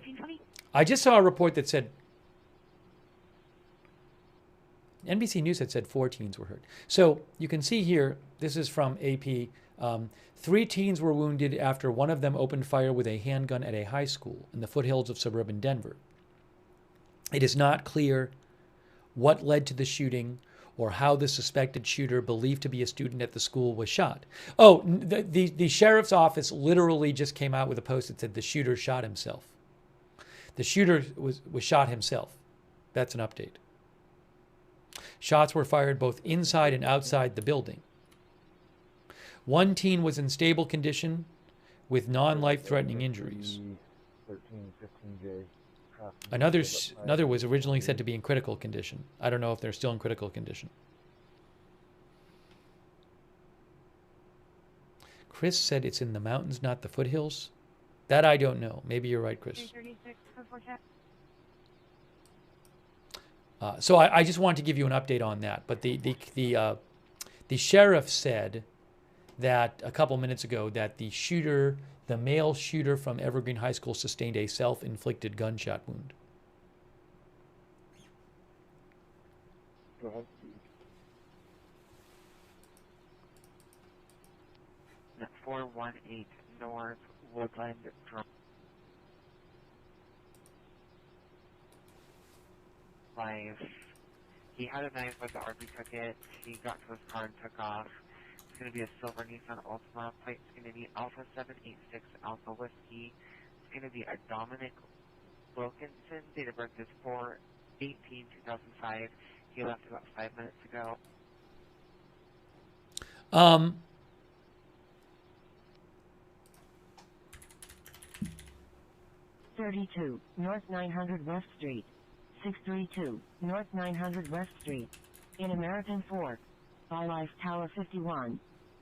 I just saw a report that said, NBC News had said 4 teens were hurt. So you can see here, this is from AP, 3 teens were wounded after one of them opened fire with a handgun at a high school in the foothills of suburban Denver. It is not clear what led to the shooting or how the suspected shooter, believed to be a student at the school, was shot. Oh, the sheriff's office literally just came out with a post that said the shooter shot himself. The shooter was shot himself. That's an update. Shots were fired both inside and outside the building. 1 teen was in stable condition with non-life-threatening injuries. 1315J. Another was originally said to be in critical condition. I don't know if they're still in critical condition. Chris said it's in the mountains, not the foothills. That I don't know. Maybe you're right, Chris. So I just wanted to give you an update on that. But the sheriff said that a couple minutes ago that the shooter, the male shooter from Evergreen High School, sustained a self-inflicted gunshot wound. Go ahead. At 418 North Woodland Drive. He had a knife, but the RP took it. He got to his car and took off. It's going to be a silver Nissan Altima. Plate's going to be Alpha 786 Alpha Whiskey. It's going to be a Dominic Wilkinson. Date of birth is 4/18/2005. He He left about 5 minutes ago. 32 North 900 West Street. 632 North 900 West Street. In American Fork. By Life Tower 51.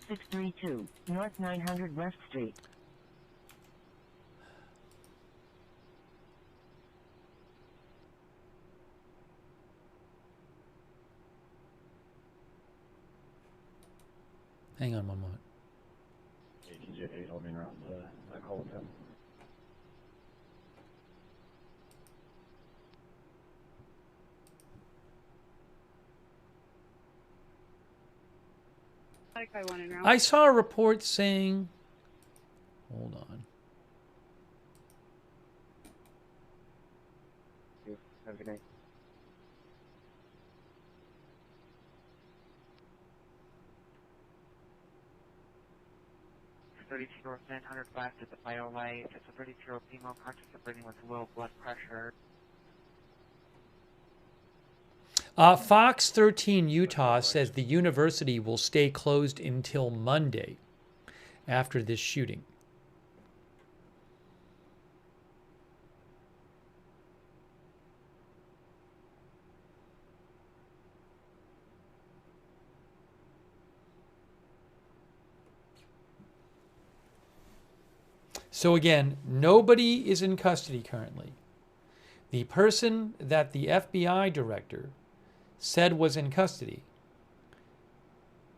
632 North 900 West Street. Hang on one moment. ATJ holding around that call with him. I saw a report saying, hold on. Have a good night. North 900 West at the BioLight. It's a 32-year-old female conscious of breathing with low blood pressure. Fox 13 Utah says the university will stay closed until Monday after this shooting. So again, nobody is in custody currently. The person that the FBI director said was in custody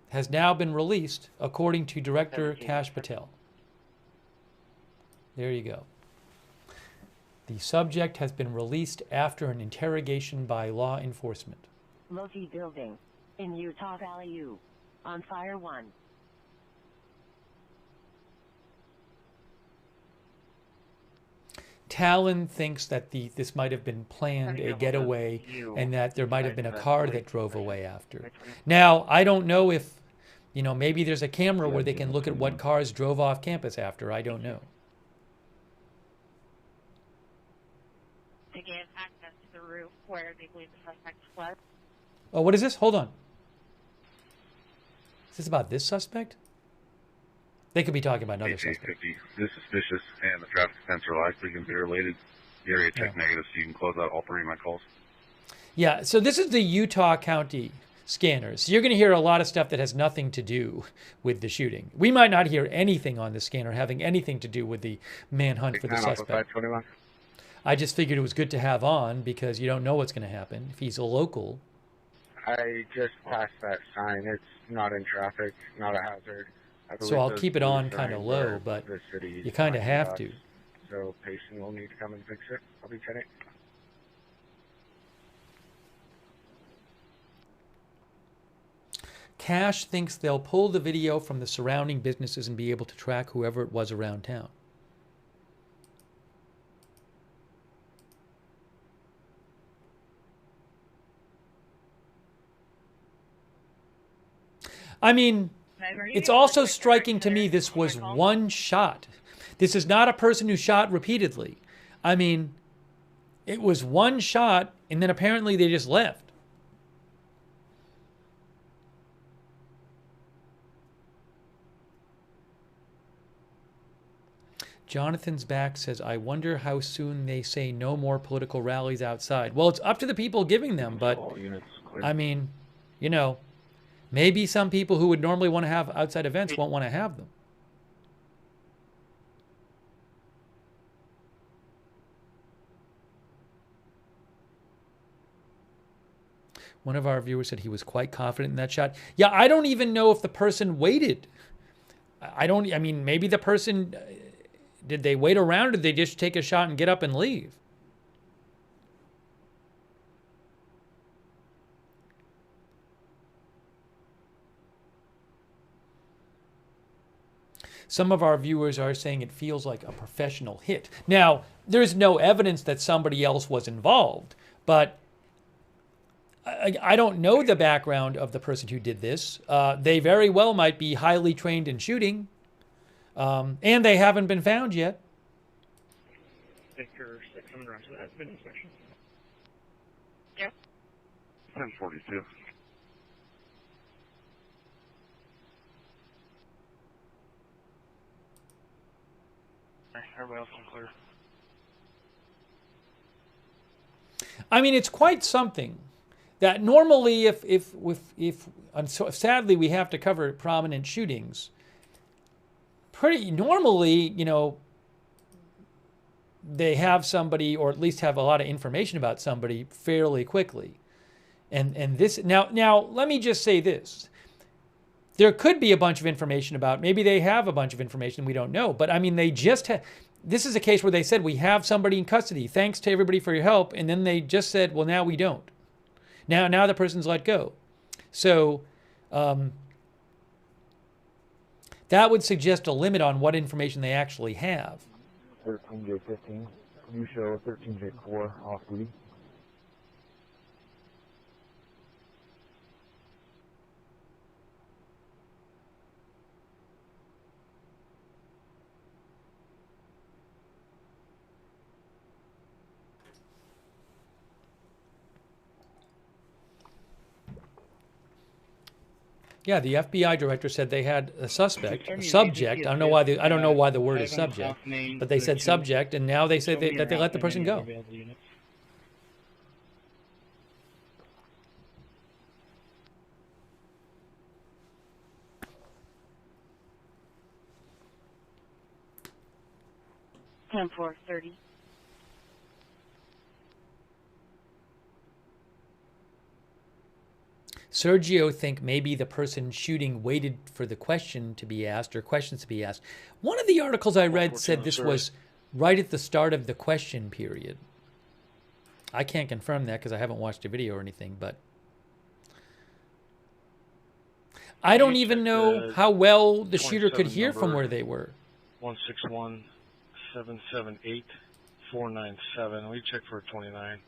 has now been released, according to Director Kash Patel. There you go. The subject has been released after an interrogation by law enforcement. Loki Building. In Utah Valley U. On Fire 1. Talon thinks that this might have been planned, a getaway, and that there might have been a car that drove away after. Now, I don't know if, maybe there's a camera where they can look at what cars drove off campus after. I don't know. To give access to the roof where they believe the suspect fled. Oh, what is this? Hold on. Is this about this suspect? They could be talking about another suspect. 50. This is suspicious, and the traffic events are likely related. The area check negative, so you can close out all 3 of my calls. Yeah, so this is the Utah County scanners. So you're going to hear a lot of stuff that has nothing to do with the shooting. We might not hear anything on the scanner having anything to do with the manhunt for the suspect. I just figured it was good to have on because you don't know what's going to happen if he's a local. I just passed that sign. It's not in traffic, not a hazard. So I'll keep it on kind of low, but you kind of have to. So patient will need to come and fix it. I'll be checking. Cash thinks they'll pull the video from the surrounding businesses and be able to track whoever it was around town. I mean, it's also striking to me this was one shot. This is not a person who shot repeatedly. I mean, it was one shot, and then apparently they just left. Jonathan's back says, I wonder how soon they say no more political rallies outside. Well, it's up to the people giving them, but I mean, maybe some people who would normally want to have outside events won't want to have them. One of our viewers said he was quite confident in that shot. Yeah, I don't even know if the person waited. I mean, maybe the person, did they wait around or did they just take a shot and get up and leave? Some of our viewers are saying it feels like a professional hit. Now, there's no evidence that somebody else was involved, but I don't know the background of the person who did this. They very well might be highly trained in shooting, and they haven't been found yet. Victor 600 rounds for that. Been inspection. Yep. 1042. Everybody else can clear. I mean, it's quite something that normally, if sadly we have to cover prominent shootings, pretty normally, you know, they have somebody, or at least have a lot of information about somebody fairly quickly. And this now let me just say this. There could be a bunch of information about, maybe they have a bunch of information we don't know, but I mean, they just have, this is a case where they said, we have somebody in custody. Thanks to everybody for your help. And then they just said, well, now we don't. Now the person's let go. So that would suggest a limit on what information they actually have. 13J15. You show 13J4 off duty. Yeah, the FBI director said they had a suspect, a subject. I don't know why the word is subject, but they said subject, and now they say that they let the person go. Ten 430. Sergio think maybe the person shooting waited for the question to be asked or questions to be asked. One of the articles I read said this was right at the start of the question period. I can't confirm that because I haven't watched a video or anything, but I don't even know how well the shooter could hear from where they were. 161-778-497. We check for 29.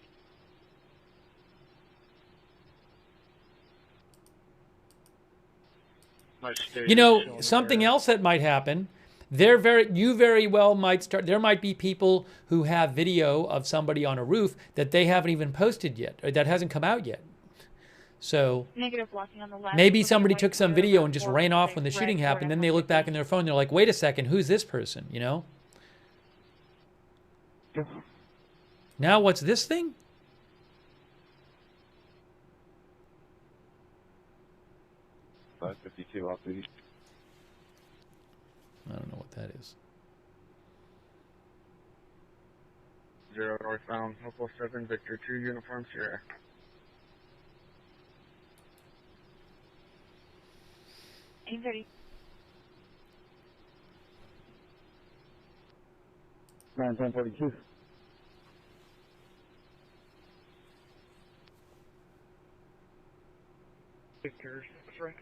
You know, something else that might happen, you very well might start, there might be people who have video of somebody on a roof that they haven't even posted yet, or that hasn't come out yet. So maybe somebody took some video and just ran off when the shooting happened, then they look back in their phone, they're like, wait a second, who's this person, you know? Now what's this thing? I don't know what that is. 0 northbound, Hopewell 7, Victor 2, Uniform Sierra. Anybody? 9-10-42. Victor, Frank.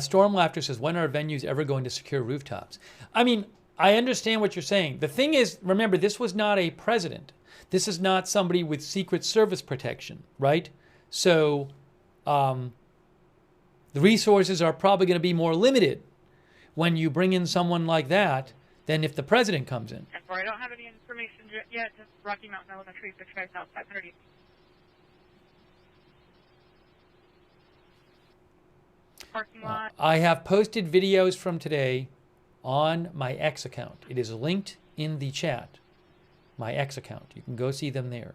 Storm Laughter says, when are venues ever going to secure rooftops? I mean, I understand what you're saying. The thing is, remember, this was not a president. This is not somebody with Secret Service protection, right? So the resources are probably going to be more limited when you bring in someone like that than if the president comes in. I don't have any information yet, just Rocky Mountain Elementary, 65 South, 500. I have posted videos from today on my X account. It is linked in the chat. My X account. You can go see them there.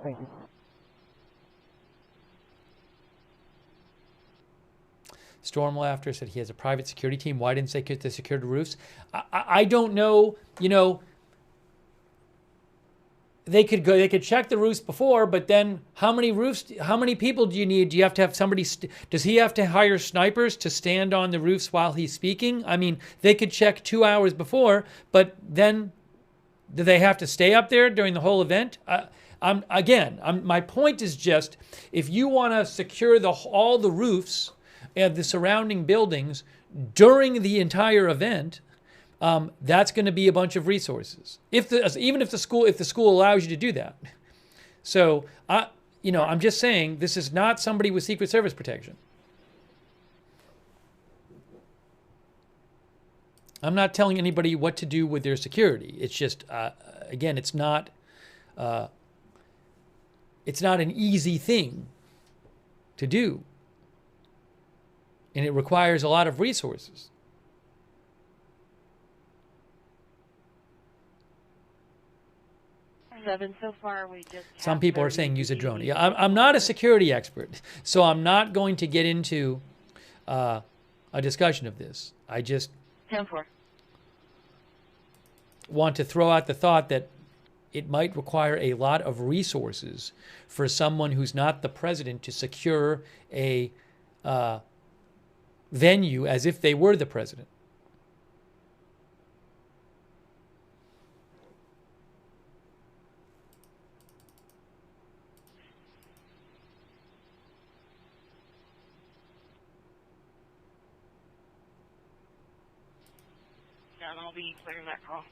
Thank you. Storm Laughter said he has a private security team. Why didn't they get the secured roofs? I don't know. You know, they could check the roofs before, but then how many people do you need? Do you have to have somebody, does he have to hire snipers to stand on the roofs while he's speaking? I mean, they could check 2 hours before, but then do they have to stay up there during the whole event? My point is just, if you want to secure all the roofs and the surrounding buildings during the entire event, that's going to be a bunch of resources. Even if the school allows you to do that. So I'm just saying this is not somebody with Secret Service protection. I'm not telling anybody what to do with their security. It's just, again, it's not an easy thing to do. And it requires a lot of resources. So far, we just some people are saying use a drone. Yeah, I'm not a security expert, so I'm not going to get into a discussion of this. I just 10-4. want to throw out the thought that it might require a lot of resources for someone who's not the president to secure a venue as if they were the president. And I'll be clearing that call.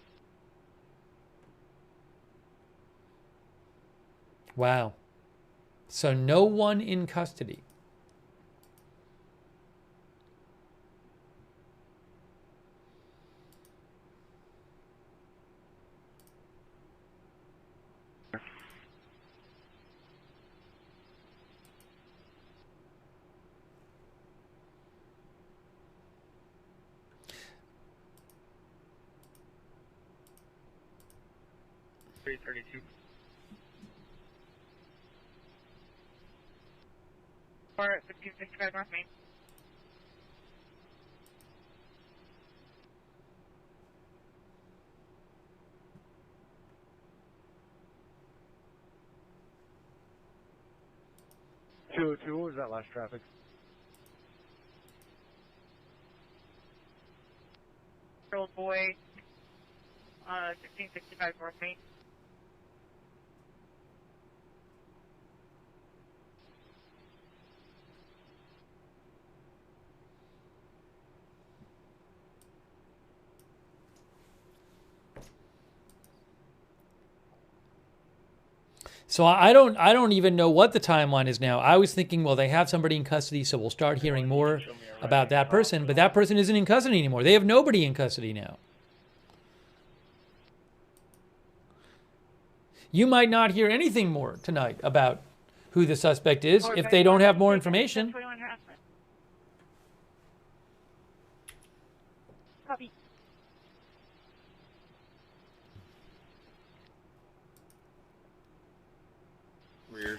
Wow. So no one in custody. Or 1565 North Main. What was that last traffic? Old boy, 1665 North Main. So I don't even know what the timeline is now. I was thinking, well, they have somebody in custody, so we'll start hearing more about that person. But that person isn't in custody anymore. They have nobody in custody now. You might not hear anything more tonight about who the suspect is if they don't have more information. Copy.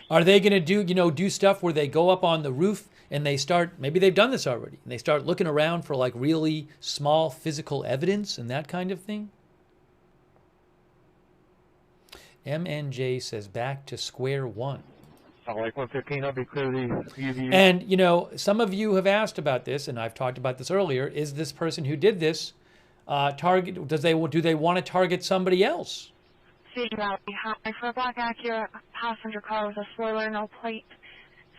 Are they going to do stuff where they go up on the roof and they start, maybe they've done this already, and they start looking around for like really small physical evidence and that kind of thing? MNJ says back to square one. Salt Lake 115, I'll be clear the UV. And, some of you have asked about this, and I've talked about this earlier. Is this person who did this do they want to target somebody else? Speeding Valley High for a black Acura passenger car with a spoiler, no plate.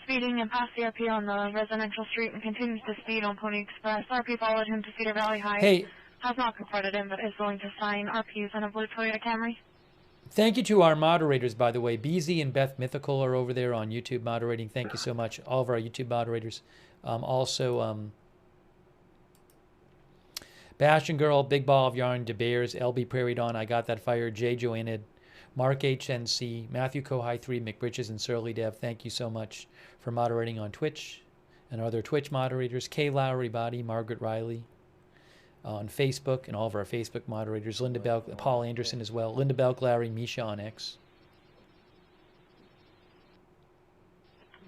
Speeding and past the RP on the residential street and continues to speed on Pony Express. RP followed him to Cedar Valley High. Hey. Has not confronted him, but is willing to sign RPs on a blue Toyota Camry. Thank you to our moderators, by the way. BZ and Beth Mythical are over there on YouTube moderating. Thank you so much. All of our YouTube moderators. Bastion Girl, Big Ball of Yarn, DeBears, LB Prairie Dawn, I Got That Fire, J. Joanna, Mark HNC, Matthew Kohai 3, McBritches, and Surly Dev. Thank you so much for moderating on Twitch. And other Twitch moderators, Kay Lowry Body, Margaret Riley on Facebook, and all of our Facebook moderators, Linda Belk, Paul Anderson as well, Linda Belk, Larry, Misha on X.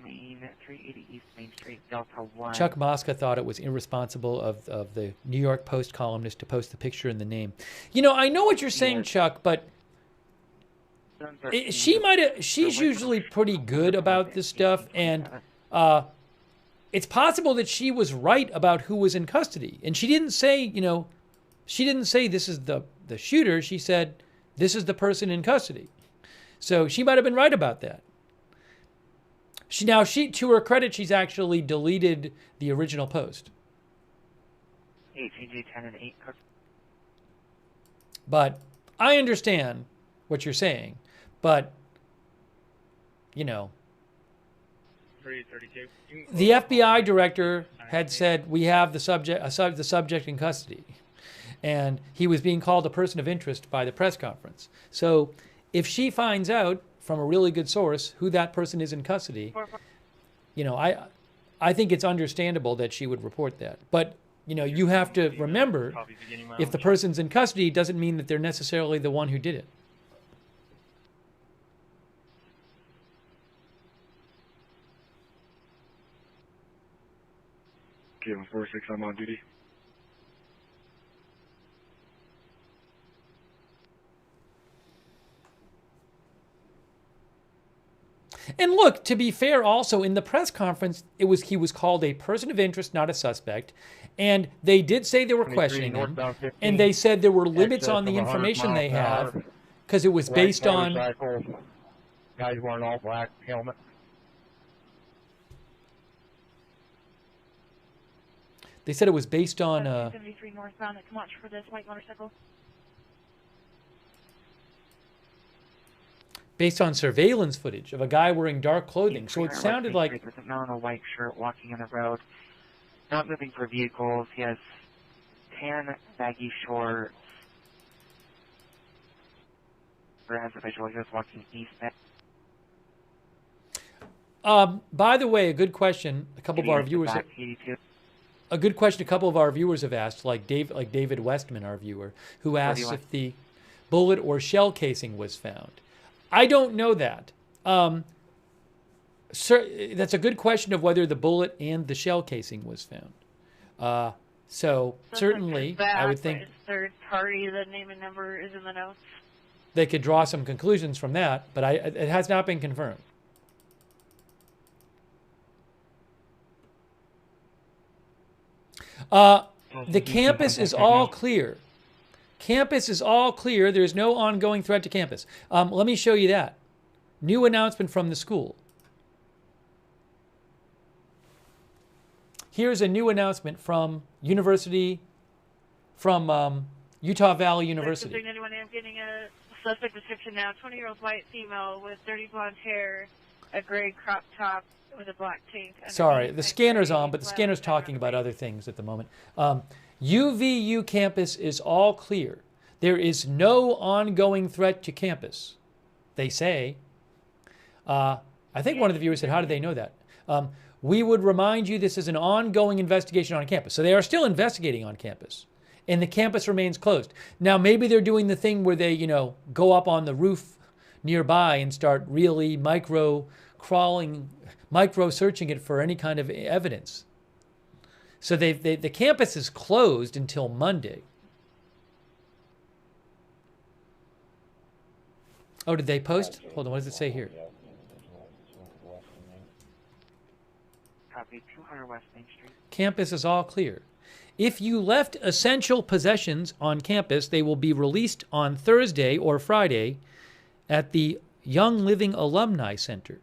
Main 380 East Main Street, Delta 1. Chuck Mosca thought it was irresponsible of the New York Post columnist to post the picture and the name. I know what you're saying, Chuck, but she's usually pretty good about this stuff, and it's possible that she was right about who was in custody. And she didn't say, this is the shooter. She said, this is the person in custody. So she might have been right about that. To her credit, she's actually deleted the original post. 18G 10 and 8. But I understand what you're saying. But, 332. The FBI director had said we have the subject in custody. And he was being called a person of interest by the press conference. So if she finds out from a really good source who that person is in custody, you know, I think it's understandable that she would report that. But, you know, you have to remember, if the person's in custody, doesn't mean that they're necessarily the one who did it. Okay, 146, I'm on duty. And look, to be fair, also in the press conference, he was called a person of interest, not a suspect, and they did say they were questioning him, and they said there were limits on the information they have because it was based on. Guys wearing all black helmet. They said it was based on. 73 northbound. Come watch for this white motorcycle. Based on surveillance footage of a guy wearing dark clothing. So it sounded like... With a man in a white shirt walking on the road, not moving for vehicles. He has tan, baggy shorts. As a visual, he was walking eastbound. By the way, a good question a couple of our viewers... A good question a couple of our viewers have asked, like David Westman, our viewer, who asks if the bullet or shell casing was found. I don't know that. That's a good question of whether the bullet and the shell casing was found. So certainly, I would think third party, the name and number is in the notes. They could draw some conclusions from that, but it has not been confirmed. The campus is all clear. Campus is all clear. There's no ongoing threat to campus. Let me show you that. New announcement from the school. Here's a new announcement from Utah Valley University. I'm getting a suspect description now. 20-year-old white female with dirty blonde hair, a gray crop top with a black tank. Sorry, the scanner's on, but the scanner's talking about other things at the moment. UVU campus is all clear. There is no ongoing threat to campus, they say. I think one of the viewers said, how did they know that? We would remind you this is an ongoing investigation on campus. So they are still investigating on campus, and the campus remains closed. Now, maybe they're doing the thing where they, go up on the roof nearby and start really micro-searching it for any kind of evidence. So the campus is closed until Monday. Oh, did they post? Hold on, what does it say here? Copy 200 West Main Street. Campus is all clear. If you left essential possessions on campus, they will be released on Thursday or Friday at the Young Living Alumni Center.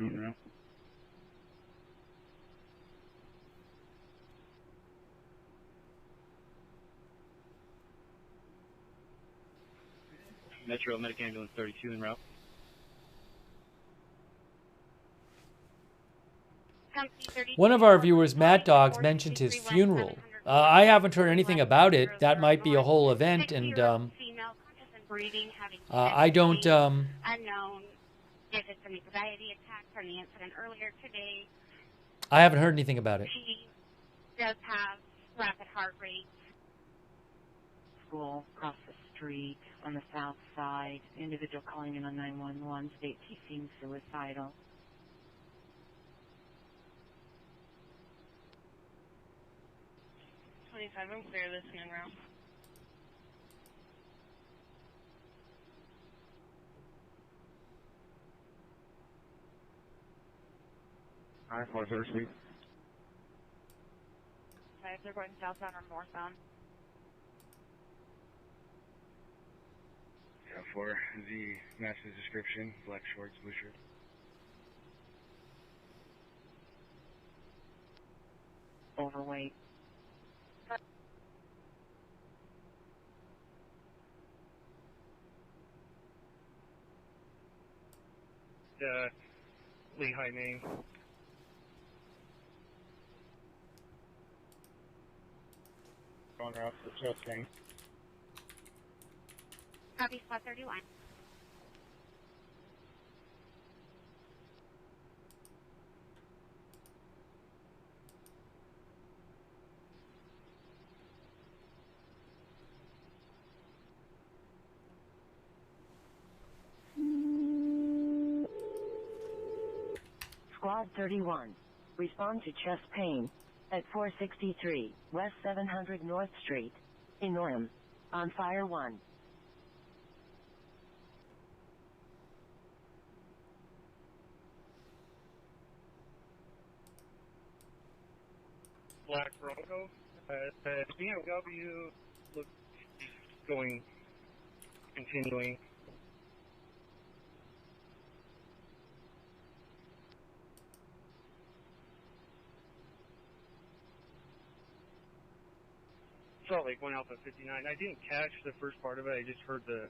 Mm-hmm. Metro Medic Ambulance 32 en route. One of our viewers, Matt Dogs, mentioned his funeral. I haven't heard anything about it. That might be a whole event, and I don't... Unknown if it's an anxiety attack from the incident earlier today. I haven't heard anything about it. She does have rapid heart rate. School across the street on the south side. Individual calling in on 911 states he seems suicidal. I'm clear this in route. Alright, 43rd Street. If they're going southbound or northbound. for the master's description, black shorts, blue shirt. Overweight. Lehigh name. Going out for the thing. Copy, spot 31. Squad 31. Respond to chest pain at 463 West 700 North Street in Orem. On fire 1. Black Bronco. BMW looks going, continuing. Salt Lake 1 Alpha 59. I didn't catch the first part of it. I just heard the.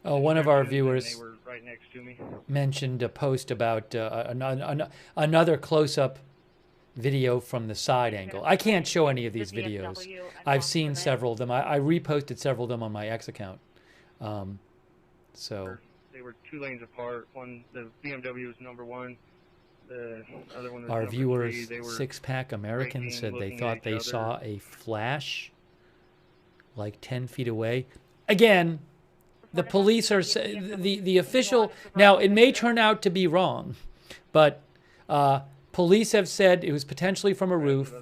One of our viewers they were right next to me. mentioned a post about another close-up video from the side angle. I can't show any of these videos. I've seen several of them. I reposted several of them on my X account. So They were 2 lanes apart. One, the BMW was number 1. The other one was our number viewers, 3. They were Six-Pack American, said they looking thought at they each saw other. a flash like 10 feet away. Again, the police are the official. Now it may turn out to be wrong, but police have said it was potentially from a roof.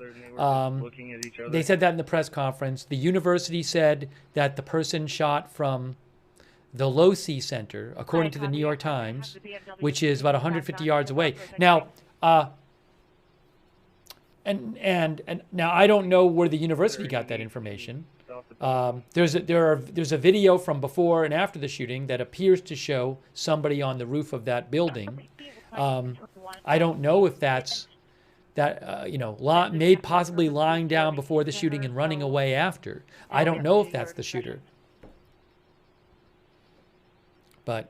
looking at each other. They said that in the press conference. The university said that the person shot from the Losi Center, according to the New York Times, which is about 150 yards away. Now, and now I don't know where the university got that information. There's a video from before and after the shooting that appears to show somebody on the roof of that building. I don't know if that's possibly lying down before the shooting and running away after. I don't know if that's the shooter. But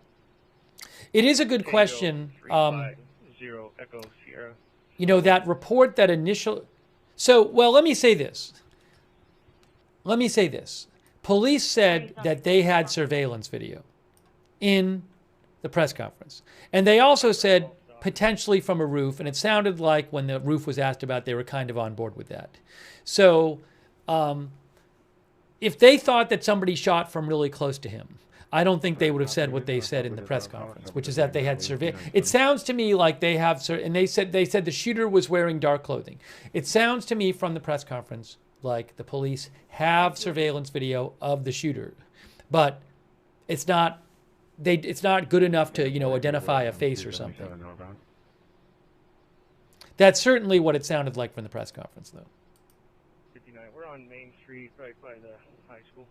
it is a good question. Zero Echo Sierra. That report, that initial. So, well, let me say this. Police said that they had surveillance video in the press conference. And they also said potentially from a roof. And it sounded like when the roof was asked about, they were kind of on board with that. So if they thought that somebody shot from really close to him, I don't think they would have said what they said in the press conference, which is that they had surveillance. It sounds to me like they have, and they said the shooter was wearing dark clothing. It sounds to me from the press conference like the police have surveillance video of the shooter, but it's not good enough to identify a face or something. That's certainly what it sounded like from the press conference, though. 59. We're on Main Street, right by the high school.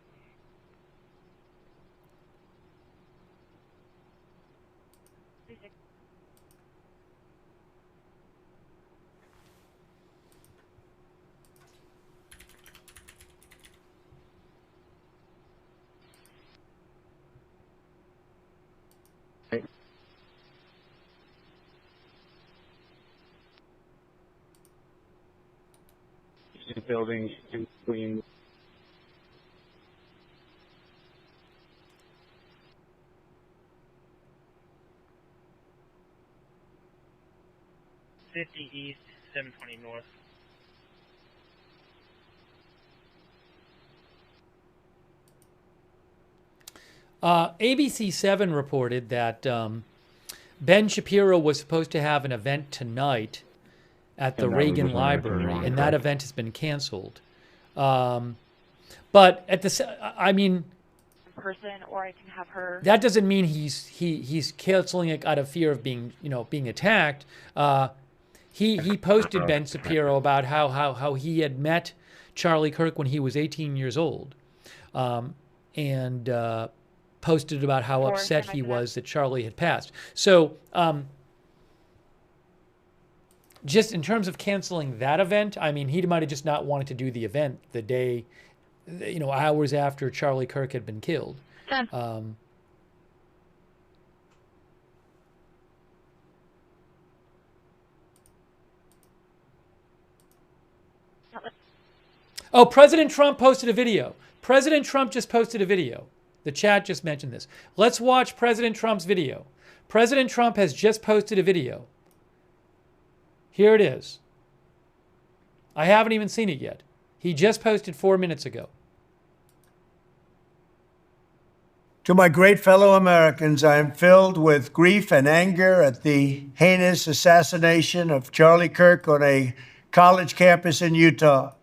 Buildings in between. East, 720 North. ABC7 reported that Ben Shapiro was supposed to have an event tonight at the Reagan Library, and that event has been canceled. But at person, or I can have her. that doesn't mean he's canceling it out of fear of being attacked. He posted Ben Shapiro about how he had met Charlie Kirk when he was 18 years old, and posted about how upset he was that Charlie had passed. So just in terms of canceling that event, I mean, he might have just not wanted to do the event the day, hours after Charlie Kirk had been killed. Oh, President Trump posted a video. President Trump just posted a video. The chat just mentioned this. Let's watch President Trump's video. President Trump has just posted a video. Here it is. I haven't even seen it yet. He just posted 4 minutes ago. To my great fellow Americans, I am filled with grief and anger at the heinous assassination of Charlie Kirk on a college campus in Utah.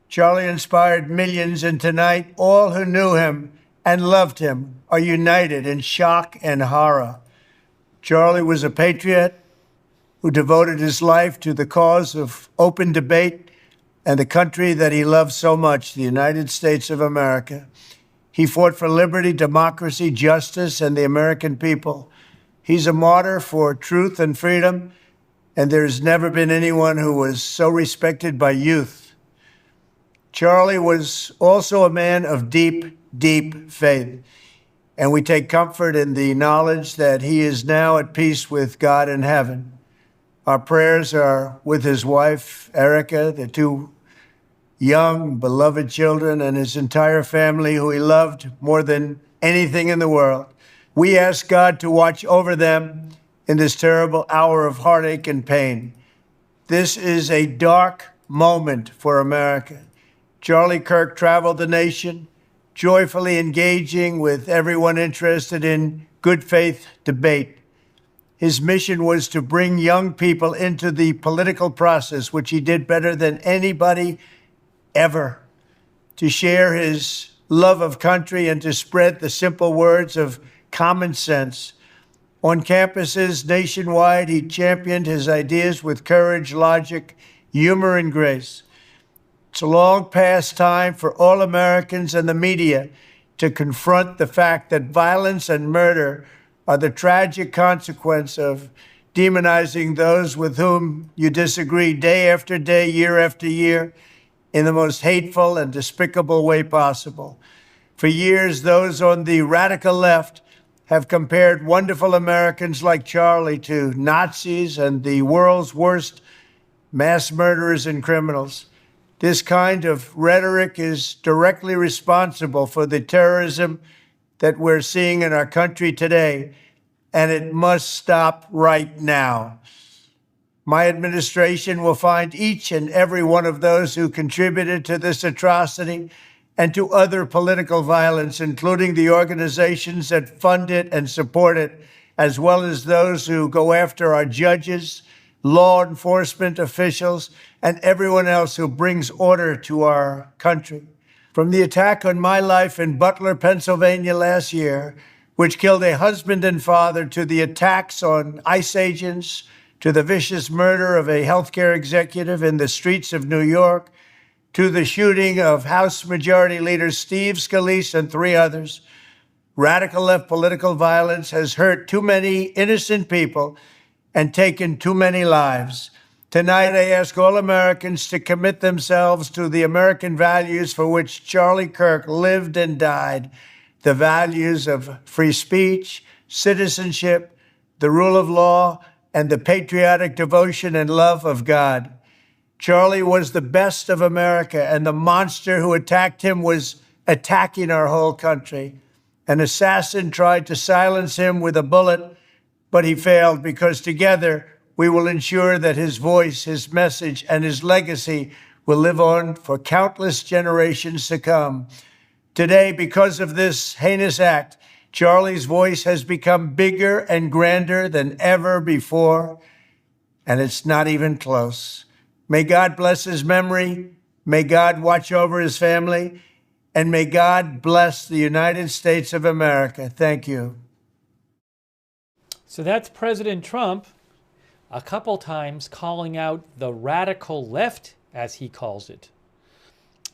Charlie inspired millions, and tonight all who knew him and loved him are united in shock and horror. Charlie was a patriot who devoted his life to the cause of open debate and the country that he loved so much, the United States of America. He fought for liberty, democracy, justice, and the American people. He's a martyr for truth and freedom, and there's never been anyone who was so respected by youth. Charlie was also a man of deep, deep faith, and we take comfort in the knowledge that he is now at peace with God in heaven. Our prayers are with his wife, Erica, the two young, beloved children, and his entire family, who he loved more than anything in the world. We ask God to watch over them in this terrible hour of heartache and pain. This is a dark moment for America. Charlie Kirk traveled the nation, joyfully engaging with everyone interested in good faith debate. His mission was to bring young people into the political process, which he did better than anybody ever, to share his love of country and to spread the simple words of common sense. On campuses nationwide, he championed his ideas with courage, logic, humor, and grace. It's a long past time for all Americans and the media to confront the fact that violence and murder are the tragic consequence of demonizing those with whom you disagree day after day, year after year, in the most hateful and despicable way possible. For years, those on the radical left have compared wonderful Americans like Charlie to Nazis and the world's worst mass murderers and criminals. This kind of rhetoric is directly responsible for the terrorism that we're seeing in our country today, and it must stop right now. My administration will find each and every one of those who contributed to this atrocity and to other political violence, including the organizations that fund it and support it, as well as those who go after our judges, law enforcement officials, and everyone else who brings order to our country. From the attack on my life in Butler, Pennsylvania last year, which killed a husband and father, to the attacks on ICE agents, to the vicious murder of a healthcare executive in the streets of New York, to the shooting of House Majority Leader Steve Scalise and 3 others, radical left political violence has hurt too many innocent people and taken too many lives. Tonight, I ask all Americans to commit themselves to the American values for which Charlie Kirk lived and died, the values of free speech, citizenship, the rule of law, and the patriotic devotion and love of God. Charlie was the best of America, and the monster who attacked him was attacking our whole country. An assassin tried to silence him with a bullet, but he failed, because together we will ensure that his voice, his message, and his legacy will live on for countless generations to come. Today, because of this heinous act, Charlie's voice has become bigger and grander than ever before, and it's not even close. May God bless his memory, may God watch over his family, and may God bless the United States of America. Thank you. So that's President Trump a couple times calling out the radical left, as he calls it,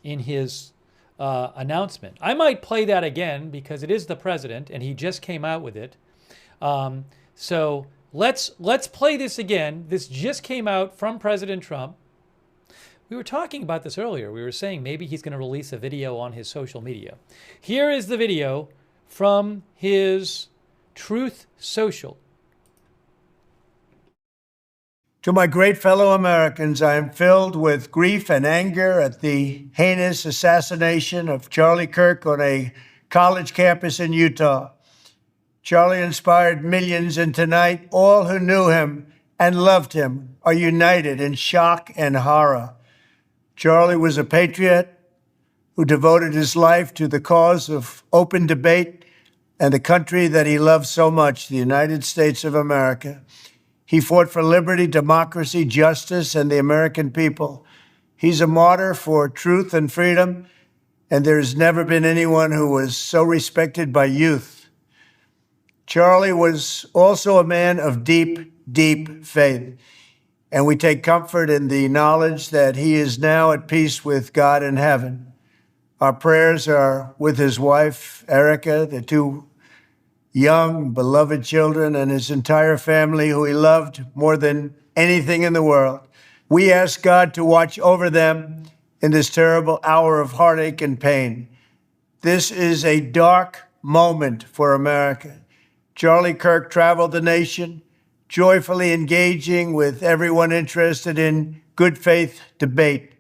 in his announcement. I might play that again because it is the president and he just came out with it. So let's play this again. This just came out from President Trump. We were talking about this earlier. We were saying maybe he's going to release a video on his social media. Here is the video from his Truth Social. To my great fellow Americans, I am filled with grief and anger at the heinous assassination of Charlie Kirk on a college campus in Utah. Charlie inspired millions, and tonight all who knew him and loved him are united in shock and horror. Charlie was a patriot who devoted his life to the cause of open debate and the country that he loved so much, the United States of America. He fought for liberty, democracy, justice, and the American people. He's a martyr for truth and freedom, and there has never been anyone who was so respected by youth. Charlie was also a man of deep, deep faith, and we take comfort in the knowledge that he is now at peace with God in heaven. Our prayers are with his wife, Erica, the two young, beloved children, and his entire family, who he loved more than anything in the world. We ask God to watch over them in this terrible hour of heartache and pain. This is a dark moment for America. Charlie Kirk traveled the nation, joyfully engaging with everyone interested in good faith debate.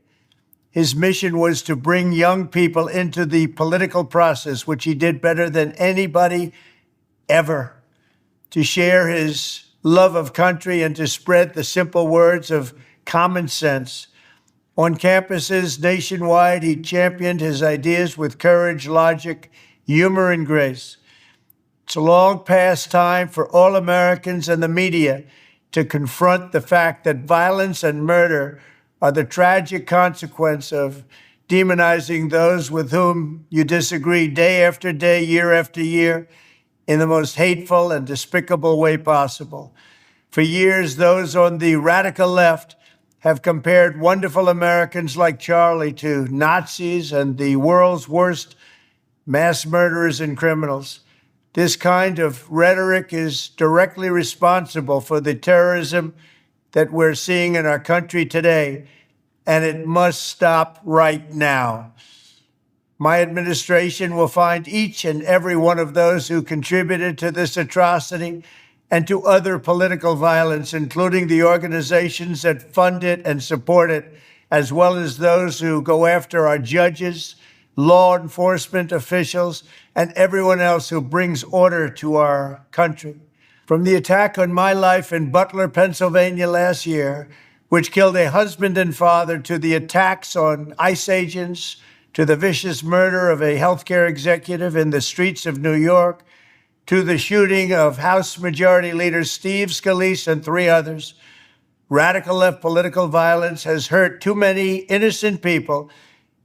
His mission was to bring young people into the political process, which he did better than anybody ever, to share his love of country and to spread the simple words of common sense. On campuses nationwide, he championed his ideas with courage, logic, humor, and grace. It's a long past time for all Americans and the media to confront the fact that violence and murder are the tragic consequence of demonizing those with whom you disagree day after day, year after year, in the most hateful and despicable way possible. For years, those on the radical left have compared wonderful Americans like Charlie to Nazis and the world's worst mass murderers and criminals. This kind of rhetoric is directly responsible for the terrorism that we're seeing in our country today, and it must stop right now. My administration will find each and every one of those who contributed to this atrocity and to other political violence, including the organizations that fund it and support it, as well as those who go after our judges, law enforcement officials, and everyone else who brings order to our country. From the attack on my life in Butler, Pennsylvania last year, which killed a husband and father, to the attacks on ICE agents, to the vicious murder of a healthcare executive in the streets of New York, to the shooting of House Majority Leader Steve Scalise and 3 others, radical left political violence has hurt too many innocent people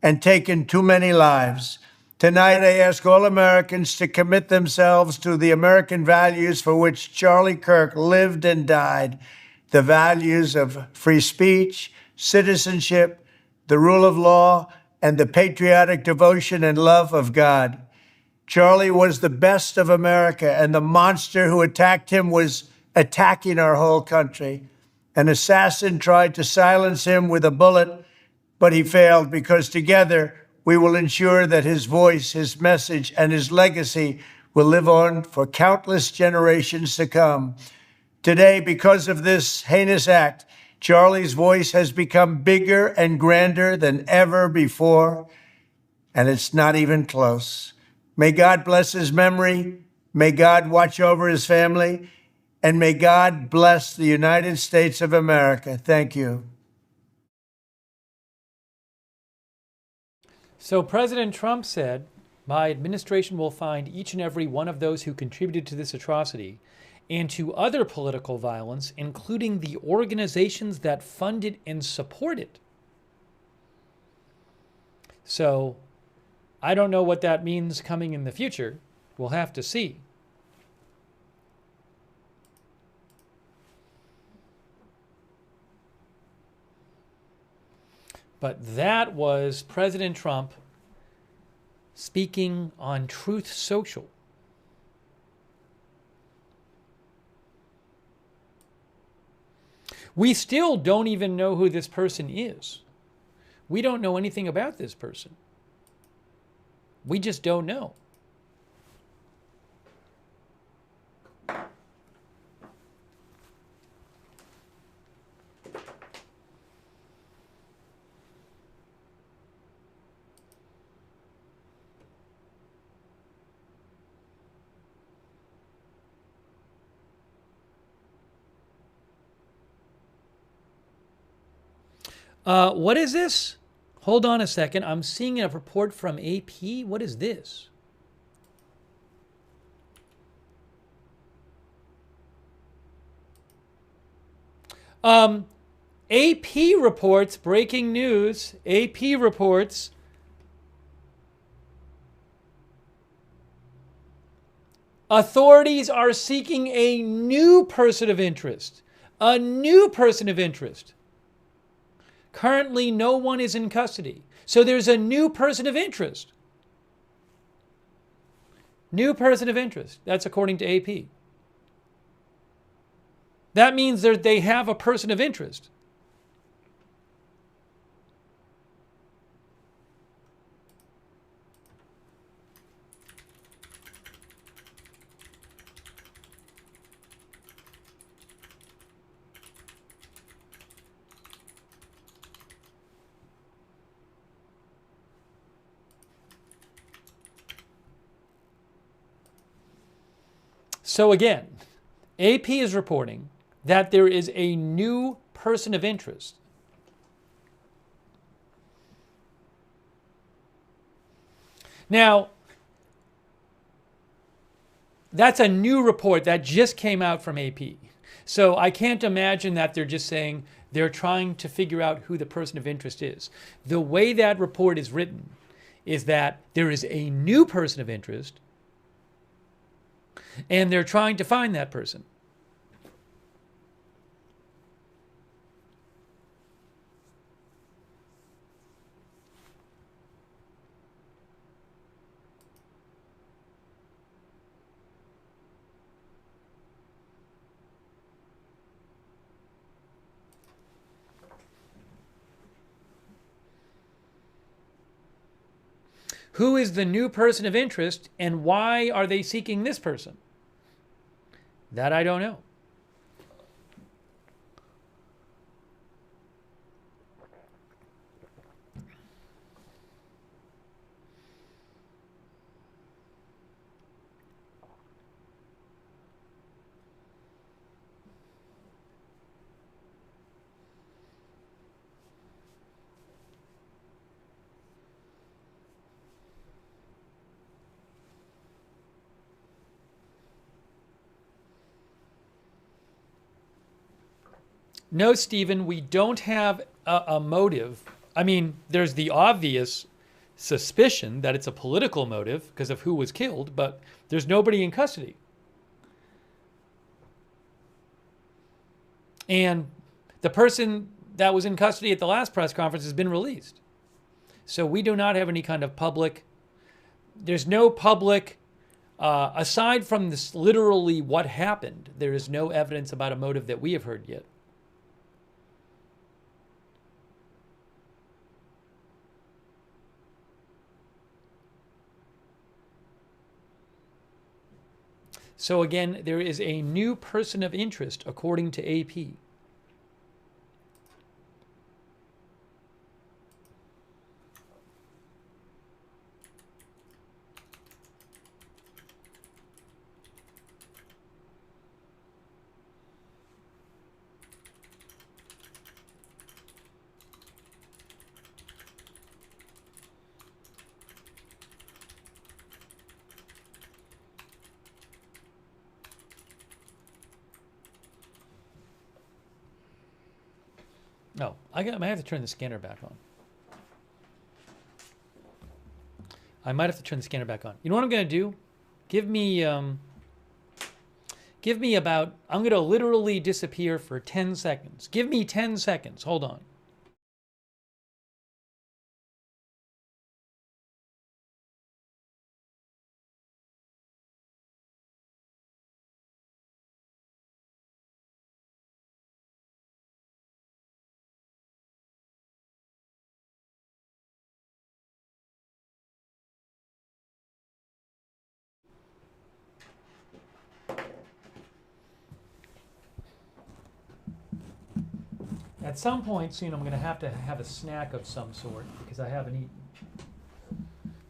and taken too many lives. Tonight, I ask all Americans to commit themselves to the American values for which Charlie Kirk lived and died, the values of free speech, citizenship, the rule of law, and the patriotic devotion and love of God. Charlie was the best of America, and the monster who attacked him was attacking our whole country. An assassin tried to silence him with a bullet, but he failed, because together we will ensure that his voice, his message, and his legacy will live on for countless generations to come. Today, because of this heinous act, Charlie's voice has become bigger and grander than ever before, and it's not even close. May God bless his memory, may God watch over his family, and may God bless the United States of America. Thank you. So President Trump said, my administration will find each and every one of those who contributed to this atrocity and to other political violence, including the organizations that fund it and support it. So I don't know what that means coming in the future. We'll have to see. But that was President Trump speaking on Truth Social. We still don't even know who this person is. We don't know anything about this person. We just don't know. What is this? Hold on a second. I'm seeing a report from AP. What is this? AP reports, breaking news, AP reports authorities are seeking a new person of interest. A new person of interest. Currently, no one is in custody. So there's a new person of interest. New person of interest. That's according to AP. That means that they have a person of interest. So again, AP is reporting that there is a new person of interest. Now, that's a new report that just came out from AP. So I can't imagine that they're just saying they're trying to figure out who the person of interest is. The way that report is written is that there is a new person of interest and they're trying to find that person. Who is the new person of interest and why are they seeking this person? That I don't know. No, Stephen, we don't have a motive. I mean, there's the obvious suspicion that it's a political motive because of who was killed, but there's nobody in custody. And the person that was in custody at the last press conference has been released. So we do not have any kind of public, there's no public, aside from this literally what happened, there is no evidence about a motive that we have heard yet. So again, there is a new person of interest according to AP. No, I might have to turn the scanner back on. I might have to turn the scanner back on. You know what I'm going to do? Give me about, I'm going to literally disappear for 10 seconds. Give me 10 seconds. Hold on. At some point soon, I'm going to have a snack of some sort because I haven't eaten.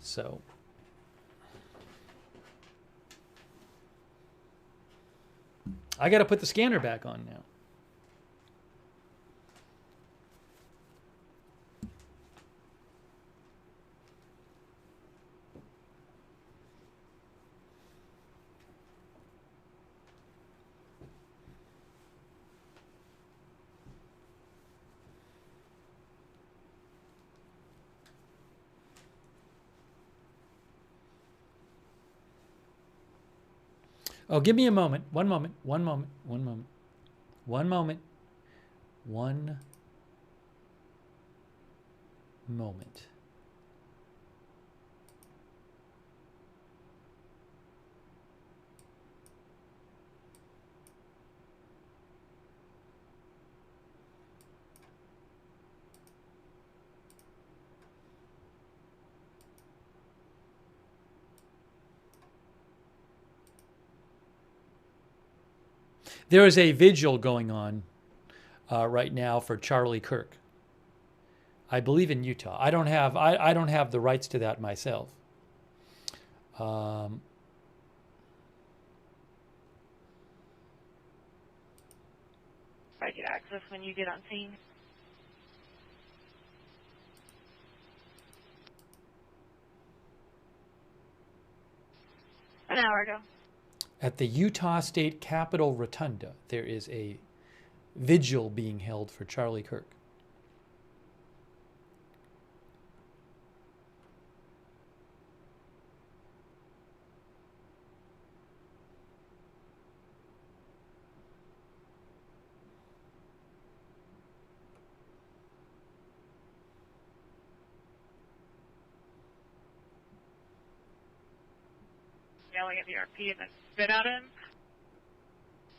So. I got to put the scanner back on now. Oh, give me a moment. One moment. One moment. One moment. One moment. One moment. There is a vigil going on right now for Charlie Kirk. I believe in Utah. I don't have the rights to that myself. I get access when you get on scene. An hour ago. At the Utah State Capitol Rotunda, there is a vigil being held for Charlie Kirk. Yelling at the RP and then spit at him.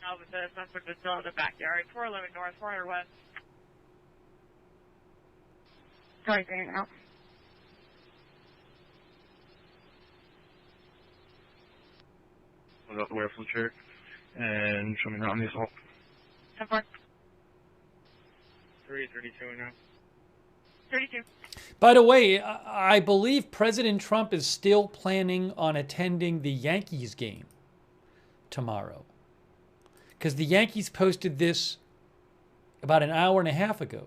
No, but the suspect was still in the backyard. 411 North, 400 West. Sorry, getting out. What about the wearable chair? And show me around the assault. 10-4. 332 now. 32. By the way, I believe President Trump is still planning on attending the Yankees game tomorrow. Because the Yankees posted this about an hour and a half ago.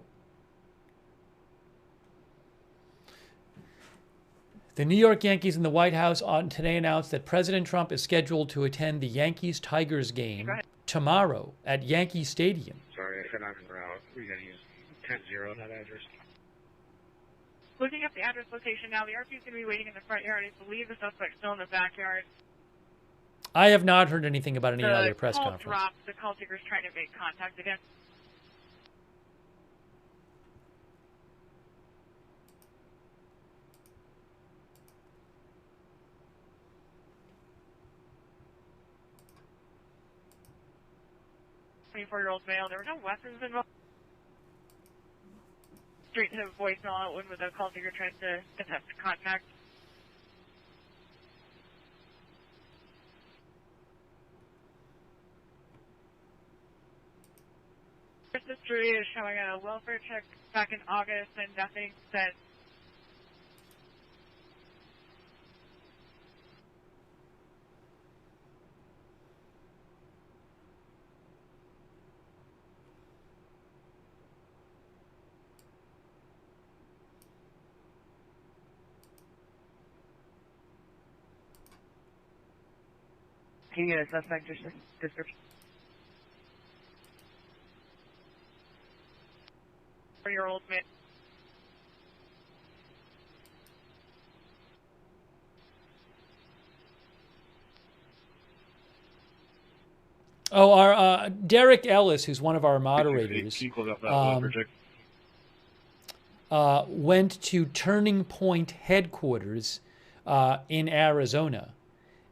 The New York Yankees and the White House today announced that President Trump is scheduled to attend the Yankees-Tigers game tomorrow at Yankee Stadium. Sorry, I said I'm en route. We gotta use 10-0 on that address. Looking up the address location now, the RP is going to be waiting in the front yard. I believe the suspect's still in the backyard. I have not heard anything about any other press The call conference. dropped. The call taker's trying to make contact again. "24-year-old male. There were no weapons involved." Straight to voicemail when the call taker tries to attempt contact. First history is showing a welfare check back in August and nothing since. Can you get a suspect description? 4-year-old man. Oh, our Derek Ellis, who's one of our moderators, went to Turning Point headquarters in Arizona,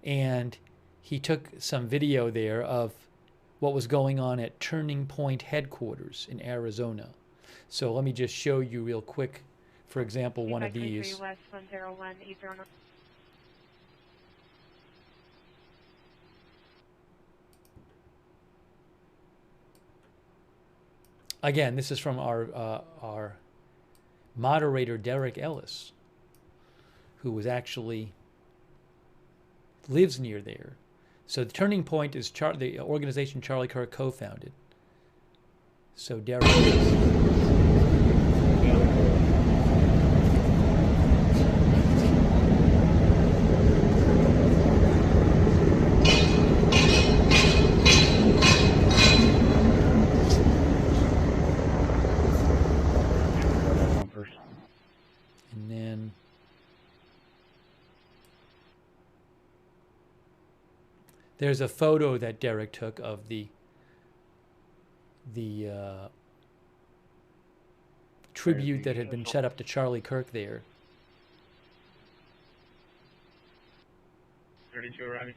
and he took some video there of what was going on at Turning Point headquarters in Arizona. So let me just show you real quick, for example, one of these. West 101 Eastern. Again, this is from our moderator, Derek Ellis, who was actually lives near there. So the Turning Point is the organization Charlie Kirk co-founded. So Derek. And then there's a photo that Derek took of the tribute that had been set up to Charlie Kirk there. 32 arriving.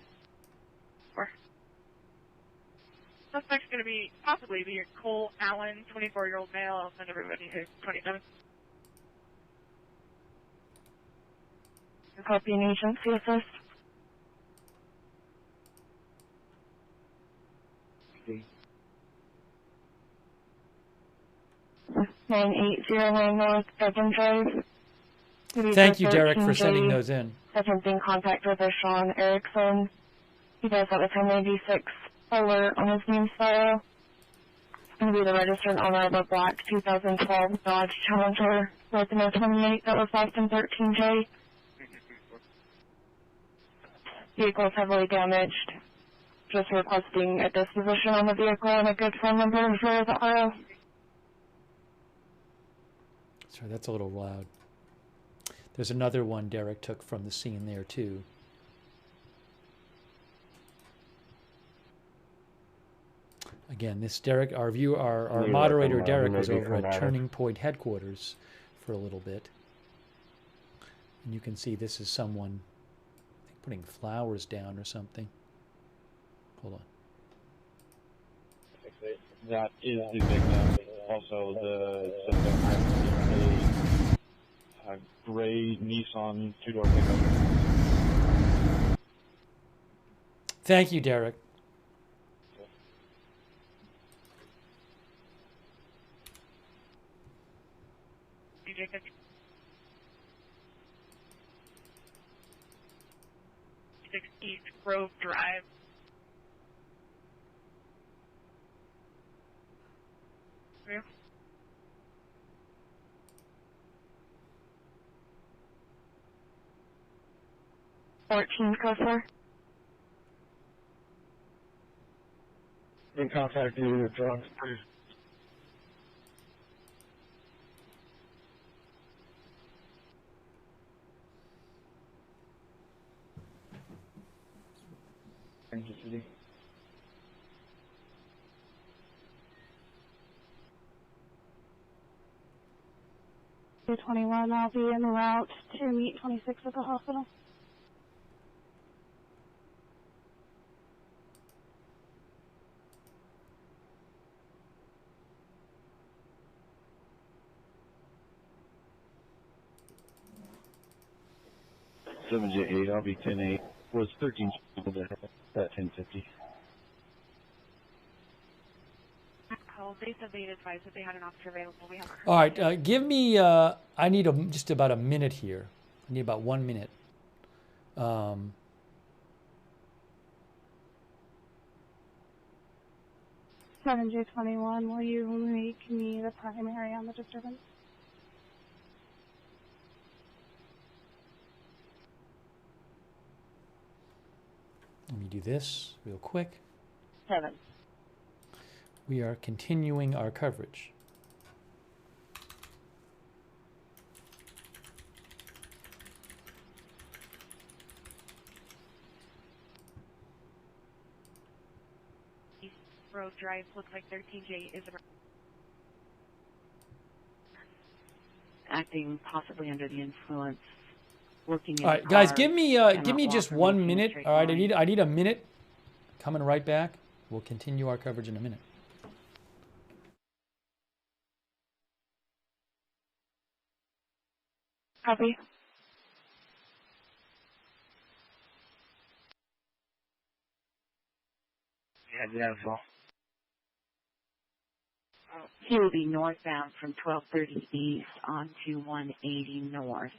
Suspect's going to be possibly be Cole Allen, 24-year-old male. I'll send everybody who's 27. Copy an agency assist. See. 9809 North Beacon Drive. Thank you, Derek, for sending those in. Attempting contact with a Sean Erickson. He does have a 1096 alert on his name file. It's going to be the registered owner of a black 2012 Dodge Challenger with an 28 that was lost in 13J. Vehicle is heavily damaged. Just requesting a disposition on the vehicle and a good phone number for the RO. Sorry, that's a little loud. There's another one Derek took from the scene there, too. Again, this Derek, our moderator Derek was over at Turning Point headquarters for a little bit. And you can see this is someone, I think, putting flowers down or something. Hold on. That is the victim. Also, the suspect has a gray Nissan two-door pickup. Thank you, Derek. DJ 50. 6 East Grove Drive. Yeah. Code 4. In contact you with drugs, please. Kansas City. 221, I'll be en route to meet 26 at the hospital. Seven J8, I'll be 10-8. Was 13 at 1050. They said they'd advised that they had an officer available. We haven't heard. All right, give me, I need just about a minute here. I need about 1 minute. 7J21, will you make me the primary on the disturbance? Let me do this real quick. 7. We are continuing our coverage. East Road Drive looks like 13J is acting possibly under the influence. Working in All right, the guys, car, give me just 1 minute. All right, I need a minute. Coming right back. We'll continue our coverage in a minute. Copy. Yeah, as well. He will be northbound from 1230 east onto 180 north.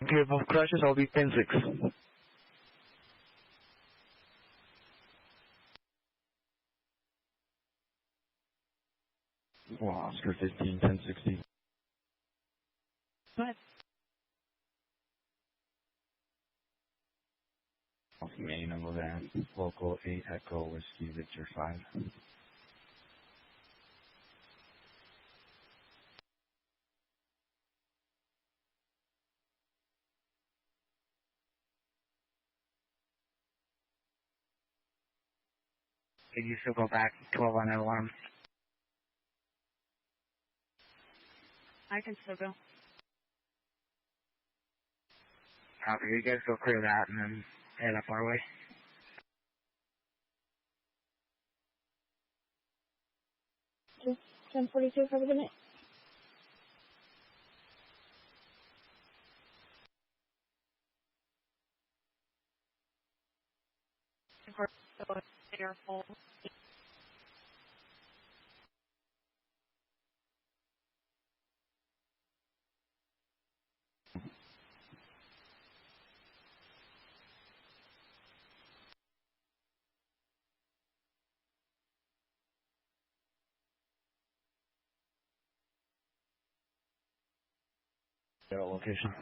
Okay, both crashes, I'll be 10-6. Wow, Oscar 15, 1060. What? Off main of that. Local 8 Echo Whiskey Victor 5. Can you still go back 12 on that alarm? I can still go. Copy. You guys go clear that and then head up our way. Just 1042 for the minute. Careful. Location.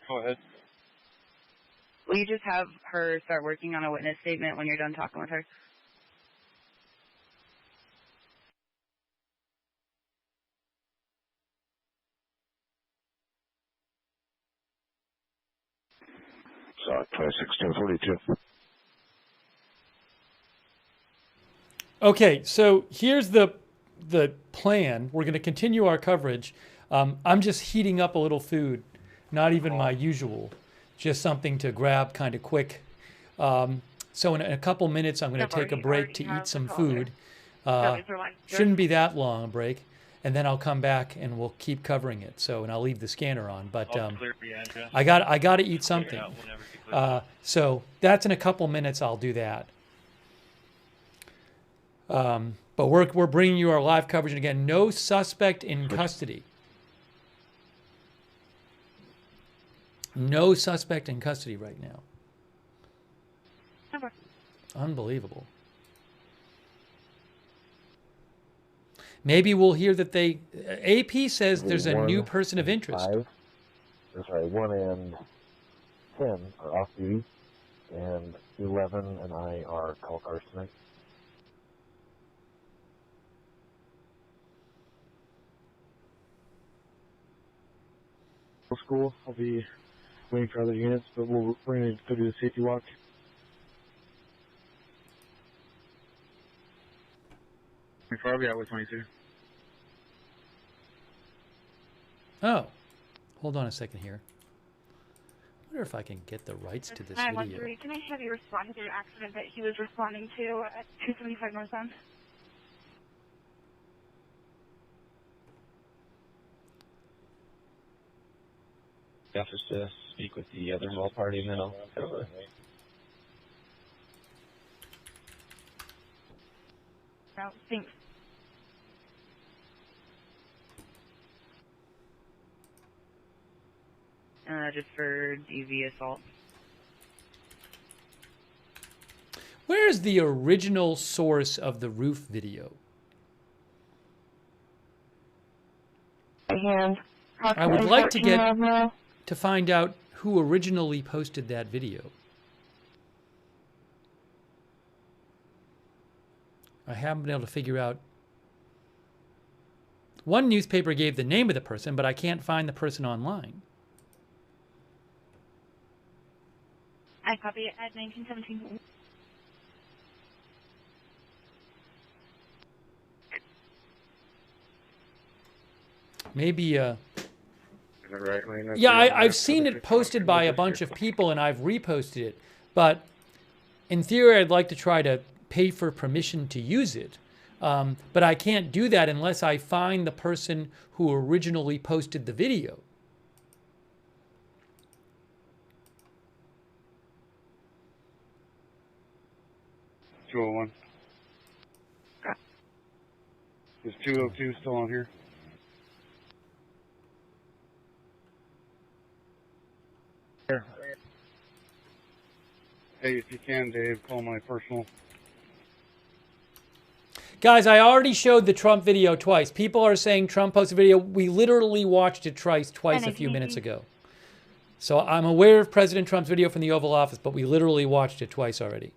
Go ahead. Will you just have her start working on a witness statement when you're done talking with her? So 26-1042. Okay, so here's the plan. We're going to continue our coverage. I'm just heating up a little food, not even my usual, just something to grab kind of quick. So in a couple minutes, I'm going to take a break to eat some food. Shouldn't be that long a break, and then I'll come back and we'll keep covering it. So, and I'll leave the scanner on, but I got to eat something. So that's in a couple minutes. I'll do that. But we're bringing you our live coverage, and again, no suspect in custody. No suspect in custody right now. Never. Unbelievable. Maybe we'll hear that AP says there's a new person of interest. 1 and 10 are off duty, and 11 and I are call cars tonight. School, I'll be waiting for other units, but we're going to go do the safety walk. Before I'll be out with 22. Oh, hold on a second here. I wonder if I can get the rights to this video. 913, can I have you respond to the accident that he was responding to at 275 Northbound? Office to speak with the other involved party, and then I'll head over. No, thanks. Just for DV assault. Where is the original source of the roof video? And I would like to find out who originally posted that video. I haven't been able to figure out. One newspaper gave the name of the person, but I can't find the person online. I copy it at 1917. Maybe, Is that right, Wayne? yeah, I've seen it posted by a bunch of people, and I've reposted it. But in theory, I'd like to try to pay for permission to use it. But I can't do that unless I find the person who originally posted the video. $201. Is 202 still on here? Here. Hey, if you can, Dave, call my personal. Guys, I already showed the Trump video twice. People are saying Trump posted a video. We literally watched it twice a few minutes ago. So I'm aware of President Trump's video from the Oval Office, but we literally watched it twice already.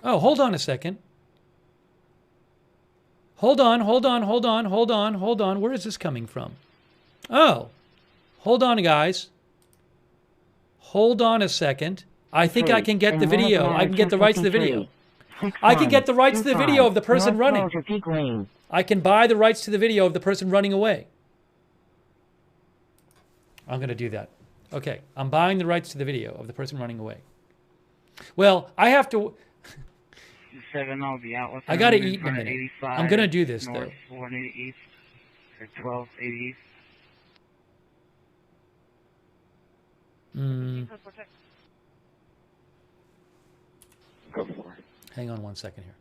Oh, hold on a second. Hold on. Where is this coming from? Oh, hold on, guys. Hold on a second. I think I can get the video. I can get the rights to the video. I can get the rights to the video of the person running. I can buy the rights to the video of the person running away. I'm going to do that. Okay, I'm buying the rights to the video of the person running away. Well, I have to... I'll be out with I got to eat in a minute. I'm going to do this, though. 480 East, or 1280 East. Go for it. Hang on one second here.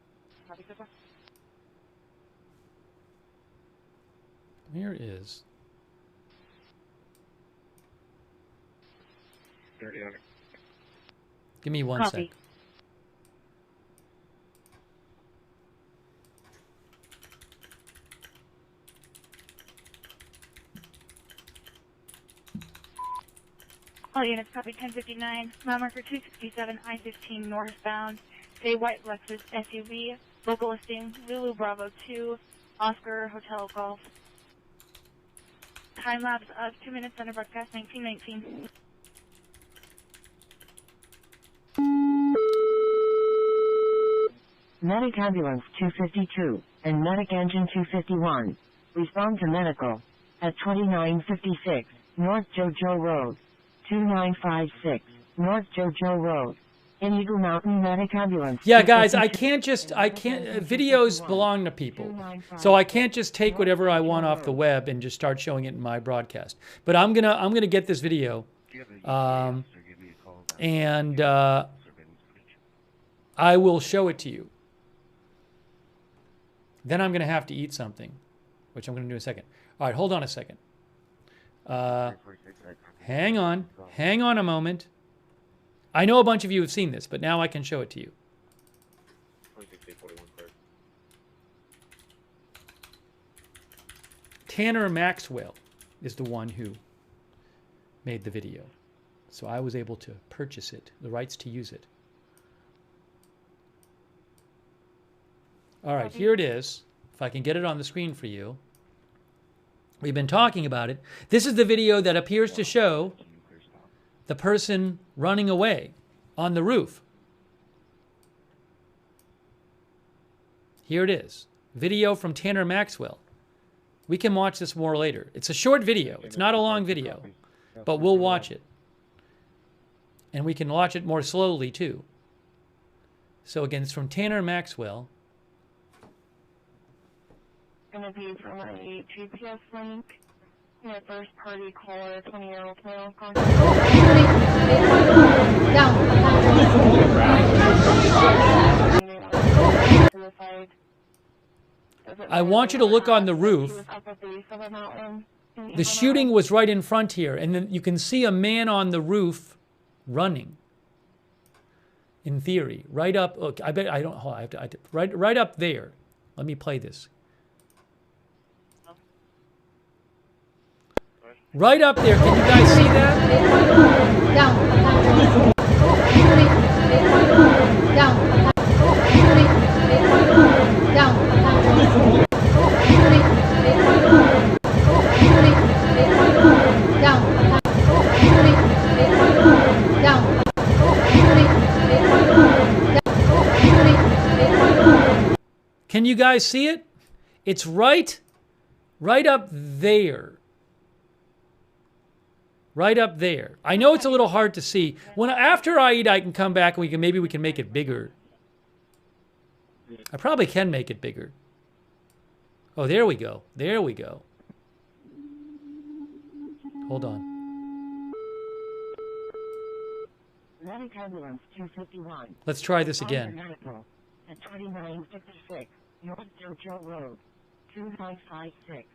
Where is... 30 on it. Give me one second. All units copy 1059, mile marker 267, I-15 northbound, a white Lexus SUV, local listing, Zulu Bravo 2, Oscar Hotel Golf. Time lapse of 2 minutes under broadcast 1919. Medic Ambulance 252 and Medic Engine 251. Respond to medical at 2956 North JoJo Road. 2956 North JoJo Road. In Eagle Mountain Medic Ambulance. Yeah, guys, videos belong to people. So I can't just take whatever I want off the web and just start showing it in my broadcast. But I'm gonna get this video. And I will show it to you. Then I'm gonna have to eat something, which I'm gonna do in a second. All right, hold on a second. Hang on a moment. I know a bunch of you have seen this, but now I can show it to you. Tanner Maxwell is the one who made the video. So I was able to purchase it, the rights to use it. All right, here it is. If I can get it on the screen for you. We've been talking about it. This is the video that appears to show the person running away on the roof. Here it is. Video from Tanner Maxwell. We can watch this more later. It's a short video. It's not a long video, but we'll watch it. And we can watch it more slowly, too. So again, it's from Tanner Maxwell. Going to be from a GPS link. My first party caller, 20-year-old male. I want you to look on the roof. The shooting was right in front here, and then you can see a man on the roof running. In theory, right up. Look, I bet I don't. Hold on, I have to right up there. Let me play this. Right up there. Can you guys see that? Can you guys see it? It's right up there. Right up there. I know it's a little hard to see. After I eat, I can come back and maybe we can make it bigger. I probably can make it bigger. Oh, there we go. There we go. Hold on. Medic ambulance 251. Let's try this again. At 2956 North Jojo Road, 2556.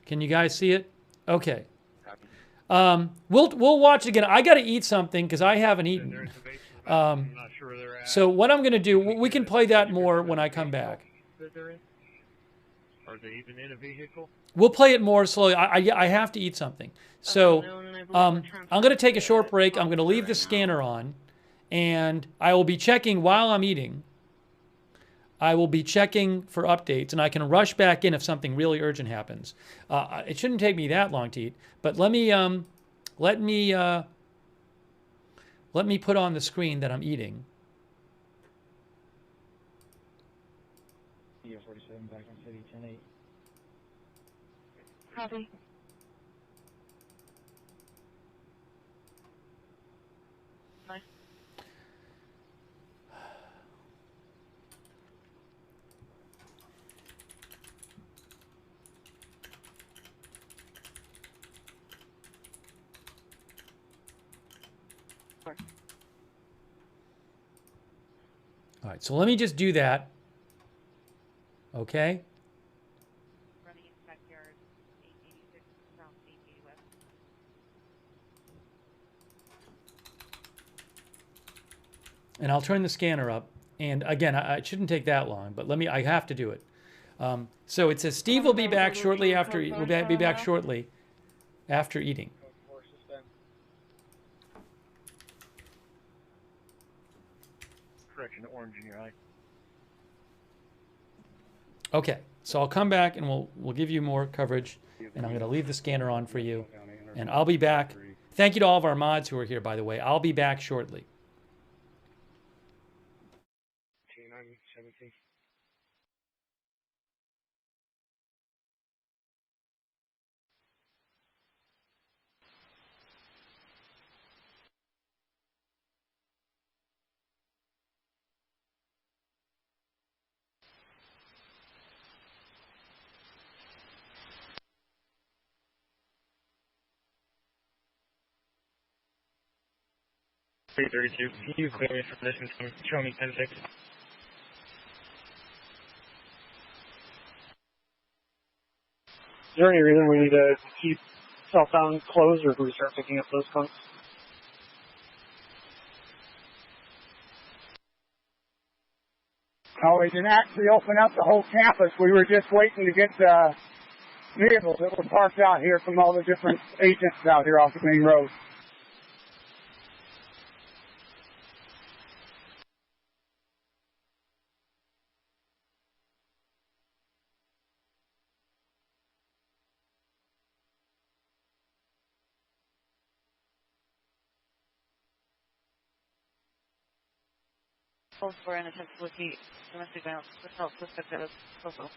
Can you guys see it? Okay. We'll watch it again. I got to eat something because I haven't eaten. So what I'm going to do, we can play that more when I come back. Are they even in a vehicle? We'll play it more slowly. I have to eat something. So I'm going to take a short break. I'm going to leave the scanner on, and I will be checking while I'm eating. I will be checking for updates, and I can rush back in if something really urgent happens. It shouldn't take me that long to eat, but let me put on the screen that I'm eating. Yeah, 47 back on city 10-8. Copy. Nice. All right, so let me just do that. Okay. And I'll turn the scanner up. And again, it shouldn't take that long, but I have to do it. So it says Steve will be back shortly after. Will be back shortly after eating. Correction, orange in your eye. Okay, so I'll come back and we'll give you more coverage. And I'm going to leave the scanner on for you. And I'll be back. Thank you to all of our mods who are here, by the way. I'll be back shortly. .332. Can you clear me from this and show me 10-6? Is there any reason we need to keep southbound closed, or do we start picking up those calls? Oh, we didn't actually open up the whole campus. We were just waiting to get the vehicles that were parked out here from all the different agents out here off the main road. Both were in attempt to locate domestic violence with help suspect that was local.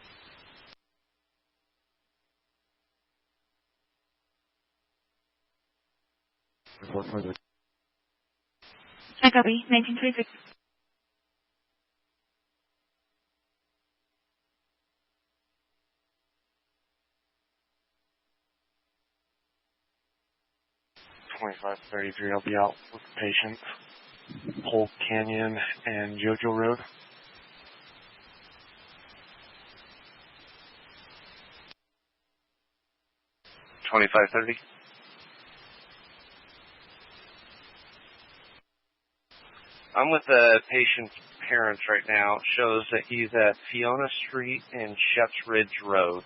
I copy. 1926. I'll be out with the patient. Polk Canyon and JoJo Road. $25.30. I'm with the patient's parents right now. It shows that he's at Fiona Street and Sheps Ridge Road.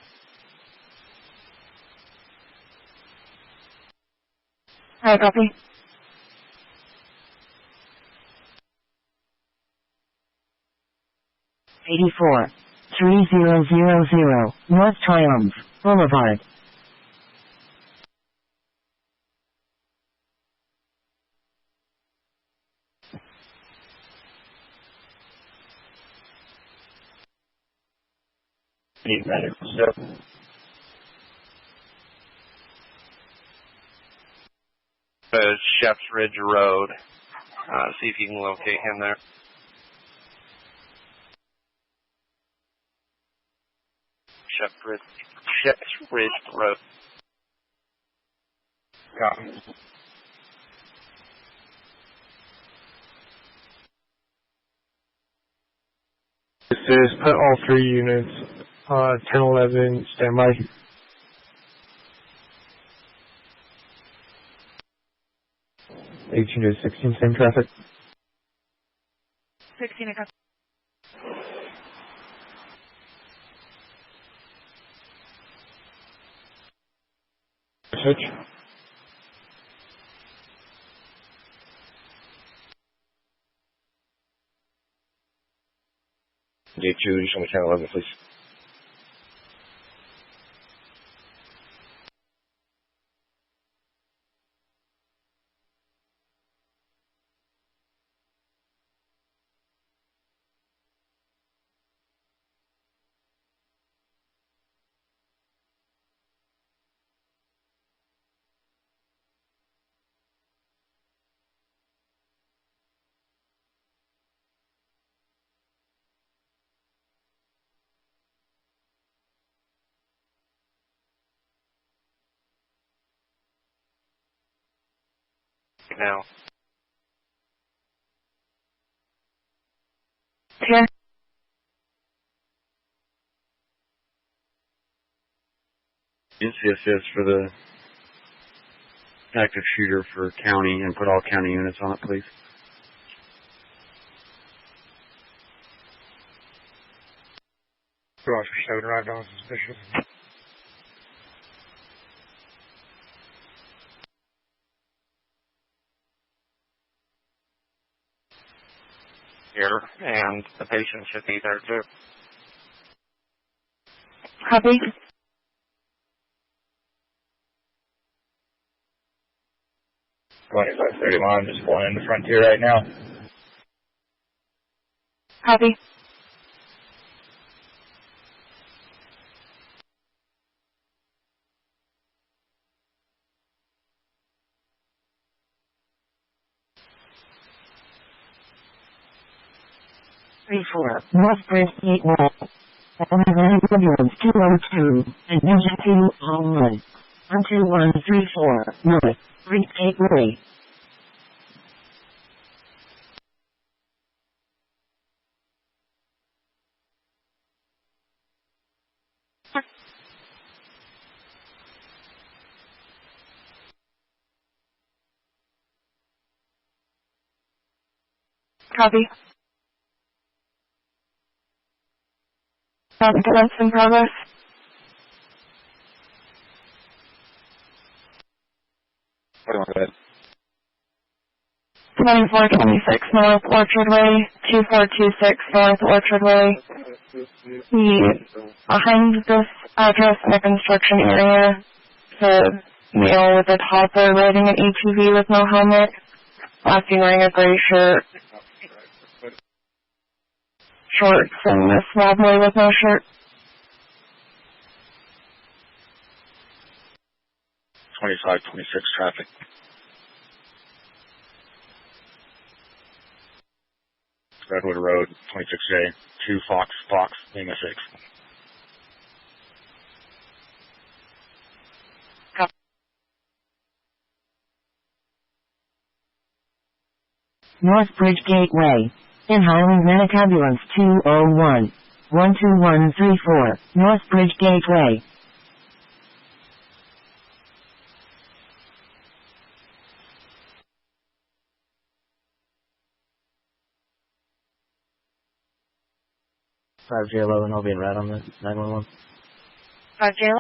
I copy. 84 3000 North Triumph Boulevard. Chef's Ridge Road. See if you can locate him there. Chef's Ridge Road. Copy. This is put all 3 units, 10-11, standby. (18 to 16, same traffic). 16 across. Switch. J2, you show me channel 11, please. Now. Here. NCSS for the active shooter for county and put all county units on it, please. Roger, 7 arrived on suspicious. Here, and the patient should be there too. Copy. (2531), just going in the frontier right now. Copy. Northbridge Gateway. Ambulance 202 and Vigil 201. 12134 North Bridge Gateway. Copy. Ambulance in progress. Go ahead. 2426 North Orchard Way, 2426 North Orchard Way. Behind this address in the construction area, the male with a toddler riding an ATV with no helmet, last seen wearing a gray shirt, shorts, and a small boy with no shirt. 2526 traffic. Redwood Road, 26J, 2 Fox, Lima 6. Northbridge Gateway. In Highland Medic Ambulance 201. 12134. Northbridge Gateway. (5J11), I'll be in red on the 911. 5J11.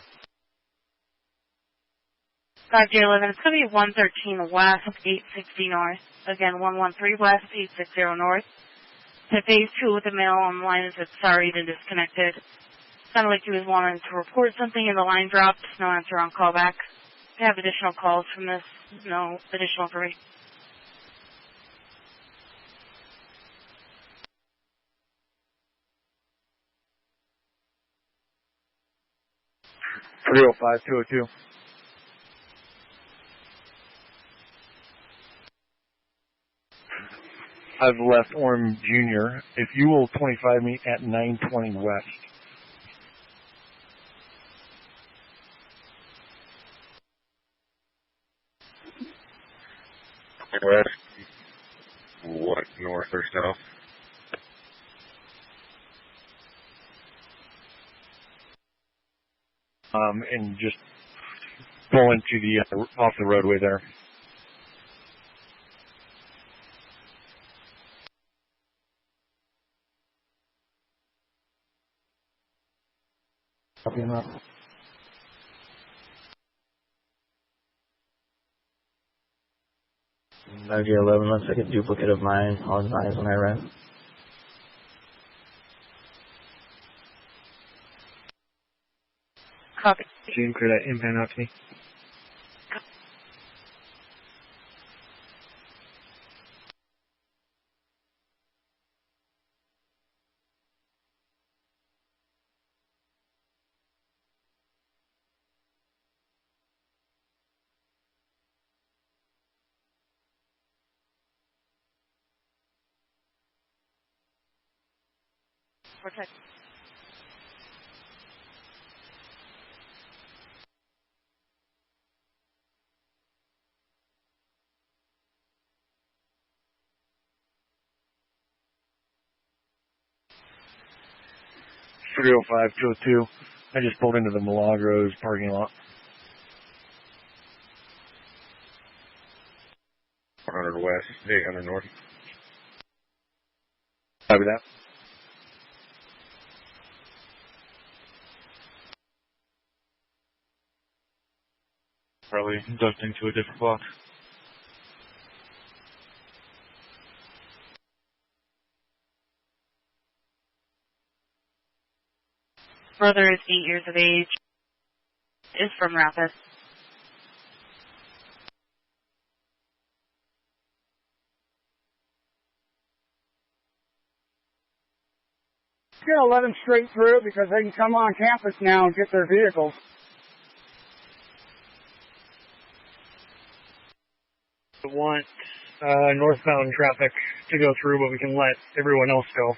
5J11, it's going to be 113 west, 860 north. Again, 113 west, 860 north. To phase 2 with the male on the line and said, sorry, been disconnected. Sounded like he was wanting to report something and the line dropped. No answer on callback. If you have additional calls from this, no additional information. Three 202. I've left Orem Jr. If you will 25 me at 920 West. West. What, north or south? And just pull into the off the roadway there. Copy him up. 11 looks like a duplicate of mine. I'll advise when I arrive. Copy. June, clear that inbound out to me. Protect. Three 202. I just pulled into the Milagros parking lot. 400 West, 800 North. Copy that. Probably ducked into a different block. Brother is 8 years of age. Is from Rapid. Gonna let them straight through because they can come on campus now and get their vehicles. We want northbound traffic to go through, but we can let everyone else go.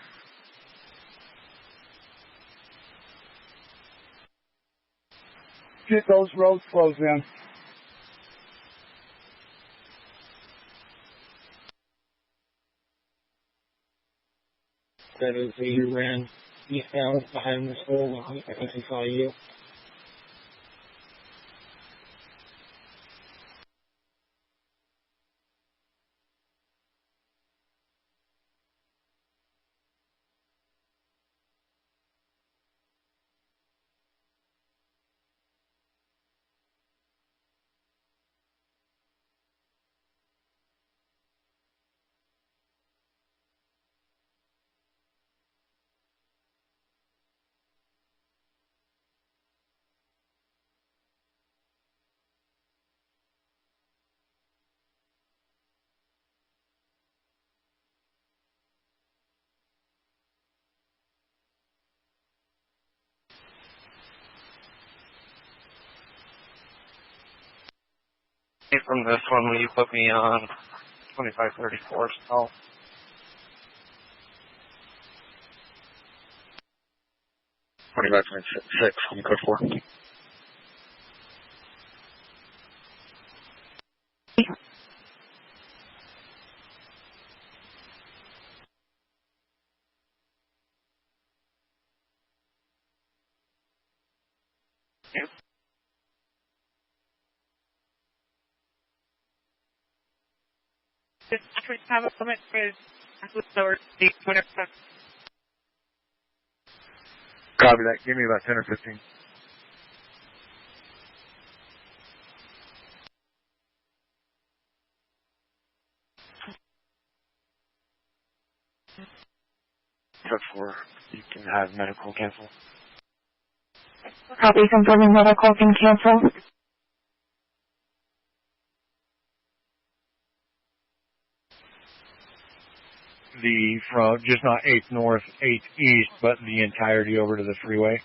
Get those roads closed in. That is, you ran eastbound behind the school. I think he saw you. From this one, will you put me on 2534 south? Twenty-five 6 on code 4. Just have a limit for whatever. Copy that. Give me about 10 or 15. Truck 4, you can have medical cancel. Copy, confirming medical can cancel. From just not 8th north, 8th east, but the entirety over to the freeway.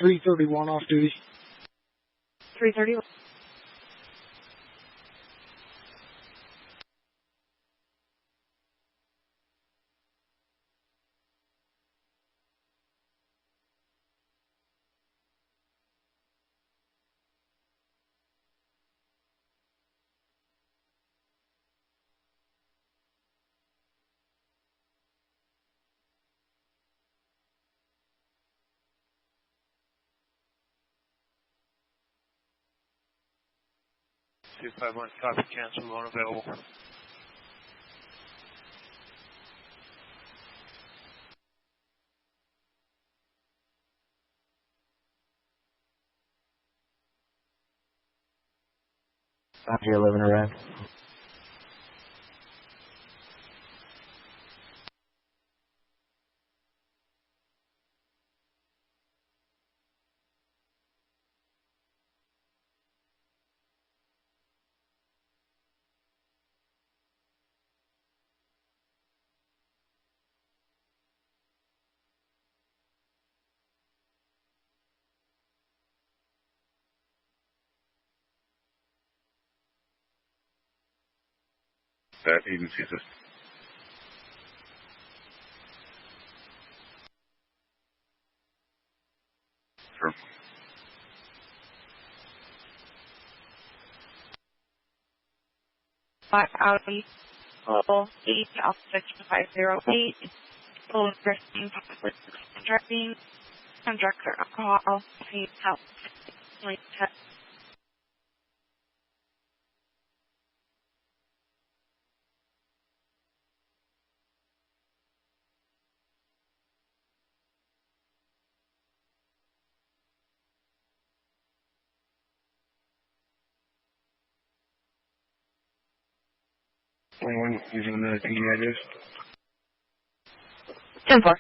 .331 off duty. 331. Two 5-1 copy, cancel, loan available. Roger, 11 arrived. That agency assist. Sure. Black Audi, level 8, Alpha 6508, full drifting, public driving, contractor alcohol, health, test. Anyone using the PD address? 10-4.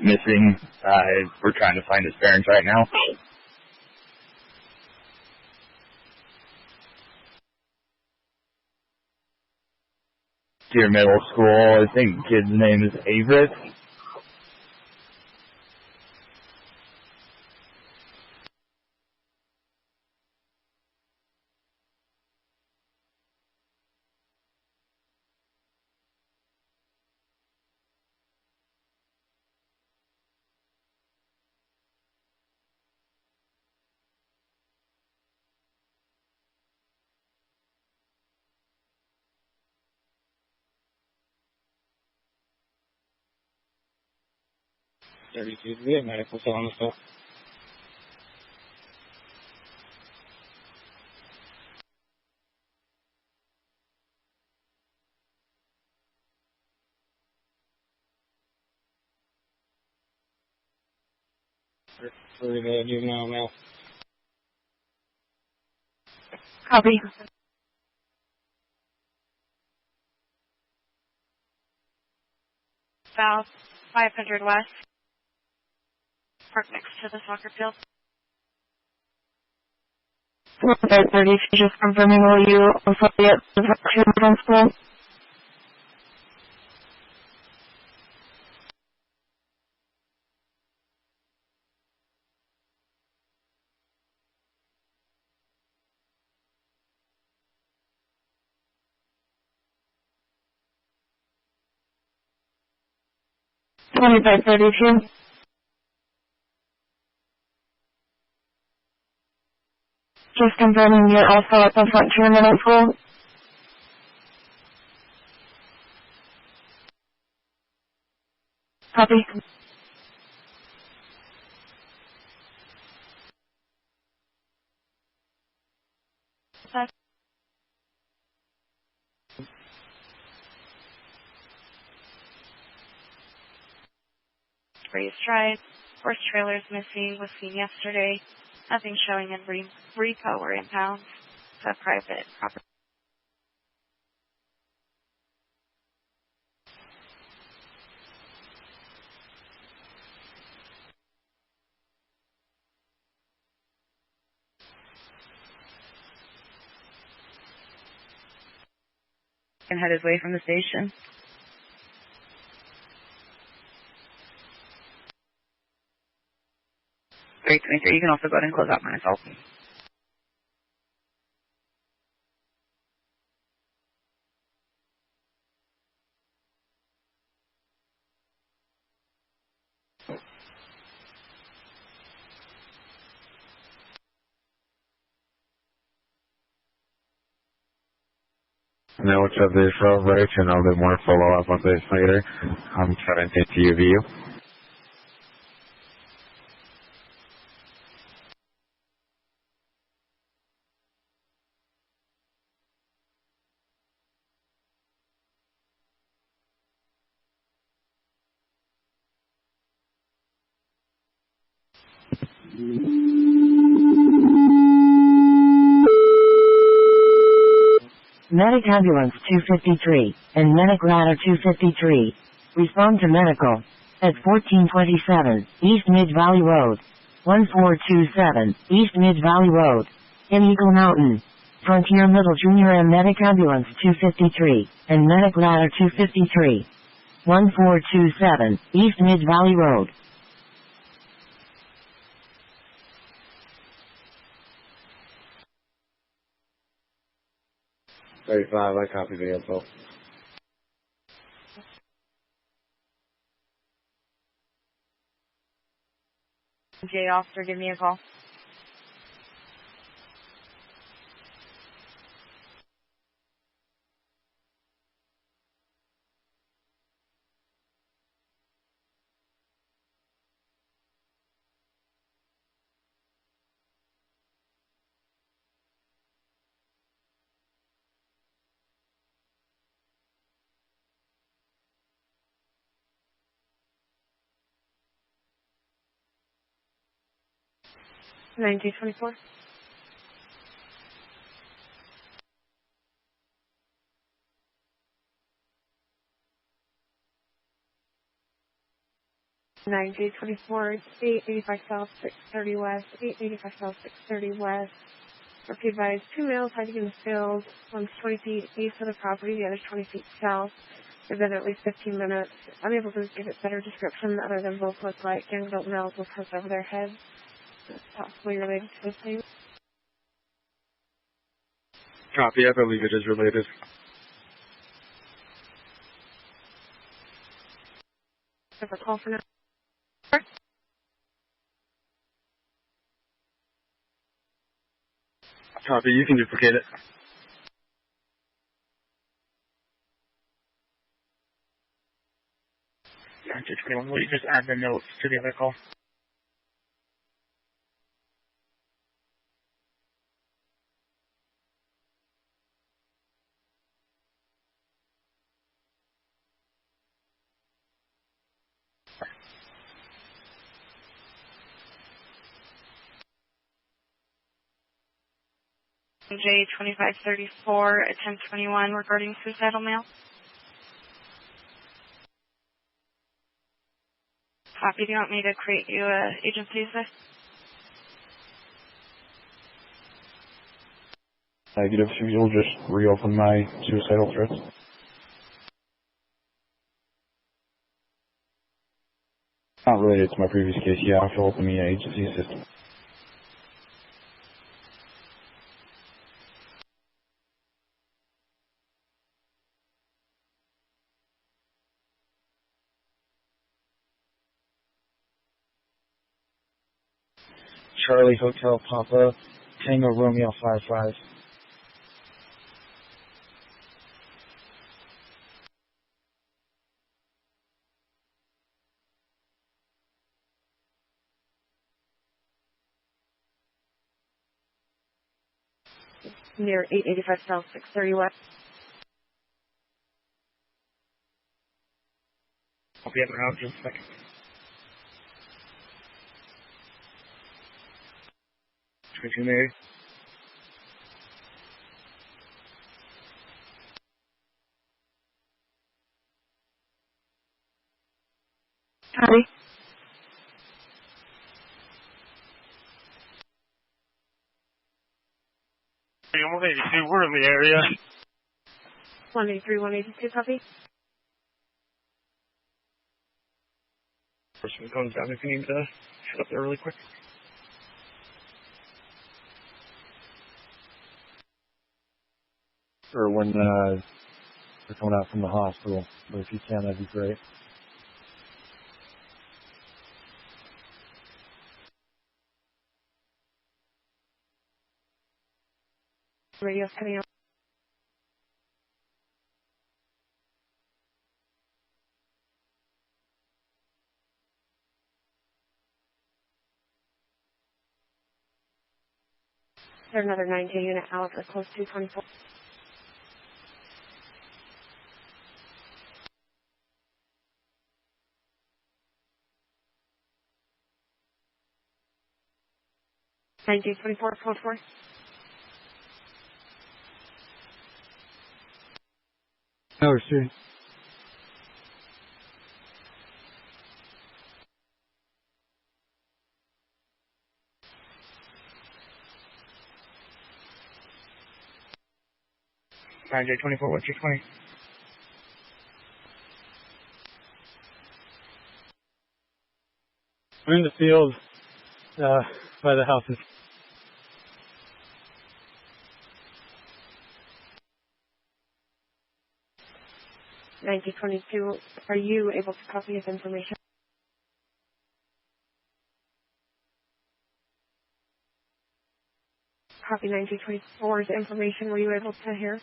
Missing. We're trying to find his parents right now. Deer Middle School. I think the kid's name is Averitt. We have medical still on the stuff. For the juvenile male. Copy. South, 500 west. Park next to the soccer field. 30, just confirming, will you also be at the children's school? By 32. Just confirming you're also at the Frontier Middle School. Copy. raised drive. Horse trailers missing, was seen yesterday. Nothing showing in repo or impounds. It's a private property. And head his way from the station. Great, 23. You can also go ahead and close out my assault. Now what's up this road bridge and I'll do more follow up on this later. I'm trying to see view. Medic Ambulance 253 and Medic Ladder 253. Respond to medical at 1427 East Mid Valley Road. 1427 East Mid Valley Road. In Eagle Mountain. Frontier Middle Junior and Medic Ambulance 253 and Medic Ladder 253. 1427 East Mid Valley Road. I copy the info. J officer, give me a call. $19.24. $9J24, 885 South, 630 West, 885 South, 630 West. Repeat advised, 2 males hiding in the field. One's 20 feet east of the property, the other's 20 feet south. They've been at least 15 minutes. I'm able to give it better description other than both look like young adult males with hoods over their heads. It's possibly related to the same. Copy, I believe it is related. Have a call for now. Copy, you can duplicate it. 921, will you just add the notes to the other call? J2534 at 1021 regarding suicidal male. Copy. Do you want me to create you a agency list? Negative, so you'll just reopen my suicidal threats. Not related to my previous case, yeah, I'll open the agency system. Charlie Hotel Papa, Tango Romeo 55. Near 885 South, 630 West. I'll be at the route just a second. 22 Mary. Charlie. Hey, 182, we're in the area. 183, 182, copy. Person comes down if you need to head up there really quick. Or when they're coming out from the hospital. But if you can, that'd be great. Radio's coming out. There's another 9K unit out at close to 24. Nine-J 24, code 4. No, sure. J24, what's your 20? I'm in the field by the houses. Nine-J 22, are you able to copy this information? Copy 9J 24's information. Were you able to hear?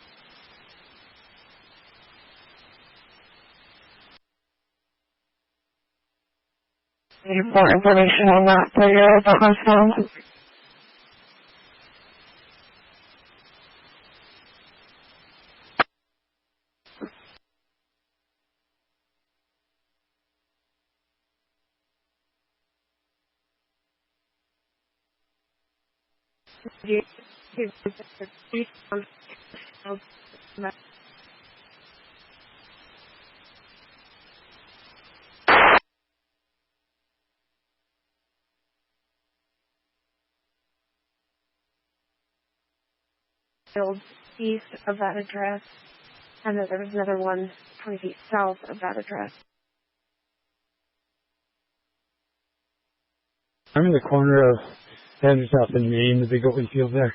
Need more information on that player about my phone. East of that address, and then there was another one 20 feet south of that address. I'm in the corner of Andrews House and Main, the big open field there.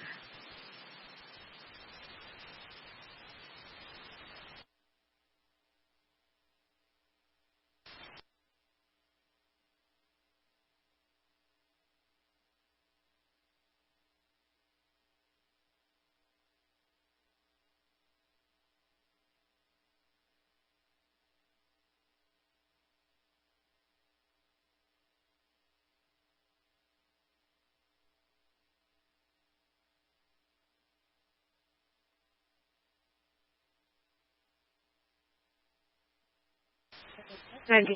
Can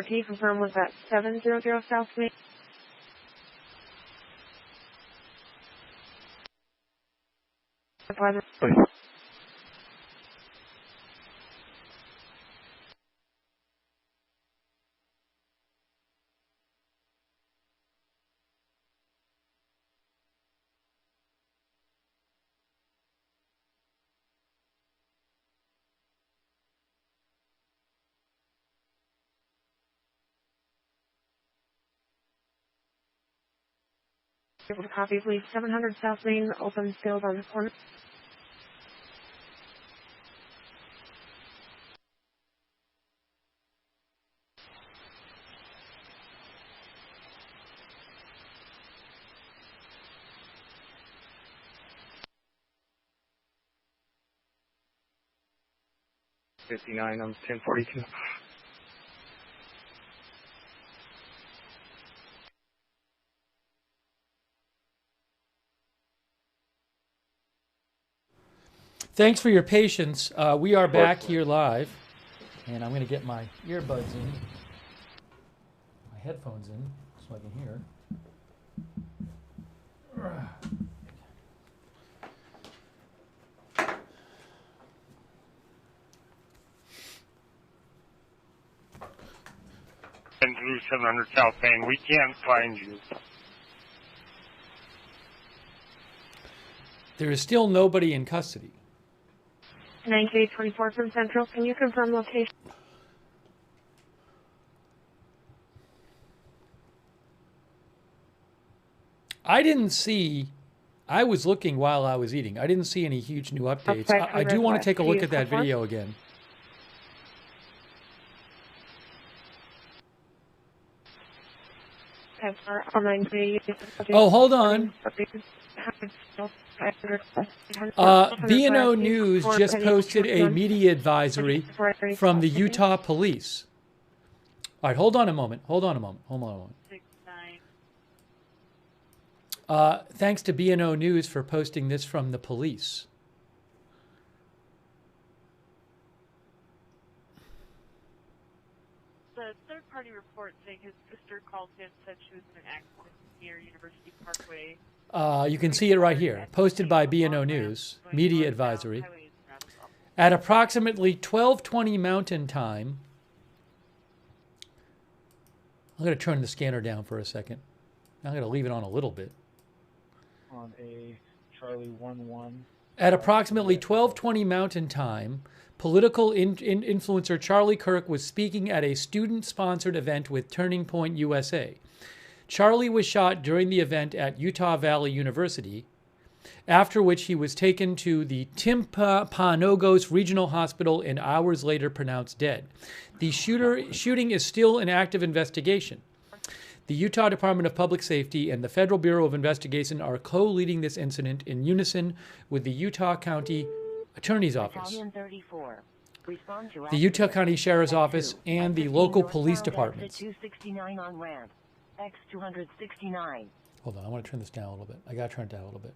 you confirm was that 700 South Main? Able to copy, please. 700 South Main, open field on the corner. I'm 1042. Thanks for your patience. We are back here live, and I'm going to get my earbuds in, my headphones in, so I can hear. Route 700 South saying, we can't find you. There is still nobody in custody. 9824 from Central, can you confirm location? I didn't see, I was looking while I was eating. I didn't see any huge new updates. I do want to take a look at that video again. Oh, hold on. B&O News just posted a media advisory from the Utah Police. All right, hold on a moment. Thanks to B&O News for posting this from the police. The third-party report saying his sister called him, said she was in an accident near University Parkway. You can see it right here, posted by B&O News, media advisory. At approximately 12:20 Mountain Time, I'm going to turn the scanner down for a second. I'm going to leave it on a little bit. On a Charlie 1-1. At approximately 12:20 Mountain Time, political influencer Charlie Kirk was speaking at a student-sponsored event with Turning Point USA. Charlie was shot during the event at Utah Valley University, after which he was taken to the Timpanogos Regional Hospital and hours later pronounced dead. The shooting is still an active investigation. The Utah Department of Public Safety and the Federal Bureau of Investigation are co-leading this incident in unison with the Utah County Attorney's Office, the Utah County Sheriff's Office, and the local police departments. 269 on ramp. X269. Hold on, I want to turn this down a little bit. I got to turn it down a little bit.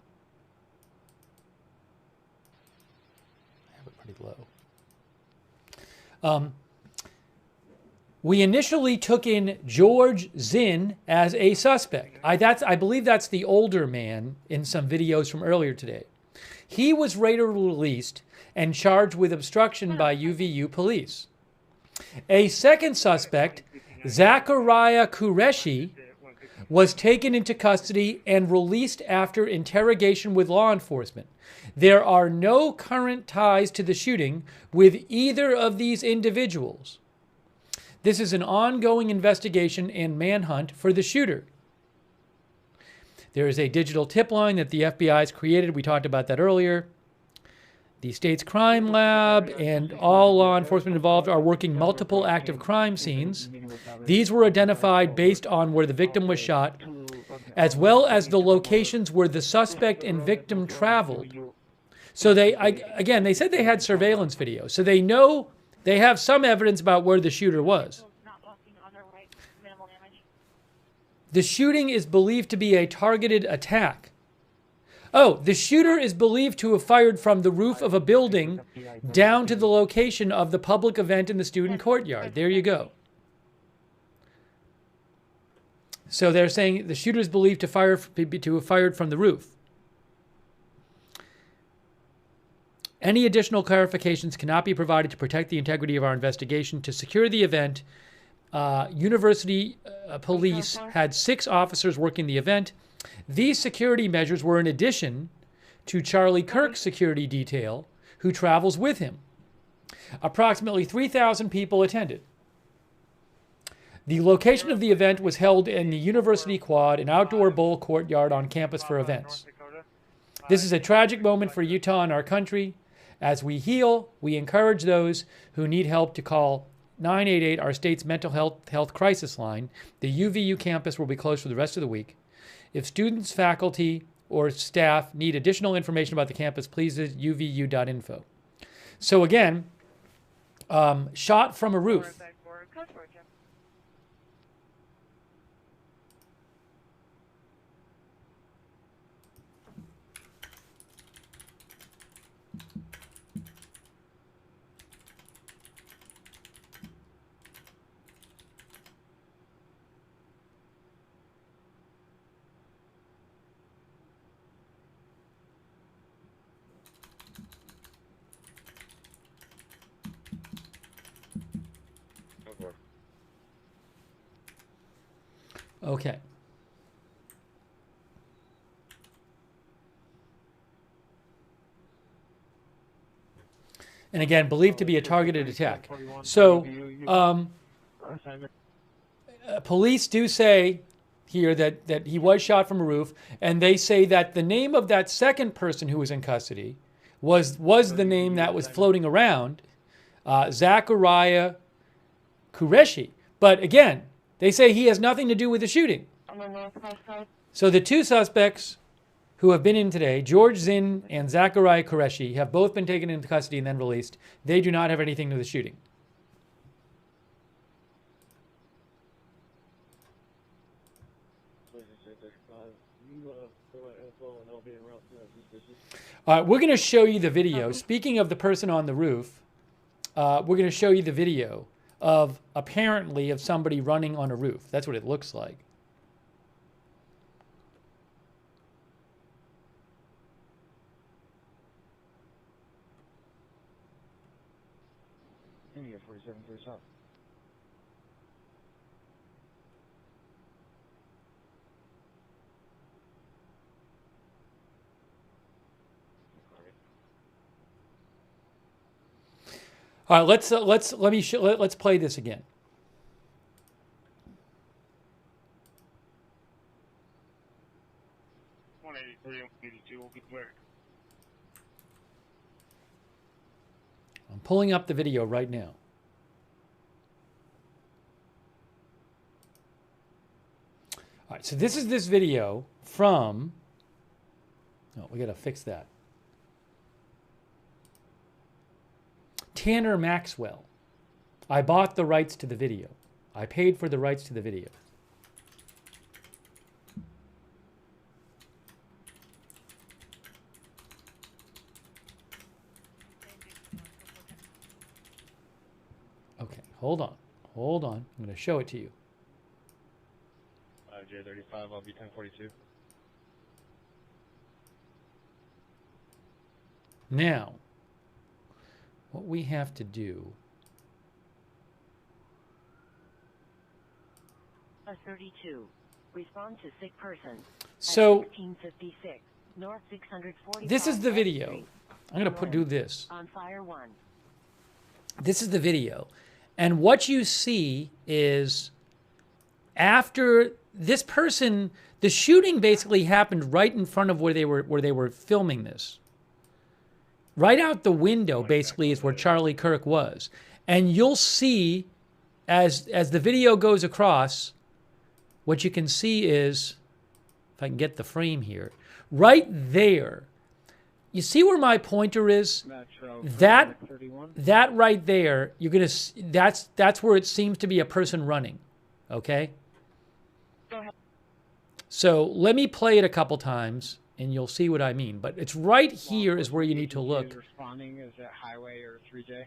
I have it pretty low. We initially took in George Zinn as a suspect. I believe that's the older man in some videos from earlier today. He was later released and charged with obstruction by UVU police. A second suspect, Zachariah Qureshi, was taken into custody and released after interrogation with law enforcement. There are no current ties to the shooting with either of these individuals. This is an ongoing investigation and manhunt for the shooter. There is a digital tip line that the FBI has created. We talked about that earlier. The state's crime lab and all law enforcement involved are working multiple active crime scenes. These were identified based on where the victim was shot, as well as the locations where the suspect and victim traveled. So they said they had surveillance video. So they know, they have some evidence about where the shooter was. The shooting is believed to be a targeted attack. Oh, the shooter is believed to have fired from the roof of a building down to the location of the public event in the student courtyard. There you go. So they're saying the shooter is believed to have fired from the roof. Any additional clarifications cannot be provided to protect the integrity of our investigation. To secure the event, University police had 6 officers working the event. These security measures were in addition to Charlie Kirk's security detail, who travels with him. Approximately 3,000 people attended. The location of the event was held in the University Quad, an outdoor bowl courtyard on campus for events. This is a tragic moment for Utah and our country. As we heal, we encourage those who need help to call 988, our state's mental health crisis line. The UVU campus will be closed for the rest of the week. If students, faculty, or staff need additional information about the campus, please visit uvu.info. So again, shot from a roof. Okay. And again, believed to be a targeted attack. So, police do say here that he was shot from a roof, and they say that the name of that second person who was in custody was the name that was floating around, Zachariah Qureshi. But again, they say he has nothing to do with the shooting. So the two suspects who have been in today, George Zinn and Zachariah Qureshi, have both been taken into custody and then released. They do not have anything to do with the shooting. We're going to show you the video. Speaking of the person on the roof, we're going to show you the video of apparently of somebody running on a roof. That's what it looks like. India 47 for yourself. All right, let's play this again. I'm pulling up the video right now. All right, so this is this video from. Oh, we got to fix that. Tanner Maxwell. I bought the rights to the video. I paid for the rights to the video. Okay, hold on. Hold on. I'm going to show it to you. J35, I'll be 1042. Now, what we have to do. A 32. Respond to sick person. So, 1656 North 640. This is the video. I'm going to do this. On fire 1. This is the video. And what you see is after this person, the shooting basically happened right in front of where they were filming this. Right out the window, basically, is where Charlie Kirk was. And you'll see, as the video goes across, what you can see is, if I can get the frame here, right there. You see where my pointer is? That right there, you're gonna. That's where it seems to be a person running. Okay. Go ahead. So let me play it a couple times, and you'll see what I mean. But it's right here is where you need to look. Responding is at highway or 3J.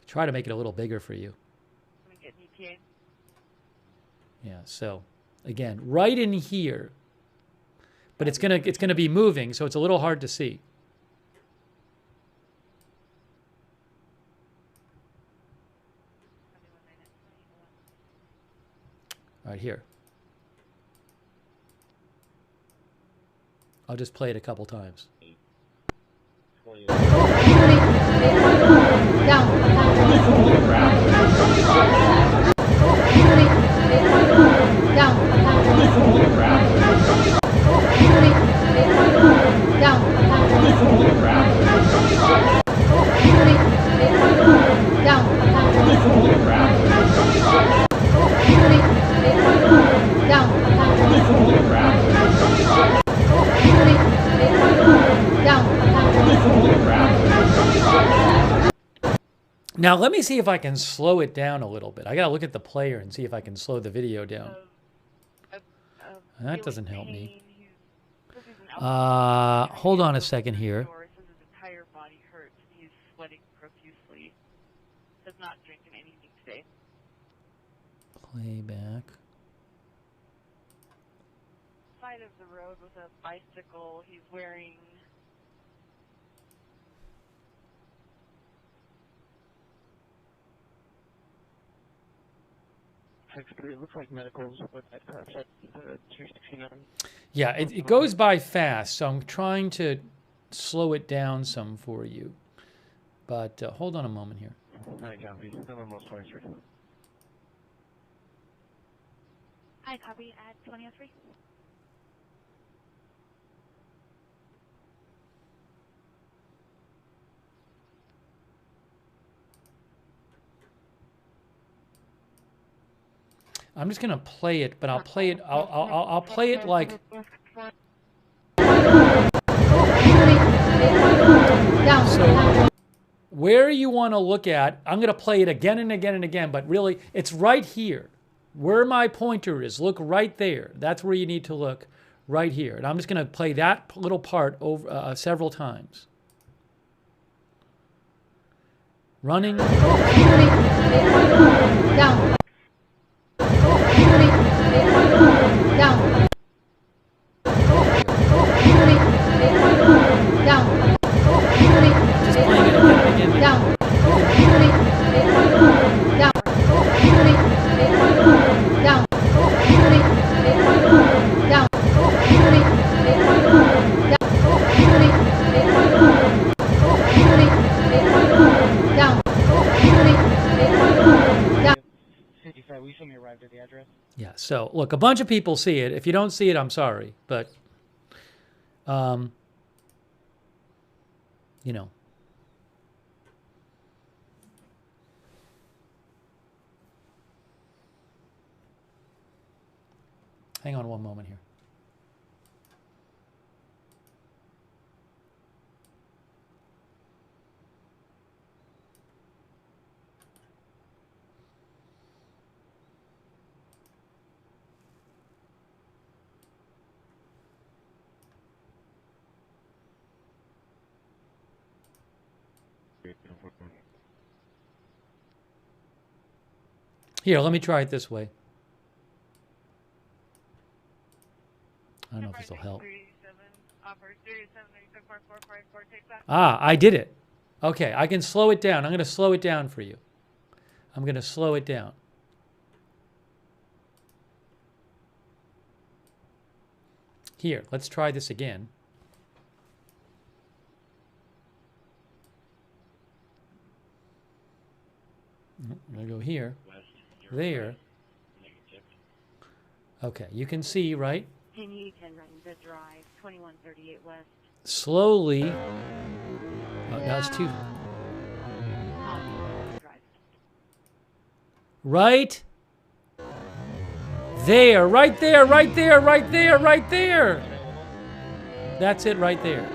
Try to make it a little bigger for you. Let me get ETA. Yeah. So again, right in here. But it's gonna be moving, so it's a little hard to see. Right here. I'll just play it a couple times. Now let me see if I can slow it down a little bit. I gotta look at the player and see if I can slow the video down. That doesn't help me. Hold on a second here. His entire body hurts. He's sweating profusely. Has not drinking anything today. Playback. Side of the road with a bicycle. He's wearing. text 3. It looks like medicals, but that check 269. Yeah, it goes by fast, so I'm trying to slow it down some for you. But hold on a moment here. Hi, copy. 723. Hi, copy at 2003. I'm just gonna play it, but I'll play it. I'll play it like. So, where you want to look at, I'm gonna play it again and again and again, but really, it's right here, where my pointer is. Look right there. That's where you need to look, right here. And I'm just gonna play that little part over several times. Running. Down. Down. Down. Just playing it again and again. Down. Down. Down. Down. We suddenly arrived at the address. Yeah, so look, a bunch of people see it. If you don't see it, I'm sorry, but you know. Hang on one moment here. Here, let me try it this way. I don't know if this will help. Ah, I did it. Okay, I can slow it down. I'm going to slow it down for you. I'm going to slow it down. Here, let's try this again. I'm going to go here, there. Okay, you can see, right? Can you turn right the drive, 2138 West? Slowly. Oh, now it's too. Right there, right there, right there, right there, right there. That's it right there.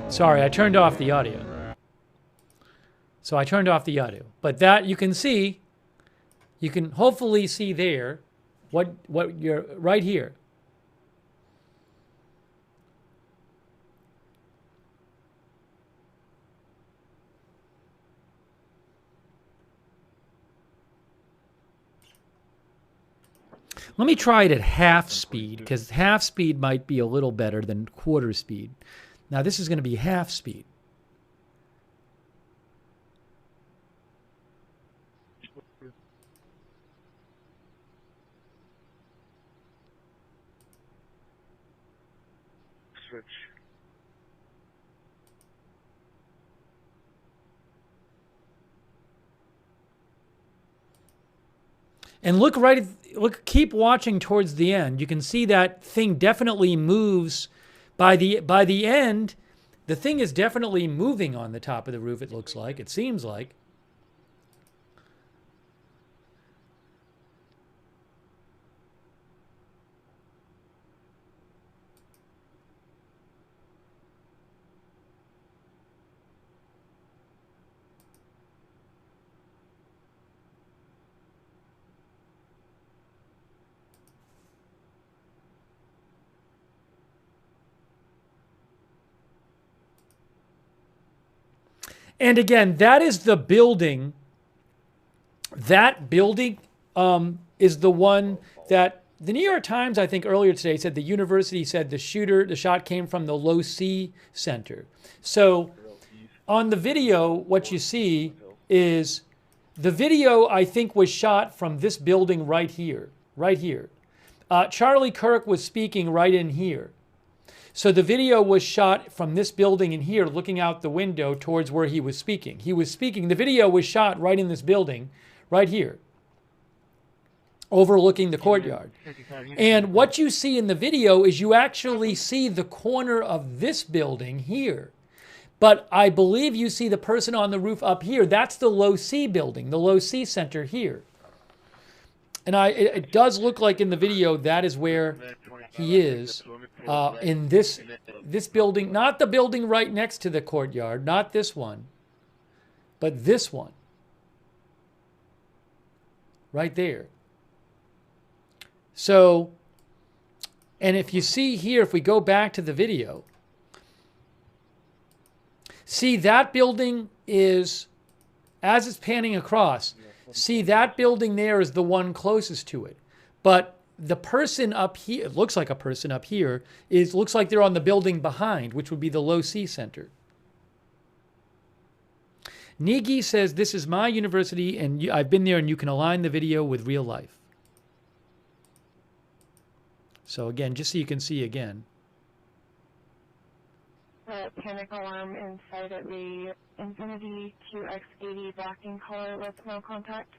Sorry, I turned off the audio. So I turned off the audio. But that you can see, you can hopefully see there what you're right here. Let me try it at half speed, because half speed might be a little better than quarter speed. Now this is going to be half speed. Switch. And look right at, keep watching towards the end. You can see that thing definitely moves. By the end, the thing is definitely moving on the top of the roof, it looks like. It seems like. And again, that is the building. That building is the one that the New York Times, I think earlier today, said the university said the shot came from the Low C Center. So on the video, what you see is the video, I think, was shot from this building right here, right here. Charlie Kirk was speaking right in here. So the video was shot from this building in here, looking out the window towards where he was speaking. He was speaking, the video was shot right in this building, right here, overlooking the courtyard. And what you see in the video is you actually see the corner of this building here. But I believe you see the person on the roof up here. That's the Low C building, the Low C Center here. And it does look like in the video that is where he is in this building, not the building right next to the courtyard, not this one, but this one, right there. So, and if you see here, if we go back to the video, see that building is, as it's panning across, see that building there is the one closest to it. But the person up here, it looks like a person up here, looks like they're on the building behind, which would be the Low C Center. Nigi says, this is my university and I've been there and you can align the video with real life. So again, just so you can see again. Panic alarm inside of the Infinity QX80 black in color with no contact.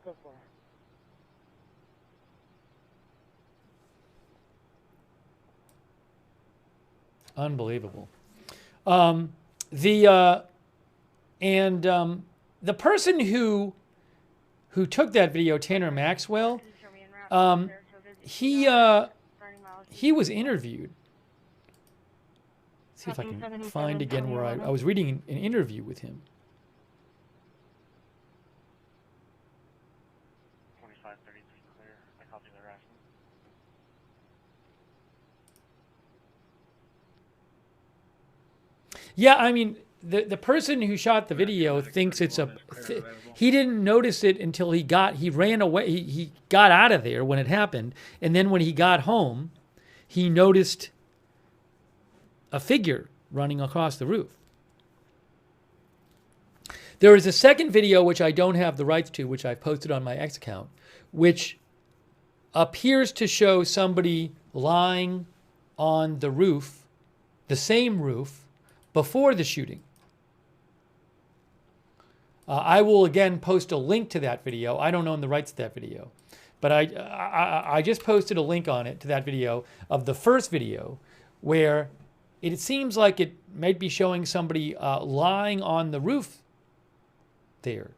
Go for it. Unbelievable. The person who took that video, Tanner Maxwell, he was interviewed. Let's see if I can find again where I was reading an interview with him. 2533 clear. I copy the rest. Yeah, I mean, the person who shot the video thinks it's he didn't notice it until he ran away. He got out of there when it happened. And then when he got home, he noticed a figure running across the roof. There is a second video, which I don't have the rights to, which I've posted on my X account, which appears to show somebody lying on the roof, the same roof, before the shooting. I will again post a link to that video. I don't own the rights to that video, but I just posted a link on it to that video of the first video where it seems like it might be showing somebody lying on the roof there.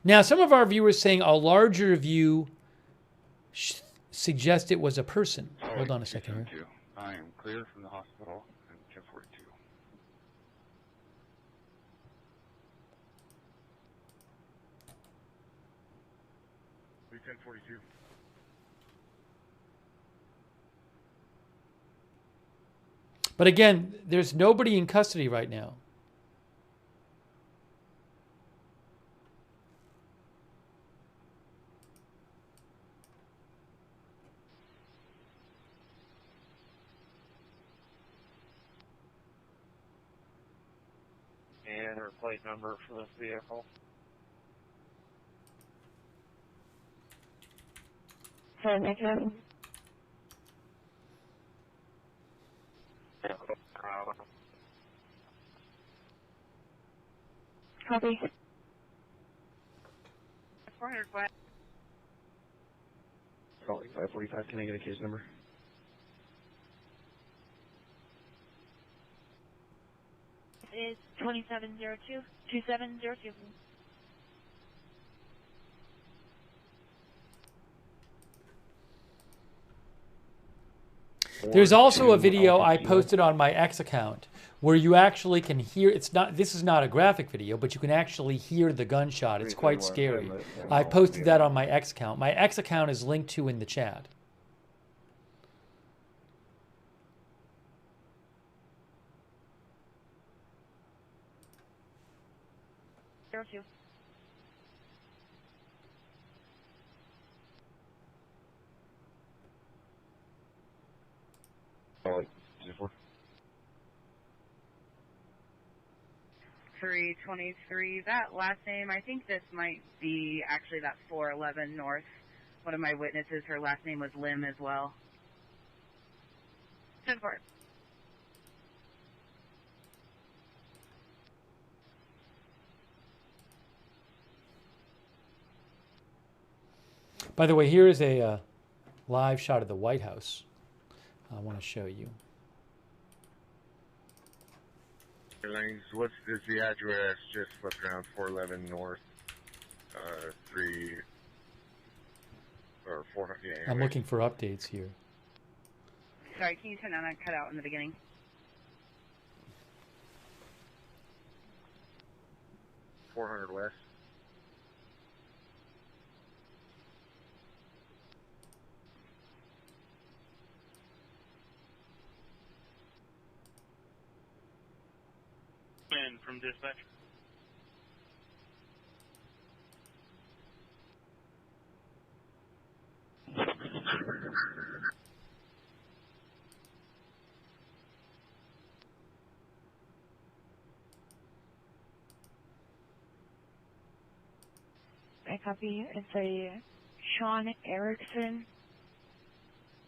Now, some of our viewers saying a larger view suggests it was a person. Hold on a second here. I am clear from the hospital in 1042. Week 1042. But again, there's nobody in custody right now. And her plate number for this vehicle. Sorry, negative. Copy. 400 West. Salt Lake 545, can I get a case number? is 2702, 2702. There's also a video I posted on my X account where you actually can hear, this is not a graphic video, but you can actually hear the gunshot. It's quite scary. I posted that on my X account. My X account is linked to in the chat. Two. Charlie, 24. 323. That last name, I think this might be actually that 411 North. One of my witnesses, her last name was Lim as well. 10-4. By the way, here is a live shot of the White House. I want to show you. Lanes, what's is the address? Just flip around 411 North, 3 or 400. Yeah, I'm anyway. looking for updates here. Sorry, can you turn on that cutout in the beginning? $400 West. In from dispatch. I copy. It's a Sean Erickson,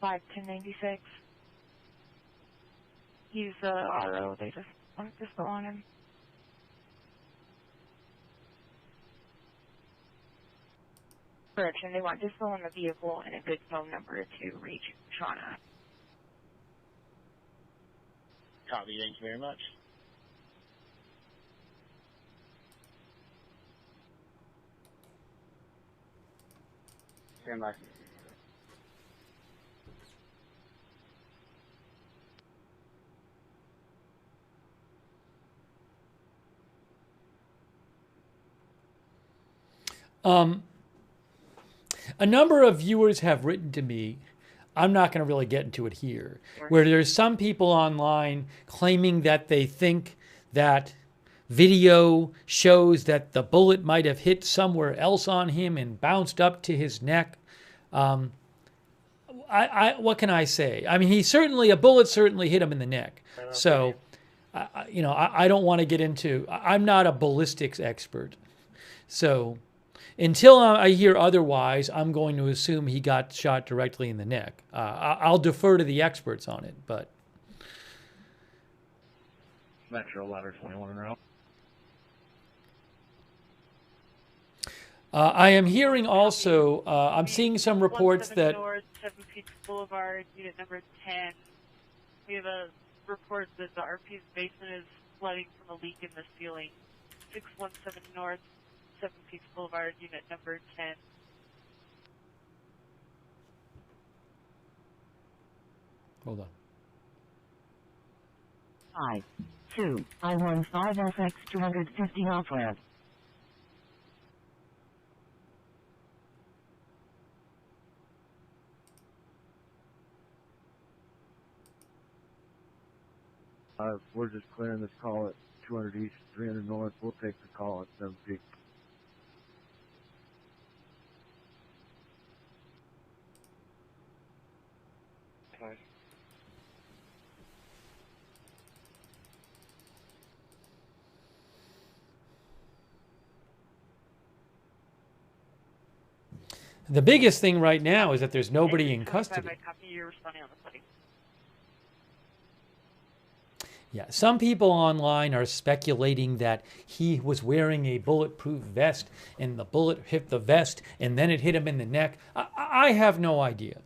51096. He's RO. They just want to go on him. Correction, they want dispo on the vehicle and a good phone number to reach Shauna. Copy, thank you very much. Stand by. A number of viewers have written to me, I'm not going to really get into it here, where there's some people online claiming that they think that video shows that the bullet might have hit somewhere else on him and bounced up to his neck. What can I say? I mean, a bullet certainly hit him in the neck. So, I don't want to get into, I'm not a ballistics expert. So, until I hear otherwise, I'm going to assume he got shot directly in the neck. I'll defer to the experts on it, but. Metro ladder 21 in a row. I am hearing also, I'm seeing some reports that. North, 7 Peaks Boulevard, unit number 10. We have a report that the RP's basement is flooding from a leak in the ceiling. 617 North, 7 Peaks Boulevard, unit number 10. Hold on. 5-2 I-15FX 250 off-ramp. We're just clearing this call at 200 East, 300 North. We'll take the call at 7 Peaks. The biggest thing right now is that there's nobody in custody. You're responding on the footing. Yeah, some people online are speculating that he was wearing a bulletproof vest and the bullet hit the vest and then it hit him in the neck. I have no idea.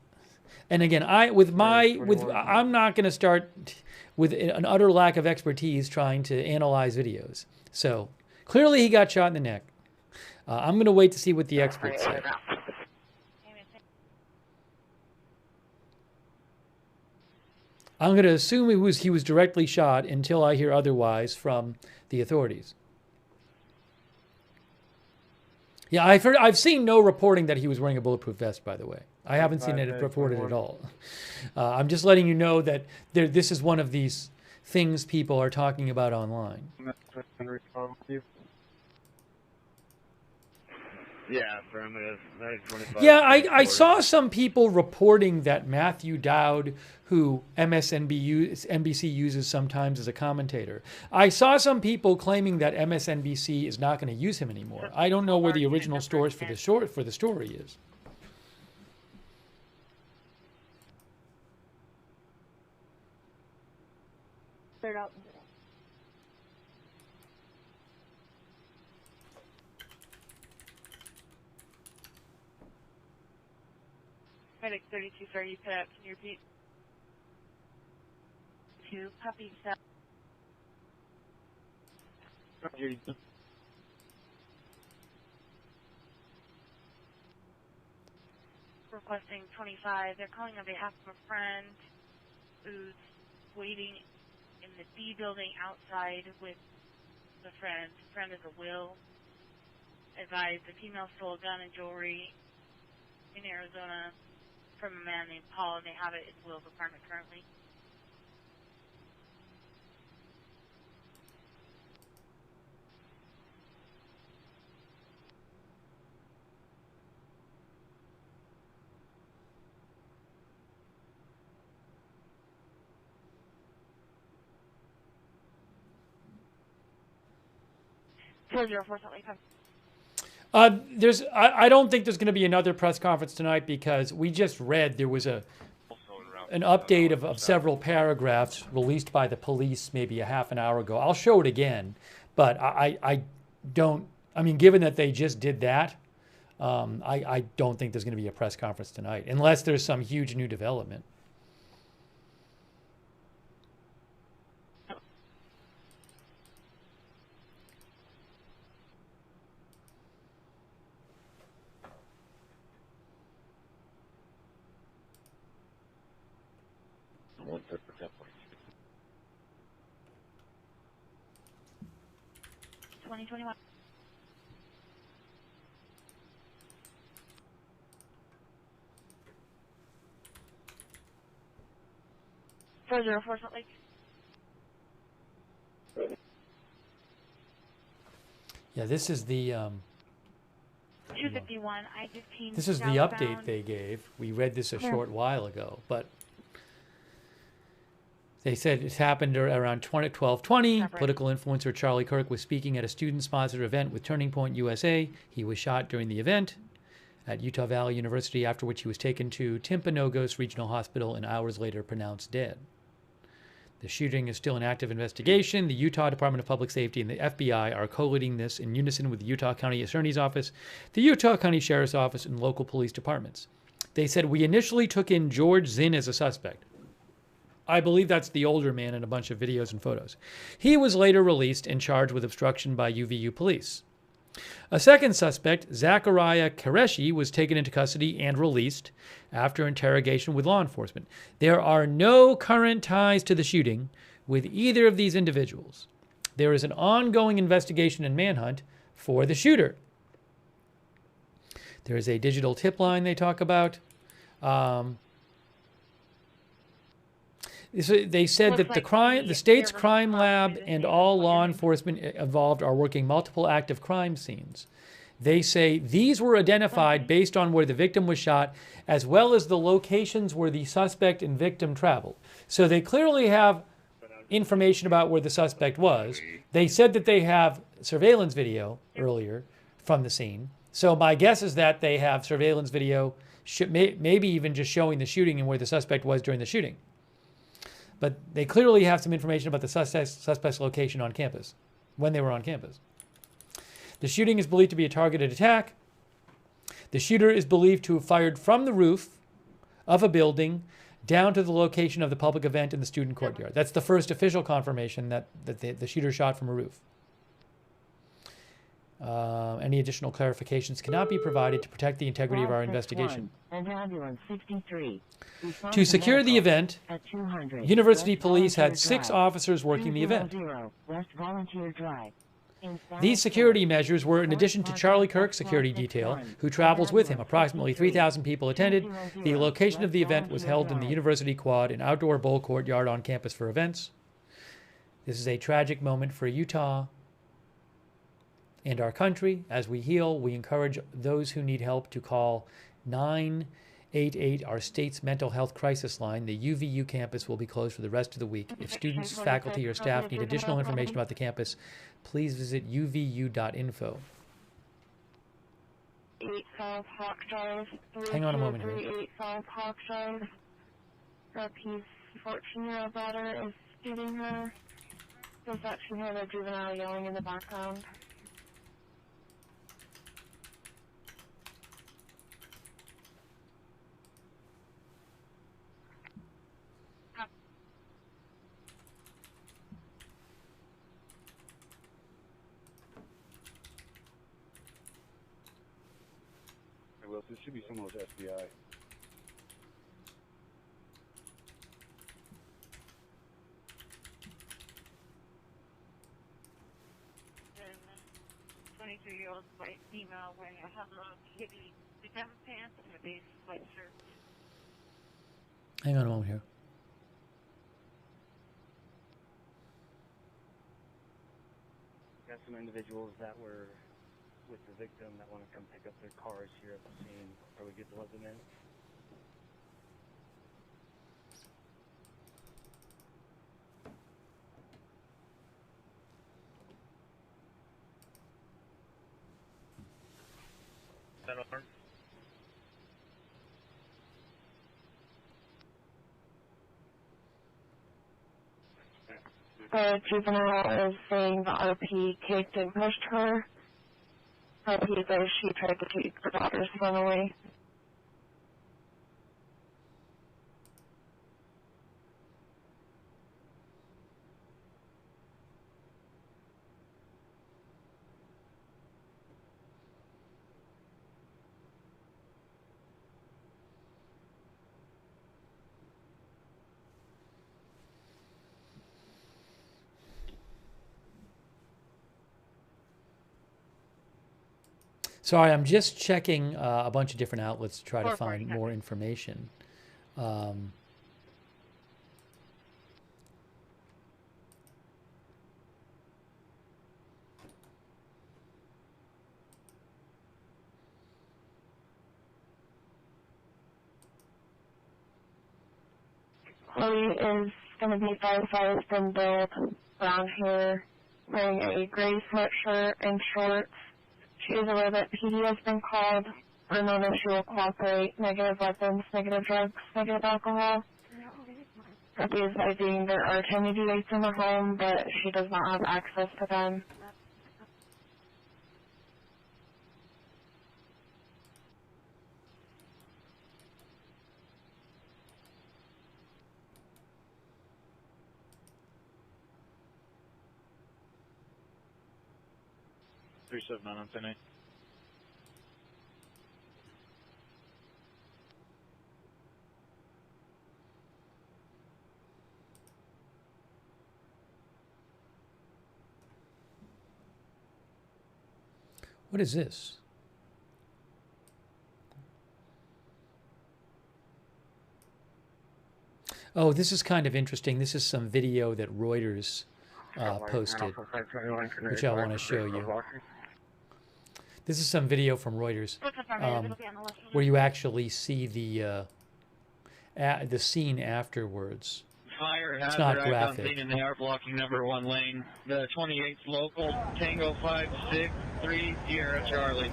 And again, I'm not going to start with an utter lack of expertise trying to analyze videos. So clearly he got shot in the neck. I'm going to wait to see what the experts say. I'm going to assume he was directly shot until I hear otherwise from the authorities. Yeah, I've seen no reporting that he was wearing a bulletproof vest, by the way. I haven't seen it reported at all. I'm just letting you know that this is one of these things people are talking about online. Yeah, affirmative. 25. Yeah, I saw some people reporting that Matthew Dowd, who MSNBC uses sometimes as a commentator, I saw some people claiming that MSNBC is not going to use him anymore. I don't know where the original source for the story is. Third out. Medic 32, sorry, you cut out. Can you repeat? 2, puppy cell. Requesting 25. They're calling on behalf of a friend who's waiting in the B building outside with the friend. The friend is a Will. Advised the female stole a gun and jewelry in Arizona from a man named Paul, and they have it in Will's apartment currently. I don't think there's going to be another press conference tonight because we just read there was an update of several paragraphs released by the police maybe a half an hour ago. I'll show it again, but I mean, given that they just did that, I don't think there's going to be a press conference tonight unless there's some huge new development. Further, unfortunately. Yeah, this is the 251 I-15. this is the update they gave. We read this a short while ago, but they said it happened around 12:20. Political influencer Charlie Kirk was speaking at a student-sponsored event with Turning Point USA. He was shot during the event at Utah Valley University, after which he was taken to Timpanogos Regional Hospital and hours later pronounced dead. The shooting is still an active investigation. The Utah Department of Public Safety and the FBI are co-leading this in unison with the Utah County Attorney's Office, the Utah County Sheriff's Office, and local police departments. They said, we initially took in George Zinn as a suspect. I believe that's the older man in a bunch of videos and photos. He was later released and charged with obstruction by UVU police. A second suspect, Zachariah Qureshi, was taken into custody and released after interrogation with law enforcement. There are no current ties to the shooting with either of these individuals. There is an ongoing investigation and manhunt for the shooter. There is a digital tip line they talk about. They said that the state's crime lab and all law enforcement involved are working multiple active crime scenes. They say these were identified based on where the victim was shot, as well as the locations where the suspect and victim traveled. So they clearly have information about where the suspect was. They said that they have surveillance video earlier from the scene. So my guess is that they have surveillance video, maybe even just showing the shooting and where the suspect was during the shooting. But they clearly have some information about the suspect's location on campus, when they were on campus. The shooting is believed to be a targeted attack. The shooter is believed to have fired from the roof of a building down to the location of the public event in the student courtyard. That's the first official confirmation that the shooter shot from a roof. Any additional clarifications cannot be provided to protect the integrity of our investigation. To secure the event, University Police had 6 officers working the event. These security measures were in addition to Charlie Kirk's security detail, who travels with him. Approximately 3,000 people attended. The location of the event was held in the University Quad, an outdoor bowl courtyard on campus for events. This is a tragic moment for Utah and our country. As we heal, we encourage those who need help to call 988, our state's mental health crisis line. The UVU campus will be closed for the rest of the week. If students, faculty, or staff need additional information about the campus, please visit uvu.info. Hang on a moment here. 38 South Hawk Drive. His 14-year-old daughter is getting her. There's actually heard a juvenile yelling in the background. Well, this should be someone with FBI. Then 22-year-old white female wearing a Hello Kitty pajama pants and a beige sweatshirt. Hang on a moment here. Got some individuals that were with the victim that want to come pick up their cars here at the scene. Are we good to let them in? The juvenile is saying the RP kicked and pushed her. RP says she tried to take her daughter's son away. Sorry, I'm just checking a bunch of different outlets to try to find more information. Chloe is going to be 5'5" from build, brown hair, wearing a gray sweatshirt and shorts. She is aware that PD has been called, or known if she will cooperate, negative weapons, negative drugs, negative alcohol. Happy is advising there are 10 EDAs in the home, but she does not have access to them. On 10-8. What is this? Oh, this is kind of interesting. This is some video that Reuters posted, which I want to show you. This is some video from Reuters where you actually see the scene afterwards. Fire it's not hazard graphic. on scene and they are blocking number 1 lane. The 28th local, Tango 563 Sierra Charlie.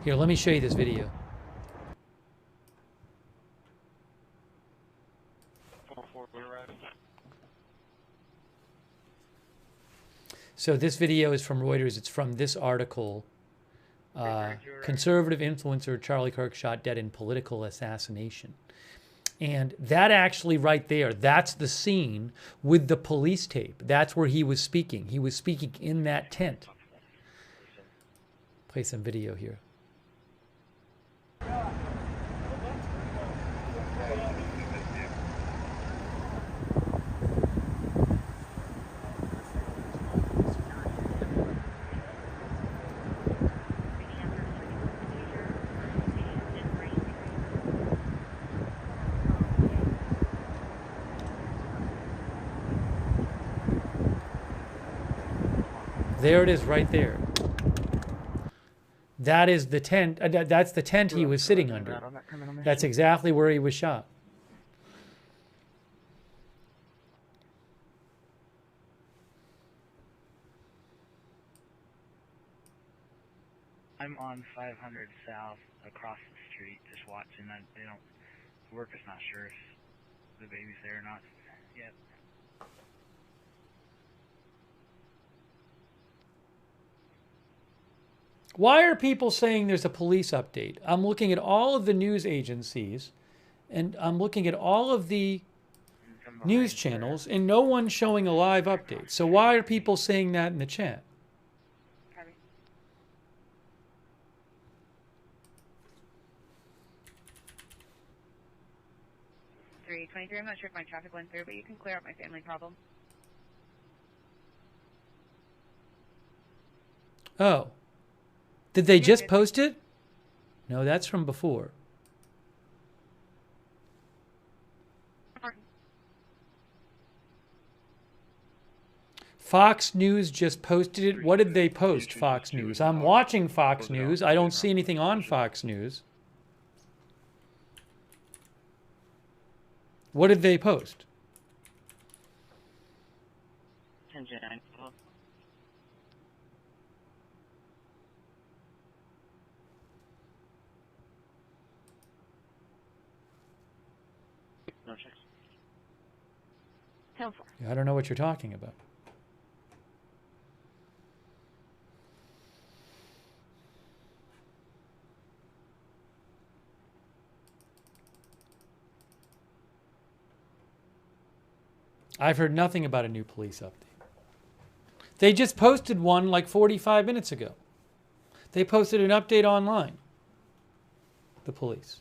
Here, let me show you this video. So this video is from Reuters. It's from this article conservative influencer Charlie Kirk shot dead in political assassination. And that actually right there, that's the scene with the police tape. That's where he was speaking. He was speaking in that tent. Play some video here. There it is right there. That is the tent. That's the tent he was sitting under. That's exactly where he was shot. I'm on 500 South across the street just watching. They don't, the worker's not sure if the baby's there or not yet. Why are people saying there's a police update? I'm looking at all of the news agencies and I'm looking at all of the news channels and no one's showing a live update. So why are people saying that in the chat? 323. I'm not sure if my traffic went through, but you can clear up my family problem. Oh. Did they just post it? No, that's from before. Fox News just posted it. What did they post, Fox News? I'm watching Fox News. I don't see anything on Fox News. What did they post? 10-9. No checks. 10-4. I don't know what you're talking about. I've heard nothing about a new police update. They just posted one like 45 minutes ago. They posted an update online. The police.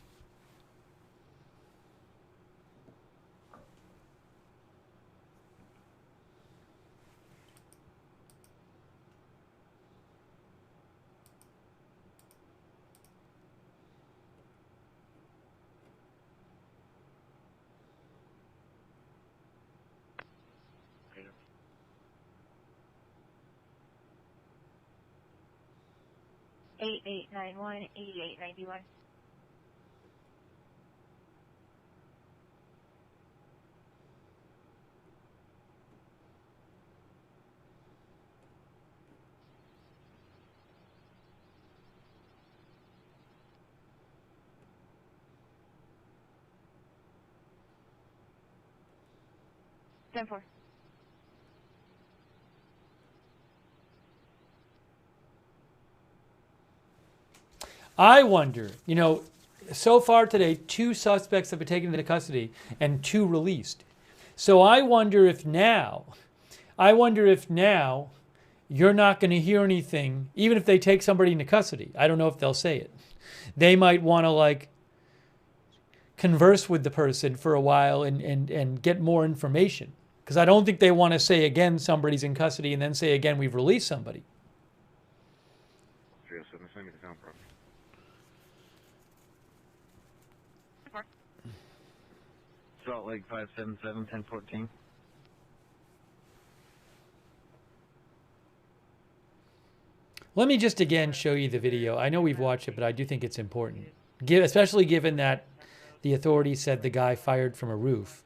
Eight 8891 8891. Ten four. I wonder, you know, so far today, 2 suspects have been taken into custody and 2 released. So I wonder if now you're not going to hear anything, even if they take somebody into custody. I don't know if they'll say it. They might want to like converse with the person for a while and get more information. Because I don't think they want to say again somebody's in custody and then say again we've released somebody. Salt Lake 577 1014. Let me just again show you the video. I know we've watched it, but I do think it's important. Especially given that the authorities said the guy fired from a roof.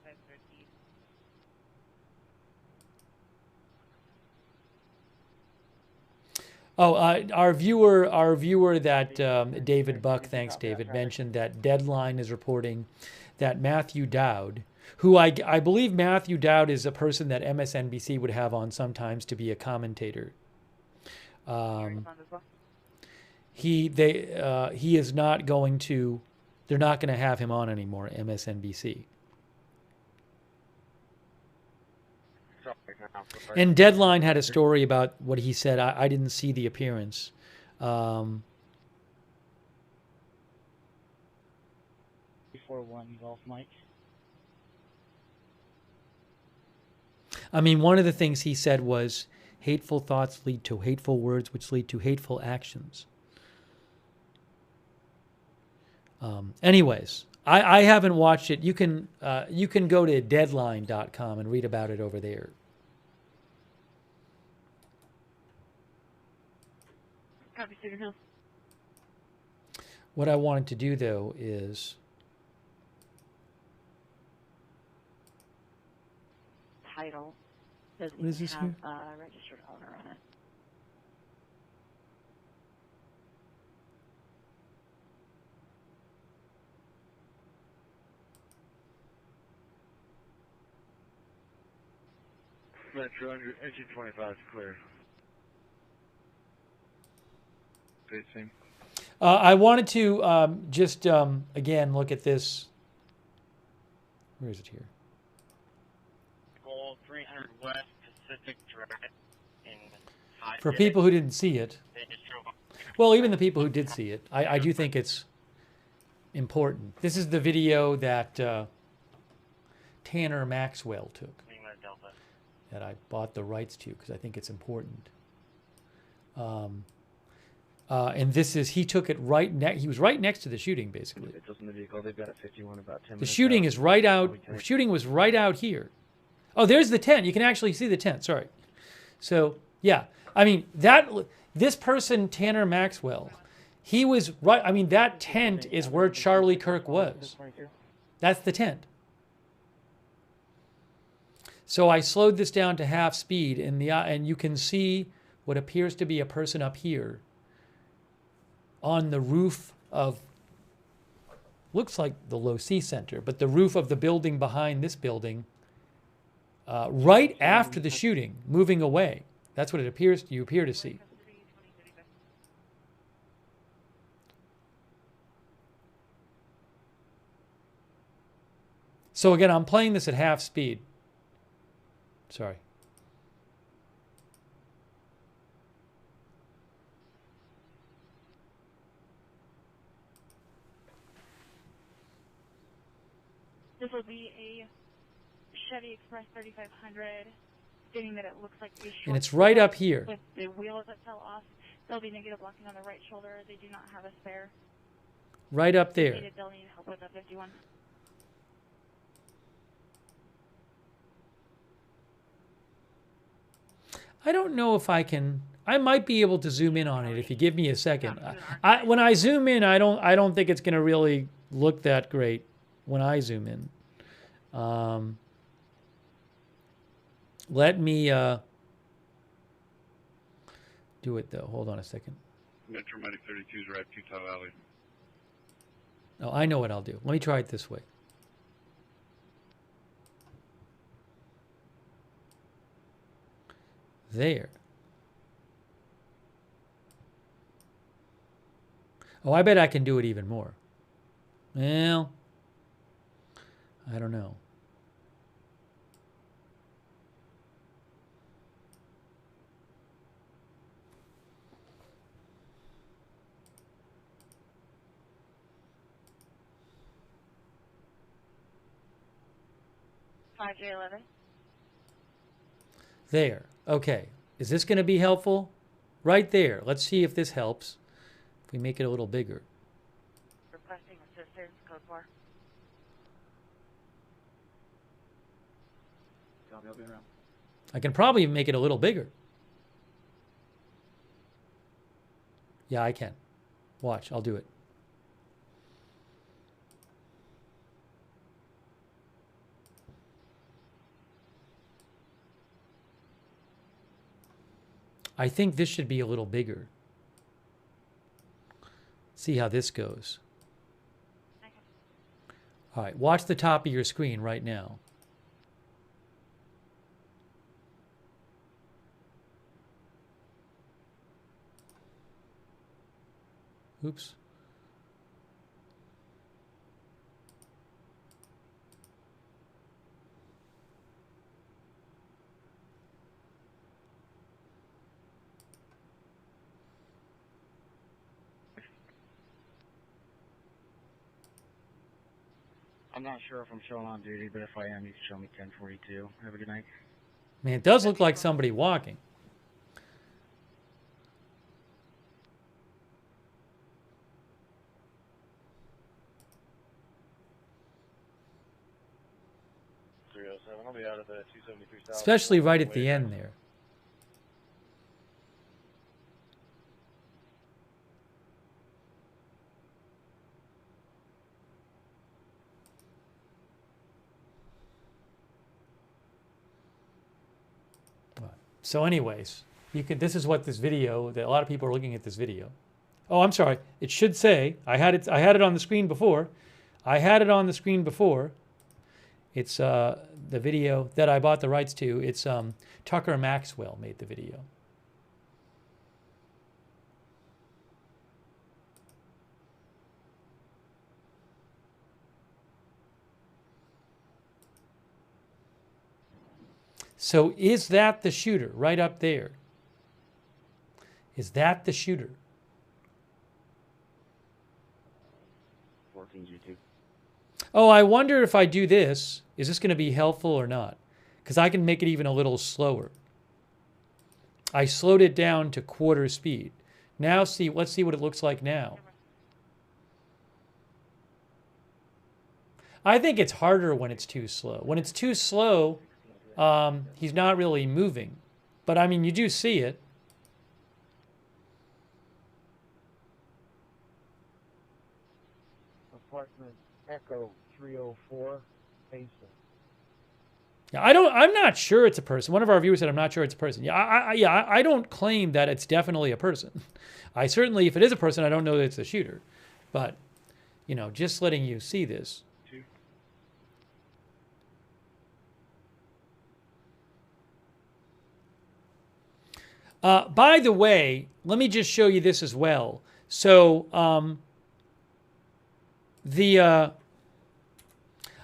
Oh, our viewer that David Buck, thanks David, mentioned that Deadline is reporting that Matthew Dowd, who I believe Matthew Dowd is a person that MSNBC would have on sometimes to be a commentator. he is not going to. They're not going to have him on anymore. MSNBC. And Deadline had a story about what he said. I didn't see the appearance. Before one Golf Mike. I mean, one of the things he said was, hateful thoughts lead to hateful words, which lead to hateful actions. Anyways, I haven't watched it. You can go to deadline.com and read about it over there. Copy, Cedar Hills. What I wanted to do, though, is Title doesn't What is this have here? a registered owner on it. Metro, engine 25 is clear. Facing. I wanted to just, again, look at this. Where is it here? Goal 300 West Pacific Drive in High For people who didn't see it. They just drove up. Well, even the people who did see it, I do think it's important. This is the video that Tanner Maxwell took, Lima Delta. that I bought the rights to because I think it's important. And this is, he took it right next, he was right next to the shooting, basically. It's in the vehicle. They've got a 51 about 10 The minutes shooting out. is right out, shooting was right out here. Oh, there's the tent. You can actually see the tent, sorry. So, yeah. I mean, this person, Tanner Maxwell, he was right, I mean, that tent is where Charlie Kirk was. That's the tent. So I slowed this down to half speed, and you can see what appears to be a person up here on the roof of, looks like the Low C Center, but the roof of the building behind this building, right after the shooting, moving away. That's what it appears, you appear to see. So again, I'm playing this at half speed. Sorry. This will be a Chevy Express 3500, stating that it looks like a short And it's right up here. with the wheels that fell off. There'll be negative blocking on the right shoulder. They do not have a spare. Right up there. They'll need help with a 51. I don't know if I can. I might be able to zoom in on it if you give me a second. When I zoom in, I don't think it's going to really look that great when I zoom in. Let me do it though. Hold on a second. Metro Medic 32 is right, Utah Valley. Oh, I know what I'll do. Let me try it this way. There. Oh, I bet I can do it even more. Well, I don't know. J11. There. Okay. Is this going to be helpful? Right there. Let's see if this helps. If we make it a little bigger. Requesting assistance, code 4. I'll be around. I can probably make it a little bigger. Yeah, I can. Watch. I'll do it. I think this should be a little bigger. See how this goes. All right, watch the top of your screen right now. Oops. I'm not sure if I'm showing on duty, but if I am, you can show me 1042. Have a good night. Man, it does look like somebody walking. I'll be out of the 273 south. Especially right at the end there. So anyways, this is what this video, that a lot of people are looking at this video. Oh, I'm sorry. It should say, I had it on the screen before. It's the video that I bought the rights to. It's Tucker Maxwell made the video. So is that the shooter right up there? Is that the shooter? 14G2. Oh, I wonder if I do this, is this going to be helpful or not? Because I can make it even a little slower. I slowed it down to quarter speed. Now let's see what it looks like now. I think it's harder when it's too slow. When it's too slow, he's not really moving. But I mean, you do see it. Apartment Echo 304, basement. Yeah, I'm not sure it's a person. One of our viewers said, I'm not sure it's a person. Yeah, I don't claim that it's definitely a person. I certainly, if it is a person, I don't know that it's a shooter. But, you know, just letting you see this. By the way, let me just show you this as well. So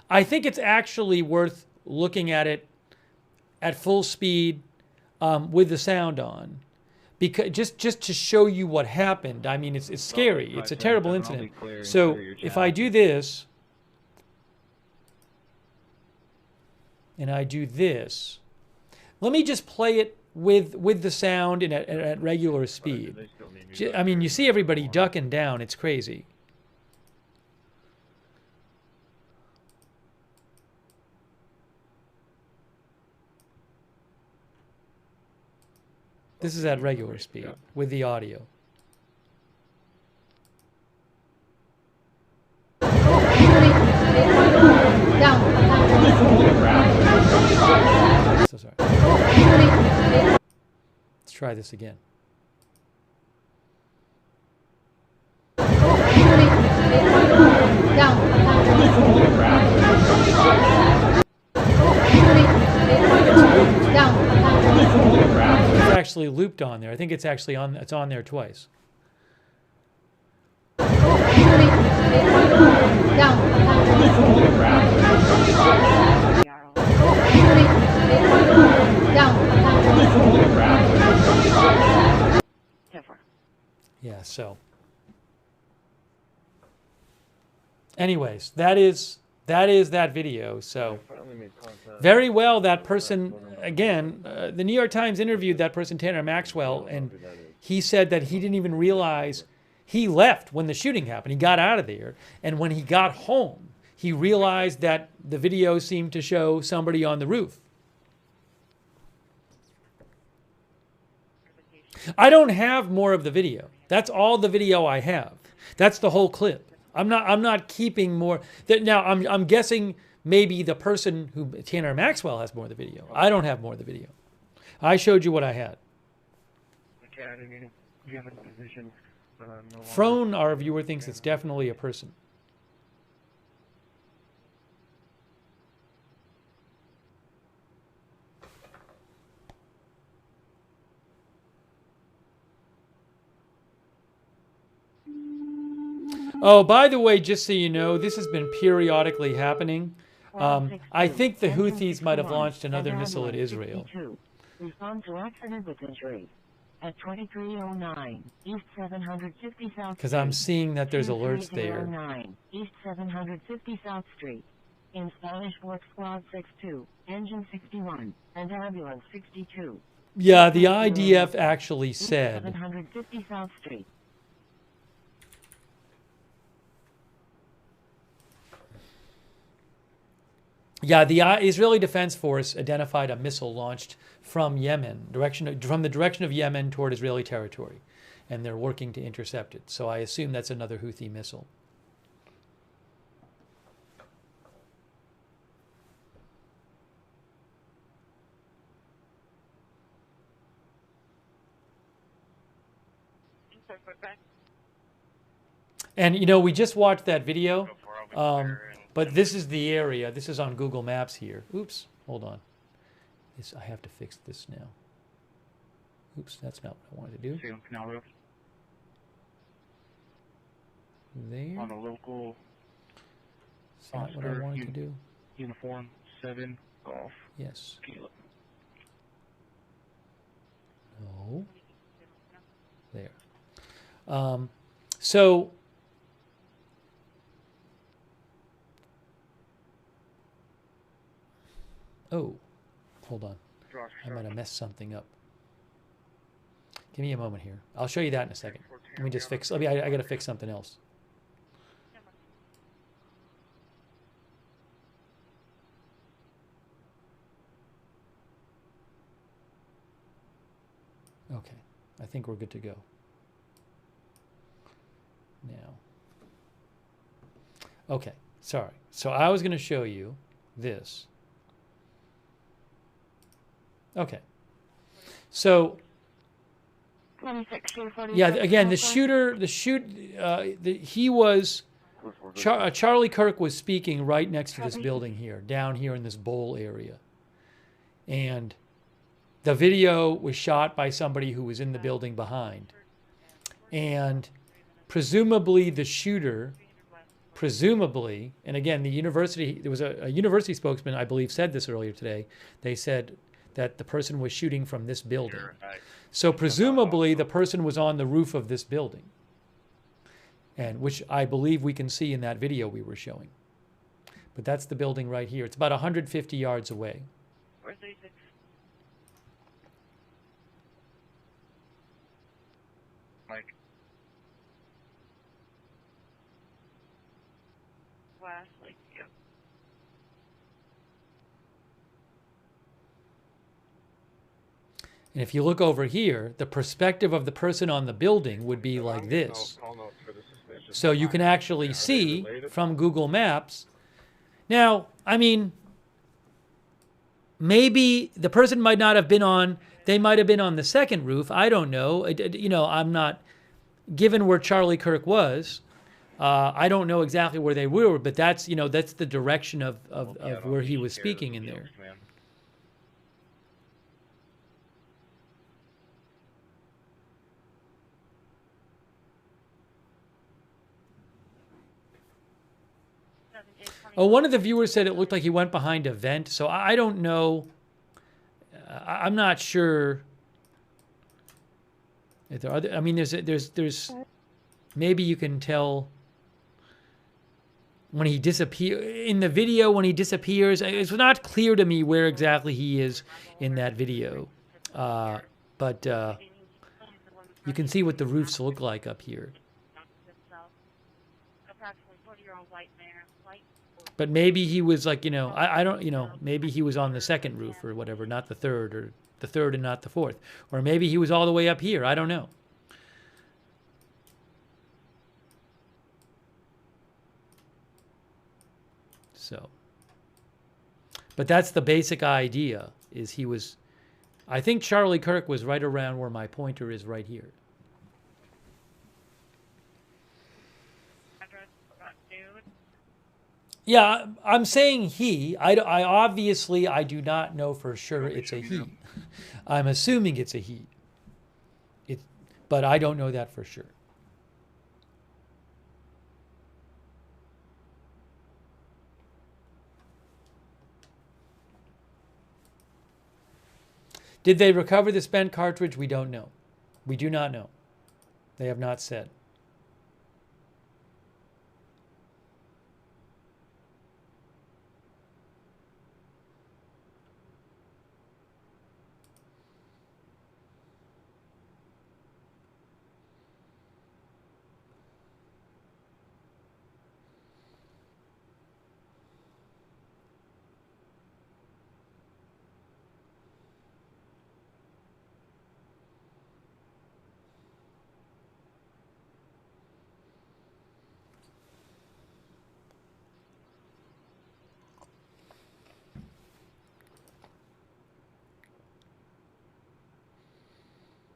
I think it's actually worth looking at it at full speed with the sound on, because just to show you what happened. I mean, it's scary. It's a terrible incident. So if I do this and I do this, let me just play it with the sound and at regular speed. I mean, you see everybody ducking down. It's crazy. This is at regular speed with the audio. So sorry. Let's try this again. It's actually looped on there. I think it's actually on. It's on there twice. Yeah, so anyways, that is that video. So very well, that person, again, the New York Times interviewed that person, Tanner Maxwell, and he said that he didn't even realize he left when the shooting happened. He got out of there, and when he got home, he realized that the video seemed to show somebody on the roof. I don't have more of the video. That's all the video I have. That's the whole clip. I'm not keeping more. Now I'm guessing maybe the person who Tanner Maxwell has more of the video. I don't have more of the video. I showed you what I had. Frone, our viewer, thinks it's definitely a person. Oh, by the way, just so you know, this has been periodically happening. I think the Houthis might have launched another missile at Israel. Respond to accident with injury at 2309 East 750 South. Because I'm seeing that there's alerts there. 2309 East 750 South Street. In Spanish Work Squad 62, Engine 61, and Ambulance 62. Yeah, the IDF actually East said. 750 South Street. Yeah, the Israeli Defense Force identified a missile launched from Yemen, from the direction of Yemen toward Israeli territory, and they're working to intercept it. So I assume that's another Houthi missile. And you know, we just watched that video, but this is the area. This is on Google Maps here. Oops, hold on. I have to fix this now. Oops, that's not what I wanted to do. Salem Canal Road. There. On a local. Is that what I wanted to do? Uniform 7 Golf. Yes. Kilo. No. There. So. Oh, hold on. I might have messed something up. Give me a moment here. I'll show you that in a second. Let me just fix. I got to fix something else. Okay, I think we're good to go. Now. Okay, sorry. So I was going to show you this. Okay. So, yeah, again, he was, Charlie Kirk was speaking right next to this building here, down here in this bowl area. And the video was shot by somebody who was in the building behind. And presumably the shooter, and again, the university, there was a university spokesman, I believe, said this earlier today. They said that the person was shooting from this building. So presumably the person was on the roof of this building, and which I believe we can see in that video we were showing. But that's the building right here. It's about 150 yards away. Where's 36? Mike. West, like, yep. And if you look over here, the perspective of the person on the building would be like this. So you can actually see from Google Maps. Now, I mean, maybe the person might not have been on, they might have been on the second roof. I don't know. You know, I'm not, given where Charlie Kirk was, I don't know exactly where they were, but that's, you know, that's the direction of where he was speaking in there. Oh, one of the viewers said it looked like he went behind a vent, so I don't know. I'm not sure. If there are, I mean, there's maybe you can tell when he disappears in the video. When he disappears, it's not clear to me where exactly he is in that video, but you can see what the roofs look like up here. But maybe he was like, you know, I don't, you know, maybe he was on the second roof or whatever, not the third, or the third and not the fourth. Or maybe he was all the way up here. I don't know. So, but that's the basic idea, is he was, I think Charlie Kirk was right around where my pointer is right here. Yeah, I'm saying he. I obviously, I do not know for sure it's a he. I'm assuming it's a he. But I don't know that for sure. Did they recover the spent cartridge? We don't know. We do not know. They have not said.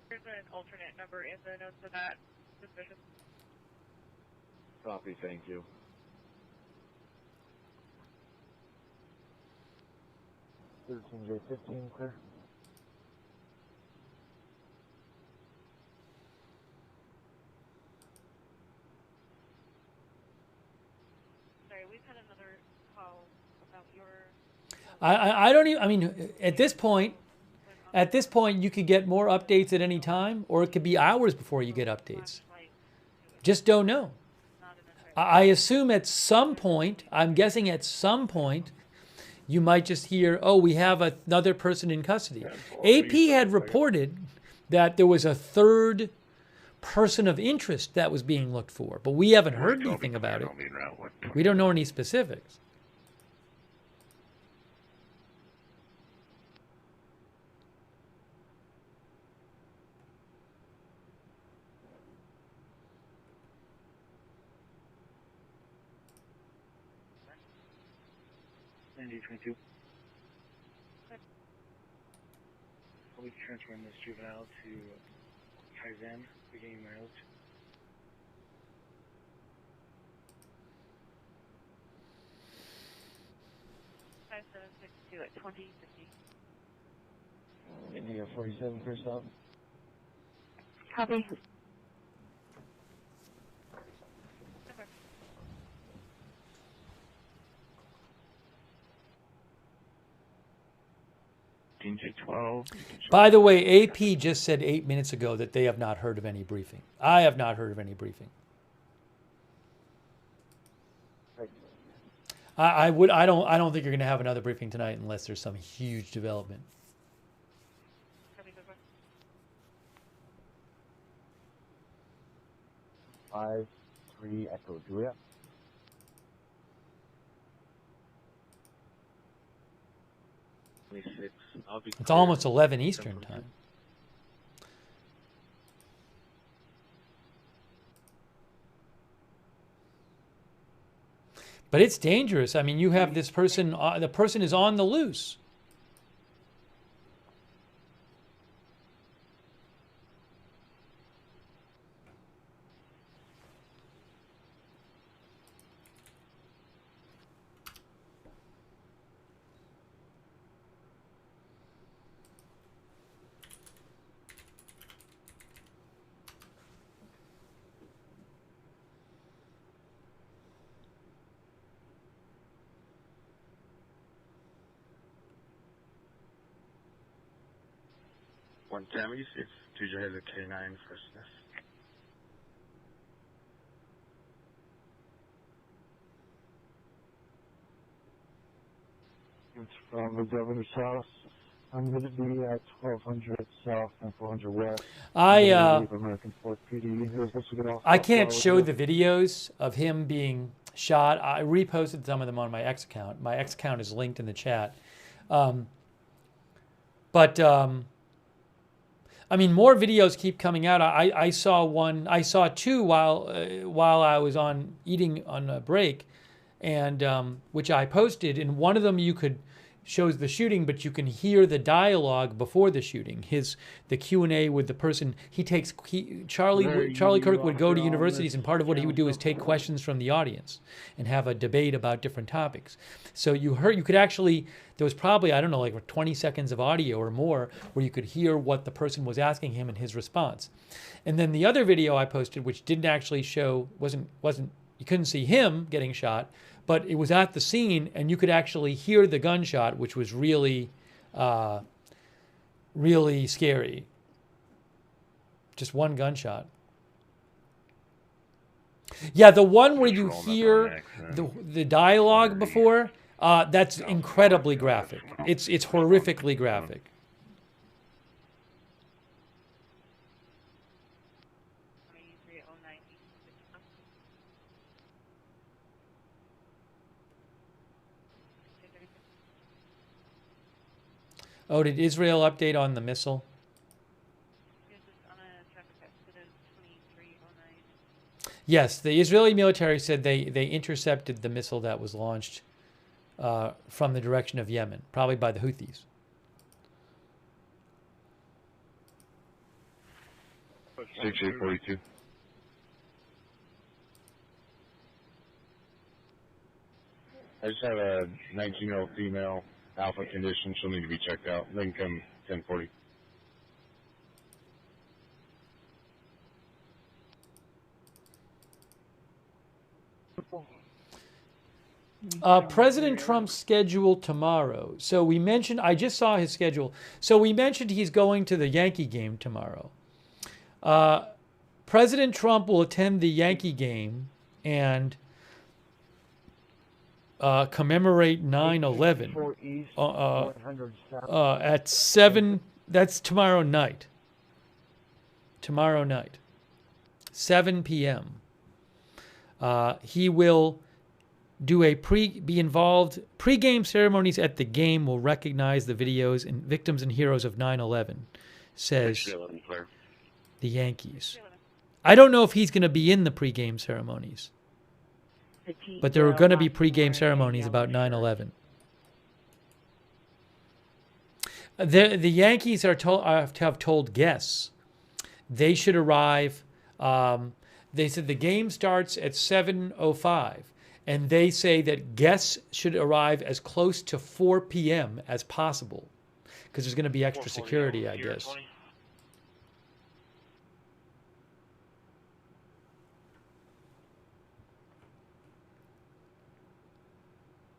There's an alternate number in the notes of that suspicion. Copy, thank you. 13J15, clear. Sorry, we've had another call about your... I don't even, I mean, at this point, you could get more updates at any time, or it could be hours before you get updates. Just don't know. I assume at some point, I'm guessing at some point, you might just hear, oh, we have another person in custody. AP had reported that there was a third person of interest that was being looked for, but we haven't heard anything about it. We don't know any specifics. ND22. I'll be transferring this juvenile to Kaizen, beginning Maryland. 5762 at 2050. India 47, first up. Copy. J12. By the way, AP just said 8 minutes ago that they have not heard of any briefing. I have not heard of any briefing. I don't think you're going to have another briefing tonight unless there's some huge development. 5-3 Echo Julia. It's almost 11 Eastern time. But it's dangerous. I mean, you have this person, the person is on the loose. One Tammy's, if TJ has a K9 freshness. It's from the governor's house. I'm going to be at 1200 South and 400 West. American 4th PD. I can't show the videos of him being shot. I reposted some of them on my X account. My X account is linked in the chat. I mean, more videos keep coming out. I saw two while I was eating on a break, and which I posted. And one of them shows the shooting, but you can hear the dialogue before the shooting. The Q&A with the person. Charlie Kirk would go to universities, and part of what he would do is take questions from the audience and have a debate about different topics. So there was probably, I don't know, like 20 seconds of audio or more where you could hear what the person was asking him and his response. And then the other video I posted, which didn't actually show, you couldn't see him getting shot, but it was at the scene and you could actually hear the gunshot, which was really, really scary. Just one gunshot. Yeah, the one where you hear the dialogue before, that's incredibly graphic. It's horrifically graphic. Oh, did Israel update on the missile? Yes, the Israeli military said they intercepted the missile that was launched from the direction of Yemen, probably by the Houthis. Six 842. I just have a 19-year-old female, alpha condition. She'll need to be checked out. Then come 1040. President Trump's schedule tomorrow. So we mentioned, I just saw his schedule. So we mentioned he's going to the Yankee game tomorrow. President Trump will attend the Yankee game and commemorate 9/11 at 7. That's tomorrow night. Tomorrow night, 7 p.m. He will do be involved. Pre-game ceremonies at the game will recognize the videos and victims and heroes of 9/11, says the Yankees. I don't know if he's going to be in the pre-game ceremonies, but there are going to be pre-game ceremonies about 9/11. The Yankees are have told guests they should arrive. They said the game starts at 7:05. And they say that guests should arrive as close to 4 p.m. as possible because there's going to be extra security, I guess.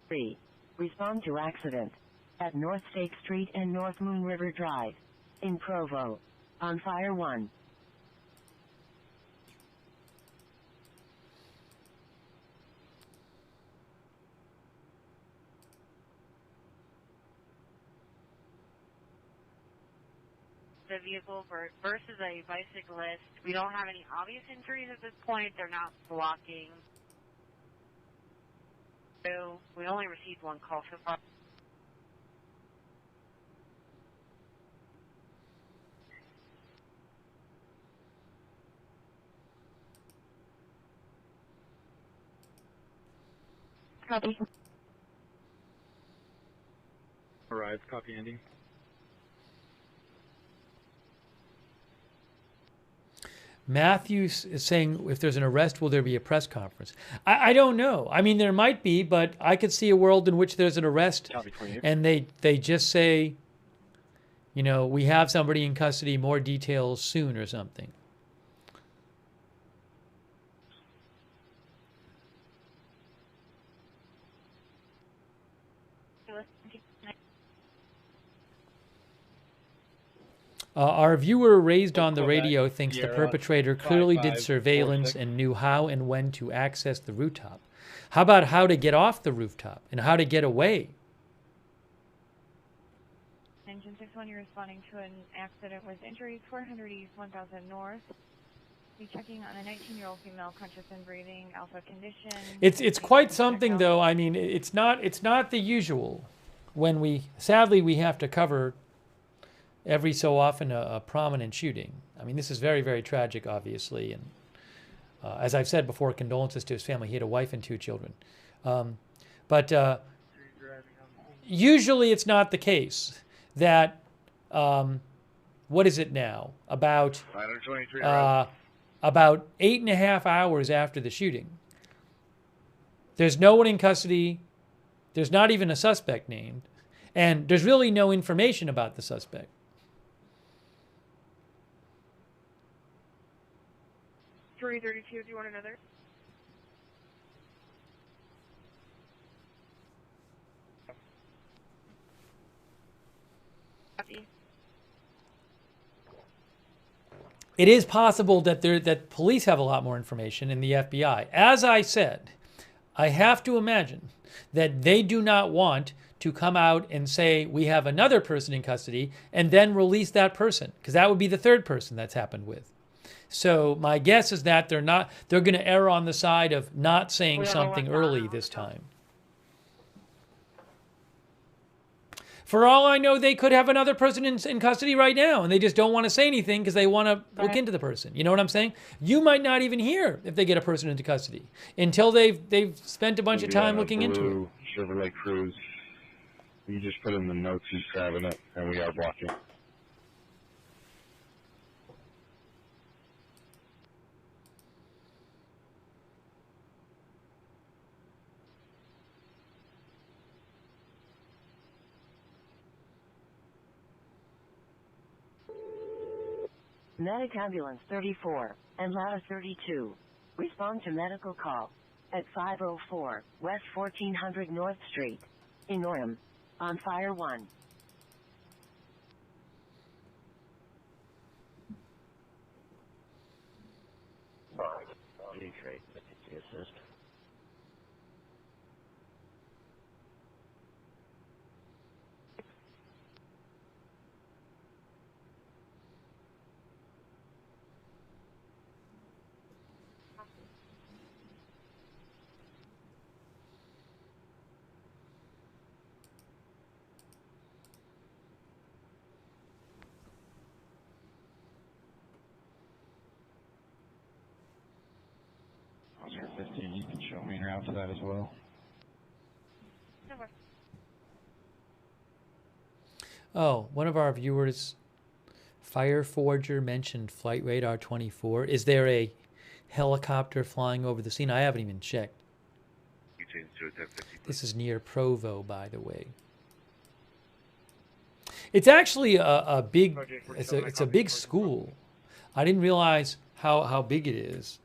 3. Respond to accident at North State Street and North Moon River Drive in Provo. On fire 1. The vehicle versus a bicyclist. We don't have any obvious injuries at this point. They're not blocking. So we only received one call so far. Copy. Arrive. Copy ending. Matthews is saying, if there's an arrest, will there be a press conference? I don't know. I mean, there might be, but I could see a world in which there's an arrest and they just say, you know, we have somebody in custody, more details soon or something. Our viewer raised on the radio thinks the perpetrator clearly did surveillance and knew how and when to access the rooftop. How about how to get off the rooftop and how to get away? Engine 61, you're responding to an accident with injuries, 400 East, 1000 North. Be checking on a 19-year-old female, conscious and breathing, alpha condition. It's quite something, though. I mean, it's not the usual. When sadly we have to cover every so often a prominent shooting. I mean, this is very, very tragic, obviously. And as I've said before, condolences to his family. He had a wife and 2 children. But usually it's not the case that, what is it now? About 8.5 hours after the shooting. There's no one in custody. There's not even a suspect named. And there's really no information about the suspect. 332, do you want another? Copy. it is possible that that police have a lot more information in the FBI. As I said, I have to imagine that they do not want to come out and say we have another person in custody and then release that person, because that would be the third person that's happened with. So my guess is that they're going to err on the side of not saying something early this time. For all I know, they could have another person in custody right now, and they just don't want to say anything because they want to look into the person. You know what I'm saying? You might not even hear if they get a person into custody until they've spent a bunch of time looking into it. Chevrolet Cruze. You just put in the notes he's grabbing it, and we are blocking. Medic Ambulance 34 and Ladder 32. Respond to medical call at 504 West 1400 North Street in Orem. On fire 1. Trade, assist. Officer 15, you can show me around to that as well. Oh, one of our viewers, Fireforger, mentioned Flight Radar 24. Is there a helicopter flying over the scene? I haven't even checked. This is near Provo, by the way. It's actually a big, it's a big school. I didn't realize how big it is.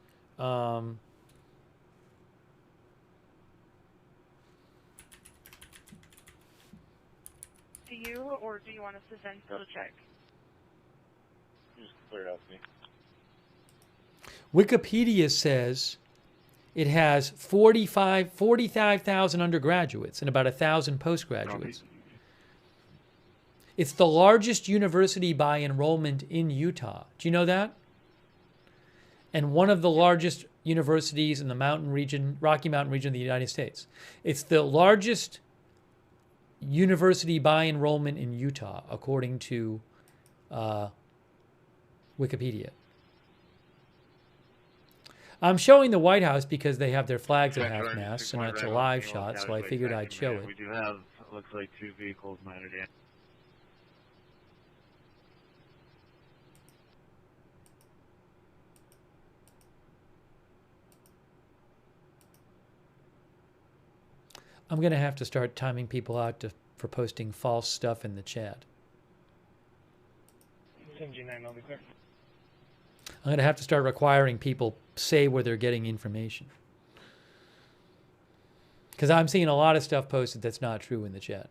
Do you, or do you want us to send still to check? Just clear it out to me. Wikipedia says it has 45,000 undergraduates and about 1,000 postgraduates. It's the largest university by enrollment in Utah. Do you know that? And one of the largest universities in the mountain region, Rocky Mountain region of the United States. It's the largest university by enrollment in Utah, according to Wikipedia. I'm showing the White House because they have their flags at half-mast, and it's a live shot, so I figured I'd show it. We do have, looks like 2 vehicles mounted in. I'm going to have to start timing people out for posting false stuff in the chat. 7G9, I'll be clear. I'm going to have to start requiring people say where they're getting information. Because I'm seeing a lot of stuff posted that's not true in the chat.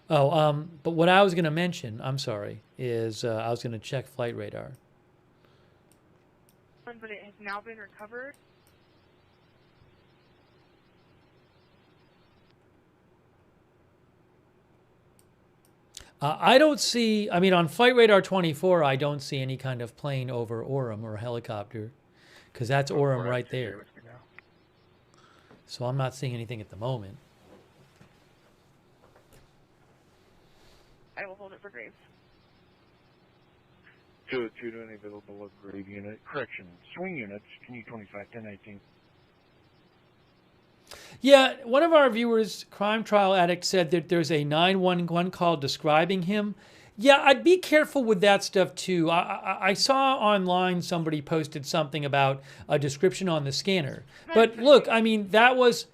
Oh, but what I was going to mention, I'm sorry, is I was going to check flight radar. But it has now been recovered. I don't see, I mean, on Flight Radar 24, I don't see any kind of plane over Orem or a helicopter, because that's Orem right there. So I'm not seeing anything at the moment. I will hold it for Graves. 202 to any available grave unit. Correction. Swing units. Can you 25 1018? Yeah, one of our viewers, Crime Trial Addict, said that there's a 911 call describing him. Yeah, I'd be careful with that stuff too. I saw online somebody posted something about a description on the scanner. But look, I mean, that was...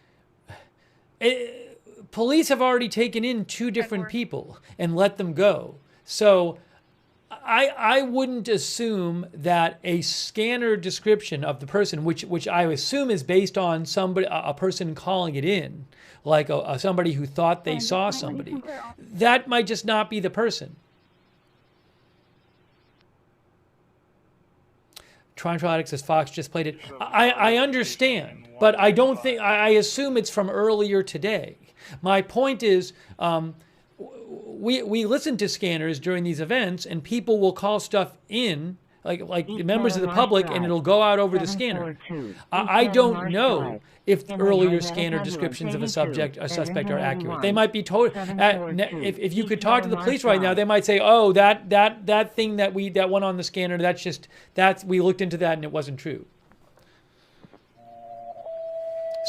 police have already taken in 2 different people and let them go. So I wouldn't assume that a scanner description of the person, which I assume is based on somebody, a person calling it in, like somebody who thought they saw somebody, that might just not be the person. Trontronic says Fox just played it. I understand, but I don't think, I assume it's from earlier today. My point is, we listen to scanners during these events, and people will call stuff in, like members of the public, and it'll go out over the scanner. I don't know if earlier scanner descriptions of a suspect are accurate. They might be told. If you could talk to the police right now, they might say, "Oh, that thing that went on the scanner, we looked into that and it wasn't true."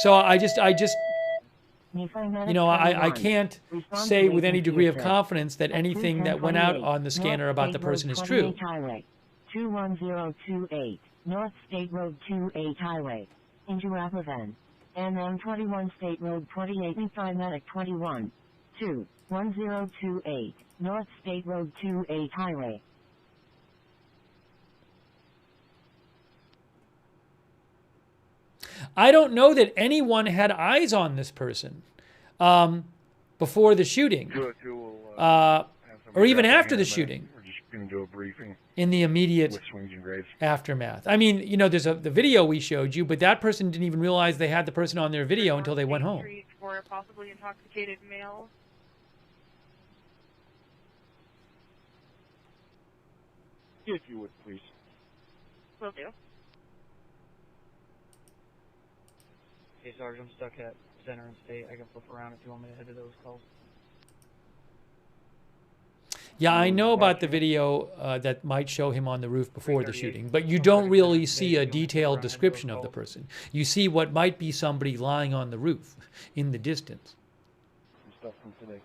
So I can't say with any degree of confidence that anything that went out on the scanner about the person is true. 21028, North State Road 28 Highway, into Rapovan, NM 21 State Road 28 and Medic 21, 21028, North State Road 28 Highway. I don't know that anyone had eyes on this person before the shooting, or even after the shooting. We're just going to do a briefing in the immediate with swings and grades. aftermath. I mean, there's the video we showed you, but that person didn't even realize they had the person on their video until they went home. For a possibly intoxicated male. If you would, please. Will do. Hey, Sergeant, I'm stuck at Center and State. I can flip around if you want me to head to those calls. Yeah, I know about the video that might show him on the roof before the shooting, but you don't really see a detailed description of the person. You see what might be somebody lying on the roof in the distance. Some stuff from today.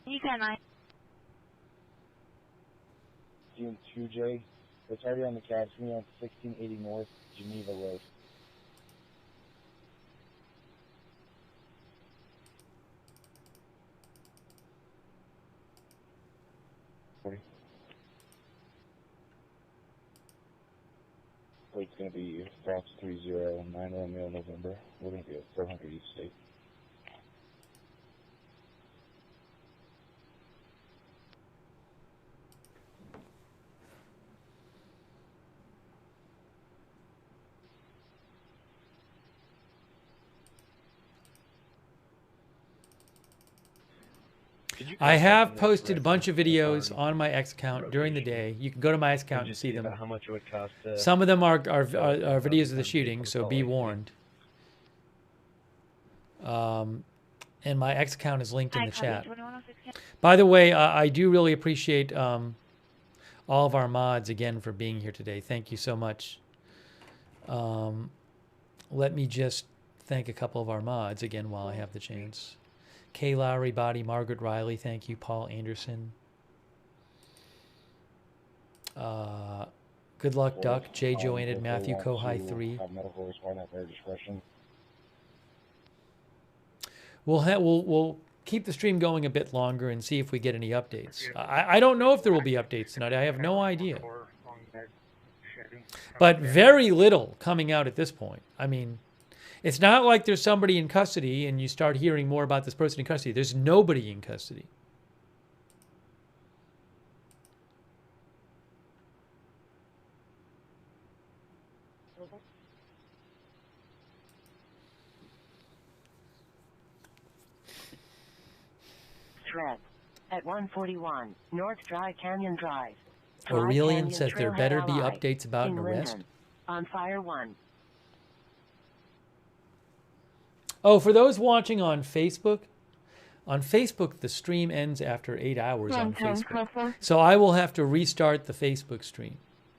You can June 2J. It's already on the cab. It's going to be on 1680 North Geneva Road. It's going to be Fox 30, 9 Romeo, November. We're going to be at 400 East State. I have posted a bunch of videos on my X account during the day. You can go to my X account and see them. How much it would cost? Some of them are videos of the shooting, so be warned. And my X account is linked in the chat. By the way, I do really appreciate all of our mods again for being here today. Thank you so much. Let me just thank a couple of our mods again while I have the chance. Kay Lowry, Body, Margaret Riley, thank you. Paul Anderson. Good Luck Duck, J. Joanted, Matthew Kohai 3. We'll keep the stream going a bit longer and see if we get any updates. I don't know if there will be updates tonight. I have no idea. But very little coming out at this point. I mean, it's not like there's somebody in custody and you start hearing more about this person in custody. There's nobody in custody. Threat at 141 North Dry Canyon Drive. Aurelian says there better be updates about an arrest. On Fire 1. Oh, for those watching on Facebook the stream ends after 8 hours on Facebook. So I will have to restart the Facebook stream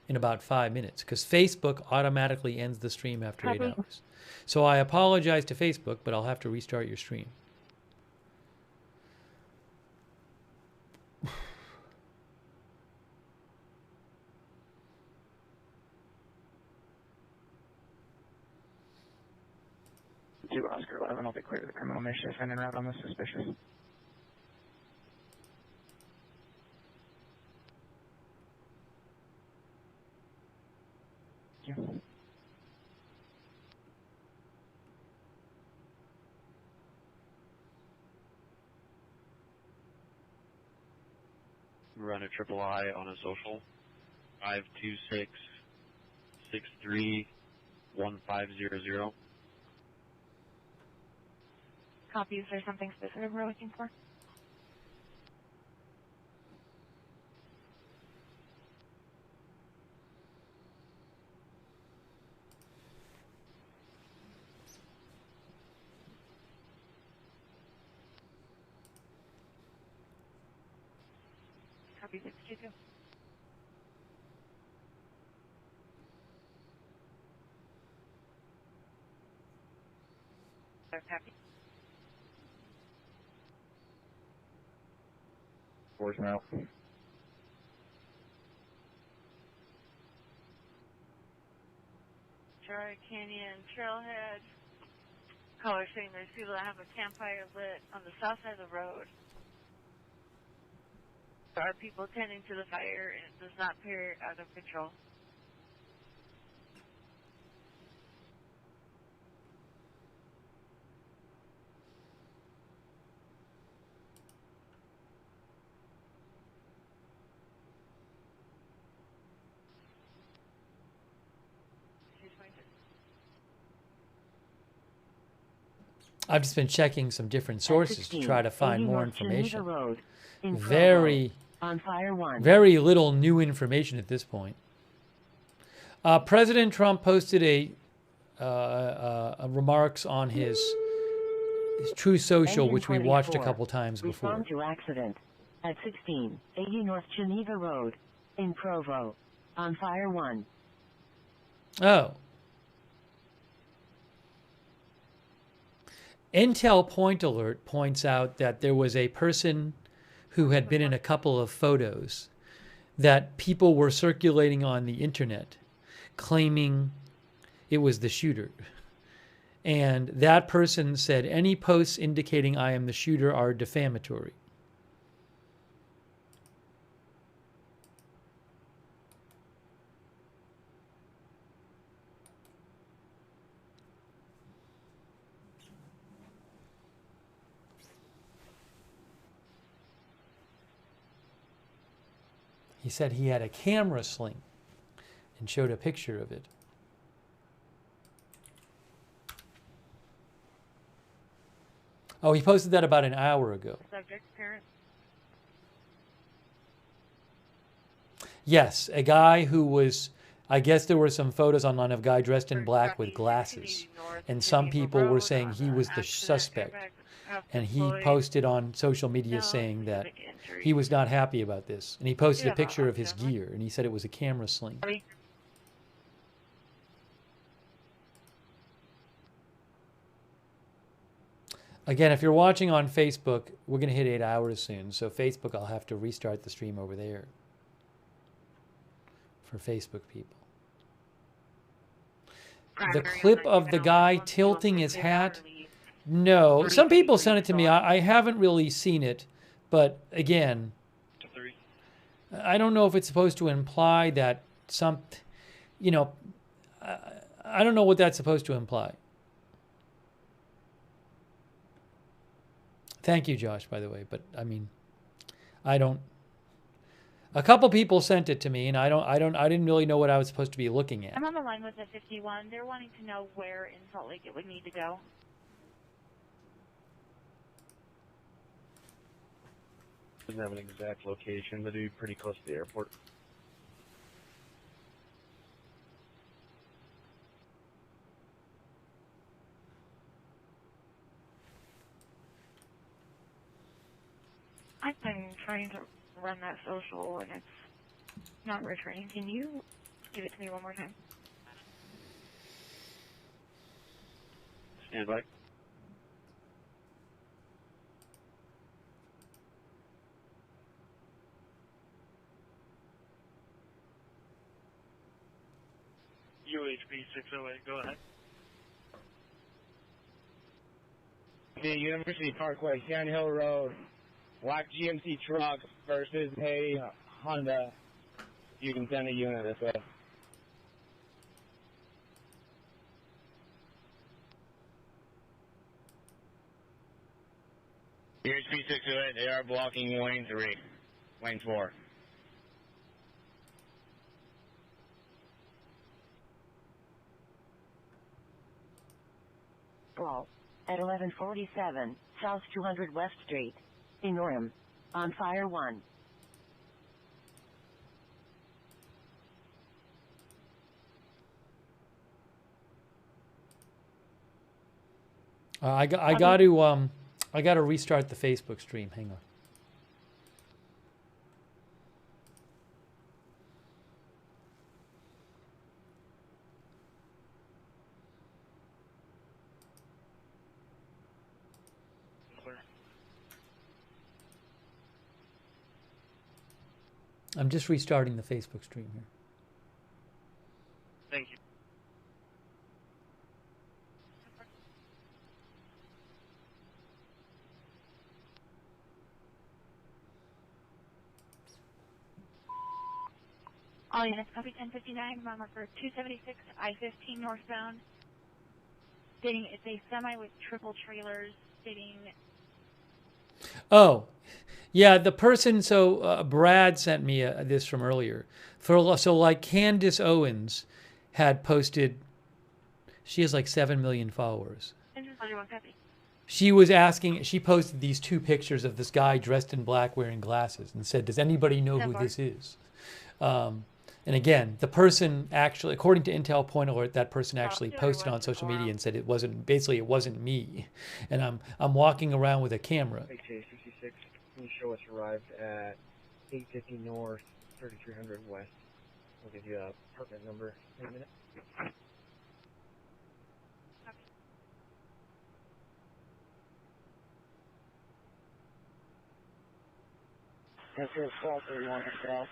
in about 5 minutes because Facebook automatically ends the stream after 8 hours. So I apologize to Facebook, but I'll have to restart your stream. 2 Oscar 11 will be clear to the criminal mischief and en route on the suspicious. Thank you. Run a triple I on a social. 526-63-1500. Copy. Is there something specific we're looking for? Copy 622. Copy. Voicemail. Charlie Canyon Trailhead. Caller saying there's people that have a campfire lit on the south side of the road. There are people tending to the fire and it does not appear out of control. I've just been checking some different sources to try to find more information. Road, in very, on fire 1. Very little new information at this point. President Trump posted a remarks on his True Social, which we watched a couple times before. Respond to accident at 1680 North Geneva Road in Provo on fire 1. Oh. Intel Point Alert points out that there was a person who had been in a couple of photos that people were circulating on the internet claiming it was the shooter. And that person said, any posts indicating I am the shooter are defamatory. He said he had a camera sling and showed a picture of it. Oh, he posted that about an hour ago. Subject, parent. Yes, a guy who was, I guess there were some photos online of a guy dressed in black with glasses. And some people were saying he was the suspect. And he posted on social media saying that he was not happy about this. And he posted a picture of his gear, and he said it was a camera sling. Again, if you're watching on Facebook, we're going to hit 8 hours soon. So Facebook, I'll have to restart the stream over there for Facebook people. The clip of the guy tilting his hat, no. Some people sent it to me. I haven't really seen it. But again, I don't know if it's supposed to imply that I don't know what that's supposed to imply. Thank you, Josh, by the way. But I mean, I don't. A couple people sent it to me, and I didn't really know what I was supposed to be looking at. I'm on the line with the 51. They're wanting to know where in Salt Lake it would need to go. Doesn't have an exact location, but it'd be pretty close to the airport. I've been trying to run that social, and it's not returning. Can you give it to me one more time? Stand by. UHB 608, go ahead. 50, University Parkway, Sand Hill Road, black GMC truck versus a Honda. You can send a unit this way. Here's P608, they are blocking lane 3, lane 4. Brawl at 1147 South 200 West Street in Orem. On fire 1. I got to restart the Facebook stream. Hang on. I'm just restarting the Facebook stream here. Thank you. All units, copy 1059, mile marker 276, I-15 northbound, stating it's a semi with triple trailers, stating... Oh, yeah, the person, so Brad sent me this from earlier. So like Candace Owens had posted, she has like 7 million followers. She was asking, she posted these 2 pictures of this guy dressed in black wearing glasses and said, does anybody know who this is? And again, the person actually, according to Intel Point Alert, that person actually posted on social media and said it wasn't me. And I'm walking around with a camera. HA 66, can you show us arrived at 850 North, 3300 West? We'll give you a apartment number in a minute. That's your assault 31 south.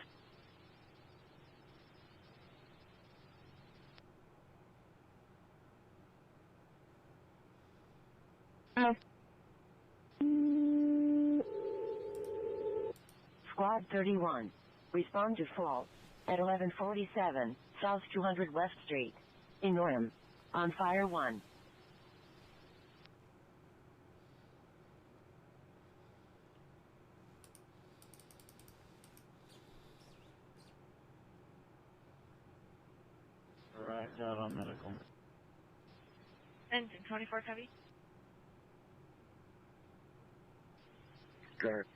Squad 31. Respond to fault at 1147 South 200 West Street in Orem. On fire 1. Right, out on medical. Engine 24 copy. Guard.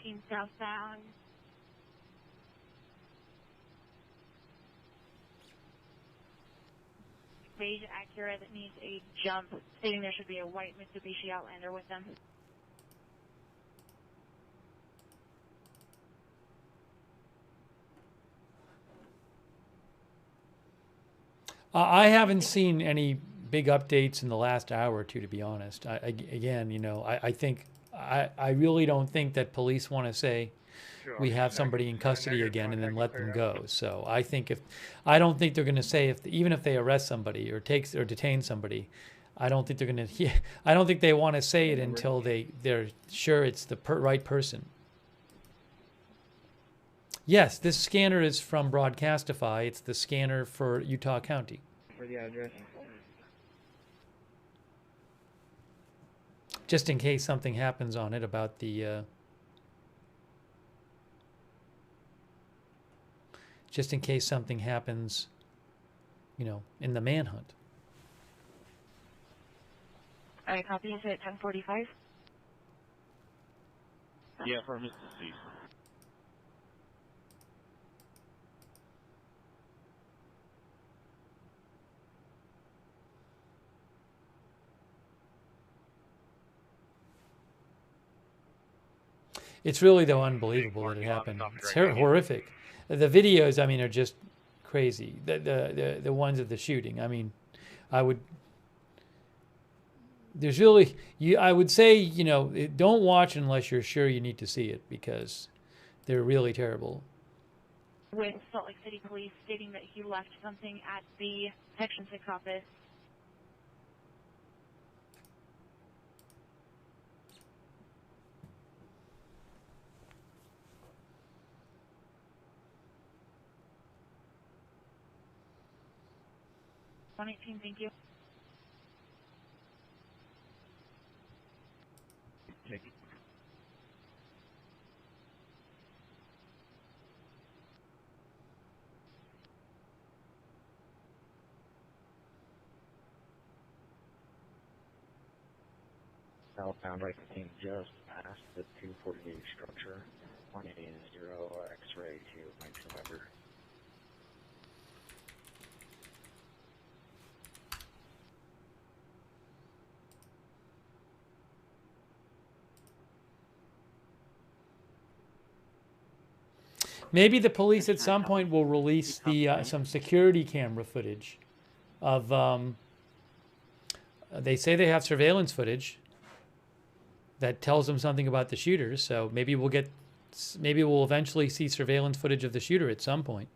Team southbound. Beige Acura that needs a jump, stating there should be a white Mitsubishi Outlander with them. I haven't seen any big updates in the last hour or two, to be honest. Again, you know, I think I really don't think that police want to say we have somebody in custody again and then let them go. So I don't think they're going to say even if they arrest somebody or detain somebody, I don't think they're going to. I don't think they want to say it until they're sure it's the right person. Yes, this scanner is from Broadcastify. It's the scanner for Utah County. For the address. Just in case something happens on it about the... just in case something happens, you know, in the manhunt. All right, copy. Is it 1045? Yeah, for Mr. C. It's really, though, unbelievable that it happened. It's horrific. The videos, I mean, are just crazy. The ones of the shooting. I mean, there's really, I would say, you know, don't watch unless you're sure you need to see it because they're really terrible. With Salt Lake City Police stating that he left something at the Section 6 office 118, thank you. Take Southbound right lane just past the 248 structure. 180 X-ray to 19 November. Maybe the police at some point will release the some security camera footage of. They say they have surveillance footage that tells them something about the shooters. So maybe we'll get, maybe we'll eventually see surveillance footage of the shooter at some point.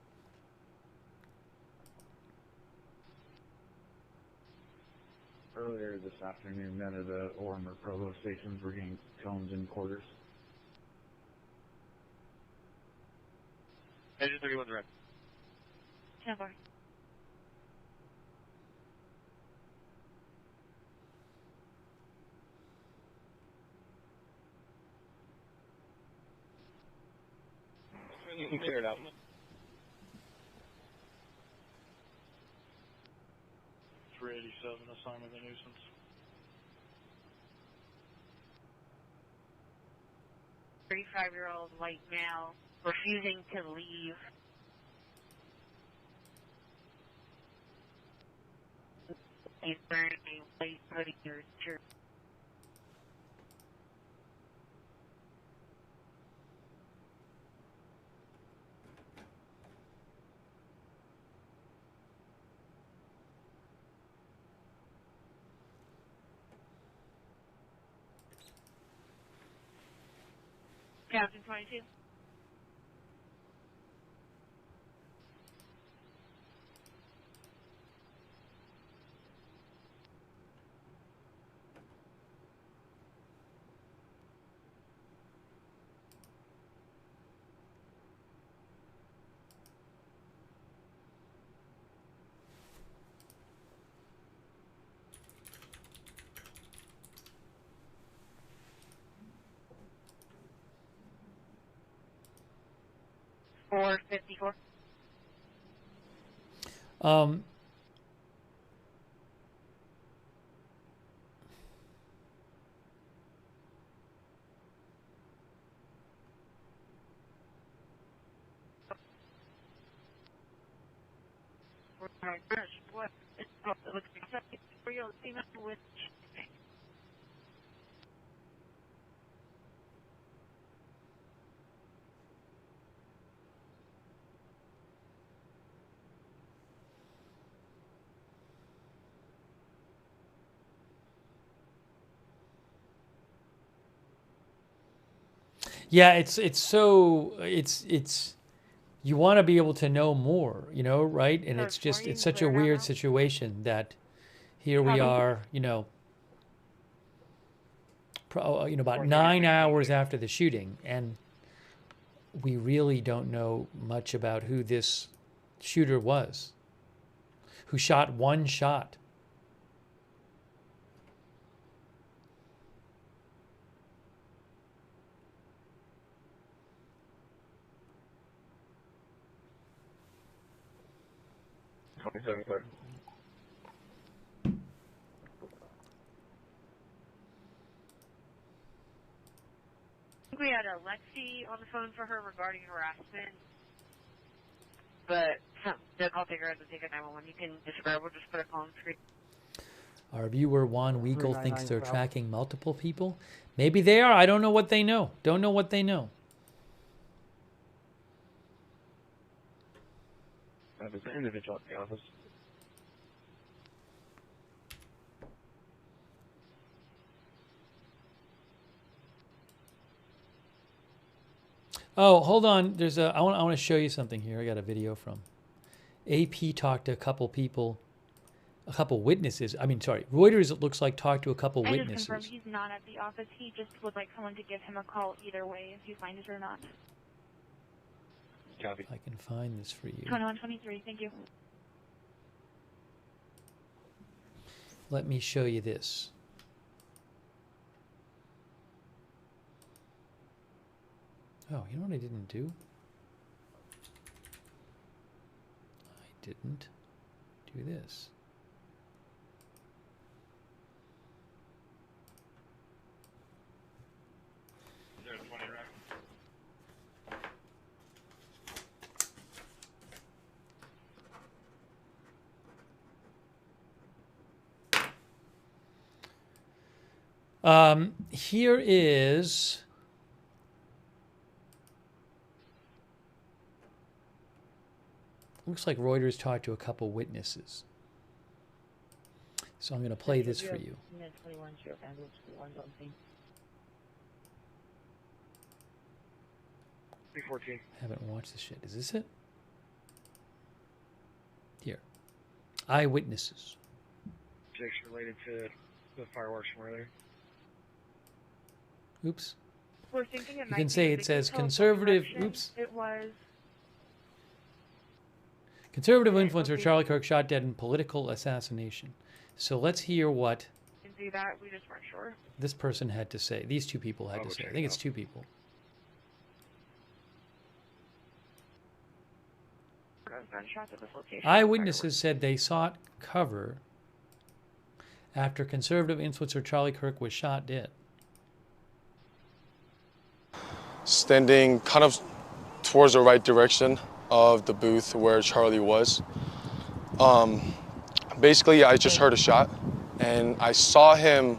Earlier this afternoon, none of the Orem or Provo stations were getting tones in quarters. Engine 31 direct. Stand by. You can clear it out. 387 assignment of nuisance. 35-year-old white male refusing to leave. He's wearing a white hoodie or shirt. Captain 22. $454. My gosh, what? It looks like real female with. Yeah, it's you want to be able to know more, you know, right? And it's just, it's such a weird situation that here we are, you know, about 9 hours after the shooting, and we really don't know much about who this shooter was, who shot one shot. Clear. I think we had a Lexi on the phone for her regarding harassment, but the call taker hasn't taken 911. You can describe, we'll just put a call on screen. Our viewer Juan Weigel thinks they're tracking multiple people. Maybe they are. I don't know what they know. Don't know what they know. That is an individual at the office. Oh, hold on. There's a. I want to show you something here. I got a video from AP. Talked to a couple people, a couple witnesses. I mean, sorry, Reuters. It looks like talked to a couple I witnesses. just confirmed he's not at the office. He just would like someone to give him a call either way, if you find it or not. Copy. I can find this for you. 2123. Thank you. Let me show you this. Oh, you know what I didn't do? I didn't do this. Here is looks like Reuters talked to a couple witnesses. So I'm going to play this for you. 314. Haven't watched this shit. Is this it? Here. Eyewitnesses. Jake's related to the fireworks from earlier. Oops. We're thinking You can say it says conservative. Oops. It was. Conservative influencer Charlie Kirk shot dead in political assassination. So let's hear what Can do that. We just weren't sure. this person had to say. These two people had to say. I think it's two people. Gunshots at this location. Eyewitnesses said they sought cover after conservative influencer Charlie Kirk was shot dead. Standing kind of towards the right direction of the booth where Charlie was. Basically, I just heard a shot, and I saw him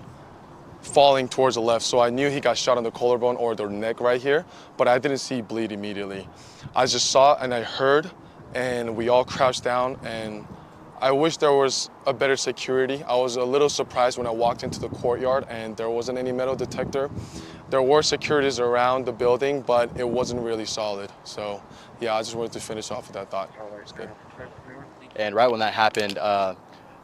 falling towards the left, so I knew he got shot on the collarbone or the neck right here, but I didn't see bleed immediately. I just saw and I heard, and we all crouched down, and I wish there was a better security. I was a little surprised when I walked into the courtyard and there wasn't any metal detector. There were securities around the building, but it wasn't really solid. So yeah, I just wanted to finish off with that thought. It's good. And right when that happened,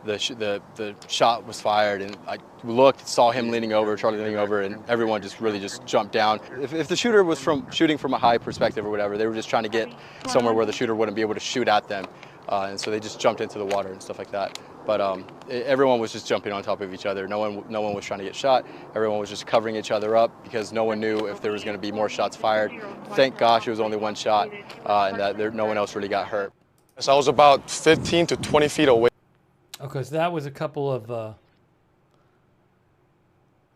the shot was fired, and I looked, saw him leaning over, Charlie leaning over, and everyone just really just jumped down. If the shooter was shooting from a high perspective or whatever, they were just trying to get somewhere where the shooter wouldn't be able to shoot at them, and so they just jumped into the water and stuff like that. But everyone was just jumping on top of each other. No one was trying to get shot. Everyone was just covering each other up because no one knew if there was going to be more shots fired. Thank gosh it was only one shot, and that no one else really got hurt. So I was about 15 to 20 feet away. Okay, so that was a couple of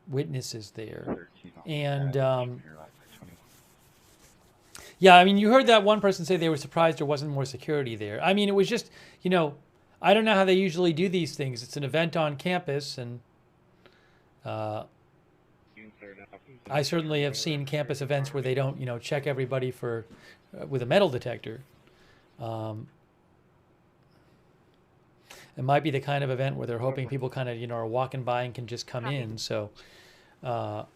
witnesses there. And yeah, I mean, you heard that one person say they were surprised there wasn't more security there. I mean, it was just, you know, I don't know how they usually do these things. It's an event on campus, and I certainly have seen campus events where they don't, you know, check everybody for with a metal detector. It might be the kind of event where they're hoping people kind of, you know, are walking by and can just come in. So, but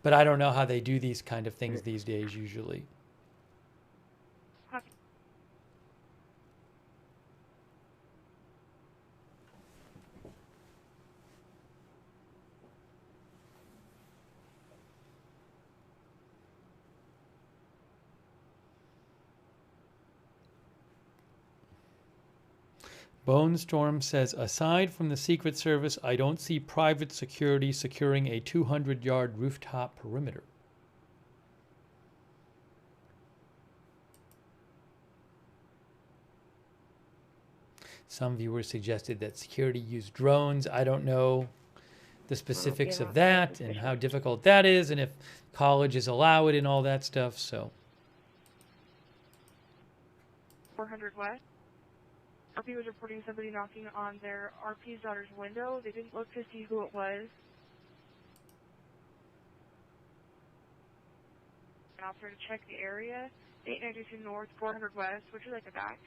I don't know how they do these kind of things these days usually. Bone Storm says, aside from the Secret Service, I don't see private security securing a 200-yard rooftop perimeter. Some viewers suggested that security used drones. I don't know the specifics of that and how difficult that is and if colleges allow it and all that stuff, so. 400 West. RP was reporting somebody knocking on their RP's daughter's window. They didn't look to see who it was. An officer to check the area. 892 North, 400 West. Would you like it back?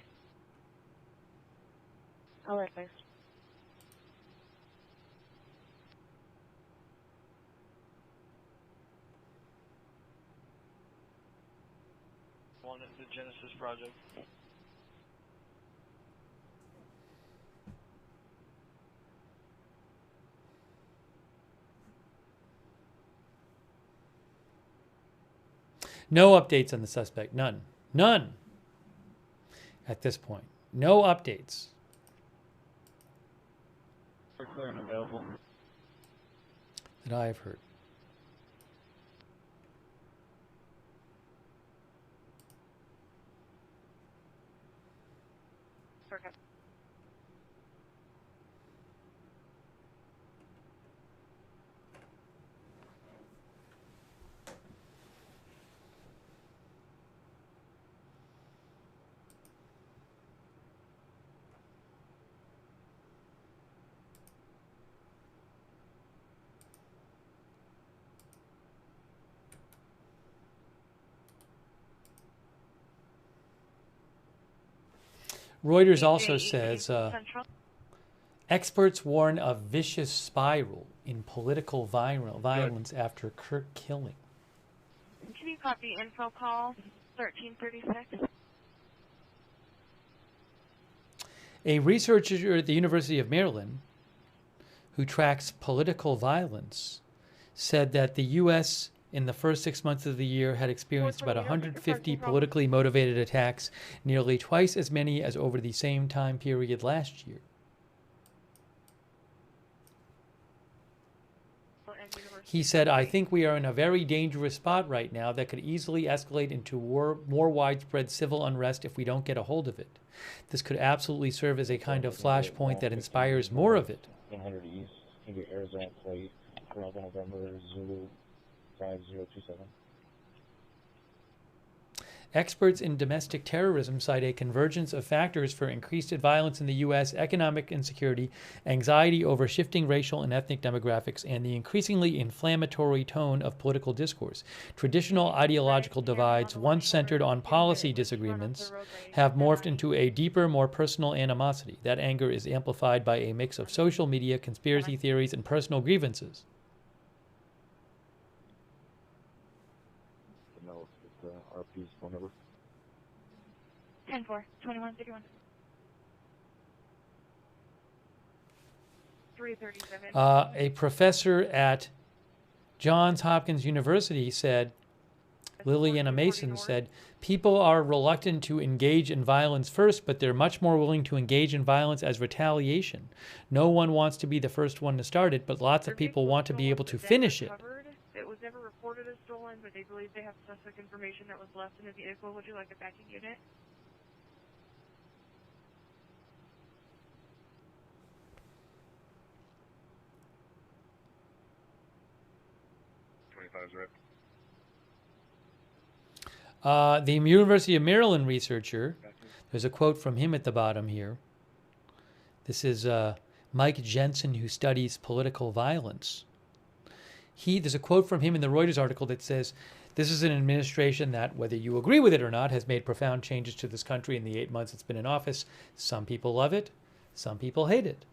All right, thanks. One at the Genesis project. No updates on the suspect. None. None. At this point. No updates. We're clear and available. That I have heard. Reuters also says experts warn of vicious spiral in political violence after Kirk killing. Can you copy info call 1336? A researcher at the University of Maryland who tracks political violence said that the U.S. in the first 6 months of the year had experienced about 150 politically motivated attacks, nearly twice as many as over the same time period last year. He said, "I think we are in a very dangerous spot right now that could easily escalate into more widespread civil unrest if we don't get a hold of it. This could absolutely serve as a kind of flashpoint that inspires more of it." 100 East, can you Arizona plate, Bravo November, Zulu 5027. Experts in domestic terrorism cite a convergence of factors for increased violence in the U.S., economic insecurity, anxiety over shifting racial and ethnic demographics, and the increasingly inflammatory tone of political discourse. Traditional ideological divides, once centered on policy disagreements, have morphed into a deeper, more personal animosity. That anger is amplified by a mix of social media, conspiracy theories, and personal grievances. RP's phone number. 10-4-21-31. 337. A professor at Johns Hopkins University said, Lilliana Mason said, people are reluctant to engage in violence first, but they're much more willing to engage in violence as retaliation. No one wants to be the first one to start it, but lots of people want to be able to finish it. It was never reported as stolen, but they believe they have suspect information that was left in the vehicle. Would you like a backing unit? The University of Maryland researcher, there's a quote from him at the bottom here. This is Mike Jensen, who studies political violence. There's a quote from him in the Reuters article that says, "This is an administration that, whether you agree with it or not, has made profound changes to this country in the 8 months it's been in office. Some people love it, some people hate it.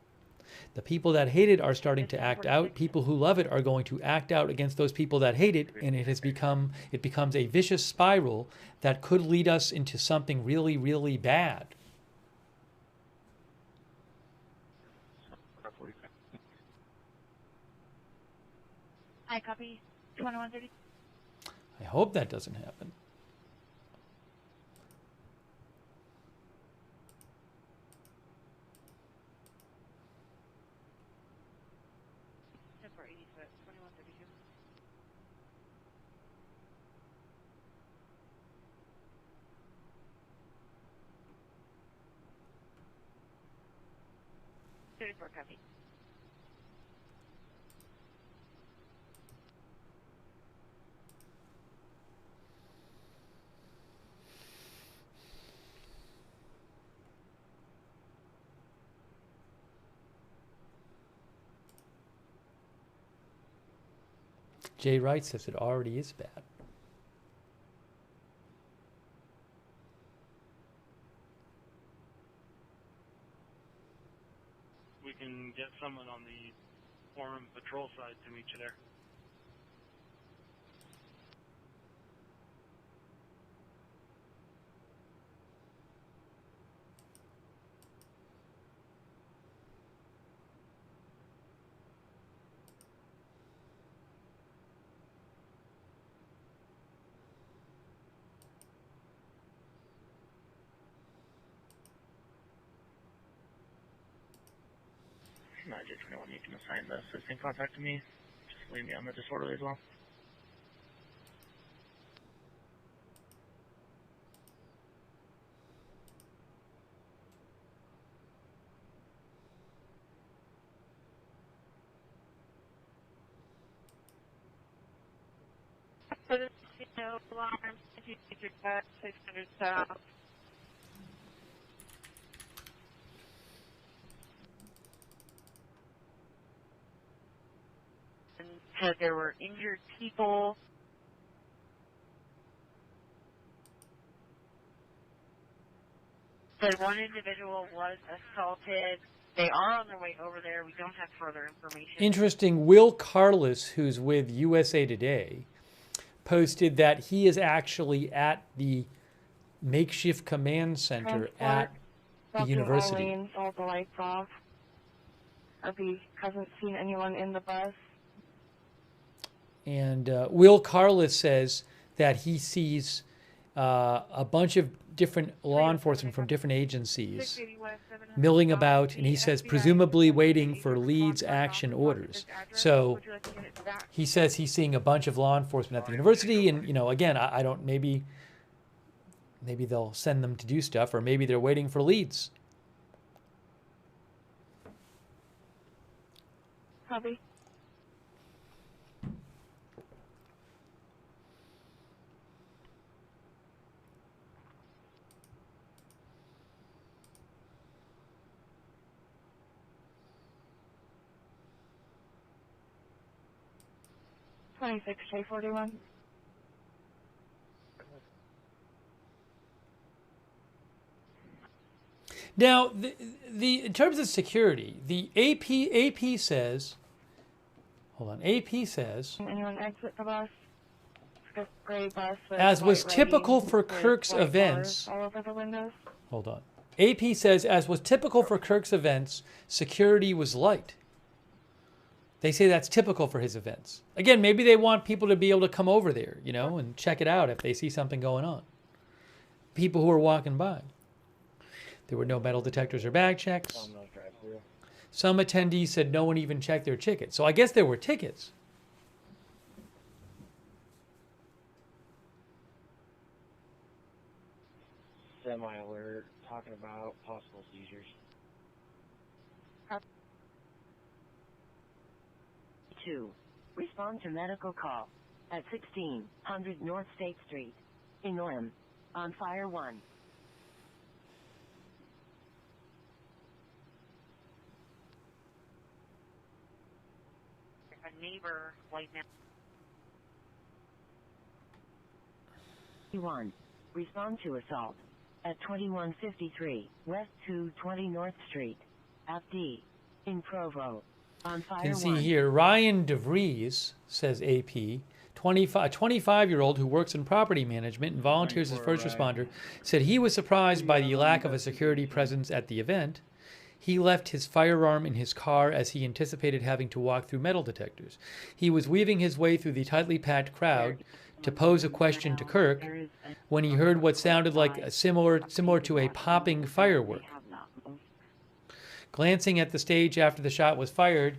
The people that hate it are starting to act out. People who love it are going to act out against those people that hate it, and it becomes a vicious spiral that could lead us into something really, really bad." I copy 2130. I hope that doesn't happen. Copy. Jay Wright says it already is bad. We can get someone on the Orem patrol side to meet you there. not just anyone you can assign the assistant contact to me. Just leave me on the disorderly as well. For the casino alarm, if you take your car 600 south. And said there were injured people. Said one individual was assaulted. They are on their way over there. We don't have further information. Interesting. Will Carlos, who's with USA Today, posted that he is actually at the makeshift command center at the university. Eileen, all the lights off. RP hasn't seen anyone in the bus. And Will Carlos says that he sees a bunch of different law enforcement from different agencies milling about, and he says presumably waiting for Leeds action orders. So he says he's seeing a bunch of law enforcement at the university, and again, I don't, maybe they'll send them to do stuff, or maybe they're waiting for Leeds. Copy. J41. Now, in terms of security, the AP says, hold on, AP says, anyone exit the bus? Gray bus with as was white typical writing for with Kirk's white events, bars all over the windows. hold on, AP says, as was typical for Kirk's events, security was light. They say that's typical for his events. Again, maybe they want people to be able to come over there, and check it out if they see something going on. People who are walking by. There were no metal detectors or bag checks. Some attendees said no one even checked their tickets. So I guess there were tickets. Semi-alert, talking about possible seizures. 2. Respond to medical call at 1600 North State Street in Orem. On fire 1. A neighbor right now. 1. Respond to assault at 2153 West 220 North Street, FD, in Provo. On fire You can see 1. here, Ryan DeVries, says AP, a 25-year-old who works in property management and volunteers as first responder, said he was surprised by the lack of a security presence at the event. He left his firearm in his car as he anticipated having to walk through metal detectors. He was weaving his way through the tightly packed crowd to pose a question to Kirk when he heard what sounded like similar to a popping firework. Glancing at the stage after the shot was fired,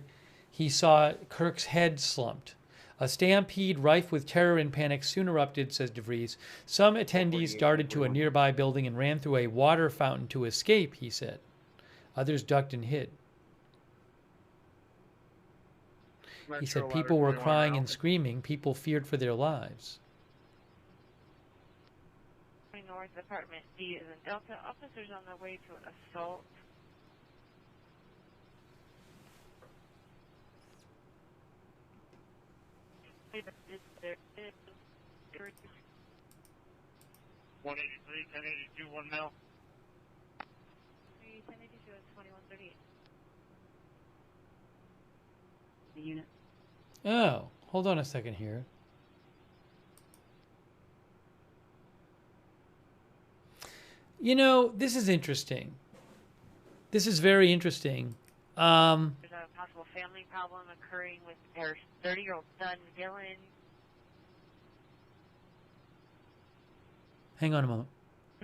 he saw Kirk's head slumped. A stampede rife with terror and panic soon erupted, says DeVries. Some attendees darted to a nearby building and ran through a water fountain to escape, he said. Others ducked and hid. He said people were crying and screaming. People feared for their lives. North Department D is in Delta. Officers on their way to an assault. There is 183, 1082, 1 mil. 1082 is 2138. The unit. Oh, hold on a second here. This is interesting. This is very interesting. There's a possible family problem occurring with their 30-year-old son, Dylan. Hang on a moment.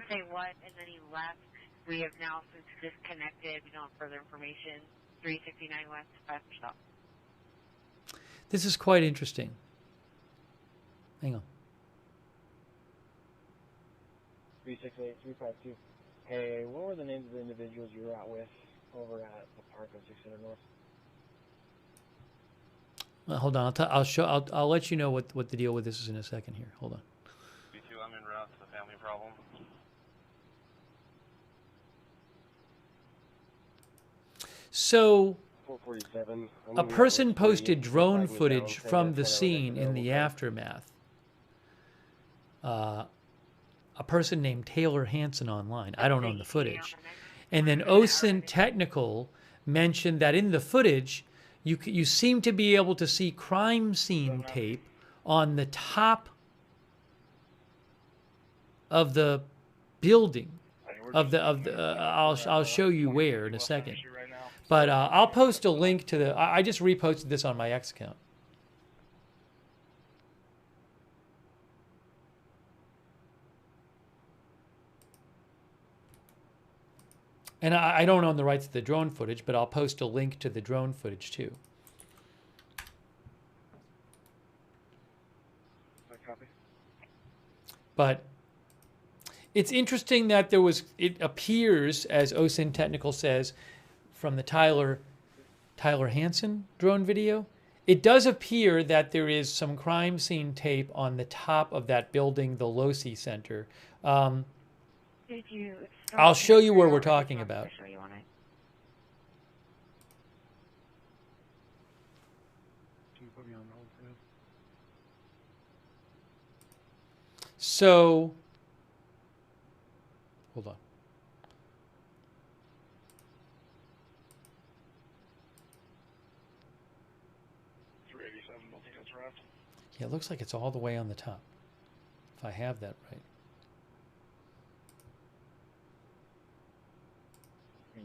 Say what, and then he left. We have now since disconnected. We don't have further information. 369 West, 5 stop. This is quite interesting. Hang on. 368, 352. Hey, what were the names of the individuals you were out with over at the park on 600 North? Hold on. I'll let you know what the deal with this is in a second here. Hold on. B2, I'm en route to the family problem. So, 447. a person posted drone footage from the scene in the aftermath. A person named Taylor Hansen online. I don't own the footage. And then OSINT Technical mentioned that in the footage, you seem to be able to see crime scene tape on the top of the building. I'll show you where in a second. But I'll post a link to the. I just reposted this on my X account. And I don't own the rights to the drone footage, but I'll post a link to the drone footage too. Copy. But it's interesting that it appears, as OSINT Technical says, from the Tyler Hansen drone video, it does appear that there is some crime scene tape on the top of that building, the Losi Center. I'll show you where we're talking about. So, hold on. Yeah, it looks like it's all the way on the top, if I have that right.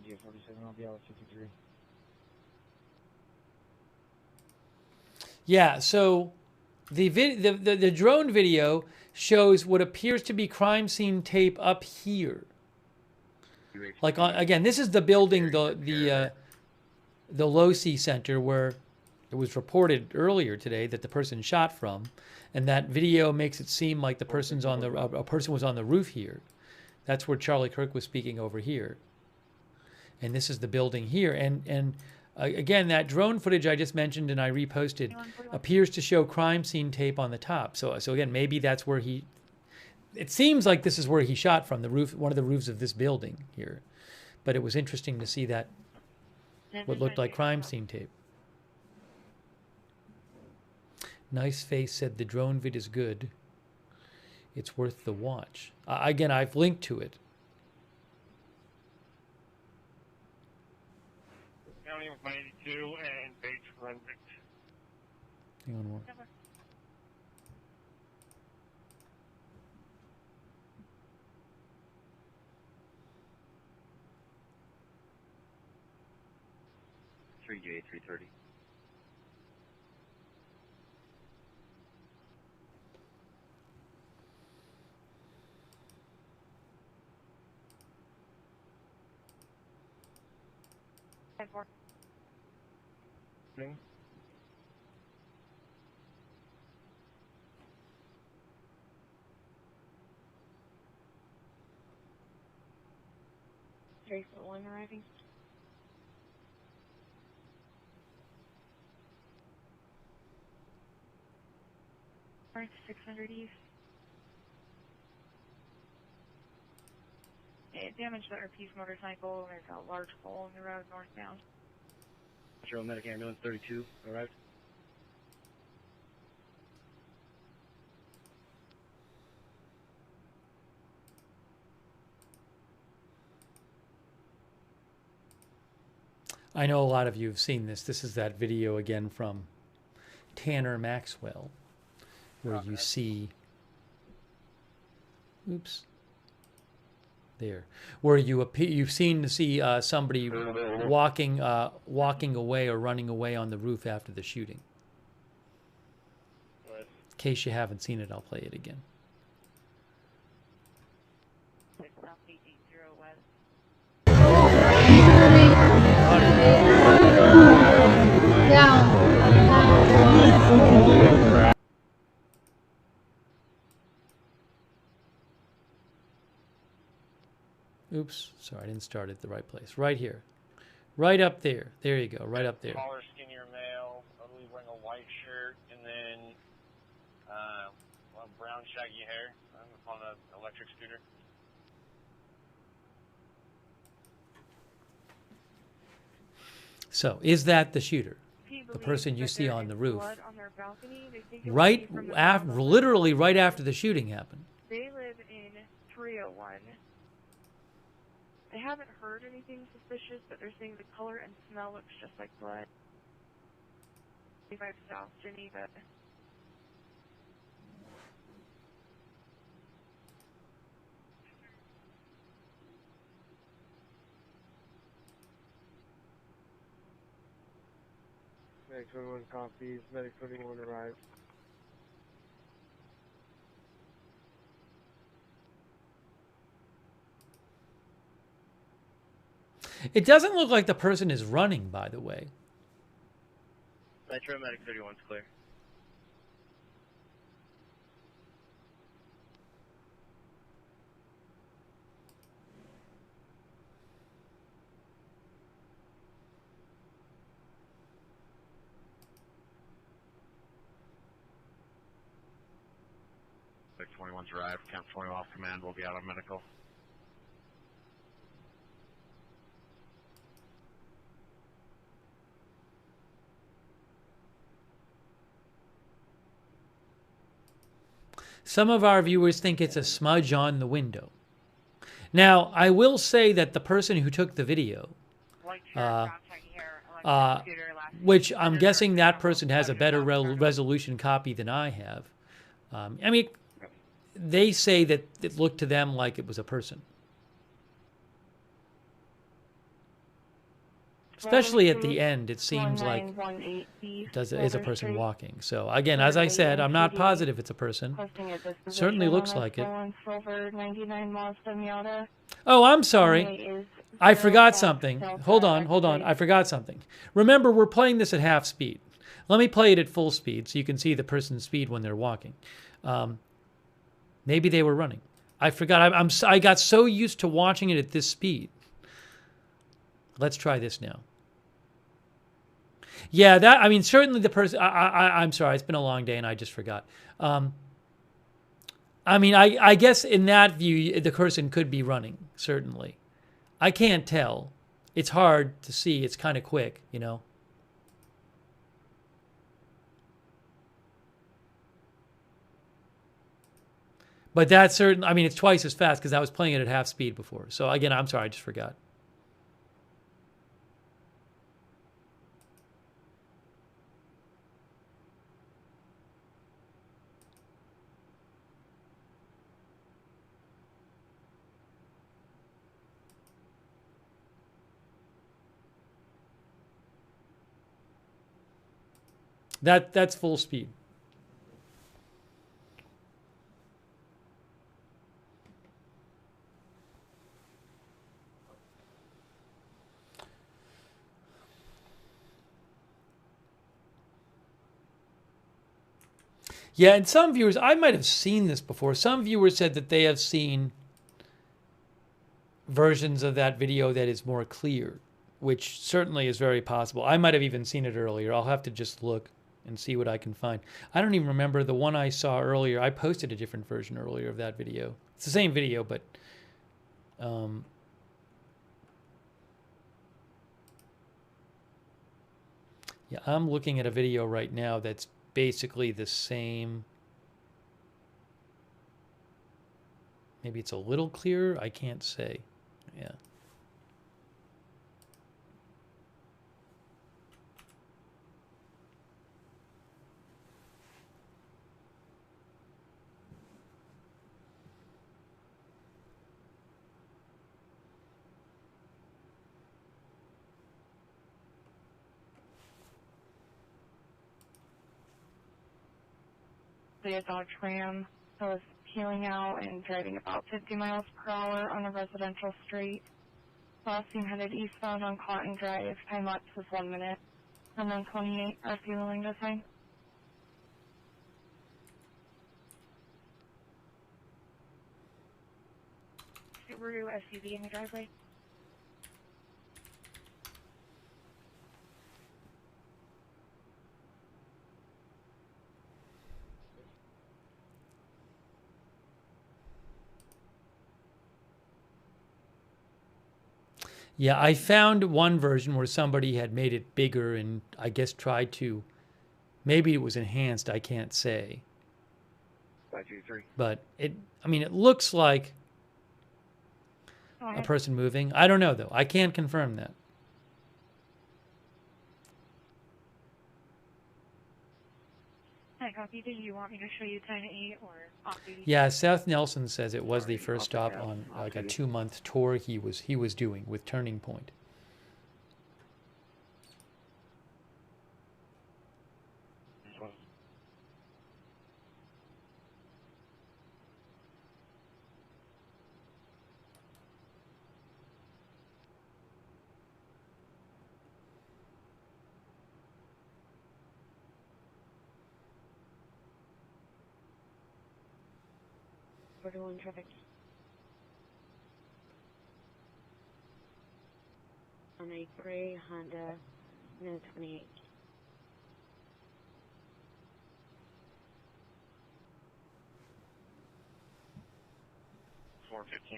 G47, I'll be out at 53. Yeah, so the drone video shows what appears to be crime scene tape up here. Like again, this is the building, the Losi Center, where it was reported earlier today that the person shot from, and that video makes it seem like the person's on a person was on the roof here. That's where Charlie Kirk was speaking over here. And this is the building here. And again, that drone footage I just mentioned and I reposted appears to show crime scene tape on the top. So again, maybe that's where it seems like this is where he shot from, the roof, one of the roofs of this building here. But it was interesting to see that, what looked like crime scene tape. Nice Face said the drone vid is good. It's worth the watch. Again, I've linked to it. County of 92 and Page Forensic. Hang on one. J 330. Thing. $3-1 arriving. Orange 600 East. It damaged the RP's motorcycle. There's a large hole in the road northbound. Cheryl Medic Ambulance 32 arrived. I know a lot of you have seen this. This is that video again from Tanner Maxwell, where you see, oops, there, where you've seen to see somebody walking away or running away on the roof after the shooting. In case you haven't seen it, I'll play it again. Oops, sorry, I didn't start at the right place. Right here. Right up there. There you go, right up there. Taller, skinnier male, I believe wearing a white shirt, and then brown shaggy hair on an electric scooter. So, is that the shooter? The person you see on the roof? Right after, literally right after the shooting happened. They live in 301. They haven't heard anything suspicious, but they're saying the color and smell looks just like blood. 35 South Geneva. Medic 21 copies. Medic 21 arrived. It doesn't look like the person is running, by the way. Metro Medic 31's clear. Medic 21's arrived. Camp 20 off command. We'll be out on medical. Some of our viewers think it's a smudge on the window. Now, I will say that the person who took the video, which I'm guessing that person has a better resolution copy than I have. I mean, they say that it looked to them like it was a person. Especially at the end, it seems like it is a person walking. So again, as I said, I'm not positive it's a person. Certainly looks like it. Oh, I'm sorry. I forgot something. Hold on. I forgot something. Remember, we're playing this at half speed. Let me play it at full speed so you can see the person's speed when they're walking. Maybe they were running. I forgot. I got so used to watching it at this speed. Let's try this now. Yeah, I mean, certainly the person, I'm sorry, it's been a long day and I just forgot. I mean, I guess in that view, the person could be running, certainly. I can't tell. It's hard to see. It's kind of quick, you know. But that's certain, I mean, it's twice as fast because I was playing it at half speed before. So again, I'm sorry, I just forgot. That's full speed. Yeah, and some viewers, I might have seen this before. Some viewers said that they have seen versions of that video that is more clear, which certainly is very possible. I might have even seen it earlier. I'll have to just look and see what I can find. I don't even remember the one I saw earlier. I posted a different version earlier of that video. It's the same video, but yeah, I'm looking at a video right now that's basically the same. Maybe it's a little clearer. I can't say. Yeah. A Dodge Ram that was peeling out and driving about 50 miles per hour on a residential street. Last seen headed eastbound on Cotton Drive. Time lapse was 1 minute. And then 28 are fueling this time. Subaru SUV in the driveway. Yeah, I found one version where somebody had made it bigger and I guess tried to, maybe it was enhanced, I can't say. 523. But it looks like a person moving. I don't know though. I can't confirm that. Hi, copy. Did you want me to show you 10-8 or off-duty? Yeah, Seth Nelson says it was the first stop on like a 2-month tour he was doing with Turning Point. Order 1 traffic. On a gray Honda No 28.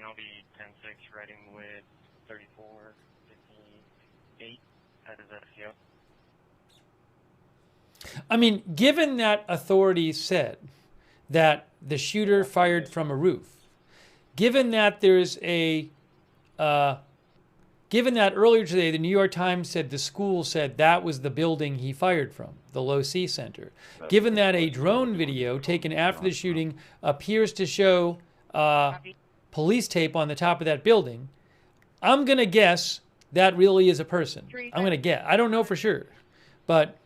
I'll be 10-6 riding with 34-58 at his FTO. I mean, given that authorities said that the shooter fired from a roof, given that there's given that earlier today the New York Times said the school said that was the building he fired from, the Low C Center, given that a drone video taken after the shooting appears to show police tape on the top of that building, I'm going to guess that really is a person. I'm going to guess. I don't know for sure. But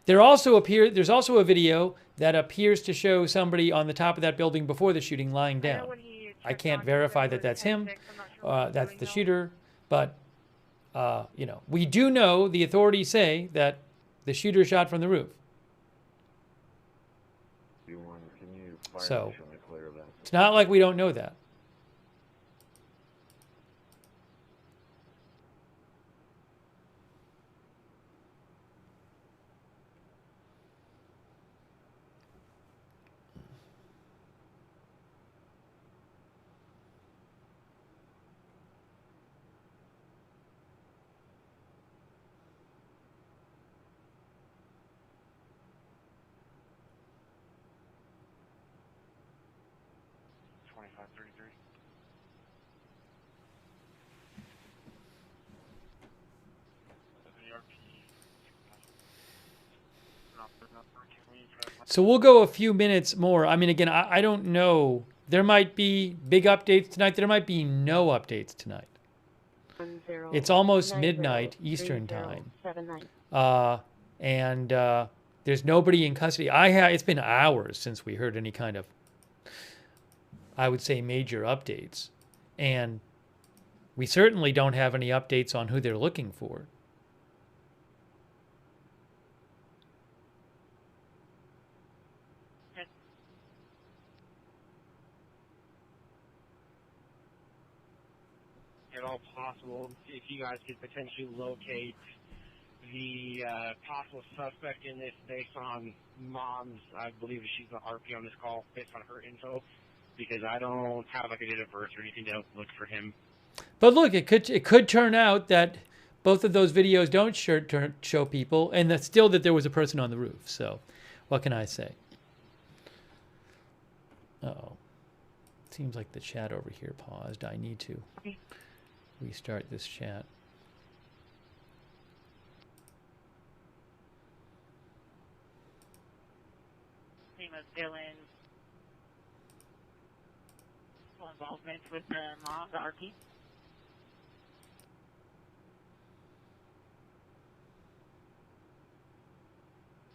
there's also a video that appears to show somebody on the top of that building before the shooting lying down. I can't verify that that's him, that's the shooter, but we do know the authorities say that the shooter shot from the roof. So it's not like we don't know that. So we'll go a few minutes more. I mean, again, I don't know. There might be big updates tonight. There might be no updates tonight. It's almost midnight Eastern time. And there's nobody in custody. It's been hours since we heard any kind of, I would say, major updates. And we certainly don't have any updates on who they're looking for. At all possible, if you guys could potentially locate the possible suspect in this based on mom's, I believe she's the RP on this call, based on her info, because I don't have like a date of birth or anything to look for him. But look, it could turn out that both of those videos don't show people, and that still that there was a person on the roof. So, what can I say? Uh-oh. Seems like the chat over here paused. I need to restart this chat. Name of Dylan. Involvement with the mom, the RP.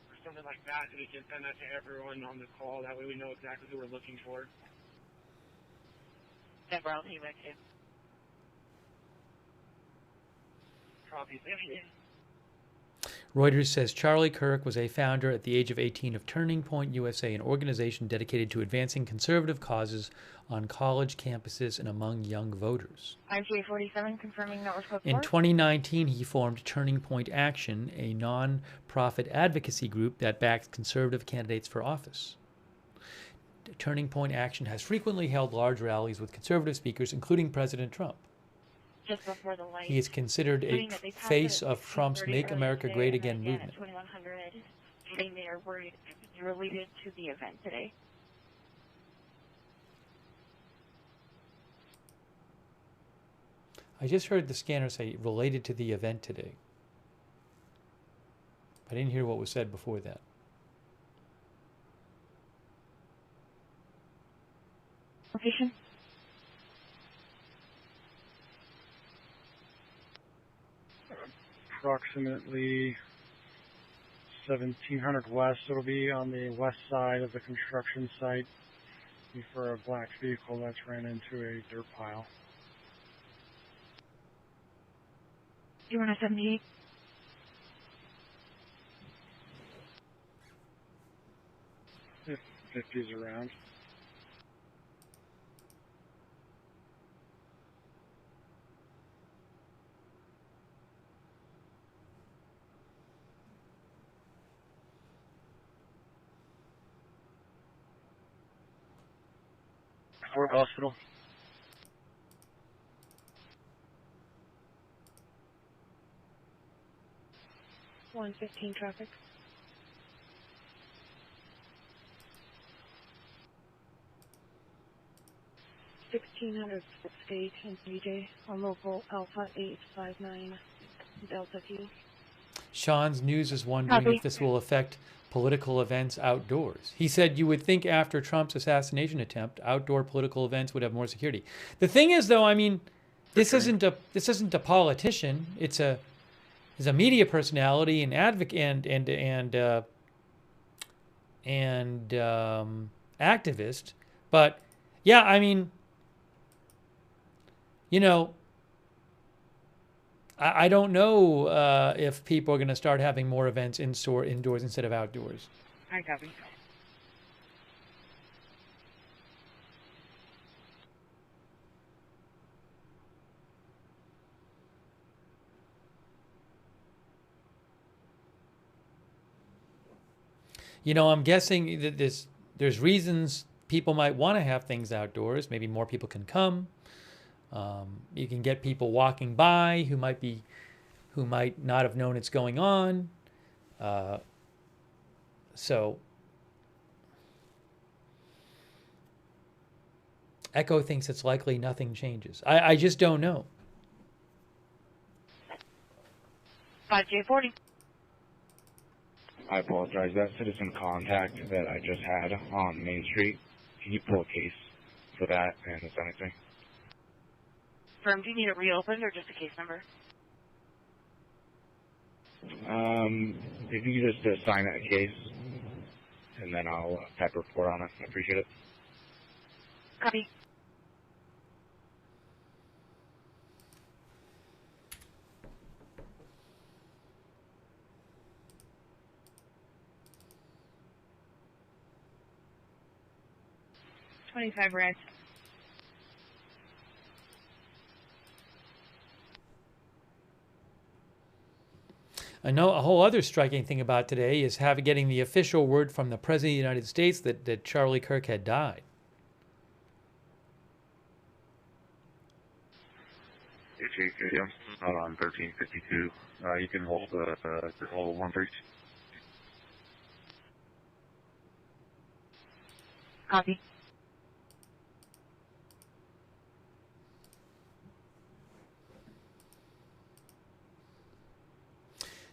Or something like that, so we can send that to everyone on the call. That way we know exactly who we're looking for. Denver, I'll see you back too. Reuters says Charlie Kirk was a founder at the age of 18 of Turning Point USA, an organization dedicated to advancing conservative causes on college campuses and among young voters. IJ47 confirming network report. In 2019, he formed Turning Point Action, a non-profit advocacy group that backs conservative candidates for office. Turning Point Action has frequently held large rallies with conservative speakers, including President Trump. Just before the light. He is considered a face of Trump's Make America Great Again movement. At 2100, saying they are worried it's related to the event today. I just heard the scanner say related to the event today. I didn't hear what was said before that. Location? Approximately 1700 west. It'll be on the west side of the construction site for a black vehicle that's ran into a dirt pile. You were on 78? If 50's around. Fort Hospital. 115 traffic. State and DJ on local Alpha 859 Delta Q. Sean's News is wondering Copy. if this will affect political events outdoors. He said you would think after Trump's assassination attempt, outdoor political events would have more security. The thing is, though, I mean, this isn't a politician. It's a media personality and advocate and activist. But yeah, I mean, you know, I don't know if people are going to start having more events indoors instead of outdoors. I copy. You know, I'm guessing that there's reasons people might want to have things outdoors. Maybe more people can come. You can get people walking by who might not have known it's going on. So Echo thinks it's likely nothing changes. I just don't know. 5J40. I apologize. That citizen contact that I just had on Main Street, can you pull a case for that and if anything? Firm, do you need it reopened or just a case number? If you could just assign that case, and then I'll type a report on it. I appreciate it. Copy. $25 red. I know a whole other striking thing about today is getting the official word from the President of the United States that Charlie Kirk had died. I'm not on 1352. You can hold hold 13. Copy.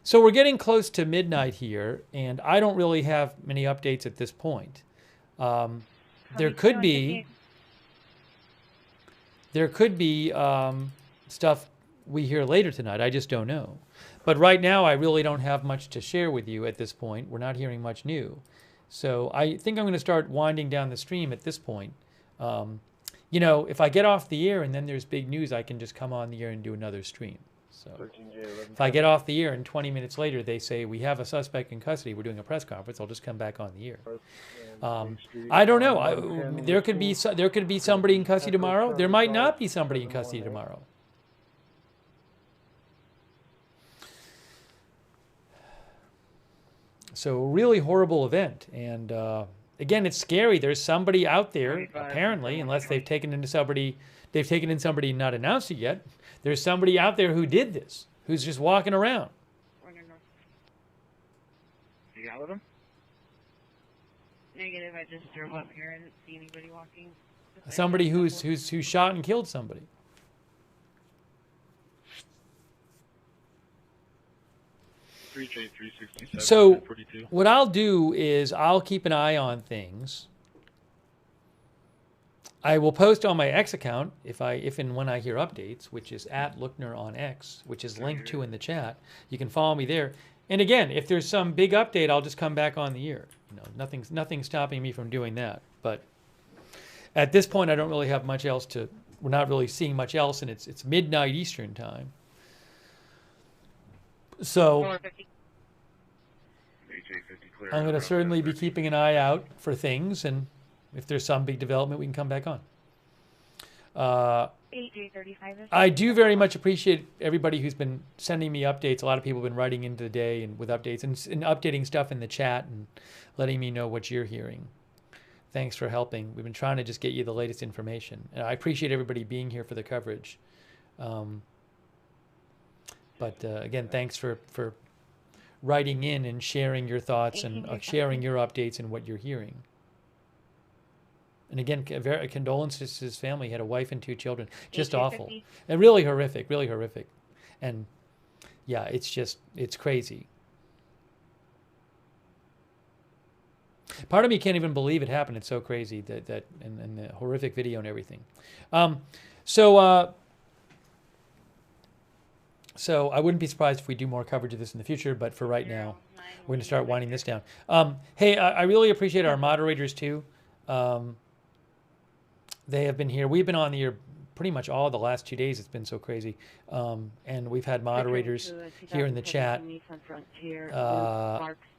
So we're getting close to midnight here, and I don't really have many updates at this point. There could be stuff we hear later tonight. I just don't know. But right now, I really don't have much to share with you at this point. We're not hearing much new. So I think I'm going to start winding down the stream at this point. You know, if I get off the air and then there's big news, I can just come on the air and do another stream. So if I get off the air and 20 minutes later they say we have a suspect in custody, we're doing a press conference, I'll just come back on the air. I don't know. There could be somebody in custody tomorrow. There might not be somebody in custody tomorrow. So really horrible event, and again, it's scary. There's somebody out there apparently, unless they've taken in somebody and not announced it yet. There's somebody out there who did this, who's just walking around. You got with him? Negative. I just drove up here and didn't see anybody walking. Somebody who's shot and killed somebody. So what I'll do is I'll keep an eye on things. I will post on my X account if and when I hear updates, which is @Lookner on X, which is linked to in the chat. You can follow me there. And again, if there's some big update, I'll just come back on the air. You know, nothing's stopping me from doing that. But at this point, I don't really have much else to. We're not really seeing much else, and it's midnight Eastern time. So I'm going to certainly be keeping an eye out for things, and if there's some big development, we can come back on. I do very much appreciate everybody who's been sending me updates. A lot of people have been writing into the day and with updates and updating stuff in the chat and letting me know what you're hearing. Thanks for helping. We've been trying to just get you the latest information. And I appreciate everybody being here for the coverage. But again, thanks for writing in and sharing your thoughts and sharing your updates and what you're hearing. And again, condolences to his family. He had a wife and 2 children. Just awful. And really horrific, really horrific. And yeah, it's crazy. Part of me can't even believe it happened. It's so crazy that and the horrific video and everything. So I wouldn't be surprised if we do more coverage of this in the future, but for right now, we're going to start winding this down. Hey, I really appreciate our moderators too. They have been here. We've been on the air pretty much all the last 2 days. It's been so crazy. And we've had moderators here in the chat, you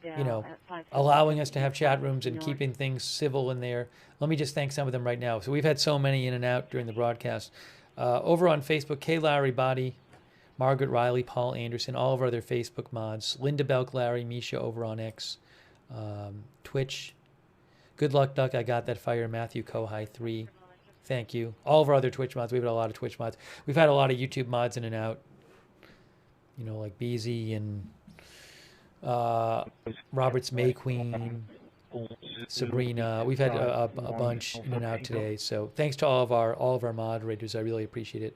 know, allowing us to have chat rooms and keeping things civil in there. Let me just thank some of them right now. So we've had so many in and out during the broadcast. Over on Facebook, Kay Larry Body, Margaret Riley, Paul Anderson, all of our other Facebook mods, Linda Belk, Larry, Misha over on X, Twitch, Good Luck Duck, I Got That Fire, Matthew Kohai 3, thank you. All of our other Twitch mods, we've had a lot of Twitch mods. We've had a lot of YouTube mods in and out, you know, like BZ and Roberts May Queen, Sabrina. We've had a bunch in and out today. So thanks to all of our moderators. I really appreciate it.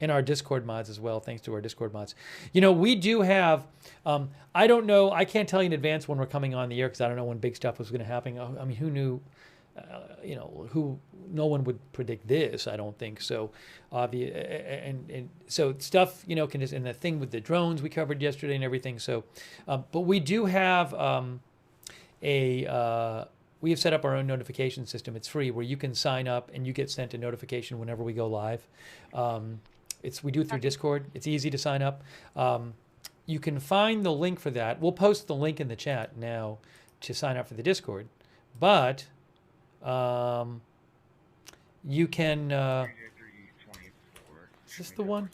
And our Discord mods as well. Thanks to our Discord mods. You know, we do have, I don't know, I can't tell you in advance when we're coming on the air because I don't know when big stuff was going to happen. I mean, who knew, you know, no one would predict this, I don't think. So, and so stuff, you know, can just, and the thing with the drones we covered yesterday and everything. So, but we do have we have set up our own notification system. It's free where you can sign up and you get sent a notification whenever we go live. We do it through Discord. It's easy to sign up. You can find the link for that. We'll post the link in the chat now to sign up for the Discord. But you can. Is this the one?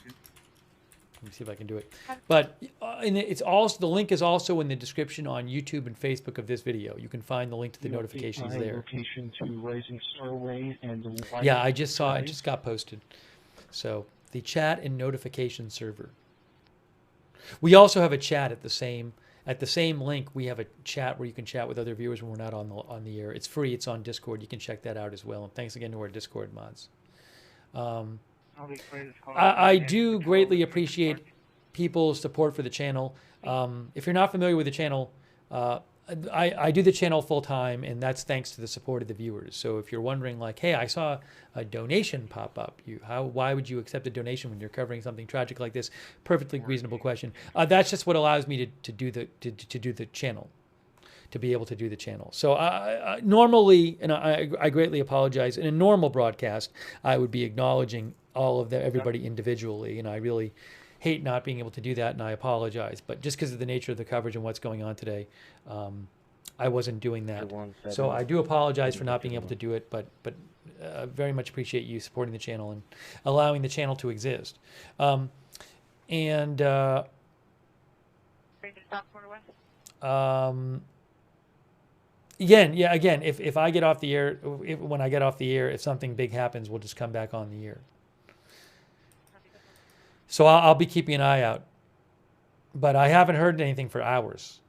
Let me see if I can do it. But it's also the link is also in the description on YouTube and Facebook of this video. You can find the link to the notifications there. Location to Rising Starway and yeah, I just saw it. Just got posted. So the chat and notification server. We also have a chat at the same link. We have a chat where you can chat with other viewers when we're not on the air. It's free. It's on Discord. You can check that out as well. And thanks again to our Discord mods. I do greatly appreciate people's support for the channel. If you're not familiar with the channel, I do the channel full time, and that's thanks to the support of the viewers. So if you're wondering, like, hey, I saw a donation pop up, why would you accept a donation when you're covering something tragic like this? Perfectly reasonable question. That's just what allows me to do the channel. To be able to do the channel. So normally, and I greatly apologize, in a normal broadcast, I would be acknowledging all of everybody individually, and I really hate not being able to do that, and I apologize. But just because of the nature of the coverage and what's going on today, I wasn't doing that. So I do apologize for not being able to do it, but very much appreciate you supporting the channel and allowing the channel to exist. Again, if I get off the air, when I get off the air, if something big happens, we'll just come back on the air. So I'll be keeping an eye out. But I haven't heard anything for hours.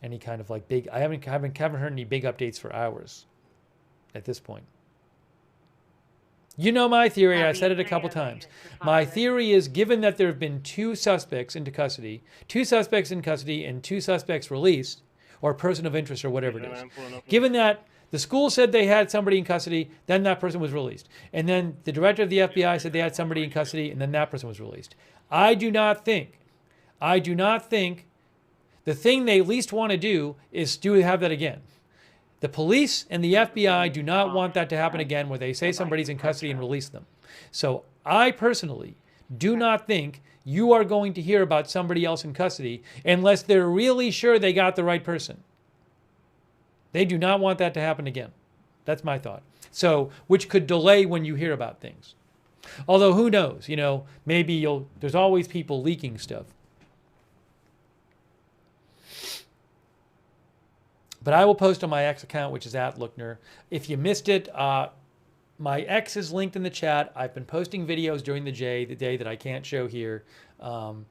Any kind of like big, I haven't heard any big updates for hours at this point. You know my theory, I said it a couple times. My theory is, given that there have been 2 suspects in custody, and 2 suspects released, or person of interest, or whatever it is. Given that the school said they had somebody in custody, then that person was released. And then the director of the FBI said they had somebody in custody, and then that person was released. I do not think the thing they least want to do is have that again. The police and the FBI do not want that to happen again, where they say somebody's in custody and release them. So I personally do not think you are going to hear about somebody else in custody unless they're really sure they got the right person. They do not want that to happen again. That's my thought. So, which could delay when you hear about things. Although who knows, maybe there's always people leaking stuff. But I will post on my X account, which is @Lookner. If you missed it, my X is linked in the chat. I've been posting videos during the day that I can't show here. So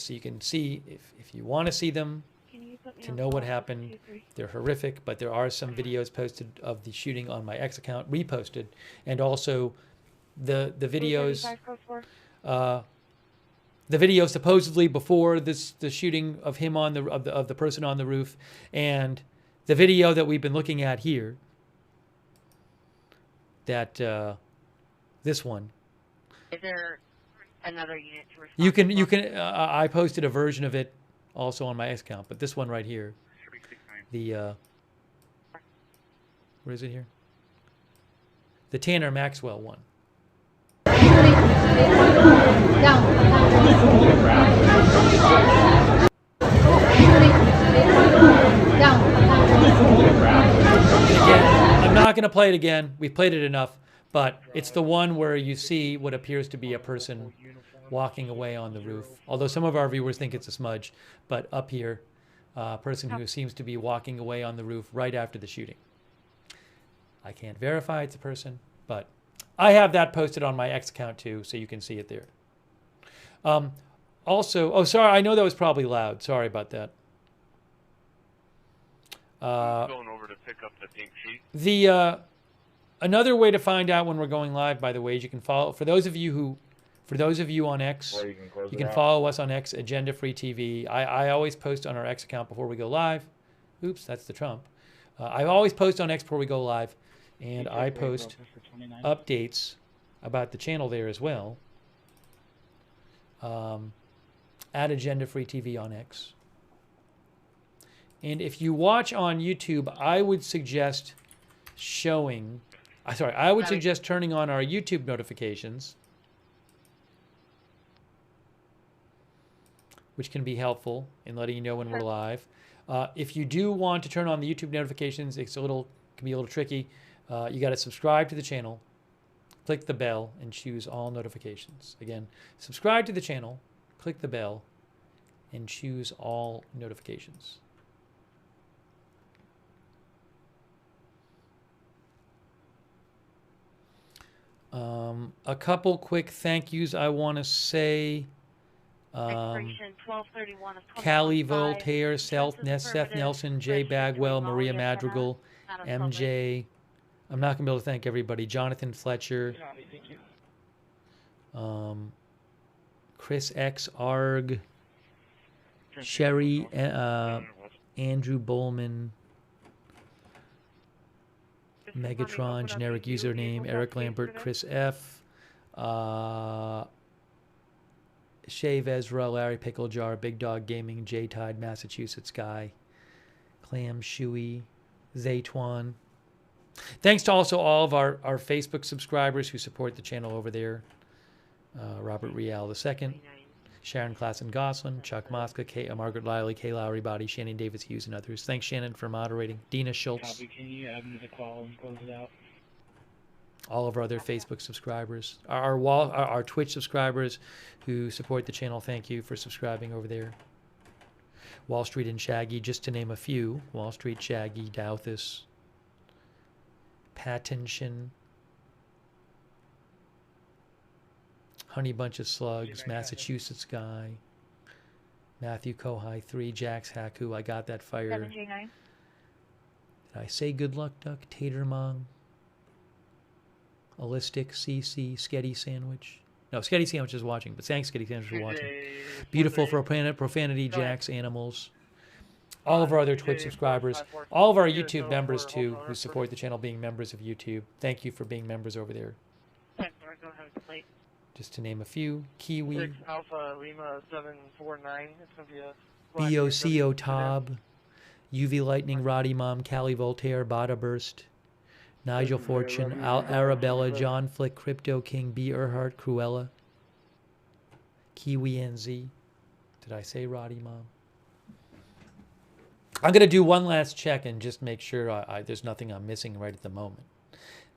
you can see, if you want to see them, to know what happened. They're horrific, but there are some videos posted of the shooting on my X account, reposted. And also the videos... The video supposedly before the shooting of him of the person on the roof, and the video that we've been looking at here. That this one. Is there another unit to respond? You can. I posted a version of it also on my X account, but this one right here. The where is it here? The Tanner Maxwell one. Again, I'm not going to play it again. We've played it enough, but it's the one where you see what appears to be a person walking away on the roof. Although some of our viewers think it's a smudge, but up here, a person who seems to be walking away on the roof right after the shooting. I can't verify it's a person, but I have that posted on my X account too, so you can see it there. Also, oh, sorry, I know that was probably loud. Sorry about that. Going over to pick up the pink sheet. Another way to find out when we're going live, by the way, is you can follow, for those of you on X, you can follow us on X, Agenda Free TV. I always post on our X account before we go live. Oops, that's the Trump. I always post on X before we go live, and I post updates about the channel there as well. At Agenda Free TV on X. And if you watch on YouTube, I would suggest turning on our YouTube notifications, which can be helpful in letting you know when we're live. If you do want to turn on the YouTube notifications, it can be a little tricky. You got to subscribe to the channel, click the bell, and choose all notifications. Again, subscribe to the channel, click the bell, and choose all notifications. A couple quick thank yous I want to say. Callie Voltaire, Seth Nelson, Jay Bagwell, Maria Madrigal, MJ. I'm not going to be able to thank everybody. Jonathan Fletcher. Chris X. Arg. Sherry. Andrew Bowman. Megatron, generic username, Eric Lambert, Chris F. Shave Ezra, Larry Pickle Jar, Big Dog Gaming, J-Tide, Massachusetts Guy, Clam Shuey, Zaytwan. Thanks to also all of our Facebook subscribers who support the channel over there. Robert Rial II. Sharon Klassen-Goslin, Chuck Mosca, Margaret Liley, Kay Lowry Body, Shannon Davis Hughes, and others. Thanks, Shannon, for moderating. Dina Schultz. Copy. Can you add me to the call and close it out? All of our other Facebook subscribers, our Twitch subscribers who support the channel, thank you for subscribing over there. Wall Street and Shaggy, just to name a few. Wall Street, Shaggy, Douthis, Pattinson, Honey Bunch of Slugs, Massachusetts Guy, Matthew Kohai 3, Jax Haku, I Got That Fire. 7J9. Did I say Good Luck Duck, Tatermong, Allistic, CC, Sketty Sandwich? No, Sketty Sandwich is watching, but thanks, Sketty Sandwich, for watching. Beautiful for Profanity, Jax, Animals. All of our other Twitch subscribers, all of our YouTube members too, who support the channel being members of YouTube. Thank you for being members over there. Go ahead, plate. Just to name a few. Kiwi, 6 Alpha Lima 749. It's going to be a BOCO Tob, UV Lightning, Roddy Mom, Callie Voltaire, Bada Burst, Nigel Fortune, Arabella, John Flick, Crypto King, B. Earhart, Cruella, Kiwi NZ. Did I say Roddy Mom? I'm going to do one last check and just make sure there's nothing I'm missing right at the moment.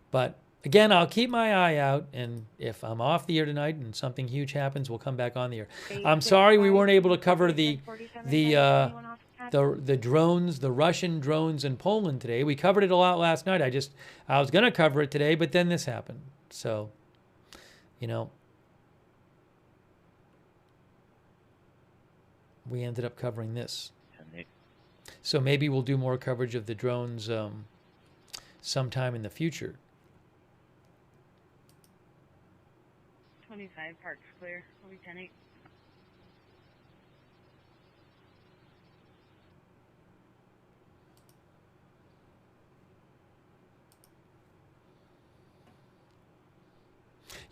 But again, I'll keep my eye out, and if I'm off the air tonight and something huge happens, we'll come back on the air. I'm sorry we weren't able to cover the drones, the Russian drones in Poland today. We covered it a lot last night. I was going to cover it today, but then this happened. So, you know, we ended up covering this. So maybe we'll do more coverage of the drones sometime in the future. 25 parks clear. We'll be 10-8.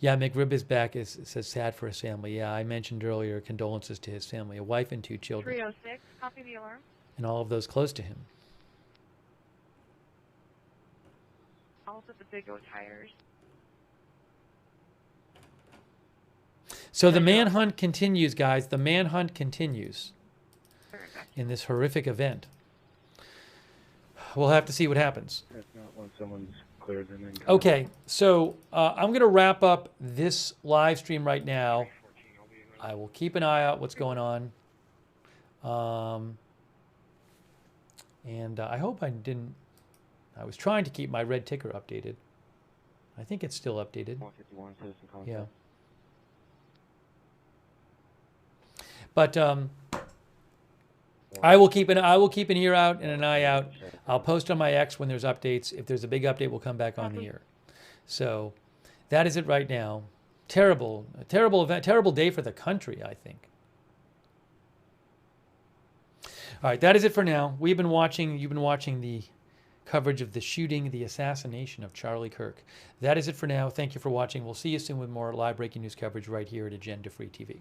Yeah, McRib is back. It says sad for his family. Yeah, I mentioned earlier condolences to his family, a wife and 2 children. 306, copy the alarm. And all of those close to him. Also the Big O tires. So the manhunt continues, guys. The manhunt continues in this horrific event. We'll have to see what happens. If not, when someone's cleared, then Okay, so I'm going to wrap up this live stream right now. I will keep an eye out what's going on. And I hope I didn't... I was trying to keep my red ticker updated. I think it's still updated. 151 citizen contact. Yeah. But I will keep an ear out and an eye out. I'll post on my X when there's updates. If there's a big update, we'll come back on the air. So that is it right now. Terrible event, terrible day for the country, I think. All right, that is it for now. You've been watching the coverage of the shooting, the assassination of Charlie Kirk. That is it for now. Thank you for watching. We'll see you soon with more live breaking news coverage right here at Agenda Free TV.